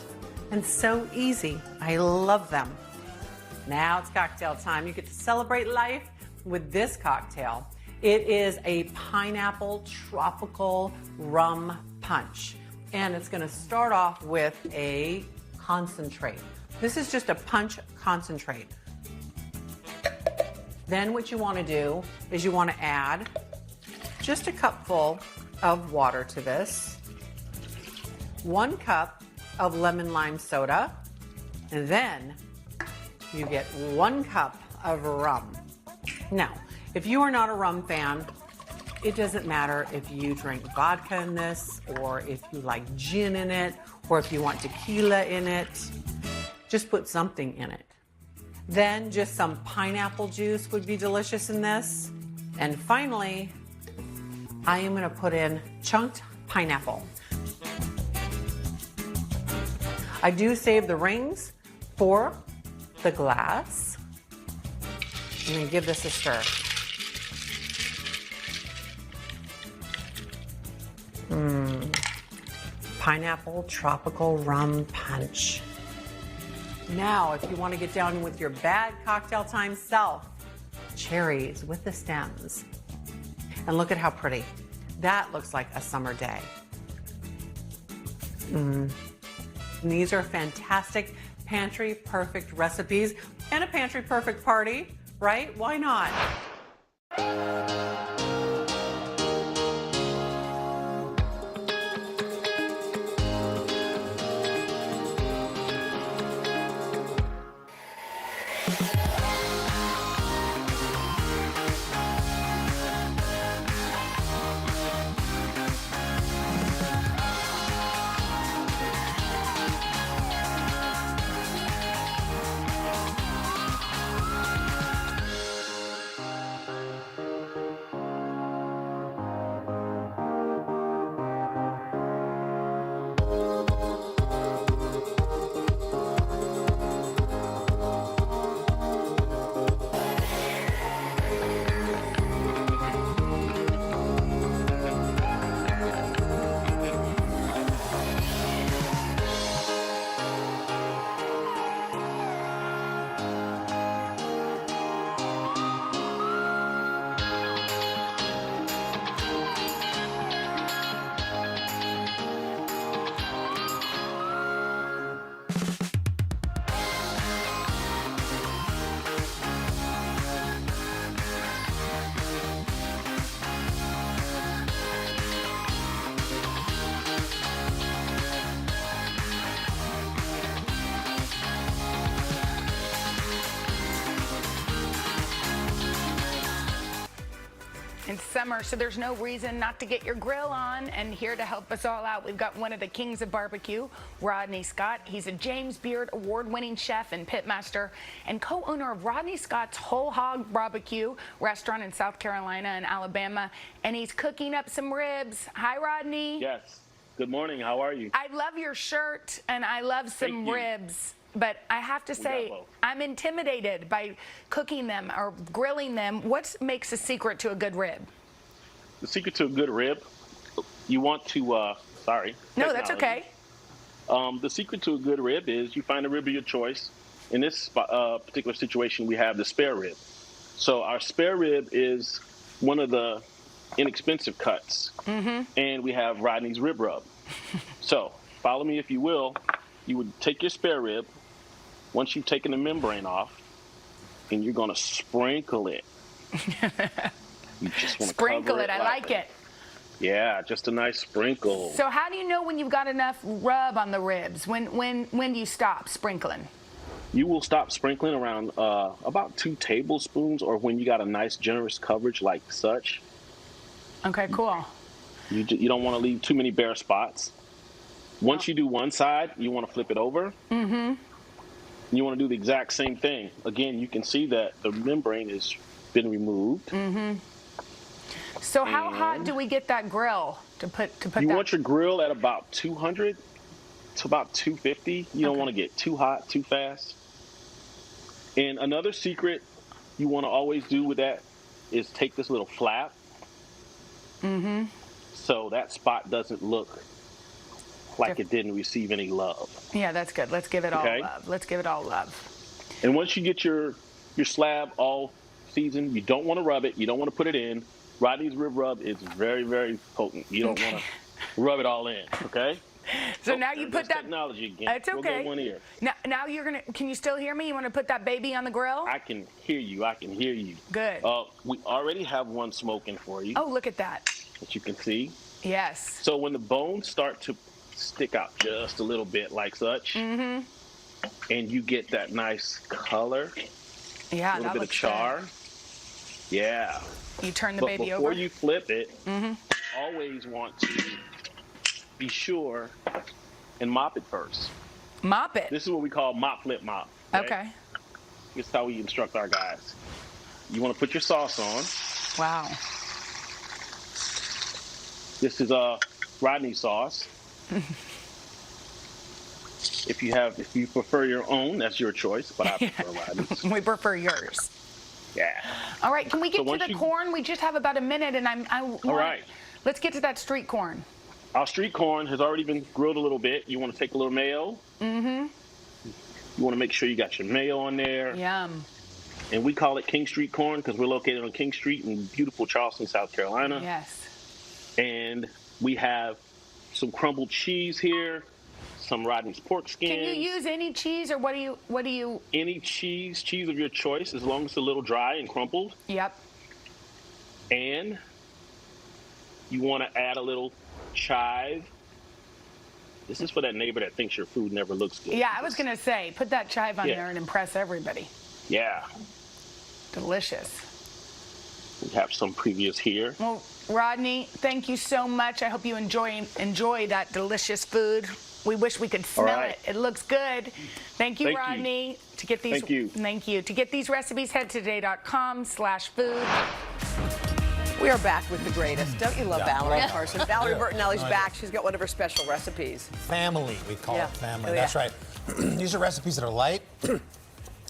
And so easy. I love them. Now it's cocktail time. You get to celebrate life with this cocktail. It is a pineapple tropical rum punch. And it's going to start off with a concentrate. This is just a punch concentrate. Then what you want to do is you want to add just a cupful of water to this, 1 cup of lemon lime soda, and then you get 1 cup of rum. Now, if you are not a rum fan, it doesn't matter if you drink vodka in this, or if you like gin in it, or if you want tequila in it. Just put something in it. Then just some pineapple juice would be delicious in this. And finally, I am gonna put in chunked pineapple. I do save the rings for the glass. I'm gonna give this a stir. Pineapple tropical rum punch. Now, if you want to get down with your bad cocktail time self, cherries with the stems. And look at how pretty. That looks like a summer day. These are fantastic pantry perfect recipes and a pantry perfect party, right? Why not? It's summer, so there's no reason not to get your grill on. And here to help us all out, we've got one of the kings of barbecue, Rodney Scott. He's a James Beard award-winning chef and pitmaster and co-owner of Rodney Scott's Whole Hog Barbecue restaurant in South Carolina and Alabama. And he's cooking up some ribs. Hi, Rodney. Yes. Good morning. How are you? I love your shirt, and I love some ribs. But I have to say, I'm intimidated by cooking them or grilling them. What makes a secret to a good rib? The secret to a good rib, you want to, sorry. No, that's okay. The secret to a good rib is you find a rib of your choice. In this particular situation, we have the spare rib. So our spare rib is one of the inexpensive cuts. And we have Rodney's Rib Rub. So follow me if you will. You would take your spare rib, once you've taken the membrane off, and you're going to sprinkle it. You just want to sprinkle it. I like it. Yeah, just a nice sprinkle. So how do you know when you've got enough rub on the ribs? When do you stop sprinkling? You will stop sprinkling around about 2 tablespoons, or when you got a nice generous coverage like such. Okay, cool. You don't want to leave too many bare spots. Once you do one side, you want to flip it over. You want to do the exact same thing. Again, you can see that the membrane has been removed. So how hot do we get that grill to put You that? want your grill at about 200 to about 250. You don't want to get too hot too fast. And another secret you want to always do with that is take this little flap. So that spot doesn't look like it didn't receive any love. Yeah, that's good. Let's give it all love. Let's give it all love. And once you get your slab all seasoned, you don't want to rub it. You don't want to put it in. Rodney's Rib Rub is very, very potent. You don't want to rub it all in, okay? So now you put that technology again. That's okay. We'll go one ear. Now you're gonna. Can you still hear me? You want to put that baby on the grill? I can hear you. I can hear you. Good. We already have one smoking for you. Oh, look at that. That you can see. Yes. So when the bones start to stick out just a little bit like such, and you get that nice color, yeah, a little bit of char. Good. Yeah. You turn the baby over. Before you flip it, always want to be sure and mop it first. Mop it? This is what we call mop, flip, mop. Okay. This is how we instruct our guys. You want to put your sauce on. Wow. This is Rodney sauce. If you prefer your own, that's your choice, but I prefer Rodney's. We prefer yours. Yeah. All right, can we get to the corn? We just have about a minute, and all right. Let's get to that street corn. Our street corn has already been grilled a little bit. You want to take a little mayo. You want to make sure you got your mayo on there. Yum. And we call it King Street corn because we're located on King Street in beautiful Charleston, South Carolina. Yes. And we have some crumbled cheese here, some Rodney's pork skins. Can you use any cheese, or what do you? Any cheese of your choice, as long as it's a little dry and crumpled. Yep. And you want to add a little chive. This is for that neighbor that thinks your food never looks good. Yeah, I was gonna say, put that chive on there and impress everybody. Yeah. Delicious. We have some previous here. Well, Rodney, thank you so much. I hope you enjoy that delicious food. We wish we could smell it. It looks good. Thank you, Rodney. To get these, thank you. To get these recipes, head to today.com/food. We are back with the greatest. Don't you love Valerie Carson? Valerie Bertinelli's back. She's got one of her special recipes. Family, we call it family. That's right. These are recipes that are light.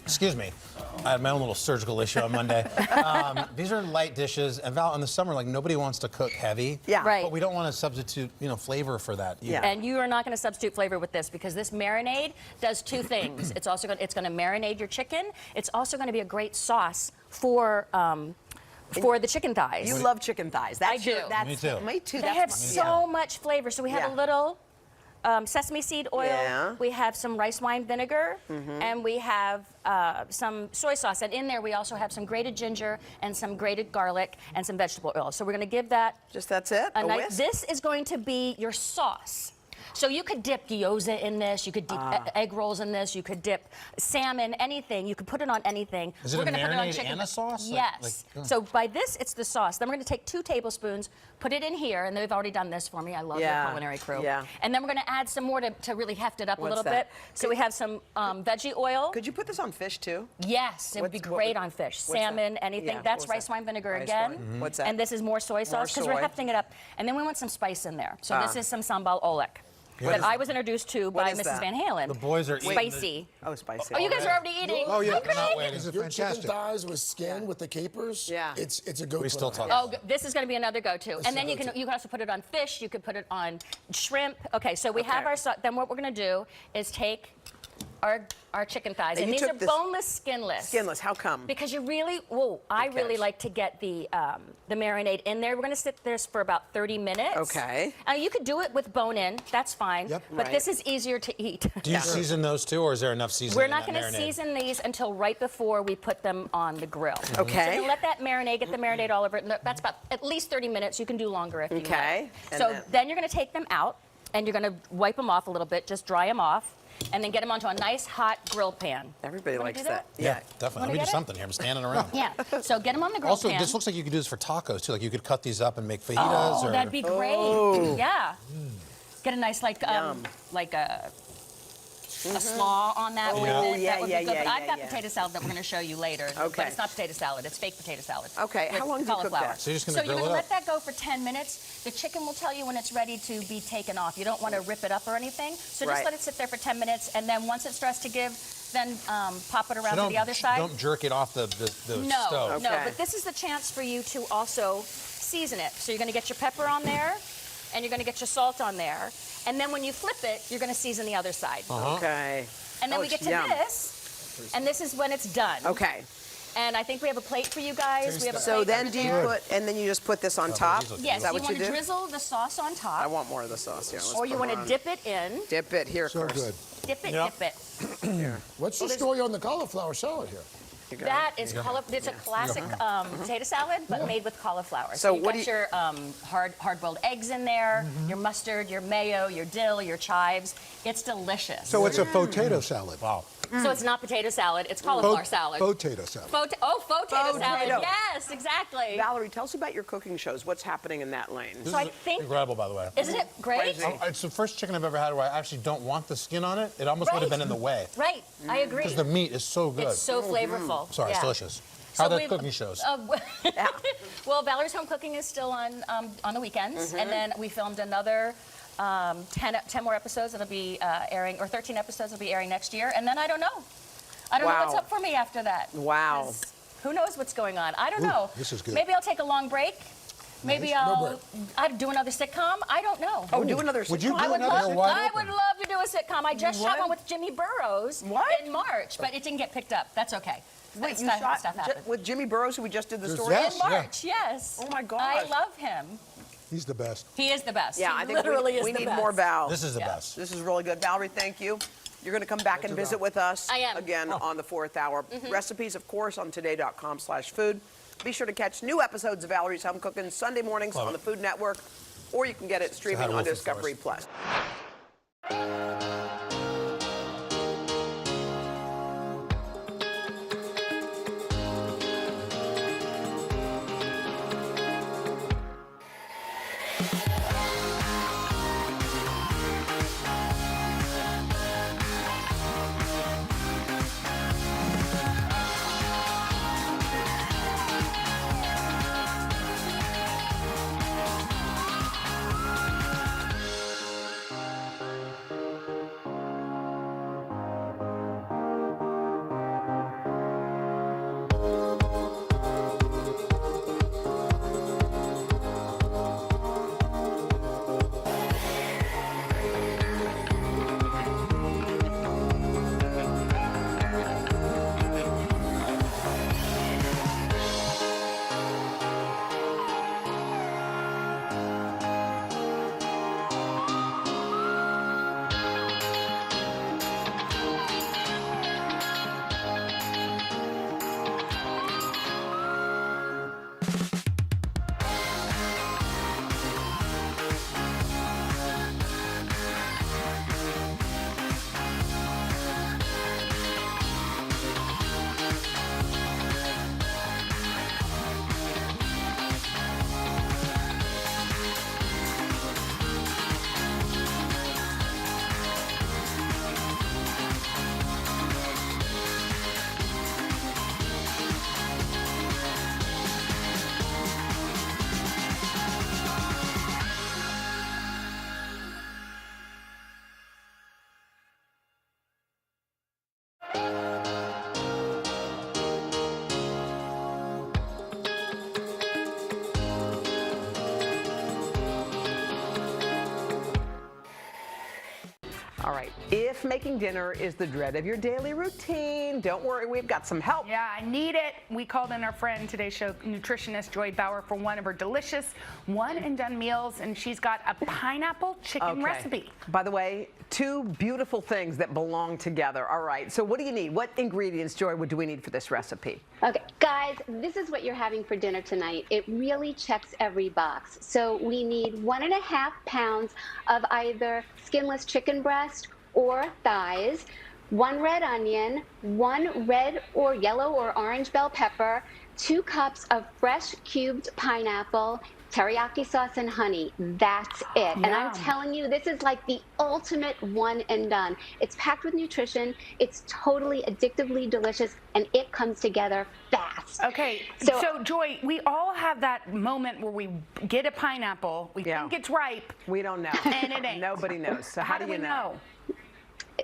Excuse me. I had my own little surgical issue on Monday. These are light dishes, and Val, in the summer, like nobody wants to cook heavy. Yeah. Right. But we don't want to substitute, flavor for that. Yeah. And you are not going to substitute flavor with this because this marinade does two things. It's also going to marinate your chicken. It's also going to be a great sauce for the chicken thighs. You love chicken thighs. I do. Me too. They have so much flavor. So we have a little sesame seed oil. Yeah. We have some rice wine vinegar, and we have some soy sauce. And in there, we also have some grated ginger and some grated garlic and some vegetable oil. So we're going to give that. That's it. A nice, this is going to be your sauce. So you could dip gyoza in this, you could dip egg rolls in this, you could dip salmon, anything. You could put it on anything. Is it We're a gonna put it on marinade chicken. and a sauce? Yes. So by this, it's the sauce. Then we're going to take 2 tablespoons, put it in here, and they've already done this for me. I love the culinary crew. Yeah. And then we're going to add some more to really heft it up a What's little that? bit. So we have some veggie oil. Could you put this on fish too? Yes, it would be great on fish. Salmon, anything. Yeah, That's rice wine vinegar again. What's that? And this is more soy sauce because we're soy. hefting it up. And then we want some spice in there. So this is some sambal oelek. That I was introduced to by is Mrs. that? Van Halen. The boys are eating spicy. Oh, spicy. Oh, you guys are already eating. Oh, yeah. Okay. They're not waiting. Is it They're your chicken fantastic. thighs with skin with the capers? Yeah. It's a go-to. We still talk. Oh, this is going to be another go-to. And then you can also put it on fish. You could put it on shrimp. Okay, so we have our sauce. Then what we're going to do is take our chicken thighs, and these are boneless, skinless. Skinless. How come? Because you really, I really like to get the marinade in there. We're going to sit this for about 30 minutes. Okay. You could do it with bone in. That's fine. Yep. But this is easier to eat. Do you season those too, or is there enough seasoning? We're not going to season these until right before we put them on the grill. Okay. So let that marinade, get the marinade all over it. That's about at least 30 minutes. You can do longer if you like. And So then you're going to take them out, and you're going to wipe them off a little bit, just dry them off, and then get them onto a nice hot grill pan. Everybody likes that. Yeah, definitely. Let me do something here. I'm standing around. Yeah. So get them on the grill Also, pan. this looks like you could do this for tacos too. Like you could cut these up and make fajitas. Oh, that'd be great. Yeah. Get a nice like a slaw on that with it. That would be good. But I've got potato salad that we're going to show you later. Okay. But it's not potato salad. It's fake potato salad. Okay. How long do you cook that? So you're just So going to you're grill going it to let up? that go for 10 minutes. The chicken will tell you when it's ready to be taken off. You don't want to rip it up or anything. So just let it sit there for 10 minutes, and then once it starts to give, then pop it around to the other side. Don't jerk it off the stove. No, but this is the chance for you to also season it. So you're going to get your pepper on there, and you're going to get your salt on there. And then when you flip it, you're going to season the other side. Okay. And then we get to this, and this is when it's done. Okay. And I think we have a plate for you guys. We have a So plate then over do you there. put, and then you just put this on top? Yes, Is that you what want you to do? drizzle the sauce on top. I want more of the sauce here. Let's Or you put want it to on. dip it in. Dip it here, So Chris. good. Dip it, Yep. dip it. What's the story on the cauliflower salad here? That is it's a classic potato salad, but made with cauliflower. So you what got do you- your hard-boiled eggs in there, your mustard, your mayo, your dill, your chives. It's delicious. So it's a potato salad. Wow. So it's not potato salad, it's cauliflower salad. Potato salad. Potato salad. Potato. Yes, exactly. Valerie, tell us about your cooking shows. What's happening in that lane? This So I is think- incredible, by the way. Isn't it great? It's the first chicken I've ever had where I actually don't want the skin on it. It almost would have been in the way. Right, I agree. Because the meat is so good. It's so flavorful. Sorry, it's Yeah. delicious. So How are the we've- cooking shows? Well, Valerie's Home Cooking is still on the weekends, and then we filmed another 10 more episodes that'll be airing, or 13 episodes that'll be airing next year, and then I don't know. I don't know what's Wow. up for me after that. Wow. 'Cause who knows what's going on? I don't know. this is good. Maybe I'll take a long break. Maybe I'd do another sitcom. I don't know. Oh, do another Would you sitcom? do I would another love. wide I open? would love to do a sitcom. I just shot What? one with Jimmy Burrows in March, but it didn't get picked up. That's okay. Wait, you Stuff shot happens. with Jimmy Burrows, who we just did the story? Yes. In March, yes. Oh my gosh. I love him. He's the best. He is the best. Yeah, he I think literally we is the need best. more Val. This is the best. This is really good. Valerie, thank you. You're going to come back and visit with us I am. again on the 4th hour. Recipes, of course, on today.com/food. Be sure to catch new episodes of Valerie's Home Cooking Sunday mornings on the Food Network, or you can get it streaming on Discovery Plus. right, if making dinner is the dread of your daily routine, don't worry, we've got some help. Yeah, I need it. We called in our friend, today's show nutritionist Joy Bauer, for one of her delicious one-and-done meals, and she's got a pineapple chicken recipe. By the way, two beautiful things that belong together. All right, so what do you need? What ingredients, Joy, do we need for this recipe? Okay, guys, this is what you're having for dinner tonight. It really checks every box. So we need 1.5 pounds of either skinless chicken breast or thighs, 1 red onion, 1 red or yellow or orange bell pepper, 2 cups of fresh cubed pineapple, teriyaki sauce and honey. That's it. And I'm telling you, this is like the ultimate one and done. It's packed with nutrition. It's totally addictively delicious, and it comes together fast. Okay, so Joy, we all have that moment where we get a pineapple, we think it's ripe. We don't know. And it ain't. Nobody knows. So how do you know?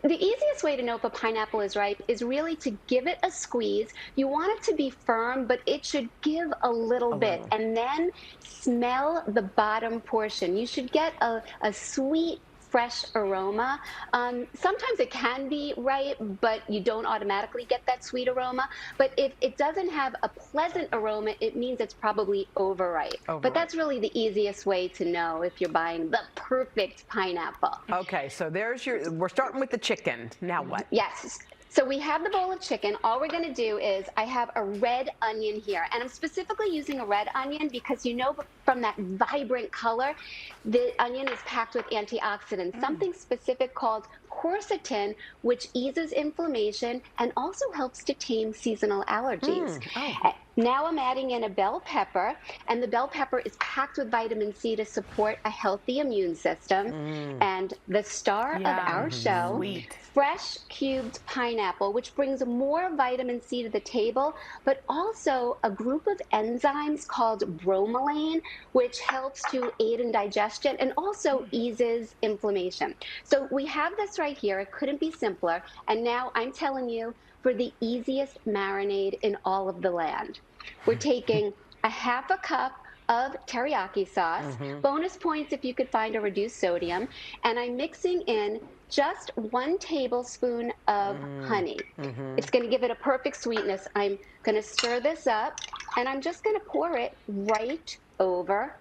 The easiest way to know if a pineapple is ripe is really to give it a squeeze. You want it to be firm, but it should give a little bit. And then smell the bottom portion. You should get a sweet, fresh aroma. Sometimes it can be ripe, but you don't automatically get that sweet aroma. But if it doesn't have a pleasant aroma, it means it's probably overripe. But that's really the easiest way to know if you're buying the perfect pineapple. Okay, so we're starting with the chicken. Now what? Yes. So we have the bowl of chicken. All we're going to do is I have a red onion here. And I'm specifically using a red onion because you know from that vibrant color, the onion is packed with antioxidants, something specific called quercetin, which eases inflammation and also helps to tame seasonal allergies. Now I'm adding in a bell pepper, and the bell pepper is packed with vitamin C to support a healthy immune system. And the star of our show, fresh cubed pineapple, which brings more vitamin C to the table, but also a group of enzymes called bromelain, which helps to aid in digestion and also eases inflammation. So we have this right here. It couldn't be simpler. And now I'm telling you, for the easiest marinade in all of the land. We're taking a 1/2 cup of teriyaki sauce, bonus points if you could find a reduced sodium, and I'm mixing in just 1 tablespoon of honey. It's going to give it a perfect sweetness. I'm going to stir this up, and I'm just going to pour it right over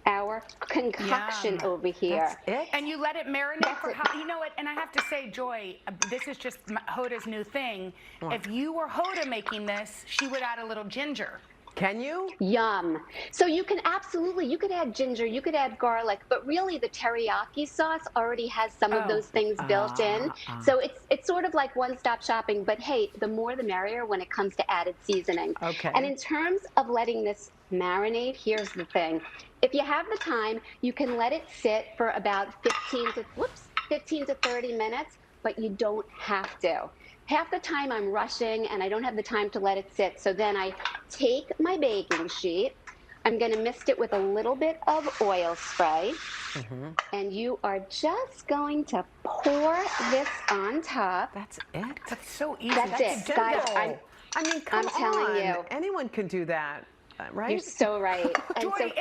our concoction over here. That's it. And you let it marinate for how, you know what, and I have to say, Joy, this is just Hoda's new thing. If you were Hoda making this, she would add a little ginger. Can you? Yum. So you can absolutely, you could add ginger, you could add garlic, but really the teriyaki sauce already has some of those things built in. So it's sort of like one-stop shopping, but hey, the more the merrier when it comes to added seasoning. And in terms of letting this marinate, here's the thing. If you have the time, you can let it sit for about 15 to 30 minutes, but you don't have to. Half the time I'm rushing and I don't have the time to let it sit. So then I take my baking sheet. I'm going to mist it with a little bit of oil spray. And you are just going to pour this on top. That's it? That's so easy. That's it. Guys, I mean, come I'm telling you. Anyone can do that. Right? You're so right. And Joy, so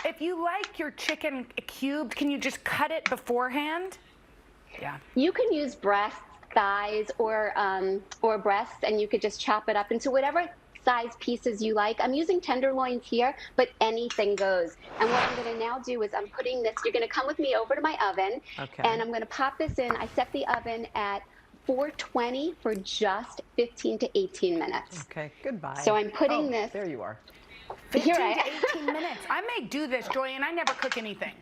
if you like your chicken cubed, can you just cut it beforehand? Yeah. You can use breasts, thighs, or breasts, and you could just chop it up into whatever size pieces you like. I'm using tenderloins here, but anything goes. And what I'm going to now do is I'm putting this, you're going to come with me over to my oven, and I'm going to pop this in. I set the oven at 420 for just 15 to 18 minutes. Okay, goodbye. So I'm putting this. There you are. 15 to 18 minutes. I may do this, Joy, and I never cook anything.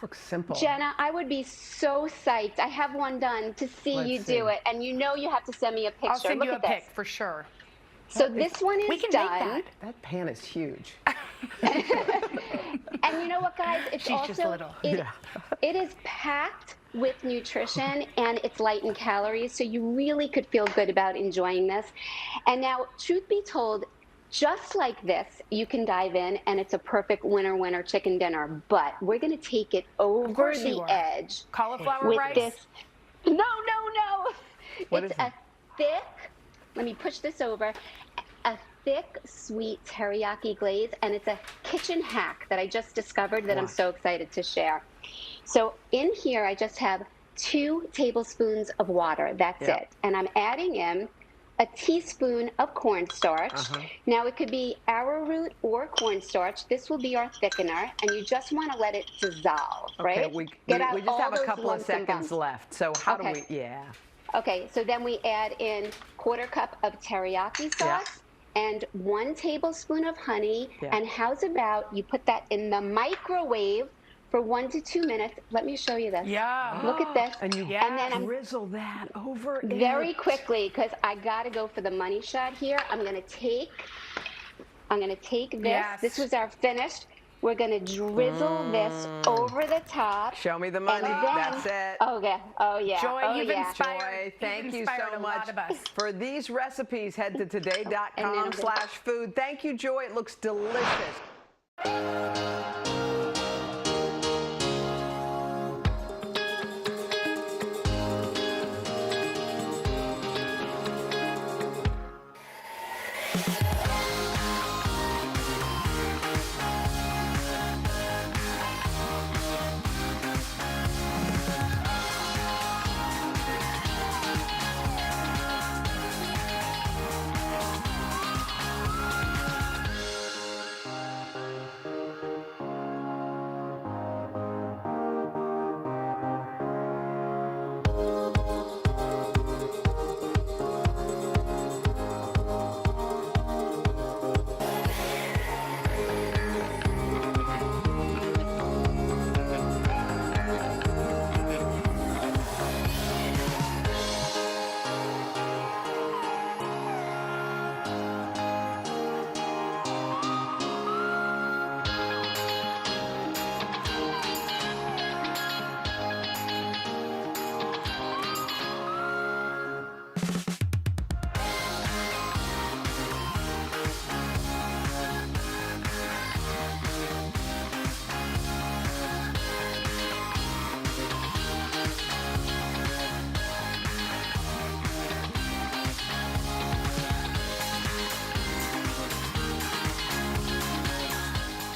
Looks simple. Jenna, I would be so psyched. I have one done to see you do it, and you know you have to send me a picture. I'll send you a pic for sure. So this one is we can done. Make that pan is huge. And you know what, guys? It's She's also just little. it is packed with nutrition and it's light in calories, so you really could feel good about enjoying this. And now, truth be told, just like this, you can dive in and it's a perfect winner chicken dinner. But we're going to take it over the edge. Cauliflower with rice? this. No. What it's a thick, let me push this over, a thick, sweet teriyaki glaze, and it's a kitchen hack that I just discovered that I'm so excited to share. So in here, I just have 2 tablespoons of water. That's it. And I'm adding in a teaspoon of cornstarch. Now it could be arrowroot or cornstarch. This will be our thickener, and you just want to let it dissolve, right? We Get out just all have a those couple of lumps and seconds bumps. left. So how do we? Okay, so then we add in 1/4 cup of teriyaki sauce and 1 tablespoon of honey. And how's about you put that in the microwave for 1 to 2 minutes. Let me show you this. Look at this. And you and then I'm drizzle that over very quickly, because I got to go for the money shot here. I'm going to take this. This was our finished. We're going to drizzle this over the top. Show me the money. That's it. Okay. Oh, yeah. Joy, you've inspired. Joy, thank you so much for these recipes. Head to today.com/food. Thank you, Joy. It looks delicious.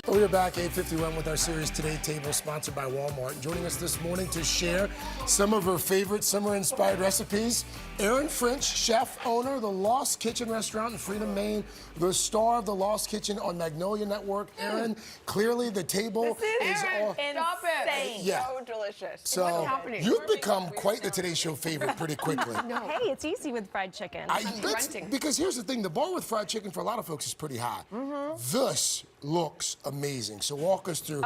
We are back 8:51 with our series Today Table, sponsored by Walmart. Joining us this morning to share some of her favorite summer-inspired recipes, Erin French, chef, owner of the Lost Kitchen restaurant in Freedom, Maine, the star of the Lost Kitchen on Magnolia Network. Erin, clearly the table is all... Insane. Yeah. So delicious. So you've become quite the Today Show favorite pretty quickly. Hey, it's easy with fried chicken. Because here's the thing, the bar with fried chicken for a lot of folks is pretty high. This looks amazing. So walk us through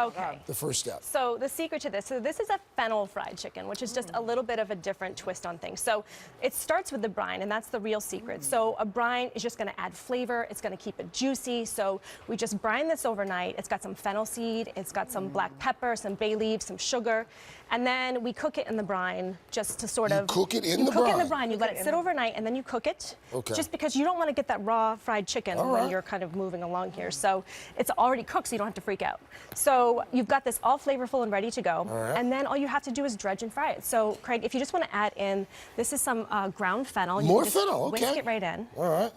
the first step. So the secret to this, this is a Fennel fried chicken, which is just a little bit of a different twist on things. So it starts with the brine, and that's the real secret. So a brine is just going to add flavor. It's going to keep it juicy. So we just brine this overnight. It's got some fennel seed. It's got some black pepper, some bay leaves, some sugar. And then we cook it in the brine just to sort of... cook it in the brine? You cook it in the brine. You let it sit overnight, and then you cook it. Okay. Just because you don't want to get that raw fried chicken when you're kind of moving along here. So it's already cooked, so you don't have to freak out. So you've got this all flavorful and ready to go. And then all you have to do is dredge and fry it. So, Craig, if you just want to add in, this is some ground fennel. More you can just fennel, okay. Whisk it right in. All right.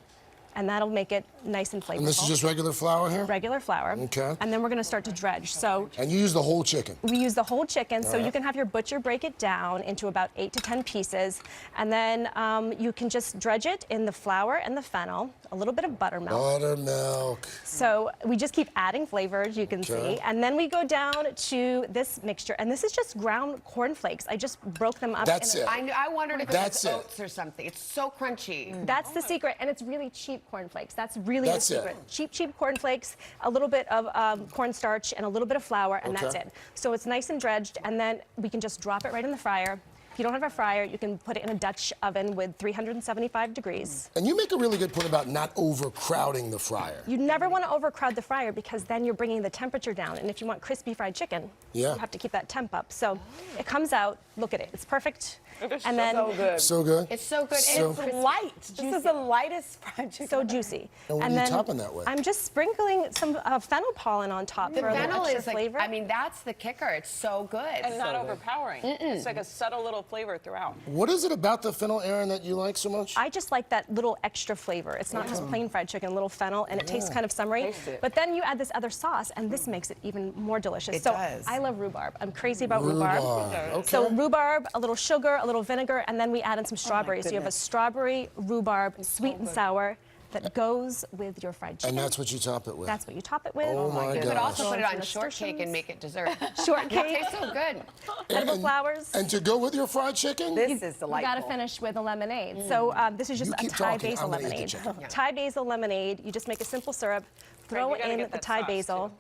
And that'll make it nice and flavorful. And this is just regular flour here? Regular flour. Okay. And then we're going to start to dredge. So. And you use the whole chicken? We use the whole chicken, so you can have your butcher break it down into about 8 to 10 pieces, and then you can just dredge it in the flour and the fennel, a little bit of buttermilk. Buttermilk. So we just keep adding flavors, you can see, and then we go down to this mixture, and this is just ground cornflakes. I just broke them up. That's it. I wondered if it was oats or something. It's so crunchy. That's the secret, and it's really cheap cornflakes. That's really the secret. Cheap cornflakes, a little bit of cornstarch, and a little bit of flour, and that's it. So it's nice and dredged, and then we can just drop it right in the fryer. If you don't have a fryer, you can put it in a Dutch oven with 375 degrees. And you make a really good point about not overcrowding the fryer. You never want to overcrowd the fryer because then you're bringing the temperature down. And if you want crispy fried chicken, you have to keep that temp up. So it comes out, look at it, it's perfect. And then so good. So good. It's so good. So- And It's light. This is the lightest fried chicken. so juicy. And what are you topping that with? I'm just sprinkling some fennel pollen on top the for a little fennel extra is like, flavor. I mean, that's the kicker. It's so good. And not overpowering. It's like a subtle little flavor throughout. What is it about the fennel, Aaron, that you like so much? I just like that little extra flavor. It's not just plain fried chicken, a little fennel, and it tastes kind of summery. Taste it. But then you add this other sauce, and this makes it even more delicious. It so does. I love rhubarb. I'm crazy about rhubarb. Okay. So rhubarb, a little sugar, a little vinegar, and then we add in some strawberries. So you have a goodness. strawberry rhubarb, sweet and sour, that goes with your fried chicken. And that's what you top it with. That's what you top it with. Oh my You gosh. could also put it on Some shortcake and make it dessert. Shortcake. It tastes so good. Edible flowers. And to go with your fried chicken? This is You delightful. got to finish with a lemonade. So this is just You a keep Thai talking, basil I'm gonna eat the lemonade. chicken. Thai basil lemonade. You just make a simple syrup, throw you gotta in get the that Thai sauce, basil. too.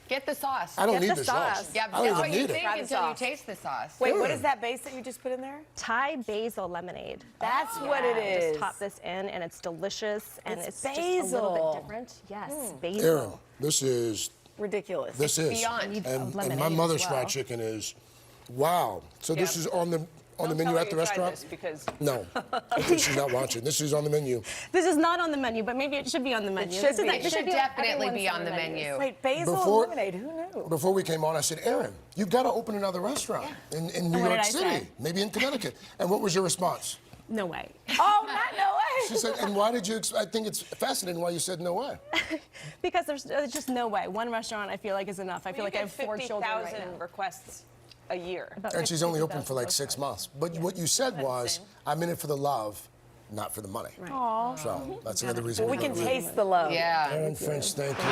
Get the sauce. I don't Get need the the sauce. sauce. Yeah, I don't that's what even you need it. think Try the until you sauce. taste the sauce. Wait, what is that base that you just put in there? Thai basil lemonade. That's what it is. Just top this in, and it's delicious, and It's it's just a little basil. bit different. Yes, basil. Aaron, this is, Ridiculous. this is. beyond. And lemonade my as mother's well. fried chicken is, wow. So this is on the menu at the restaurant? Because No, she's not watching. This is on the menu. This is not on the menu, but maybe it should be on the menu. should This is be. like- It this should be definitely be everyone's on the menu. wait, basil Before- lemonade. Who knew? Before we came on, I said, Aaron, you've got to open another restaurant in New what York did I City, say? maybe in Connecticut. And what was your response? No way. Oh, not no way. She said, and why did you, I think it's fascinating why you said no way. Because there's just no way. One restaurant I feel like is enough. I feel like I have 4 children right 50,000 now. requests a year. About And she's only open 50,000 for like 6 months. But what you said was, I'm in it for the love, not for the money. Aw. So that's another reason. Well, we to can go. taste the love. Yeah. Aaron French, thank you.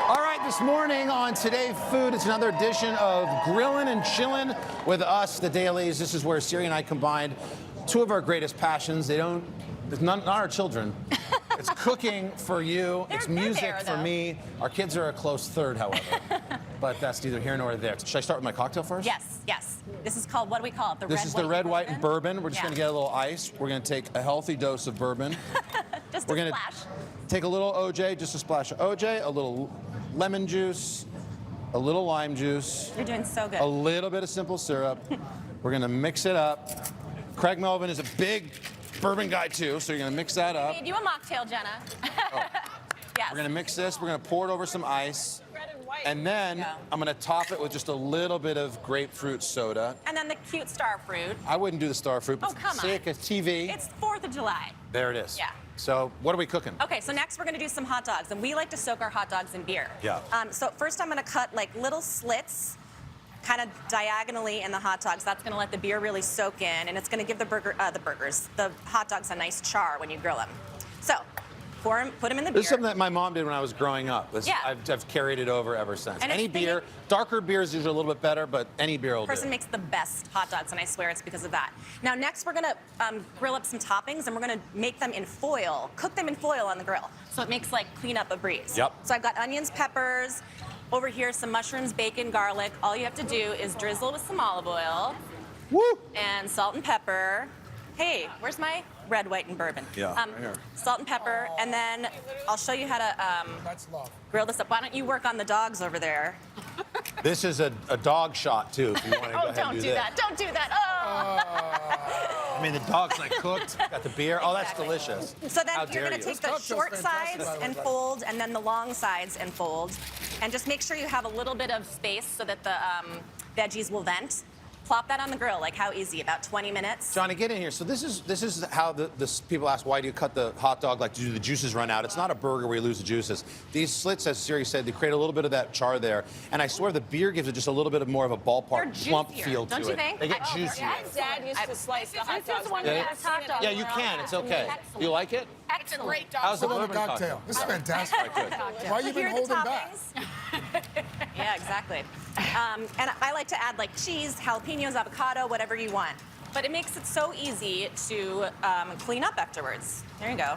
All right, this morning on Today Food, it's another edition of Grillin' and Chillin' with us, the Dailies. This is where Siri and I combined two of our greatest passions. It's not our children. It's cooking for you. It's music there, for though. me. Our kids are a close third, however. But that's neither here nor there. Should I start with my cocktail first? Yes, yes. This is called, what do we call it? The This red, is the red, white, and bourbon. We're just Yeah. going to get a little ice. We're going to take a healthy dose of bourbon. Just We're a gonna splash. take a little OJ, just a splash of OJ, a little lemon juice, a little lime juice, You're doing so good. a little bit of simple syrup. We're gonna mix it up. Craig Melvin is a big bourbon guy too, so you're gonna mix that up. Made you a mocktail, Jenna. Yes. We're gonna mix this. We're gonna pour it over some ice. And then I'm gonna top it with just a little bit of grapefruit soda. And then the cute star fruit. I wouldn't do the star fruit, but Oh, come on. sick as TV. It's 4th of July. There it is. Yeah. So what are we cooking? Okay, so next we're gonna do some hot dogs, and we like to soak our hot dogs in beer. Yeah. So first I'm gonna cut like little slits, kind of diagonally in the hot dogs. That's gonna let the beer really soak in, and it's gonna give the hot dogs a nice char when you grill them. So, put them in the beer. This is something that my mom did when I was growing up. Yeah. I've carried it over ever since. And Any it's beer, darker beer is usually a little bit better, but any beer will Person do. makes the best hot dogs, and I swear it's because of that. Now, next we're gonna grill up some toppings, and we're gonna make them in foil, cook them in foil on the grill. So it makes like clean up a breeze. Yep. So I've got onions, peppers, over here some mushrooms, bacon, garlic. All you have to do is drizzle with some olive oil. Woo! And salt and pepper. Hey, where's my red, white, and bourbon? Yeah, right here. Salt and pepper, and then I'll show you how to grill this up. Why don't you work on the dogs over there? This is a dog shot too, if you want to go Oh, ahead don't and do do that. Don't do that. Oh! I mean, the dog's like cooked, got the beer. Oh, that's delicious. So then How you're dare going you. to take the short sides and fold, and then the long sides and fold. And just make sure you have a little bit of space so that the veggies will vent. plop that on the grill. Like how easy? About 20 minutes. Johnny, get in here. So this is how the people ask, why do you cut the hot dog? Like, do the juices run out? It's not a burger where you lose the juices. These slits, as Siri said, they create a little bit of that char there. And I swear the beer gives it just a little bit of more of a ballpark plump feel to it. Don't you think? They get juicier. Dad used to slice the hot dogs. Yeah, you can. It's okay. You like it? It's a great dog. How's the What about bourbon a cocktail? This is fantastic. Why you been Here are the holding back? toppings. Yeah, exactly. And I like to add like cheese, jalapenos, avocado, whatever you want. But it makes it so easy to clean up afterwards. There you go.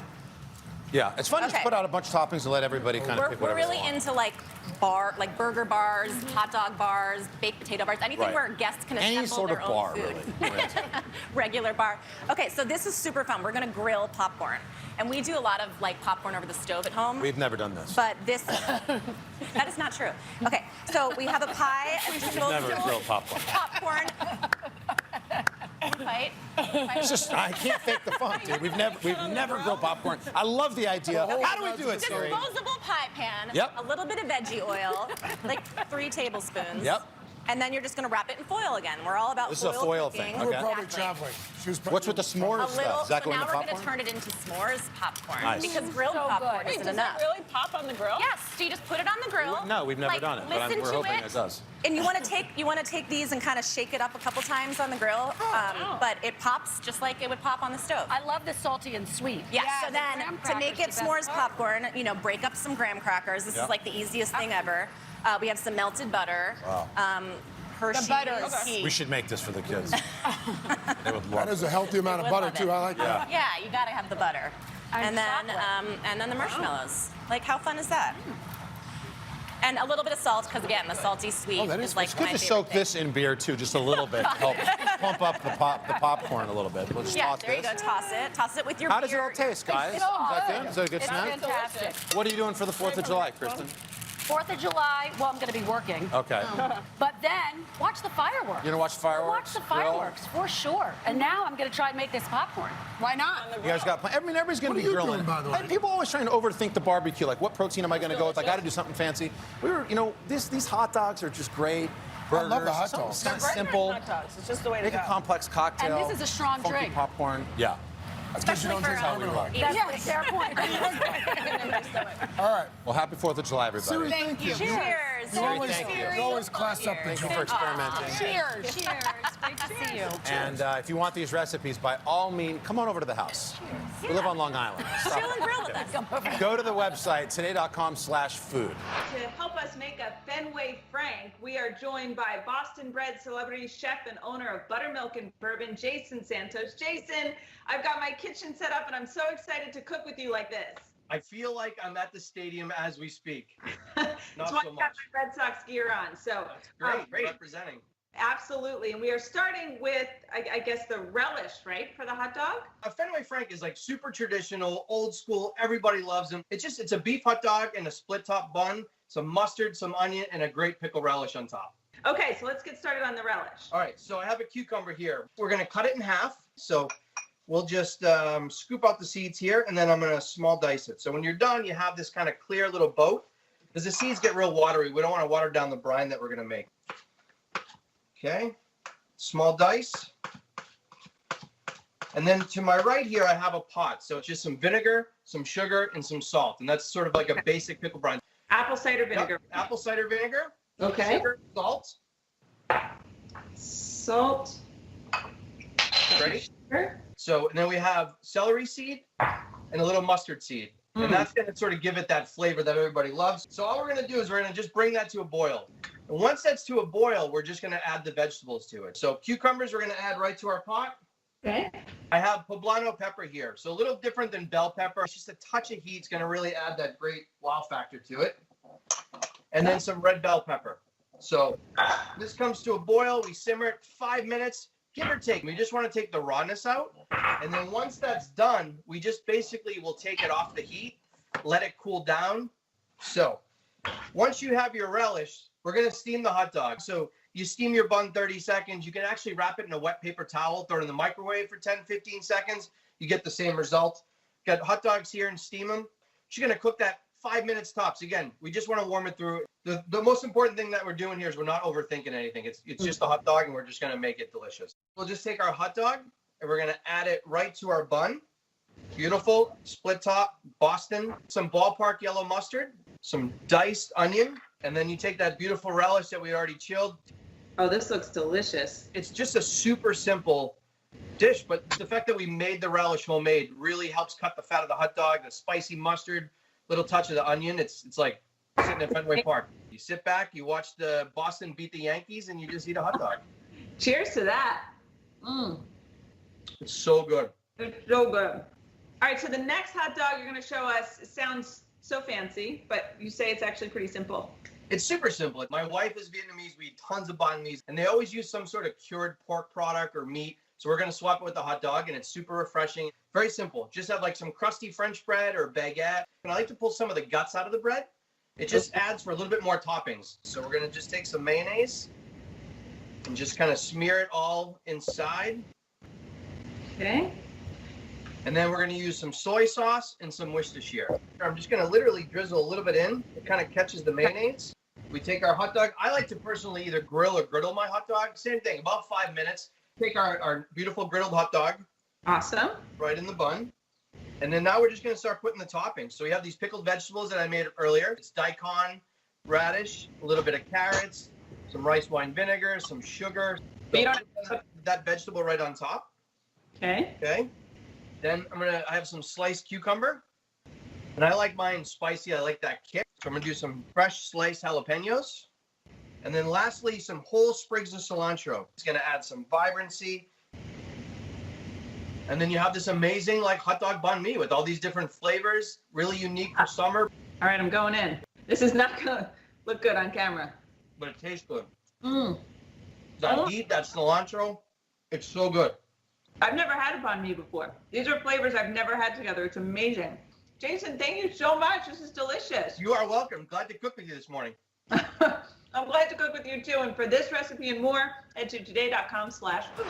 Yeah, it's fun to just put out a bunch of toppings and let everybody kind of pick We're whatever really they want. into like burger bars, hot dog bars, baked potato bars, anything where guests can assemble Any sort their of own bar, food. really. Regular bar. Okay, so this is super fun. We're gonna grill popcorn. And we do a lot of like popcorn over the stove at home. We've never done this. But this, that is not true. Okay, so we have a pie. We've never grilled popcorn. Popcorn. Fight. It's just, I can't fake the fun, dude. We've never grilled popcorn. I love the idea. How do we do it, Siri? Disposable pie pan. Yep. A little bit of veggie oil, like 3 tablespoons. Yep. And then you're just going to wrap it in foil again. We're all about This is a foil thing, cooking. okay. We're probably traveling. What's with the s'mores stuff? Does that so go now into we're going to popcorn? turn it into s'mores popcorn. Nice. Because grilled popcorn isn't Does enough. it really pop on the grill? Yes. So you just put it on the grill. No, we've never done it, but listen we're to hoping it does. And you want to take these and kind of shake it up a couple times on the grill, but it pops just like it would pop on the stove. I love the salty and sweet. Yeah. So then to make it s'mores popcorn, break up some graham crackers. This is like the easiest thing ever. We have some melted butter. Wow. Hershey's. The butter is key. We should make this for the kids. They would love That is a healthy amount of butter, too. I like that. Yeah, you got to have the butter. And then the marshmallows. Like, how fun is that? And a little bit of salt, because again, the salty sweet is like It's good my to favorite soak thing. this in beer, too, just a little bit to help pump up the popcorn a little bit. We'll just Yeah, toss there you this. go. Toss it. Toss it with your How beer. does it all taste, guys? It's so Is that good. good? Is that a good It's snack? fantastic. What are you doing for the 4th of July, Kristen? 4th of July, well, I'm going to be working. Okay. But then, watch the fireworks. You gonna watch fireworks? Watch the fireworks, for sure. And now I'm going to try and make this popcorn. Why not? You guys got plans? I mean, everybody's going to be grilling. By the way? And people always trying to overthink the barbecue. Like, what protein am I going to go with? I got to do something fancy. These hot dogs are just great. Burgers. I love the hot dogs. It's kind of simple. Hot dogs. It's just the way to Make go. a complex cocktail. And this is a strong funky drink. popcorn. Yeah. Especially for how we roll. Yeah, fair point. All right. Well, happy 4th of July, everybody. Siri, thank you. Cheers. You always class up the Thank you joint. for experimenting. Cheers. Cheers. Great to see you. And if you want these recipes, by all means, come on over to the house. We live on Long Island. Stop Chill and grill with us. Go to the website, today.com/food. To help us make a Fenway Frank, we are joined by Boston-bred celebrity chef and owner of Buttermilk and Bourbon, Jason Santos. Jason, I've got my kitchen set up, and I'm so excited to cook with you like this. I feel like I'm at the stadium as we speak. That's why so I've got my Red Sox gear on. So Great, representing. Absolutely, and we are starting with, I guess, the relish, right, for the hot dog? A Fenway Frank is like super traditional, old school. Everybody loves them. It's a beef hot dog and a split top bun, some mustard, some onion, and a great pickle relish on top. Okay, so let's get started on the relish. All right, so I have a cucumber here. We're gonna cut it in half. So we'll just scoop out the seeds here, and then I'm gonna small dice it. So when you're done, you have this kind of clear little boat, because the seeds get real watery. We don't want to water down the brine that we're gonna make. Okay, small dice. And then to my right here, I have a pot. So it's just some vinegar, some sugar, and some salt. And that's sort of like a basic pickle brine. Apple cider vinegar. Yep, apple cider vinegar. Okay. Sugar, salt. Salt. Ready? Sugar. So, and then we have celery seed and a little mustard seed. And that's going to sort of give it that flavor that everybody loves. So all we're going to do is we're going to just bring that to a boil. And once that's to a boil, we're just going to add the vegetables to it. So cucumbers we're going to add right to our pot. Okay. I have poblano pepper here. So a little different than bell pepper. It's just a touch of heat. It's going to really add that great wow factor to it. And then some red bell pepper. So this comes to a boil. We simmer it 5 minutes, give or take. We just want to take the rawness out. And then once that's done, we just basically will take it off the heat, let it cool down. So once you have your relish, we're going to steam the hot dog. So you steam your bun 30 seconds. You can actually wrap it in a wet paper towel, throw it in the microwave for 10, 15 seconds. You get the same result. Got hot dogs here and steam them. You're going to cook that 5 minutes tops. Again, we just want to warm it through. The most important thing that we're doing here is we're not overthinking anything. It's just a hot dog, and we're just going to make it delicious. We'll just take our hot dog, and we're going to add it right to our bun. Beautiful split top Boston, some ballpark yellow mustard, some diced onion, and then you take that beautiful relish that we already chilled. Oh, this looks delicious. It's just a super simple dish, but the fact that we made the relish homemade really helps cut the fat of the hot dog, the spicy mustard, little touch of the onion. It's like sitting in Fenway Park. You sit back, you watch the Boston beat the Yankees, and you just eat a hot dog. Cheers to that. It's so good. It's so good. All right, so the next hot dog you're going to show us sounds so fancy, but you say it's actually pretty simple. It's super simple. My wife is Vietnamese. We eat tons of banh mi, and they always use some sort of cured pork product or meat. So we're going to swap it with the hot dog, and it's super refreshing. Very simple. Just have like some crusty French bread or baguette. And I like to pull some of the guts out of the bread. It just adds for a little bit more toppings. So we're going to just take some mayonnaise and just kind of smear it all inside. Okay. And then we're going to use some soy sauce and some Worcestershire. I'm just going to literally drizzle a little bit in. It kind of catches the mayonnaise. We take our hot dog. I like to personally either grill or griddle my hot dog. Same thing, about 5 minutes. Take our beautiful griddled hot dog. Awesome. Right in the bun. And then now we're just going to start putting the toppings. So we have these pickled vegetables that I made earlier. It's daikon, radish, a little bit of carrots, some rice wine vinegar, some sugar. So you don't put that vegetable right on top. Okay. Okay. Then I have some sliced cucumber, and I like mine spicy. I like that kick. So I'm gonna do some fresh sliced jalapenos, and then lastly some whole sprigs of cilantro. It's gonna add some vibrancy, and then you have this amazing like hot dog banh mi with all these different flavors, really unique for summer. All right, I'm going in. This is not gonna look good on camera, but it tastes good. That heat, that cilantro, it's so good. I've never had a banh mi before. These are flavors I've never had together. It's amazing. Jason, thank you so much. This is delicious. You are welcome. Glad to cook with you this morning. I'm glad to cook with you too. And for this recipe and more, head to today.com/food.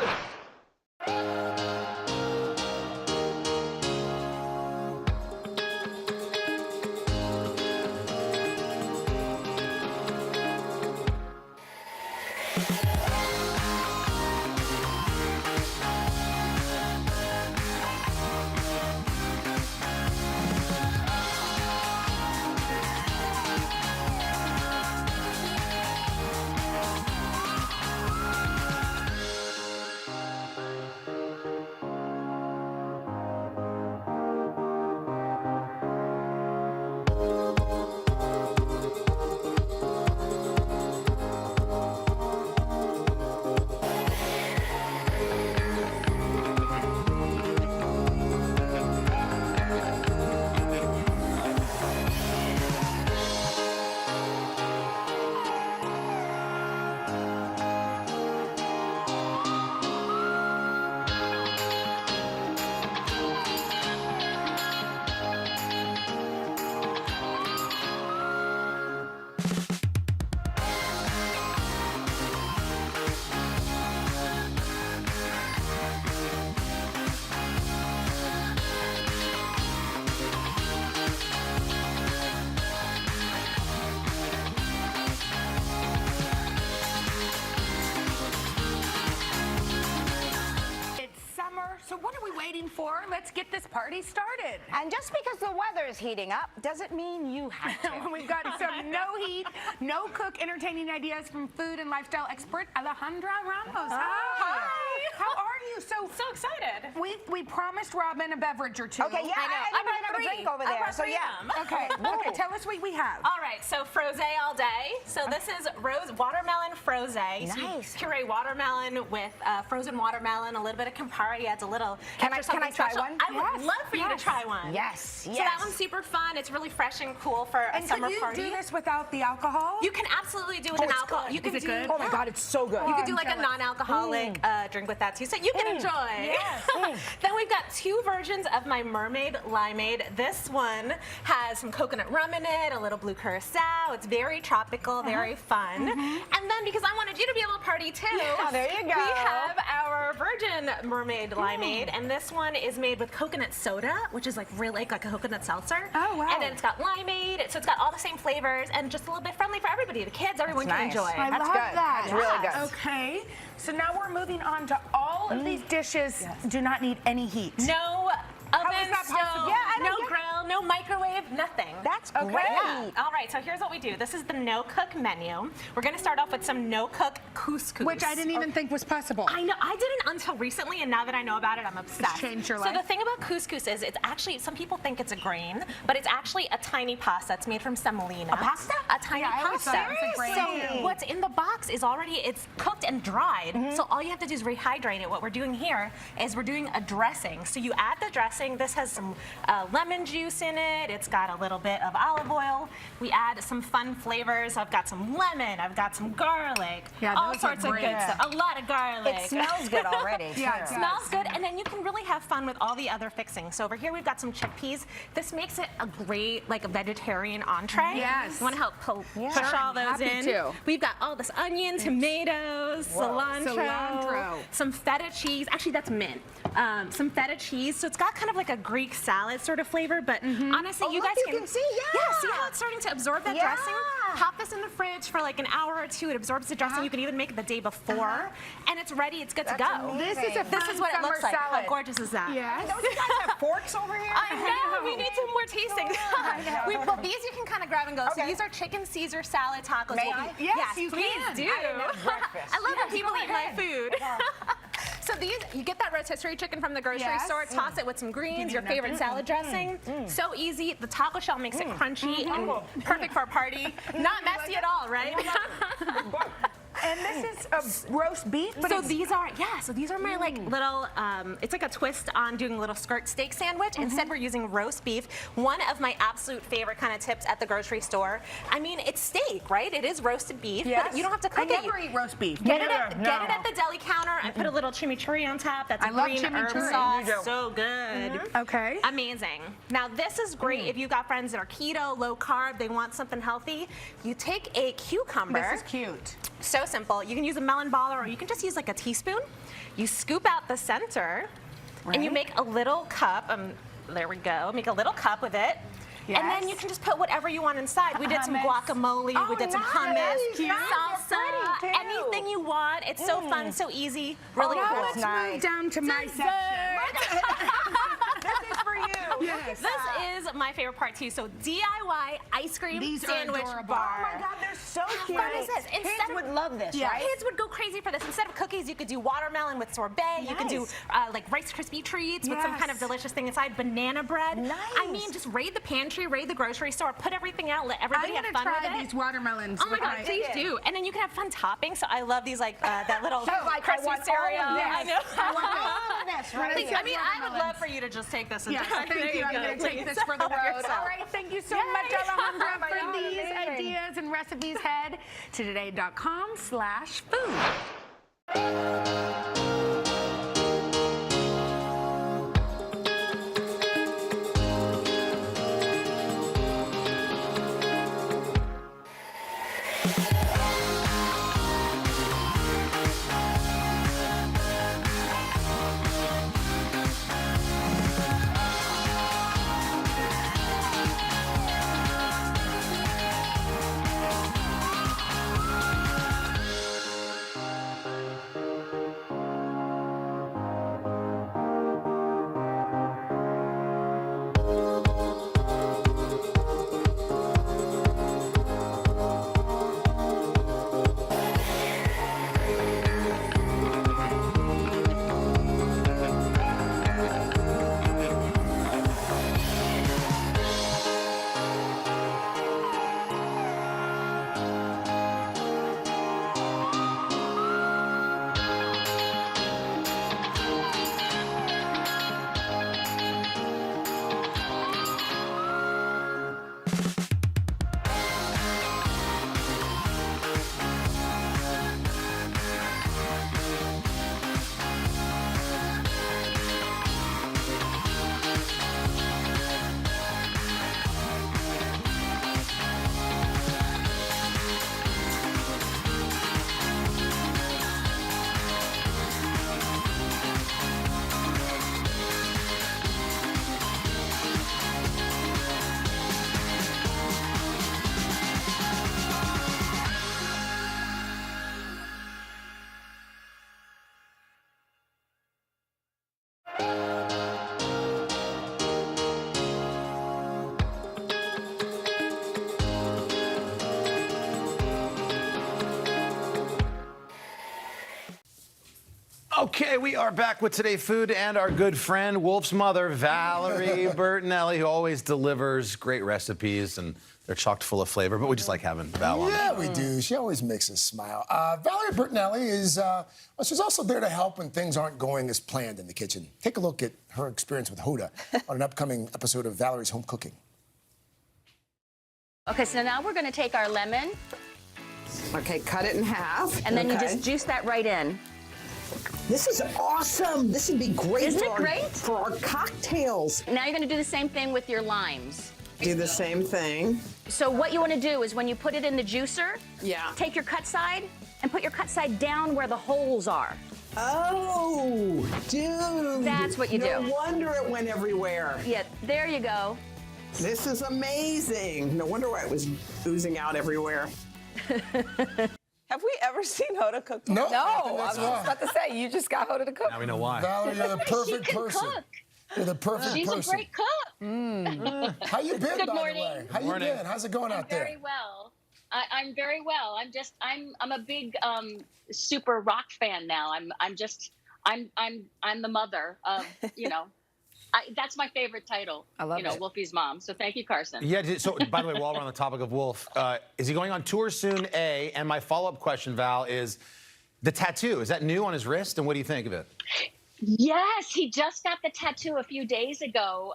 So what are we waiting for? Let's get this party started. And just because the weather is heating up doesn't mean you have to. We've got some no heat, no cook entertaining ideas from food and lifestyle expert Alejandra Ramos. Hi. How are you? So excited. We promised Robin a beverage or two. Okay, yeah, I brought a drink over there. So yeah. Okay. Okay. Tell us what we have. All right. So frosé all day. So this is watermelon frosé. Nice. So you puree watermelon with frozen watermelon, a little bit of Campari adds a little. Can I try special. one? I would love for you to try one. Yes. So that one's super fun. It's really fresh and cool for a summer party. party. Can you do this without the alcohol? You can absolutely do it with an alcohol. You can Is it good? Oh my God, it's so good. You can do like a non-alcoholic drink with that too, so you can enjoy. Yes. Then we we've got 2 versions of my mermaid limeade. This one has some coconut rum in it, a little blue curacao. It's very tropical, very fun. And then because I wanted you to be able to party too, there you go. We have our virgin mermaid limeade, and this one is made with coconut soda, which is like really like a coconut seltzer. Oh, wow. And then it's got limeade, so it's got all the same flavors and just a little bit friendly for everybody. The kids, everyone can enjoy. I love good. that. It's really good. Okay, so now we're moving on to all of these dishes do not need any heat. No oven, that possible? no grill, no microwave, nothing. That's great. Yeah. All right, so here's what we do. This is the no-cook menu. We're going to start off with some no-cook couscous. Which I didn't even think was possible. I know, I didn't until recently, and now that I know about it, I'm obsessed. It's changed your So life. the thing about couscous is it's actually, some people think it's a grain, but it's actually a tiny pasta. It's made from semolina. A pasta? A tiny I always pasta. thought it was a grain. So what's in the box is already, it's cooked and dried. So all you have to do is rehydrate it. What we're doing here is we're doing a dressing. So you add the dressing. This has some lemon juice in it. It's got a little bit of olive oil. We add some fun flavors. I've got some lemon. I've got some garlic. Yeah, all those sorts are of great. good stuff. A lot of garlic. It smells good already. Yeah, It smells good, and then you can really have fun with all the other fixings. So over here we've got some chickpeas. This makes it a great, like a vegetarian entree. Yes. You want to help push all those Happy in. to. We've got all this onion, tomatoes, cilantro, some feta cheese. Actually, that's mint. Some feta cheese. So it's got kind of like a Greek salad sort of flavor, but honestly, you guys can see, see how it's starting to absorb that dressing? Pop this in the fridge for like an hour or 2. It absorbs the dressing. You can even make it the day before, and it's ready. It's good to go. This is a This is what it looks like. salad. How gorgeous is that? Yes. Don't you guys have forks over here? I know. We need some more tasting. Well, these you can kind of grab and go. So these are chicken Caesar salad tacos. May I? Yes, you please can. do. I didn't have breakfast. I love when people eat my food. So these, you get that rotisserie chicken from the grocery store, toss it with some greens, your favorite salad dressing. So easy. The taco shell makes it crunchy and perfect for a party. Not messy at all, right? And this is a roast beef, but so these are my like little, it's like a twist on doing a little skirt steak sandwich. Instead we're using roast beef. One of my absolute favorite kind of tips at the grocery store. I mean, it's steak, right? It is roasted beef, but you don't have to cook it. I never eat roast beef. Get it at the deli counter and put a little chimichurri on top. That's a green herb sauce. So good. Okay. Amazing. Now this is great if you've got friends that are keto, low carb, they want something healthy. You take a cucumber. This is cute. So simple. You can use a melon baller, or you can just use like a teaspoon. You scoop out the center, and you make a little cup. There we go. Make a little cup with it. Yes. And then you can just put whatever you want inside. We did some guacamole, we did some hummus, salsa, anything you want. It's so fun, so easy, really cool. Let's move down to my section. This is for you. Yes. This is my favorite part too. So DIY ice cream sandwich bar. Oh my God, they're so cute. How fun is this? Kids would love this, right? Kids would go crazy for this. Instead of cookies, you could do watermelon with sorbet. You could do like Rice Krispie treats with some kind of delicious thing inside. Banana bread. Nice. I mean, just raid the pantry, raid the grocery store, put everything out, let everybody have fun with it. I'm gonna try these watermelons. Oh my God, please do. And then you can have fun toppings. So I love these like that little Christmas cereal. I know. I want all of this, right? I mean, I would love for you to just take this and try. Thank you. I'm going to take this for the road. All right, thank you so much, Alejandra, for these ideas and recipes. Head to today.com/food. Okay, we are back with Today Food and our good friend, Wolf's mother, Valerie Bertinelli, who always delivers great recipes, and they're chocked full of flavor, but we just like having Val on. Yeah, we do. She always makes us smile. Valerie Bertinelli is, she's also there to help when things aren't going as planned in the kitchen. Take a look at her experience with Hoda on an upcoming episode of Valerie's Home Cooking. Okay, so now we're going to take our lemon. Okay, cut it in half. And then you just juice that right in. This is awesome. This would be great. Isn't it great? For our cocktails. Now you're going to do the same thing with your limes. Do the same thing. So what you want to do is when you put it in the juicer, take your cut side and put your cut side down where the holes are. Oh, dude. That's what you do. No wonder it went everywhere. Yeah, there you go. This is amazing. No wonder why it was oozing out everywhere. Have we ever seen Hoda cook? No. No, I was about to say, you just got Hoda to cook. Now we know why. Valerie, you're the perfect person. Cook. You're the perfect She's person. a great cook. How you been, Good by morning. the way? How you been? How's it going out there? Very well. I'm very well. I'm a big super rock fan now. I'm the mother of, you know. That's my favorite title. I love it. Wolfie's mom. So thank you, Carson. Yeah, so by the way, while we're on the topic of Wolf, is he going on tour soon, A? And my follow-up question, Val, is the tattoo. Is that new on his wrist? And what do you think of it? Yes, he just got the tattoo a few days ago.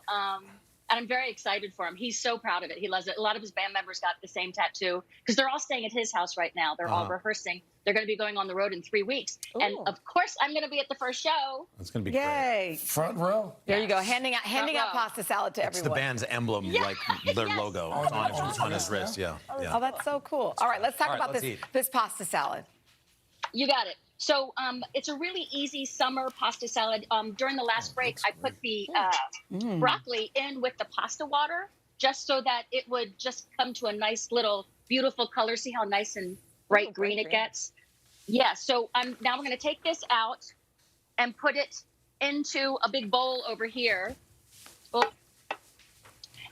And I'm very excited for him. He's so proud of it. He loves it. A lot of his band members got the same tattoo because they're all staying at his house right now. They're all rehearsing. They're going to be going on the road in 3 weeks. Ooh. And of course, I'm going to be at the first show. That's going to be Yay. great. Front row. There you go, handing out pasta salad to It's everyone. the band's emblem, like their logo on his wrist. Yeah. Oh, that's so cool. All right, let's talk about this pasta salad. You got it. So it's a really easy summer pasta salad. During the last break, I put the broccoli in with the pasta water just so that it would just come to a nice little beautiful color. See how nice and bright green it gets? Yeah, so now we're going to take this out and put it into a big bowl over here. Oh.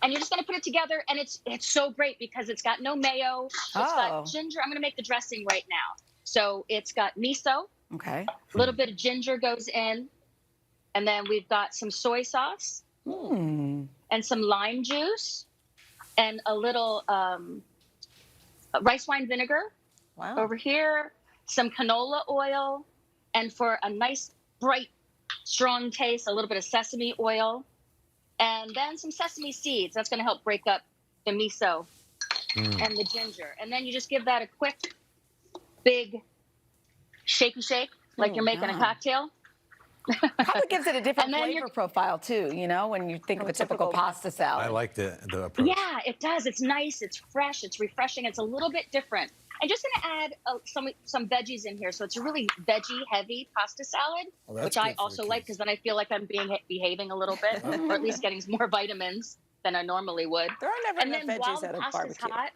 And you're just going to put it together, and it's so great because it's got no mayo. It's got ginger. I'm going to make the dressing right now. So it's got miso. Okay. A little bit of ginger goes in. And then we've got some soy sauce. And some lime juice. And a little rice wine vinegar. Wow. Over here. Some canola oil. And for a nice, bright, strong taste, a little bit of sesame oil. And then some sesame seeds. That's going to help break up the miso and the ginger. And then you just give that a quick, big shaky shake, like you're making a cocktail. Probably gives it a different flavor profile, too, you know, when you think of a typical pasta salad. I like the approach. Yeah, it does. It's nice. It's fresh. It's refreshing. It's a little bit different. I'm just going to add some veggies in here. So it's a really veggie-heavy pasta salad, which I also like because then I feel like I'm behaving a little bit, or at least getting more vitamins than I normally would. There are never enough veggies at a barbecue. Hot,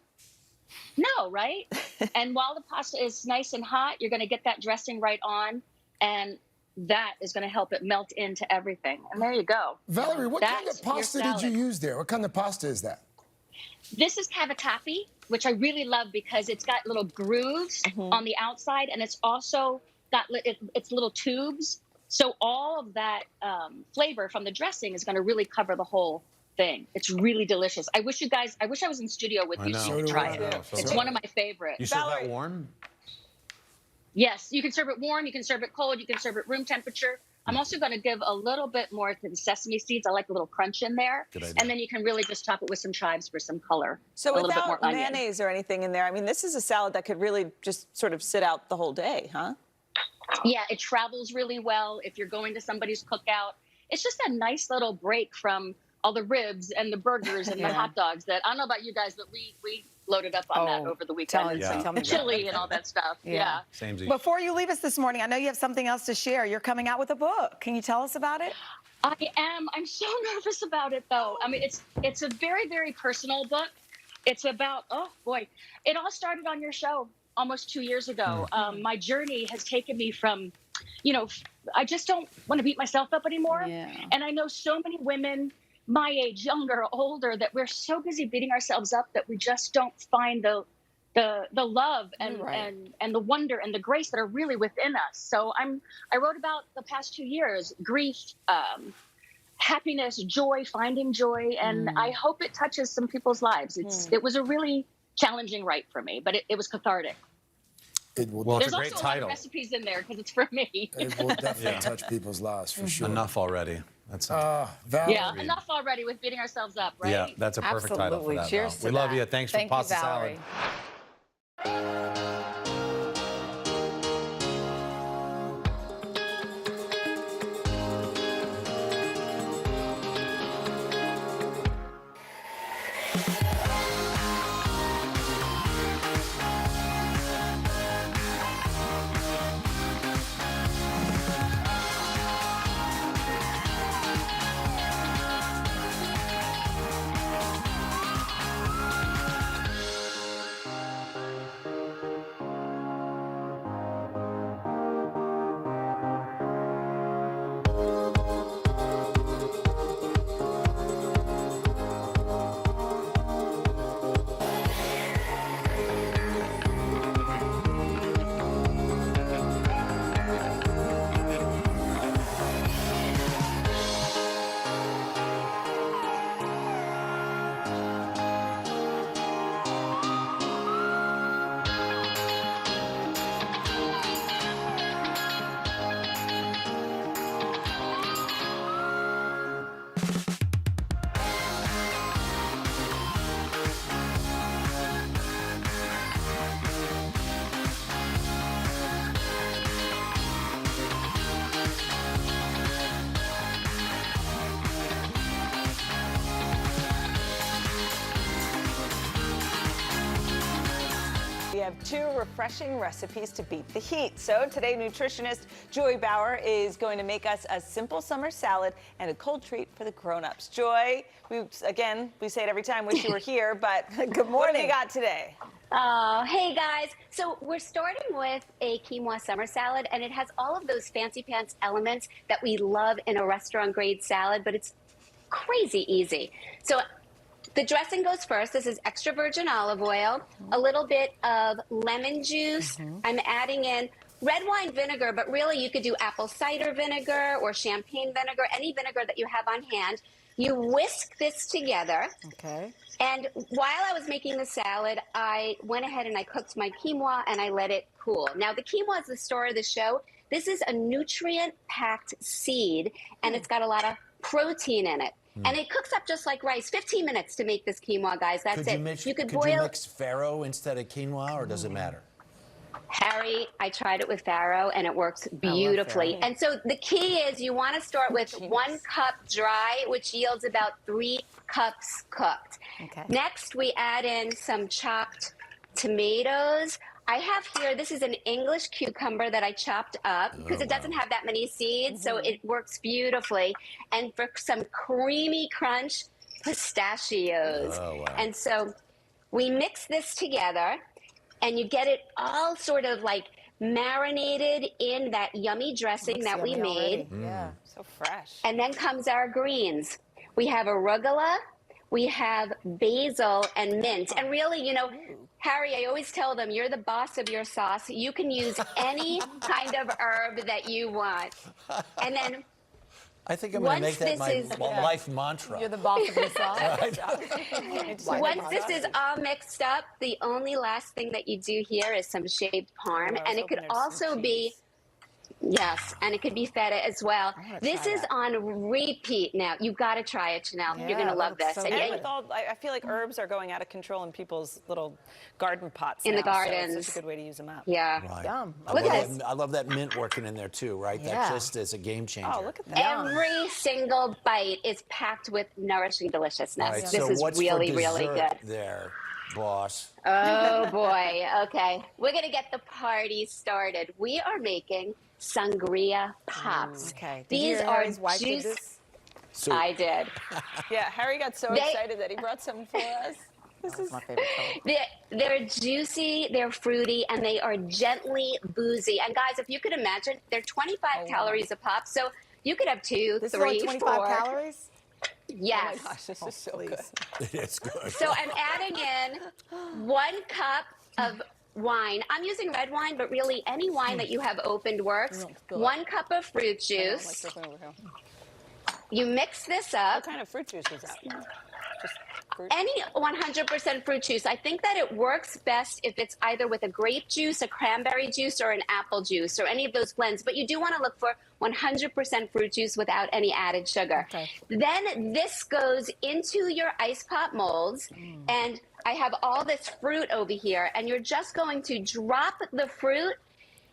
no, right? And while the pasta is nice and hot, you're going to get that dressing right on, and that is going to help it melt into everything. And there you go. Valerie, what kind of pasta did you use there? What kind of pasta is that? This is cavatappi, which I really love because it's got little grooves on the outside, and it's also got it's little tubes. So all of that flavor from the dressing is going to really cover the whole thing. It's really delicious. I wish I was in studio with you so you could try it. It's one of my favorites. You serve that warm? Yes, you can serve it warm, you can serve it cold, you can serve it room temperature. I'm also going to give a little bit more to the sesame seeds. I like a little crunch in there. And then you can really just top it with some chives for some color. So without mayonnaise or anything in there, I mean, this is a salad that could really just sort of sit out the whole day, huh? Yeah, it travels really well if you're going to somebody's cookout. It's just a nice little break from all the ribs and the burgers and the hot dogs that, I don't know about you guys, but we loaded up on that over the weekend. Tell me chili and all that stuff. Yeah. Before you leave us this morning, I know you have something else to share. You're coming out with a book. Can you tell us about it? I am. I'm so nervous about it, though. I mean, it's a very, very personal book. It's about, oh, boy. It all started on your show almost 2 years ago. My journey has taken me from, I just don't want to beat myself up anymore. Yeah. And I know so many women my age, younger, older, that we're so busy beating ourselves up that we just don't find the the love and the wonder and the grace that are really within us. So I wrote about the past 2 years, grief, happiness, joy, finding joy, and I hope it touches some people's lives. It was a really challenging write for me, but it was cathartic. Well, There's also a lot of recipes in there because it's for me. It will definitely touch people's lives for sure. Enough already. That's yeah, enough already with beating ourselves up, right? Yeah, that's a perfect title for that. Cheers to we love that. you. Thanks for pasta salad. We have 2 refreshing recipes to beat the heat. So today, nutritionist Joy Bauer is going to make us a simple summer salad and a cold treat for the grown-ups. Joy, we say it every time, wish you were here, but good morning. What have you got today? Hey guys, so we're starting with a quinoa summer salad, and it has all of those fancy pants elements that we love in a restaurant grade salad, but it's crazy easy. So the dressing goes first. This is extra virgin olive oil, a little bit of lemon juice. I'm adding in red wine vinegar, but really you could do apple cider vinegar or champagne vinegar, any vinegar that you have on hand. You whisk this together. Okay. And while I was making the salad, I went ahead and I cooked my quinoa and I let it cool. Now, the quinoa is the star of the show. This is a nutrient-packed seed, and it's got a lot of protein in it. And it cooks up just like rice. 15 minutes to make this quinoa, guys. That's it. You could boil. Could you mix farro instead of quinoa, or does it matter? Harry, I tried it with farro, and it works beautifully. And so the key is you want to start with 1 cup dry, which yields about 3 cups cooked. Okay. Next, we add in some chopped tomatoes. I have here, this is an English cucumber that I chopped up because it doesn't have that many seeds, so it works beautifully. And for some creamy crunch, pistachios. Oh, wow. And so we mix this together, and you get it all sort of like marinated in that yummy dressing that we made. Yeah, so fresh. And then comes our greens. We have arugula, we have basil and mint. And really, you know, Harry, I always tell them, you're the boss of your sauce. You can use any kind of herb that you want. And then I think I'm going to make that my life mantra. You're the boss of your sauce. Once this is all mixed up, the only last thing that you do here is some shaved parm. And it could also be, yes, and it could be feta as well. This is on repeat now. You've got to try it, Janelle. You're going to love this. So with all, I feel like herbs are going out of control in people's little garden pots in now, the gardens. So it's such a good way to use them up. Yeah. Right. Yum. Look at this. I love that mint working in there too, right? Yeah. That just is a game changer. Oh, look at that. Every single bite is packed with nourishing deliciousness. Right, This so is what's really, for really dessert good. there, boss? Oh, boy. Okay. We're going to get the party started. We are making sangria pops. Okay. These are juice. I did. Yeah, Harry got so excited that he brought some for us. This is my favorite color. They're juicy, they're fruity, and they are gently boozy. And guys, if you could imagine, they're 25 calories a pop. So you could have 2, 3, 4. 25 calories? Yes. Oh my gosh, this is so good. It's good. So I'm adding in 1 cup of wine. I'm using red wine, but really any wine that you have opened works. 1 cup of fruit juice. You mix this up. What kind of fruit juice is that? Just fruit? Any 100% fruit juice. I think that it works best if it's either with a grape juice, a cranberry juice, or an apple juice, or any of those blends. But you do want to look for 100% fruit juice without any added sugar. Okay. Then this goes into your ice pop molds, and I have all this fruit over here, and you're just going to drop the fruit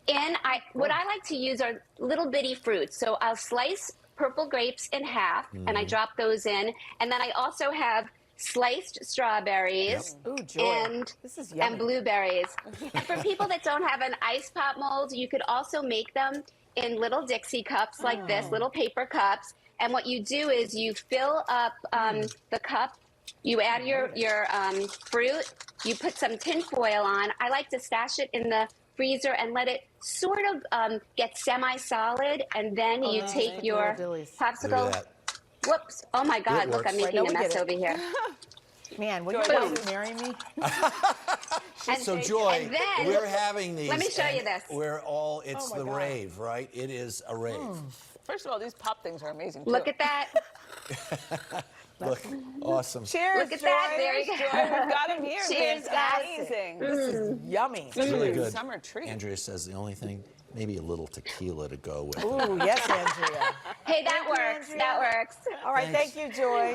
in. What I like to use are little bitty fruits. So I'll slice purple grapes in half, and I drop those in. And then I also have sliced strawberries and blueberries. And for people that don't have an ice pop mold, you could also make them in little Dixie cups like this, little paper cups. And what you do is you fill up the cup, you add your fruit, you put some tin foil on. I like to stash it in the freezer and let it sort of get semi-solid, and then you take your popsicle. Whoops! Oh my God! Look, I'm making a mess over here. Man, would you like to marry me? So Joy, then, we're having these. Let me show you this. It's the rave, right? It is a rave. First of all, these pop things are amazing too. Look at that. Look, awesome. Cheers, Look at that. There you go. We've got them here. Cheers, guys. Amazing. This is yummy. It's really good. Summer treat. Andrea says the only thing, maybe a little tequila to go with. Ooh, yes, Andrea. Hey, that works. That works. All right, thank you, Joy.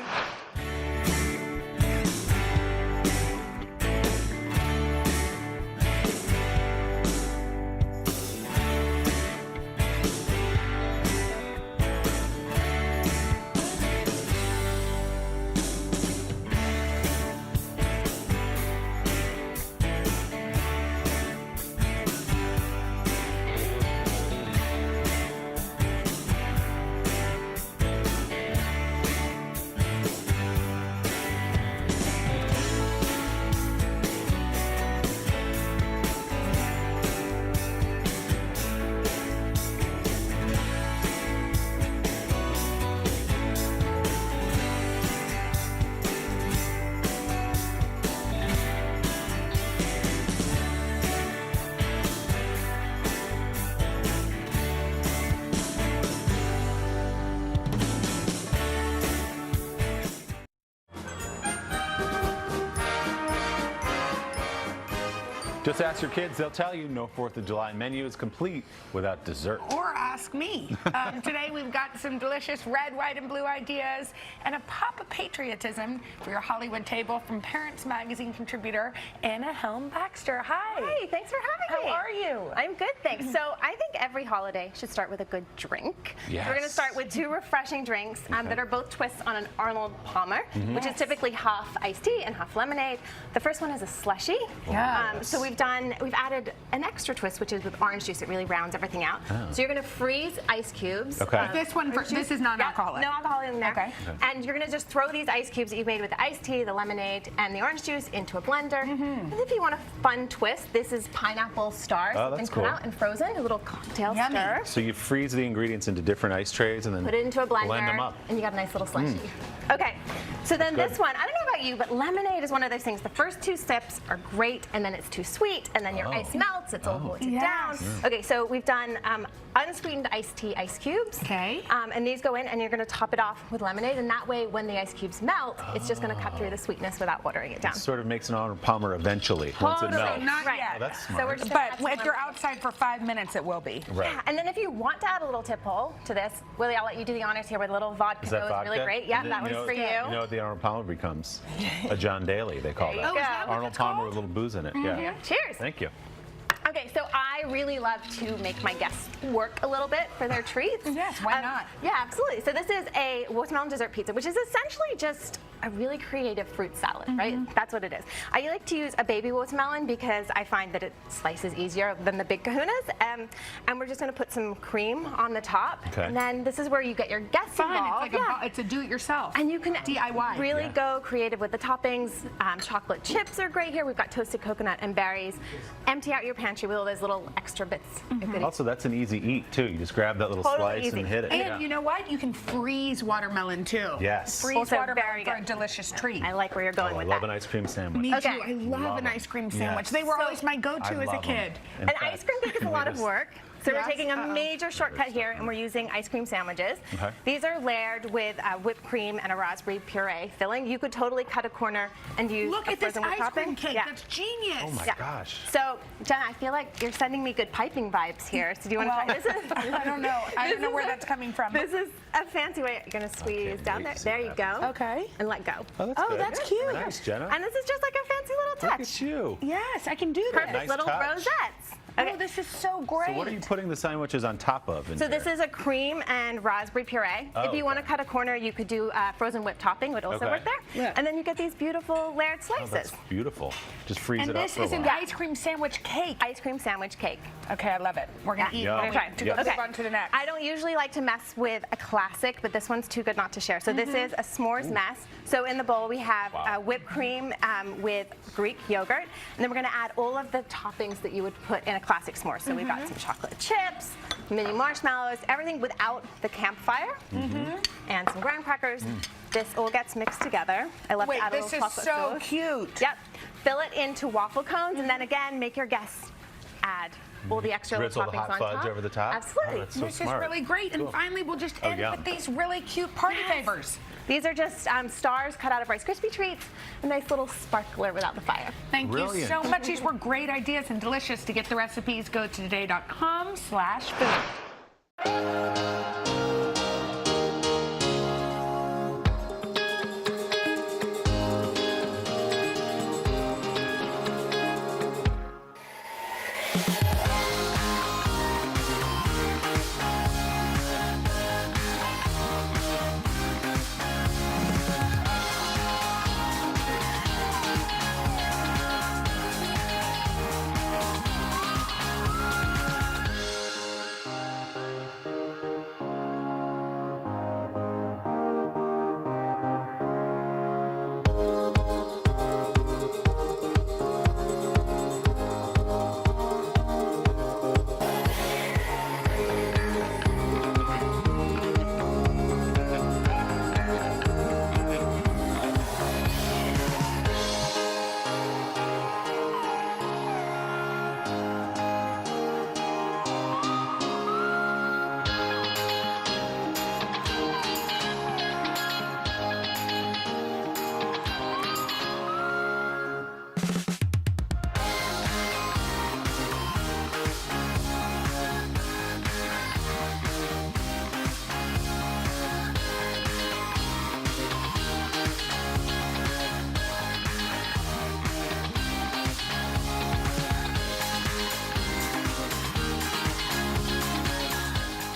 Just ask your kids, they'll tell you no 4th of July menu is complete without dessert. Or ask me. Today we've got some delicious red, white, and blue ideas and a pop of patriotism for your Hollywood table from Parents Magazine contributor Anna Helm-Baxter. Hi. Hi, thanks for having me. How are you? I'm good, thanks. So I think every holiday should start with a good drink. Yes. We're going to start with 2 refreshing drinks that are both twists on an Arnold Palmer, which is typically half iced tea and half lemonade. The first one is a slushie. So we've added an extra twist, which is with orange juice. It really rounds everything out. So you're going to freeze ice cubes. Okay. This is non-alcoholic. No alcohol in there. Okay. And you're going to just throw these ice cubes that you've made with the iced tea, the lemonade, and the orange juice into a blender. And if you want a fun twist, this is pineapple stars. Oh, that's Put cool. out and frozen, a little cocktail stir. So you freeze the ingredients into different ice trays and then put it into a blender, blend them up. and you got a nice little slushie. Okay, so then this one, I don't know about you, but lemonade is one of those things. The first 2 sips are great, and then it's too sweet, and then your ice melts, it's all wilted down. Okay, so we've done unsweetened iced tea ice cubes. Okay. And these go in, and you're going to top it off with lemonade, and that way, when the ice cubes melt, it's just going to cut through the sweetness without watering it down. It sort of makes an Arnold Palmer eventually once it melts. Not Right. yet. Oh, that's smart. So we're just But if you're outside for 5 minutes, it will be. Right. Yeah, and then if you want to add a little tip hole to this, Willie, I'll let you do the honors here with a little vodka. Is that Goes vodka? really great. Yeah, that one's for you. You know what the Arnold Palmer becomes? A John Daly, they call There that. you go. Is that what Arnold Palmer with a little booze in it. Yeah. Cheers. Thank you. Okay, so I really love to make my guests work a little bit for their treats. Yes, why not? Yeah, absolutely. So this is a watermelon dessert pizza, which is essentially just a really creative fruit salad, right? That's what it is. I like to use a baby watermelon because I find that it slices easier than the big kahunas. And we're just going to put some cream on the top. Okay. And then this is where you get your guests involved. It's like it's a do-it-yourself. And you can DIY. really go creative with the toppings. Chocolate chips are great here. We've got toasted coconut and berries. Empty out your pantry with all those little little extra bits. of goodies. Also, that's an easy eat too. You just grab that little Totally slice easy. and hit it. And you know what? You can freeze watermelon too. Yes. Freeze Also watermelon very for a good. delicious treat. I like where you're going Oh, I with love that. an ice cream sandwich. Me Okay. too. I love an ice cream sandwich. Yes. They were So- always my go-to I as a love 'em. kid. In An fact, ice cream cake is a lot of work. So Yes? we're taking a Uh-oh. major shortcut here, and we're using ice cream sandwiches. Okay. These are layered with whipped cream and a raspberry puree filling. You could totally cut a corner and use Look a at this frozen whipped ice cream topping. cake. Yeah. That's genius. Oh my gosh. So, Jenna, I feel like you're sending me good piping vibes here. So do you want to try this? I don't know. I don't know where that's coming from. This is a fancy way. You're going to squeeze down there. There you go. Okay. And let go. Oh, that's good. that's cute. Nice, Jenna. And this is just like a fancy little Look touch. at you. Yes, I can do this. Perfect Nice little touch. rosettes. Okay. Oh, this is so great. So what are you putting the sandwiches on top of? So this is a cream and raspberry puree. Oh, if you want to okay. cut a corner, you could do frozen whipped topping, would also Okay. work there. Yeah. And then you get these beautiful layered Oh, slices. that's beautiful. Just freeze And it up this for a is an while. ice cream sandwich cake. Ice cream sandwich cake. Okay, I love it. We're gonna eat Yum. while we Okay. to go Yes. move on to the next. I don't usually like to mess with a classic, but this one's too good not to share. So this is a s'mores mess. So in the bowl we have whipped cream with Greek yogurt, and then we're going to add all of the toppings that you would put in a classic s'more. So we've got some chocolate chips, mini marshmallows, everything without the campfire, and some graham crackers. This all gets mixed together. I love Wait, to add a this little is chocolate so sauce. cute. Yep. Fill it into waffle cones, and then again, make your guests add all the extra little Drizzle the toppings hot on fudge top. over the top? Absolutely. Oh, that's so This smart. is really great. And Cool. finally, we'll just Oh, end yum. with these really cute party favors. These are just stars cut out of Rice Krispie treats. A nice little sparkler without the fire. Thank you Brilliant. so much. These were great ideas and delicious. To get the recipes, go to today.com/food.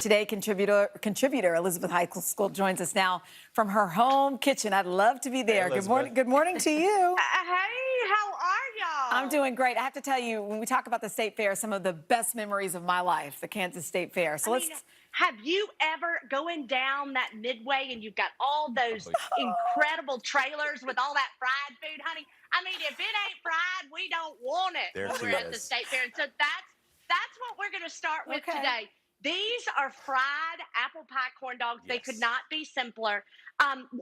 Today, contributor Elizabeth Heiskell joins us now from her home kitchen. I'd love to be there. Hey, good morning. Good morning to you. Hey, how are y'all? I'm doing great. I have to tell you, when we talk about the State Fair, some of the best memories of my life, the Kansas State Fair. So Have you ever going down that midway and you've got all those incredible trailers with all that fried food, honey? I mean, if it ain't fried, we don't want it There when she we're at the is. State Fair. And so that's what we're going to start with today. These are fried apple pie corn dogs. They could not be simpler.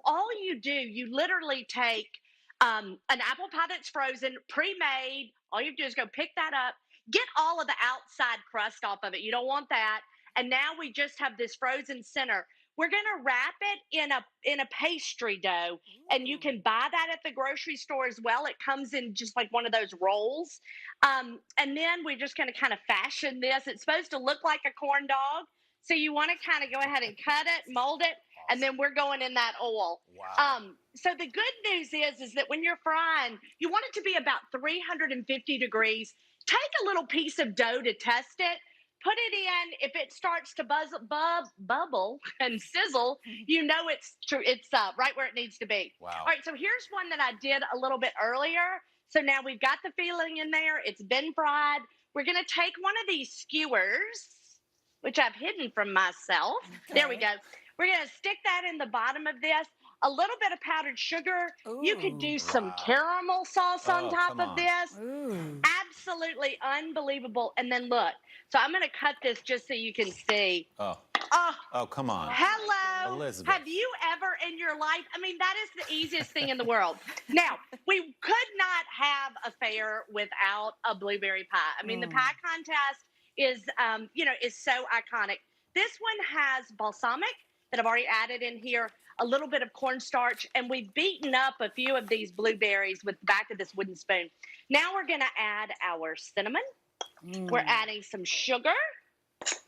All you do, you literally take an apple pie that's frozen, pre-made. All you have to do is go pick that up, get all of the outside crust off of it. You don't want that. And now we just have this frozen center. We're going to wrap it in a pastry dough, and you can buy that at the grocery store as well. It comes in just like one of those rolls. And then we're just going to kind of fashion this. It's supposed to look like a corn dog. So you want to kind of go ahead and cut it, mold it, and then we're going in that oil. Wow. So the good news is that when you're frying, you want it to be about 350 degrees. Take a little piece of dough to test it. Put it in. If it starts to bubble and sizzle, you know it's true. It's right where it needs to be. Wow. All right. So here's one that I did a little bit earlier. So now we've got the filling in there. It's been fried. We're going to take one of these skewers, which I've hidden from myself. Okay. There we go. We're going to stick that in the bottom of this. a little bit of powdered sugar. You could do some caramel sauce on top of this. Absolutely unbelievable. And then look, so I'm going to cut this just so you can see. Oh, come on. Hello. Elizabeth. Have you ever in your life, I mean, that is the easiest thing in the world. Now, we could not have a fair without a blueberry pie. I mean, the pie contest is, is so iconic. This one has balsamic that I've already added in here, a little bit of cornstarch, and we've beaten up a few of these blueberries with the back of this wooden spoon. Now we're going to add our cinnamon. We're adding some sugar.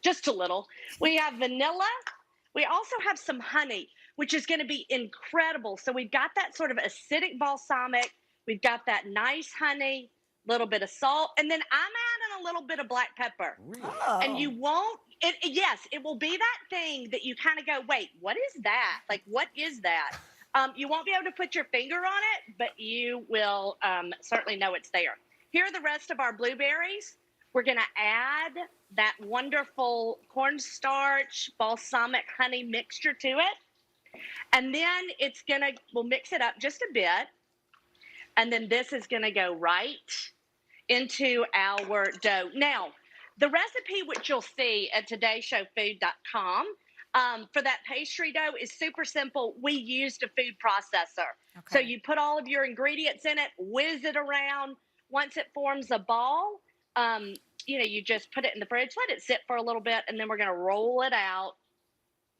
Just a little. We have vanilla. We also have some honey, which is going to be incredible. So we've got that sort of acidic balsamic. We've got that nice honey, a little bit of salt, and then I'm adding a little bit of black pepper. And you won't, yes, it will be that thing that you kind of go, wait, what is that? Like, what is that? You won't be able to put your finger on it, but you will certainly know it's there. Here are the rest of our blueberries. We're going to add that wonderful cornstarch, balsamic honey mixture to it. And then we'll mix it up just a bit. And then this is going to go right into our dough. Now, the recipe, which you'll see at todayshowfood.com, for that pastry dough is super simple. We used a food processor. So you put all of your ingredients in it, whiz it around. Once it forms a ball, you just put it in the fridge, let it sit for a little bit, and then we're going to roll it out.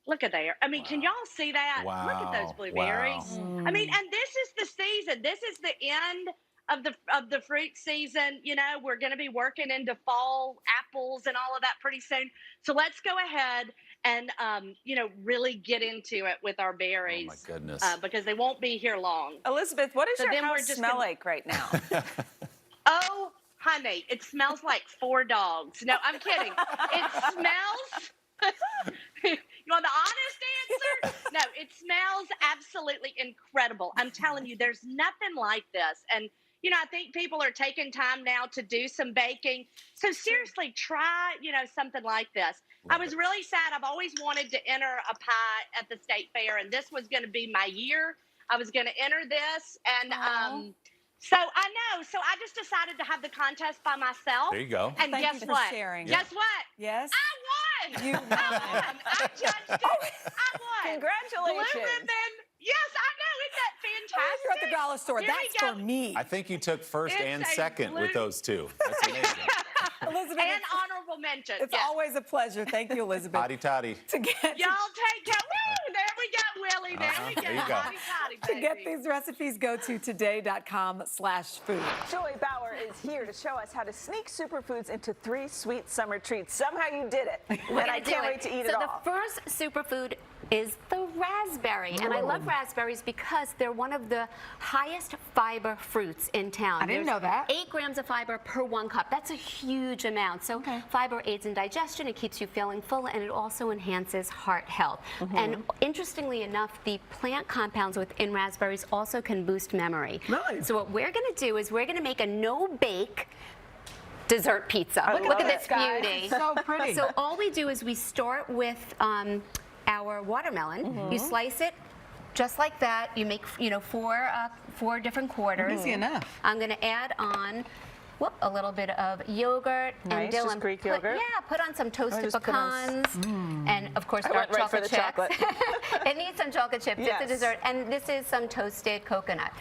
Look at there. I mean, can y'all see that? Wow. Look at those blueberries. I mean, and this is the season. This is the end of the fruit season. We're going to be working into fall apples and all of that pretty soon. So let's go ahead and, really get into it with our berries. Oh, my goodness. Because they won't be here long. Elizabeth, what does your house smell like right now? Oh, honey, it smells like 4 dogs. No, I'm kidding. It smells... You want the honest answer? No, it smells absolutely incredible. I'm telling you, there's nothing like this. And, I think people are taking time now to do some baking. So seriously, try, something like this. I was really sad. I've always wanted to enter a pie at the state fair, and this was going to be my year. I was going to enter this, and so I know. So I just decided to have the contest by myself. There you go. And Thank guess you for what? sharing. Guess what? Yes. I won. You I won. I judged it. I won. Congratulations. Blue ribbon. Yes, I know. Isn't that fantastic? You're at the dollar store. Here That's we go. for me. I think you took first It's and a second with those two. That's amazing. Elizabeth, And honorable mention. it's yes. always a pleasure. Thank you, Elizabeth. Hotty toddy. Y'all take care. Woo! There we go, Willie. There we go. There you go. Hotty, hotty, To baby. get these recipes, go to today.com/food. Joy Bauer is here to show us how to sneak superfoods into 3 sweet summer treats. Somehow you did it, and I can't wait to eat it all. So the first superfood is the raspberry, and I love raspberries because they're one of the highest fiber fruits in town. I didn't know that. 8 grams of fiber per 1 cup. That's a huge amount. So fiber aids in digestion, it keeps you feeling full, and it also enhances heart health. And interestingly enough, the plant compounds within raspberries also can boost memory. Nice. So what we're going to do is we're going to make a no-bake dessert pizza. Look at this beauty. So pretty. So all we do is we start with our watermelon. You slice it just like that. You make 4 different quarters. Easy enough. I'm going to add on a little bit of yogurt and Nice, Dylan. just Greek yogurt? Put on some toasted just put on pecans and of course I dark went right for chocolate the chips. chocolate. It needs some chocolate chips. Yes. It's a dessert, and this is some toasted coconut.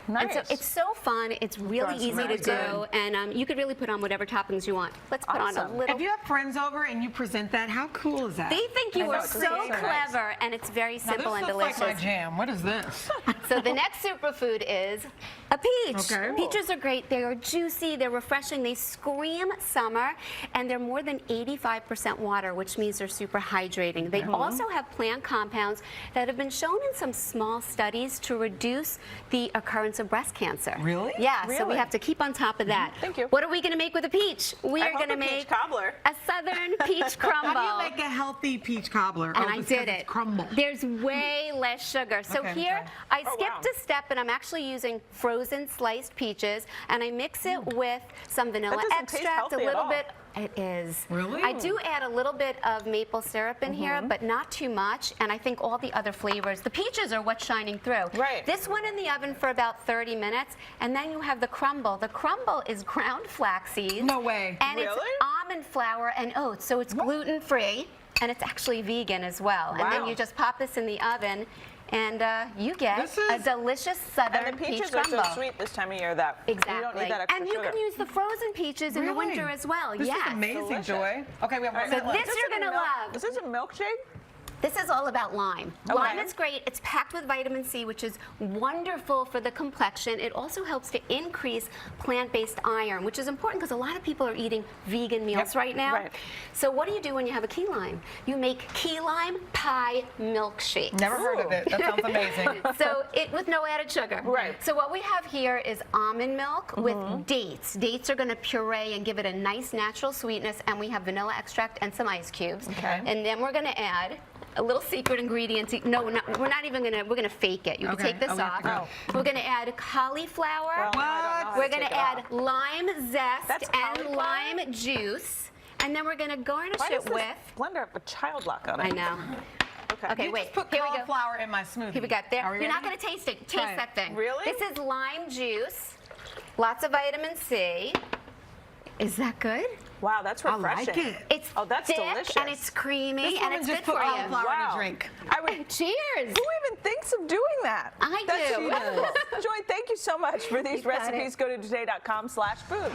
Nice. And so it's so fun. It's really easy to do, and you could really put on whatever toppings you want. Let's put on a little. If you have friends over and you present that, how cool is that? They think you I know, are it's so really clever, and it's very simple and this looks delicious. like my jam. What is this? So the next superfood is a peach. Okay. Peaches are great. They are juicy. They're refreshing. They scream summer, and they're more than 85% water, which means they're super hydrating. They also have plant compounds that have been shown in some small studies to reduce the occurrence of breast cancer. Really? Yeah. So we Really? have to keep on top of that. Thank you. What are we going to make with a peach? We I are hope going to a peach make cobbler. a southern peach crumble. How do you make a healthy peach cobbler? And I just did 'cause it's it. crumble. There's way less sugar. So Okay, here, okay. I skipped a step, and I'm actually using frozen sliced peaches, and I mix it with some vanilla doesn't taste extract, a healthy at little all. bit It is. Really? I do add a little bit of maple syrup in here, but not too much. And I think all the other flavors, the peaches are what's shining through. Right. This went in the oven for about 30 minutes, and then you have the crumble. The crumble is ground flax seeds. No way. And it's almond flour and oats, so it's gluten-free, and it's actually vegan as well. And then you just pop this in the oven, and you get a delicious southern And the peaches peach are crumble. so sweet this time of year that Exactly. you don't need that extra and you sugar. can use the frozen peaches in the winter as well. This yes. is amazing, Delicious. Joy. Okay, we have one So minute left. this you're going to love. Is this a milkshake? This is all about lime. Okay. Lime is great. It's packed with vitamin C, which is wonderful for the complexion. It also helps to increase plant-based iron, which is important because a lot of people are eating vegan meals right now. Right. So what do you do when you have a key lime? You make key lime pie milkshake. Never heard of it. That sounds amazing. So it with no added sugar. Right. So what we have here is almond milk with dates. Dates are going to puree and give it a nice natural sweetness, and we have vanilla extract and some ice cubes. Okay. And then we're going to add a little secret ingredient. No, we're not even gonna. We're gonna fake it. You can take this off. We're gonna add cauliflower. We're gonna add lime zest and lime juice, and then we're gonna garnish it with. Blender have a child lock on it. I know. Okay, You wait. just put Here we go. cauliflower in my smoothie. Here we go. There. Are we You're not ready? gonna taste it. Try Taste it. that thing. Really? This is lime juice. Lots of vitamin C. Is that good? Wow, that's refreshing. I like it. It's that's thick delicious. and it's creamy This and woman it's just good put for you. cauliflower in a drink. I would. Cheers. Who even thinks of doing that? I That's do. wonderful. Joy, thank you so much for these You got recipes. it. Go to today.com/food.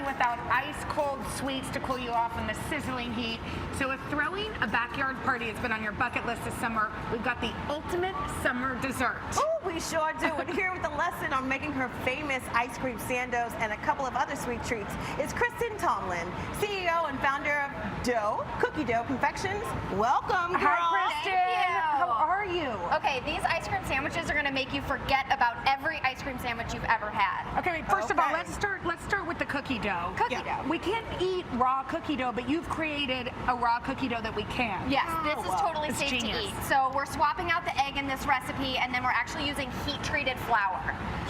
Without ice cold sweets to cool you off in the sizzling heat. So if throwing a backyard party has been on your bucket list this summer, we've got the ultimate summer dessert. Oh, we sure do. And here with the lesson on making her famous ice cream sandos and a couple of other sweet treats is Kristen Tomlin, CEO and founder of Cookie Dough Confections. Welcome, girl. Hi, Kristen. How are you? Okay, these ice cream sandwiches are going to make you forget about every ice cream sandwich you've ever had. Okay, wait, first of all, let's start with the cookie dough. Cookie dough. We can't eat raw cookie dough, but you've created a raw cookie dough that we can. Yes, this is totally It's safe genius. to eat. So we're swapping out the egg in this recipe, and then we're actually using heat-treated flour.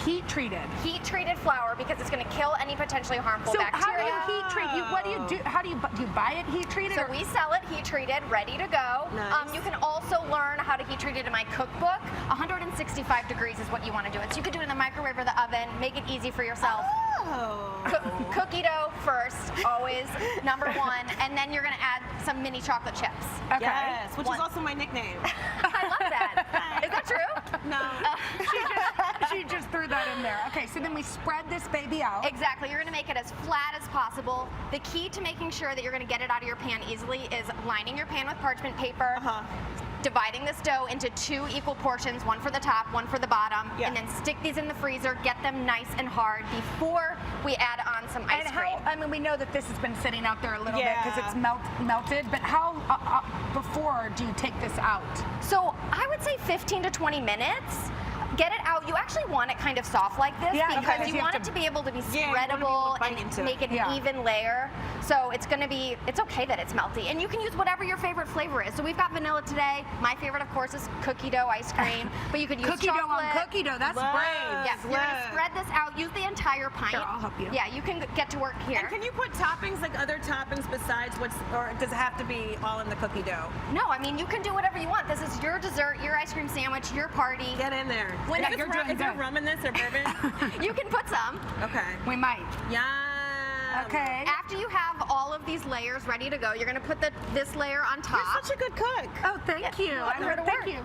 Heat-treated? Heat-treated flour because it's going to kill any potentially harmful So bacteria. how do you heat treat? What do you do? How do you buy it heat treated? So we sell it heat treated, ready to go. Nice. You can also learn how to heat treat it in my cookbook. 165 degrees is what you want to do it. So you can do it in the microwave or the oven. Make it easy for yourself. Cookie dough first, always #1, and then you're going to add some mini chocolate chips. Okay. Yes, which is also my nickname. I love that. Is that true? No. She just threw that in there. Okay, so then then we spread this baby out. Exactly. You're going to make it as flat as possible. The key to making sure that you're going to get it out of your pan easily is lining your pan with parchment paper. Dividing this dough into 2 equal portions, one for the top, one for the bottom, and then stick these in the freezer, get them nice and hard before we add on some ice cream. I mean, we know that this has been sitting out there a little bit because it's melted, but how before do you take this out? So I would say 15 to 20 minutes. Get it out. You actually want it kind of soft like this because you want it to be able to be spreadable and make an even layer. So it's going to be, it's okay that it's melty. And you can use whatever your favorite flavor is. So we've got vanilla today. My favorite, of course, is cookie dough ice cream. But you could use cookie chocolate. dough on cookie dough. That's brave. Yes, you're going to spread this out. Use the entire pint. Here, I'll help you. Yeah, you can get to work here. And can you put toppings, like other toppings besides or does it have to be all in the cookie dough? No, I mean, you can do whatever you want. This is your dessert, your ice cream sandwich, your party. Get in there. Is there rum in this or bourbon? You can put some. Okay. We might. Yeah. Okay. After you have all of these layers ready to go, you're going to put this layer on top. You're such a good cook. Oh, thank you.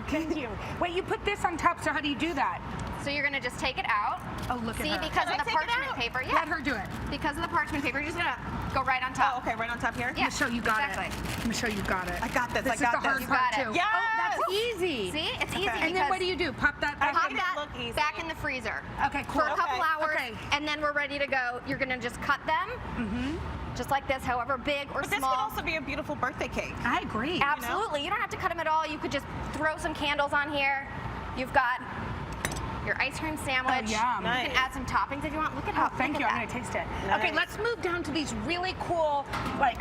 Thank you. Wait, you put this on top, so how do you do that? So you're going to just take it out. Oh, look at her. See, because of the parchment paper. Yeah. Let her do it. Because of the parchment paper, you're just going to go right on top. Oh, okay, right on top here? Yeah, I'm show you got exactly. it. I'm going to show you got it. I got this. This I got is the hard this. part, You got too. it. Yes! Oh, that's easy. See? It's easy. And then what do you do? Pop that back Pop in? that back in the freezer. Okay, cool. For a couple hours, and then we're ready to go. You're going to just cut them. Just like this, however big or But this small. could also be a beautiful birthday cake. I agree. Absolutely. You don't have to cut them at all. You could just throw some candles on here. You've got your ice cream sandwich. Oh, yum. You can add some toppings if you want. Look at how. Thank you. I'm going to taste it. Okay, let's move down to these really cool, like,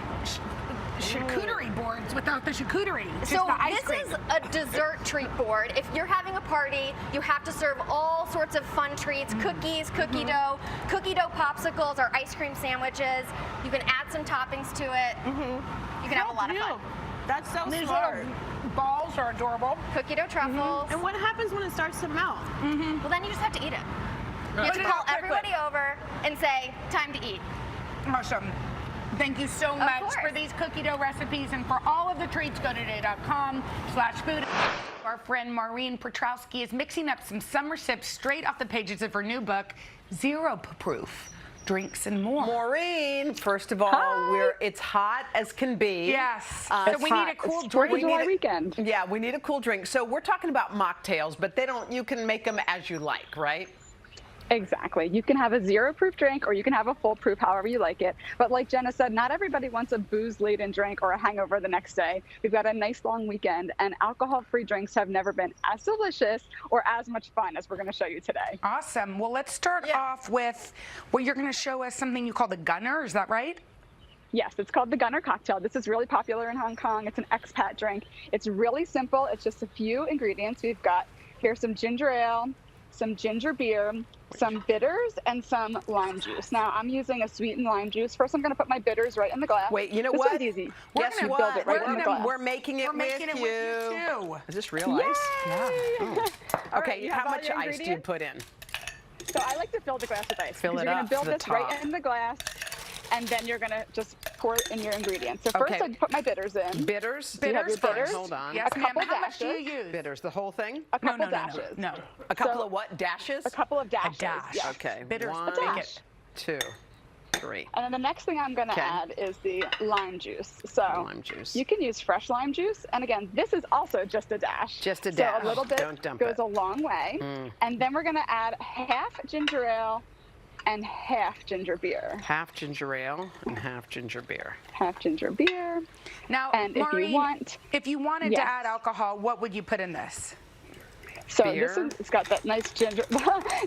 charcuterie boards without the charcuterie. So this is a dessert treat board. If you're having a party, you have to serve all sorts of fun treats, cookies, cookie dough popsicles, or ice cream sandwiches. You can add some toppings to it. You can have a lot of fun. That's so These smart. little balls are adorable. Cookie dough truffles. And what happens when it starts to melt? Well, then you just have to eat it. You have to call everybody over and say, time to eat. Awesome. Thank you so much for these cookie dough recipes and for all of the treats. Go to today.com/food. Our friend Maureen Petrowski is mixing up some summer sips straight off the pages of her new book, Zero Proof. Drinks and more. Maureen, first of all, it's hot as can be. Yes. So we need a cool drink. We need weekend. Yeah, we need a cool drink. So we're talking about mocktails, but you can make them as you like, right? Exactly. You can have a zero-proof drink or you can have a full-proof, however you like it. But like Jenna said, not everybody wants a booze-laden drink or a hangover the next day. We've got a nice long weekend, and alcohol-free drinks have never been as delicious or as much fun as we're going to show you today. Awesome. Well, let's start off with, you're going to show us something you call the Gunner. Is that right? Yes, it's called the Gunner cocktail. This is really popular in Hong Kong. It's an expat drink. It's really simple. It's just a few ingredients. We've got here some ginger ale, some ginger beer, some bitters, and some lime juice. Now, I'm using a sweetened lime juice. First, I'm going to put my bitters right in the glass. Wait, you know this what? This is easy. Guess We're what? going to build it right in the glass. We're making it with you too. Is this real ice? Yeah. Oh. Okay, right, how much ice do you put in? So I like to fill the glass with ice. Fill it You're going up to build to the this right top. in the glass, and then you're going to just pour in your ingredients. So first, I put my bitters in. Bitters? Do you have your bitters? Hold on. Yes, a ma'am. couple How much do you dashes. use? Bitters, the whole thing? A couple dashes. No. A couple of what? Dashes? A couple of dashes. A dash. Yes. Okay. Bitters. One, Make it. 2, 3. And then the next thing I'm going to add is the lime juice. So Lime juice. you can use fresh lime juice. And again, this is also just a dash. Just a dash. So a little bit Don't dump goes it. a long way. And then we're going to add half ginger ale and half ginger beer. Half ginger ale and half ginger beer. Half ginger beer. Now, And Maureen, if you want, if you wanted to add alcohol, what would you put in this? so beer? this is, it's got that nice ginger,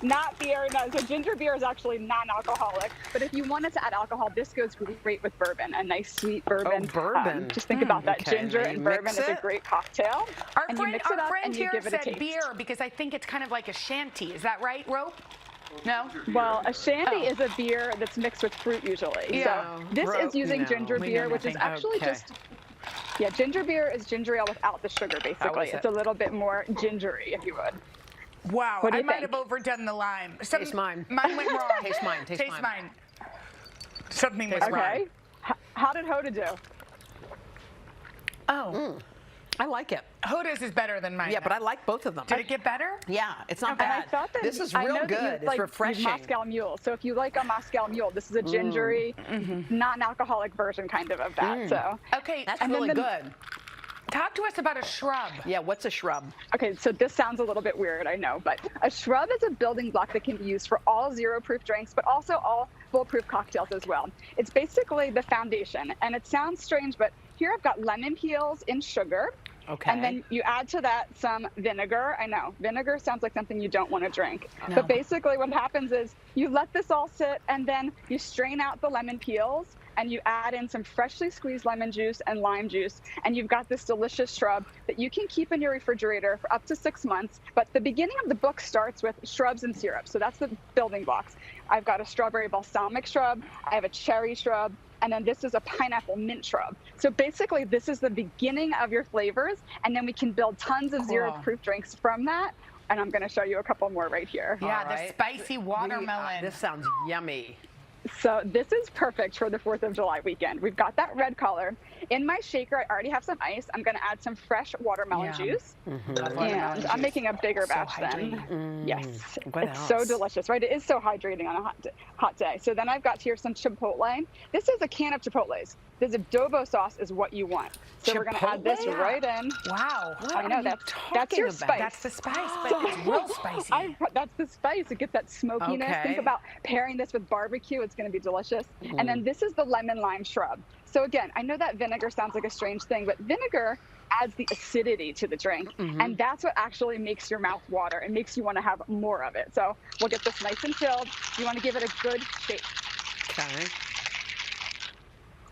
not beer, no. So ginger beer is actually non-alcoholic. But if you wanted to add alcohol, this goes great with bourbon, a nice sweet bourbon. Oh, bourbon. Just think about that. Okay, Ginger then you and bourbon mix is a it. great cocktail. Our and friend, you mix it up and you here give it a said taste. beer because I think it's kind of like a shanty. Is that right, Rope? No? Well, a shandy is a beer that's mixed with fruit usually. Yeah. So this is using ginger We beer, know which is nothing. actually Okay. just, yeah, ginger beer is ginger ale without the sugar, basically. is it? It's a little bit more gingery, if you would. Wow, What do I you might think? have overdone the lime. Taste mine. Mine went wrong. Taste mine. Taste mine. Something was Taste wrong. Okay. How did Hoda do? Oh. I like it. Hoda's is better than mine. Yeah, but I like both of them. Did it get better? Yeah, it's not And I bad. thought that This is I real know that good. you It's refreshing. Moscow Mule. So if you like a Moscow Mule, this is a gingery, non-alcoholic version kind of that. So okay, That's and then really the- good. Talk to us about a shrub. Yeah, what's a shrub? Okay, so this sounds a little bit weird, I know, but a shrub is a building block that can be used for all zero-proof drinks, but also all foolproof cocktails as well. It's basically the foundation, and it sounds strange, but here I've got lemon peels in sugar. Okay. And then you add to that some vinegar. I know, vinegar sounds like something you don't want to drink. No. But basically what happens is you let this all sit, and then you strain out the lemon peels, and you add in some freshly squeezed lemon juice and lime juice, and you've got this delicious shrub that you can keep in your refrigerator for up to 6 months. But the beginning of the book starts with shrubs and syrup, so that's the building blocks. I've got a strawberry balsamic shrub, I have a cherry shrub, and then this is a pineapple mint shrub. So basically this is the beginning of your flavors, and then we can build tons of zero-proof drinks from that. And I'm gonna show you a couple more right here. Yeah, the spicy watermelon. This sounds yummy. So this is perfect for the 4th of July weekend. We've got that red color. In my shaker, I already have some ice. I'm gonna add some fresh watermelon juice. And I'm making a bigger batch then. Yes, What it's so else? delicious, right? It is so hydrating on a hot day. So then I've got here some chipotle. This is a can of chipotles. This adobo sauce is what you want. So we're gonna add this Chipotle? right in. Wow. I know that's your spice. That's the spice, but it's real spicy. That's the spice. It gets that smokiness. Okay. Think about pairing this with barbecue. It's going to be delicious. And then this is the lemon lime shrub. So again, I know that vinegar sounds like a strange thing, but vinegar adds the acidity to the drink. And that's what actually makes your mouth water. It makes you want to have more of it. So we'll get this nice and filled. You want to give it a good shake. Okay.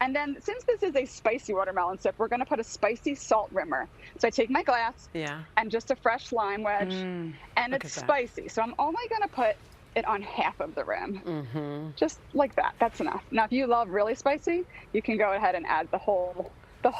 And then since this is a spicy watermelon sip, we're going to put a spicy salt rimmer. So I take my glass and just a fresh lime wedge, and it's spicy. So I'm only going to put it on half of the rim, just like that. That's enough. Now, if you love really spicy, you can go ahead and add the whole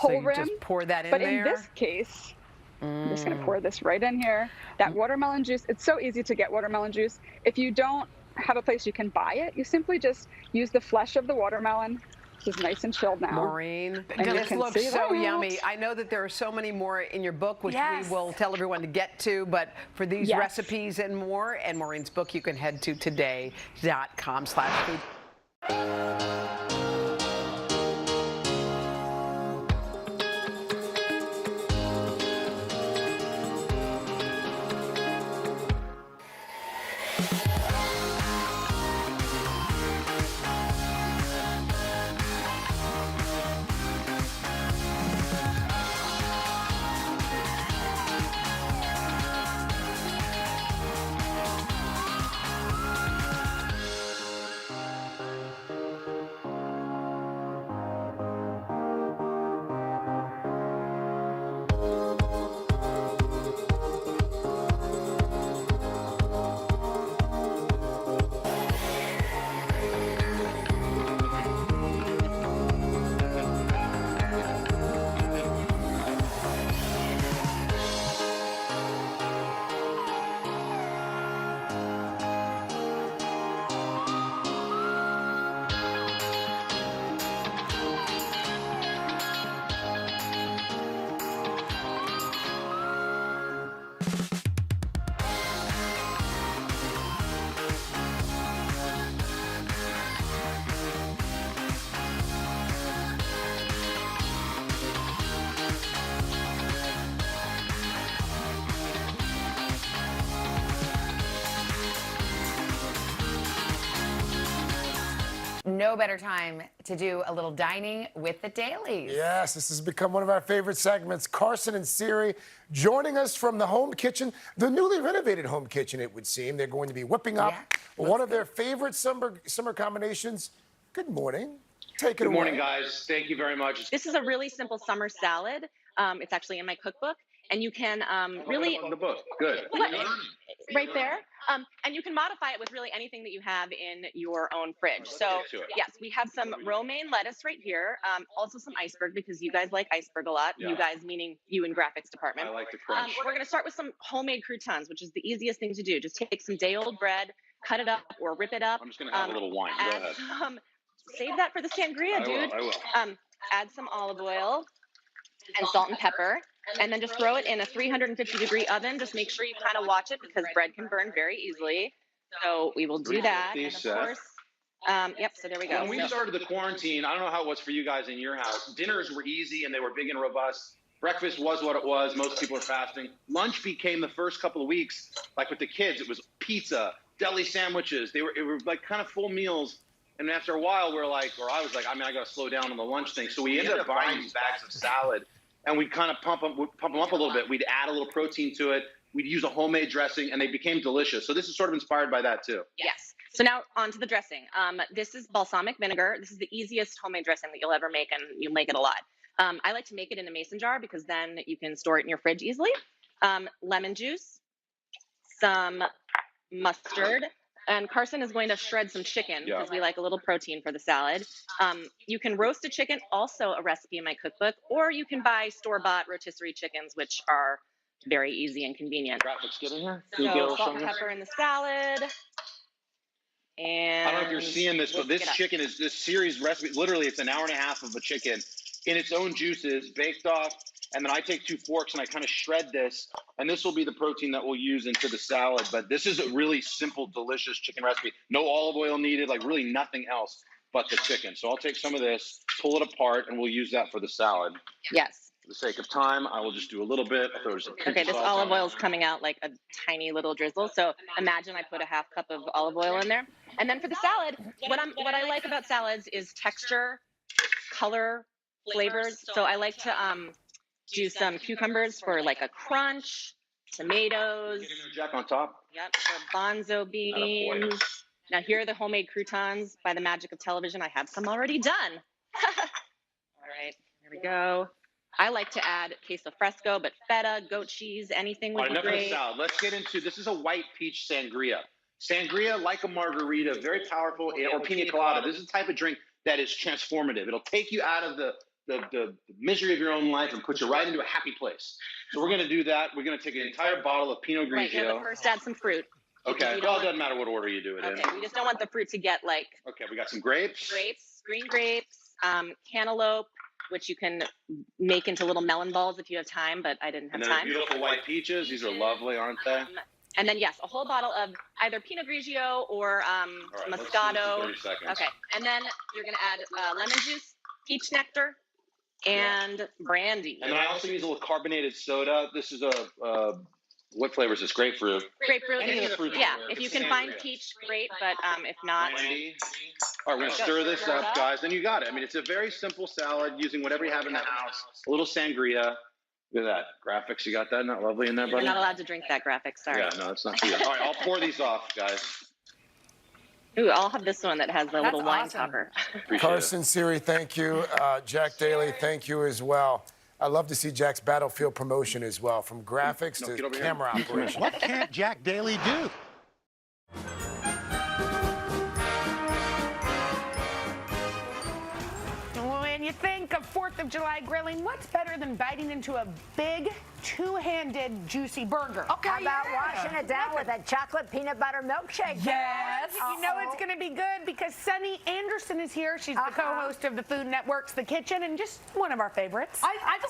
So you rim. just pour that in but there? in this case, I'm just going to pour this right in here. That watermelon juice, it's so easy to get watermelon juice. If you don't have a place you can buy it, you simply just use the flesh of the watermelon. Is nice and chilled now. Maureen, And you this can looks see so that. yummy. I know that there are so many more in your book, which Yes. we will tell everyone to get to, but for these Yes. recipes and more, and Maureen's book, you can head to today.com/food. No better time to do a little dining with the dailies. Yes, this has become one of our favorite segments. Carson and Siri joining us from the home kitchen, the newly renovated home kitchen, it would seem. They're going to be whipping up one of their favorite summer combinations. Good morning. Take it away. Good morning, guys. Thank you very much. This is a really simple summer salad. It's actually in my cookbook, and you can really the book. Good. Right there. And you can modify it with really anything that you have in your own fridge. So get to it. yes, we have some romaine lettuce right here. Also some iceberg, because you guys like iceberg a lot. Yeah. You guys meaning you in graphics department. I like the crunch. We're going to start with some homemade croutons, which is the easiest thing to do. Just take some day-old bread, cut it up or rip it up. I'm just going to have a little wine. Go Add ahead. save that for the sangria, dude. I will. Add some olive oil and salt and pepper. and then just throw it in a 350-degree oven. Just make sure you kind of watch it because bread can burn very easily. So we will do that. And of course, yep, so there we go. When we started the quarantine, I don't know how it was for you guys in your house. Dinners were easy and they were big and robust. Breakfast was what it was. Most people are fasting. Lunch became the first couple of weeks, like with the kids, it was pizza, deli sandwiches. It were like kind of full meals. And after a while, we're like, or I was like, I got to slow down on the lunch thing. So we ended up buying these bags of salad, and we'd kind of pump them up a little bit. We'd add a little protein to it. We'd use a homemade dressing, and they became delicious. So this is sort of inspired by that, too. Yes. So now on to the dressing. This is balsamic vinegar. This is the easiest homemade dressing that you'll ever make, and you'll make it a lot. I like to make it in a mason jar because then you can store it in your fridge easily. Lemon juice, some mustard, and Carson is going to shred some chicken because we like a little protein for the salad. You can roast a chicken, also a recipe in my cookbook, or you can buy store-bought rotisserie chickens, which are very easy and convenient. Graphics get in here. So salt and pepper in the salad. And I don't know if you're seeing this, but this chicken is this series recipe. Literally, it's an hour and a half of a chicken in its own juices, baked off. And then I take 2 forks and I kind of shred this. And this will be the protein that we'll use into the salad. But this is a really simple, delicious chicken recipe. No olive oil needed, like really nothing else but the chicken. So I'll take some of this, pull it apart, and we'll use that for the salad. Yes. For the sake of time, I will just do a little bit. I throw some Okay, this olive oil is coming out like a tiny little drizzle. So imagine I put a half cup of olive oil in there. And then for the salad, what I like about salads is texture, color, flavors. So I like to do some cucumbers for like a crunch, tomatoes. Jack on top. Yep, for bonzo beans. Now here are the homemade croutons. By the magic of television, I have some already done. All right, here we go. I like to add queso fresco, but feta, goat cheese, anything would be Enough great. of the salad. Let's get into, this is a white peach sangria. Sangria, like a margarita, very powerful, or pina colada. This is the type of drink that is transformative. It'll take you out of the misery of your own life and put you right into a happy place. So we're going to do that. We're going to take an entire bottle of Pinot Right, Grigio. but first add some fruit. Okay, well, it doesn't matter what order you do it in. Okay, we just don't want the fruit to get like... Okay, we got some grapes. Green grapes, cantaloupe, which you can make into little melon balls if you have time, but I didn't have And then time. beautiful white peaches. These are lovely, aren't they? And then, yes, a whole bottle of either Pinot Grigio or right, let's do Moscato. 30 seconds. Okay, and then you're going to add lemon juice, peach nectar, and brandy. And then I also use a little carbonated soda. This is what flavor is this? Grapefruit. Grapefruit. Any of the fruits. Yeah, if you can find peach, great, but if not... Brandy. All right, we're going to stir this up, guys. Then you got it. I mean, it's a very simple salad using whatever you have in the house. A little sangria. Look at that. Graphics, you got that? Not lovely in there, buddy? You're not allowed to drink that graphic, sorry. Yeah, no, it's not for you. All right, I'll pour these off, guys. Ooh, I'll have this one that has the little wine awesome. topper. Carson, Siri, thank you. Jack Daly, thank you as well. I love to see Jack's Battlefield promotion as well, from graphics to camera operation. What can't Jack Daly do? When you think of 4th of July grilling, what's better than biting into a big, two-handed, juicy burger? Okay, how about washing it down with a chocolate peanut butter milkshake? Yes. You know it's going to be good because Sunny Anderson is here. She's the co-host of the Food Network's The Kitchen and just one of our favorites. I just